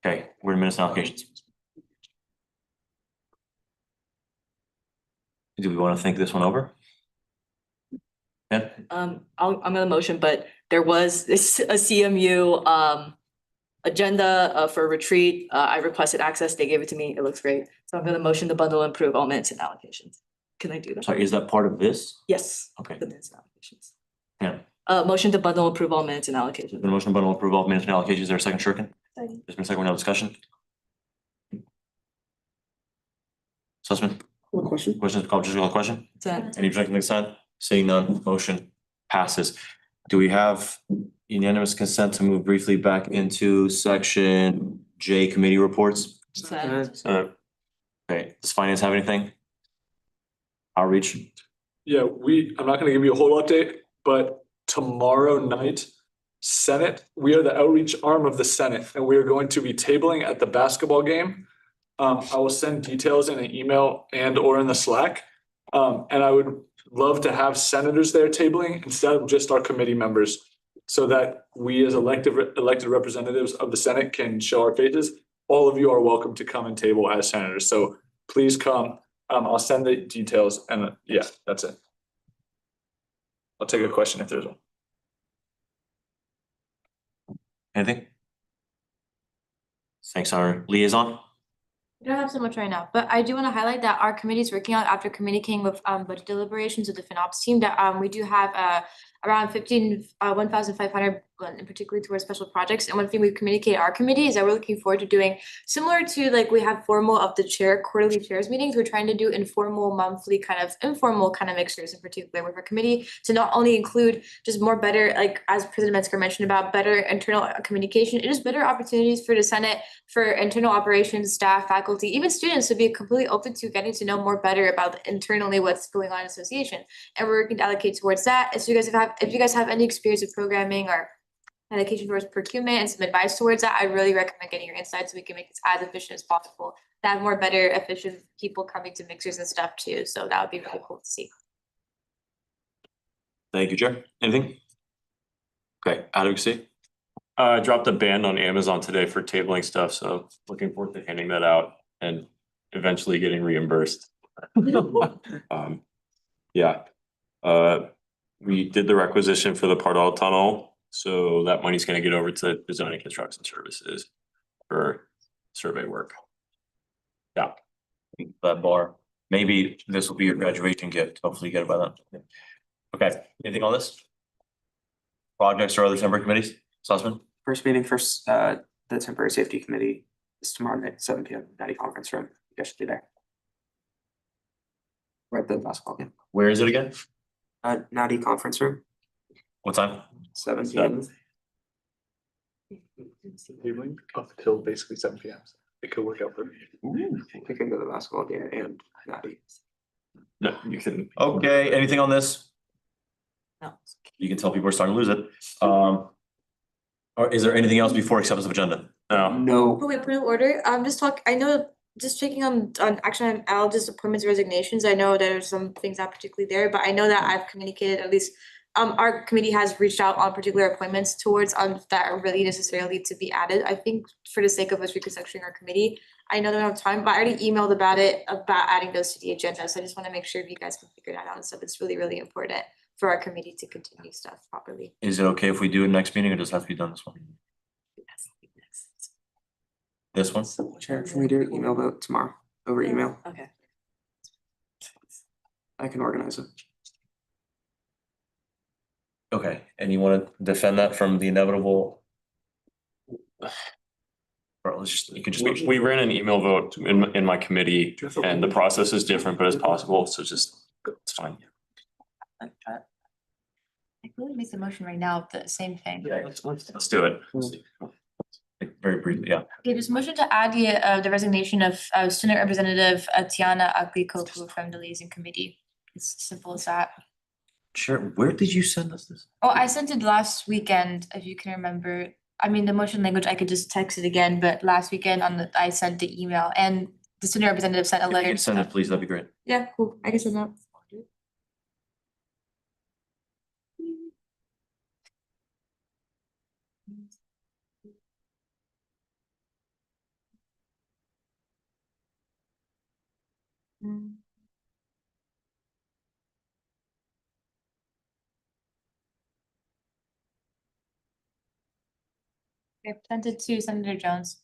Okay, we're in minutes and allocations. Do we want to think this one over? Yeah. I'm gonna motion, but there was this a CMU agenda for retreat. I requested access. They gave it to me. It looks great. So I'm gonna motion to bundle and approve all minutes and allocations. Can I do that? Sorry, is that part of this? Yes. Okay. The minutes and allocations. Yeah. Motion to bundle and approve all minutes and allocations. The motion to bundle and approve all minutes and allocations. Is there a second, Shurkin? Second. There's been a second, no discussion. Sussman? Question. Questions, call, just call the question? Consent. Any objection to consent? Seeing none, motion passes. Do we have unanimous consent to move briefly back into section J committee reports? Consent. Okay, does finance have anything? Outreach? Yeah, I'm not gonna give you a whole update, but tomorrow night, Senate, we are the outreach arm of the Senate, and we are going to be tabling at the basketball game. I will send details in an email and or in the Slack. And I would love to have senators there tabling instead of just our committee members, so that we as elected representatives of the Senate can show our faces. All of you are welcome to come and table as senators, so please come. I'll send the details and yeah, that's it. I'll take a question if there's one. Anything? Thanks, our liaison. We don't have so much right now, but I do want to highlight that our committee is working on, after communicating with budget deliberations with the FinOps team, that we do have around 1,500 in particular towards special projects. And one thing we've communicated our committee is that we're looking forward to doing similar to like we have formal of the chair quarterly chairs meetings. We're trying to do informal monthly informal mixers in particular with our committee to not only include just more better, like as President Metzger mentioned about better internal communication, it is better opportunities for the Senate, for internal operations, staff, faculty, even students to be completely open to getting to know more better about internally what's going on in association. And we're working to allocate towards that. And so if you guys have any experience with programming or allocation towards procurement and some advice towards that, I really recommend getting your insights so we can make this as efficient as possible. To have more better, efficient people coming to mixers and stuff too. So that would be really cool to see. Thank you, Chair. Anything? Okay, advocacy. I dropped a ban on Amazon today for tabling stuff, so looking forward to handing that out and eventually getting reimbursed. Yeah. We did the requisition for the Pardal Tunnel, so that money's gonna get over to the zoning construction services for survey work. Yeah. That bar, maybe this will be your graduation gift. Hopefully you get it by then. Okay, anything on this? Projects or other temporary committees? Sussman? First meeting for the temporary safety committee is tomorrow night, 7 p.m. Natty conference room. You guys should be there. We're at the basketball game. Where is it again? Natty conference room, What time? 7 p.m. Up till basically 7 p.m. It could work out for me. We can go to the basketball game and Natty. No, you can. Okay, anything on this? No. You can tell people are starting to lose it. Or is there anything else before acceptance of agenda? No. But wait, point of order, I know, just checking on actually I'll just appointments resignations. I know there's some things not particularly there, but I know that I've communicated at least. Our committee has reached out on particular appointments towards that are really necessarily to be added. I think for the sake of us reconstructing our committee, I know they don't have time, but I already emailed about adding those to the agenda. So I just want to make sure you guys can figure that out and stuff. It's really, really important for our committee to continue stuff properly. Is it okay if we do it next meeting or does it have to be done this one? This one? Chair, can we do an email vote tomorrow over email? Okay. I can organize it. Okay, and you wanna defend that from the inevitable? Or let's just, you could just. We ran an email vote in my committee and the process is different, but it's possible, so just, it's fine. I really make the motion right now, the same thing. Yeah, let's do it. Very briefly, yeah. Okay, just motion to add the resignation of Student Representative Tiana Akli-Kopu from the liaison committee. It's simple as that. Sure, where did you send us this? Oh, I sent it last weekend, if you can remember. I mean, the motion language, I could just text it again, but last weekend I sent the email and the student representative sent a If you letter. can send it, please, that'd be great. Yeah, cool. I can send that. Okay, sent it to Senator Jones.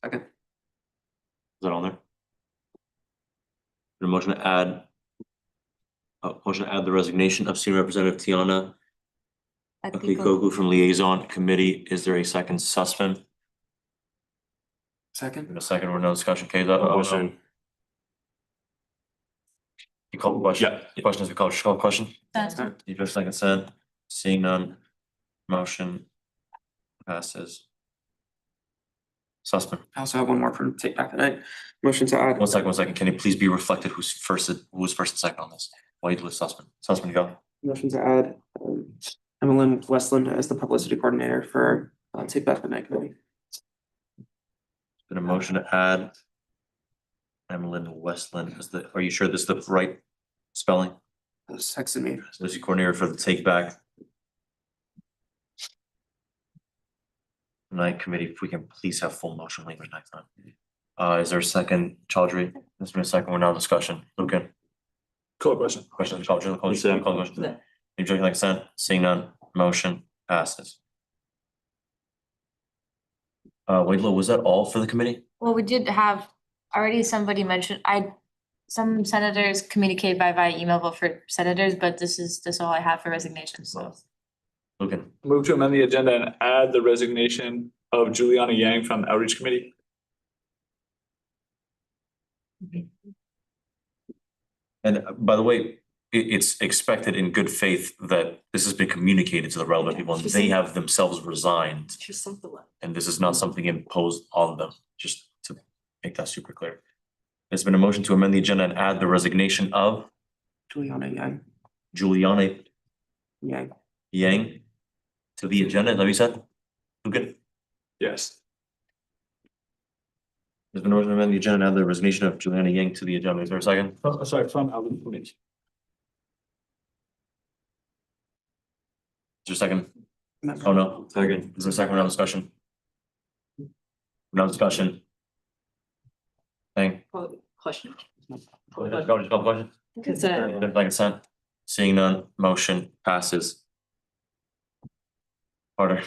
Second. Is that on there? A motion to add. Motion to add the resignation of Senior Representative Tiana Akli-Kopu from Liaison Committee. Is there a second? Sussman? Second. In a second, or no discussion, okay, that motion. You call the question? Yeah. The question is, we call a question? Second. You just like consent, seeing none, motion passes. Sussman. I also have one more from Take Back the Night. Motion to add. One second, can you please be reflected who was first and second on this? Why you do with Sussman? Sussman, go. Motion to add Emmeline Westland as the publicity coordinator for Take Back the Night committee. Been a motion to add Emmeline Westland as the, are you sure this is the right spelling? Texted me. Policy coordinator for the Take Back. Night committee, if we can please have full motion language next time. Is there a second, Chaudhry? There's been a second, we're now in discussion. Lucan? Call question. Question, Chaudhry, call Consent. the question. Any objection, like consent? Seeing none, motion passes. Wait, was that all for the committee? Well, we did have, already somebody mentioned, some senators communicate via email vote for senators, but this is all I have for resignations, so. Lucan? Move to amend the agenda and add the resignation of Juliana Yang from the Outreach Committee. And by the way, it's expected in good faith that this has been communicated to the relevant people and they have themselves resigned. And this is not something imposed on them, just to make that super clear. There's been a motion to amend the agenda and add the resignation of Juliana Yang. Juliana Yang. Yang to the agenda, is that what you said? Lucan? Yes. There's been a motion to amend the agenda and add the resignation of Juliana Yang to the agenda. Is there a second? Oh, sorry, from Outreach Committee. Is there a second? Oh, no, second. Is there a second round of discussion? Round of discussion. Thing. Question. Just call the question. Consent. By consent. Seeing none, motion passes. Carter.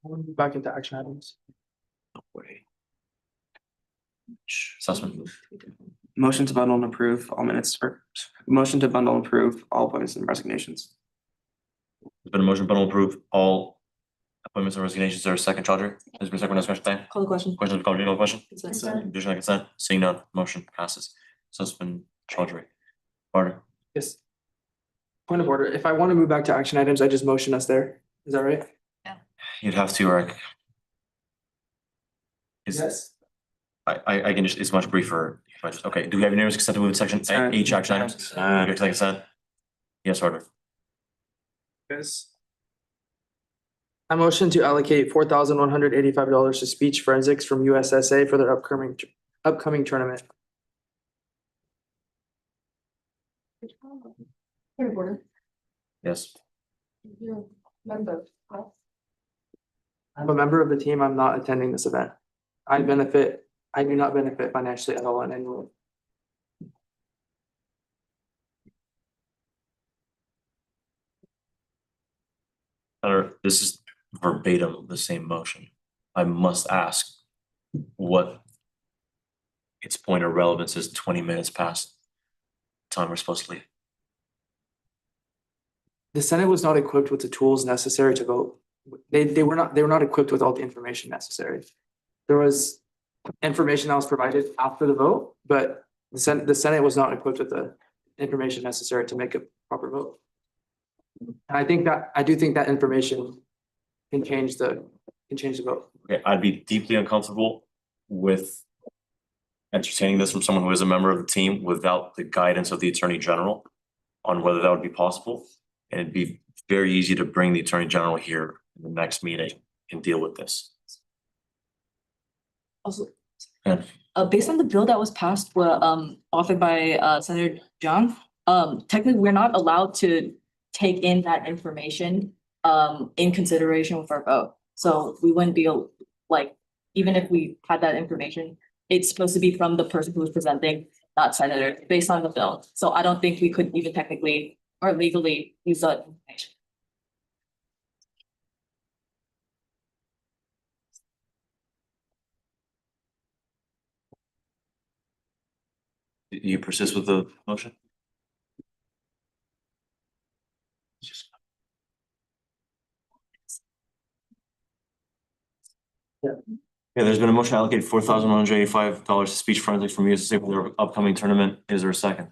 Back into action items. Assessment. Motion to bundle and approve all minutes or motion to bundle and approve all appointments and resignations. There's been a motion, bundle approve all appointments and resignations. Is there a second, Chaudhry? There's been a second discussion. Thing. Call the question. Question, call the question. Consent. Additional consent. Seeing none, motion passes. Suspend, Chaudhry. Carter. Yes. Point of order, if I want to move back to action items, I just motion us there. Is that right? You'd have to, Eric. Yes. I can just, it's much briefer. If I just, okay, do we have unanimous consent to move to section H action items? Consent? Yes, Carter. Yes. I motion to allocate $4,185 to speech forensics from USSA for their upcoming tournament. Point of order. Yes. I'm a member of the team. I'm not attending this event. I do not benefit financially at all in any way. This is verbatim the same motion. I must ask what its point of relevance is 20 minutes past time we're supposed to leave. The Senate was not equipped with the tools necessary to vote. They were not equipped with all the information necessary. There was information that was provided after the vote, but the Senate was not equipped with the information necessary to make a proper vote. And I do think that information can change the vote. Okay, I'd be deeply uncomfortable with entertaining this from someone who is a member of the team without the guidance of the Attorney General on whether that would be possible. And it'd be very easy to bring the Attorney General here in the next meeting and deal with this. Also, Yeah. Based on the bill that was passed, authored by Senator John, technically, we're not allowed to take in that information in consideration with our vote. So we wouldn't be like, even if we had that information, it's supposed to be from the person who is presenting, not senator, based on the bill. So I don't think we could even technically or legally use that information. Do you persist with the motion? Yeah. Yeah, there's been a motion to allocate $4,185 to speech forensics from USSA for their upcoming tournament. Is there a second?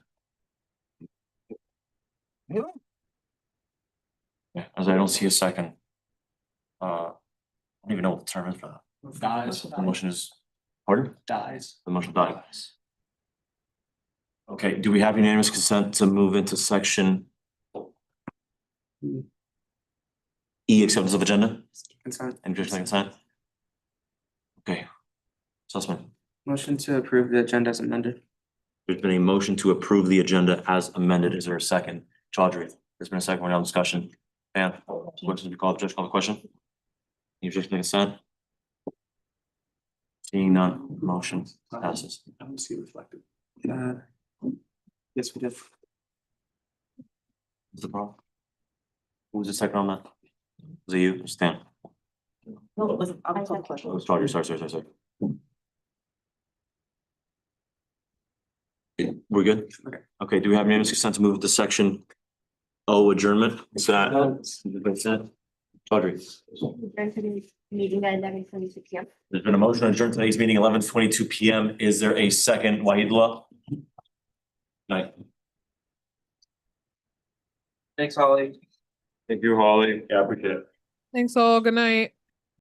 Yeah, as I don't see a second. I don't even know what the term is for that. Dies. The motion is, pardon? Dies. The motion dies. Okay, do we have unanimous consent to move into section E, acceptance of agenda? Consent. And just consent? Okay. Sussman, Motion to approve the agenda as amended. there's been a motion to approve the agenda as amended. Is there a second? Chaudhry, there's been a second, we're now in discussion. Pam, what did you call, just call the question? You just consent? Seeing none, motion passes. I don't see it reflected. Yes, we did. What's the problem? Who was the second on that? Was it you, Stan? No, it wasn't. I was on the question. Oh, sorry. We're good? Okay. Okay, do we have unanimous consent to move to section O adjournment? Is that? Consent? Audrey, Meeting at 11:22 p.m. there's been a motion to adjourn today's meeting 11:22 p.m. Is there a second? Wahidullah? Night. Thanks, Holly. Thank you, Holly. Yeah, appreciate it. Thanks all. Good night.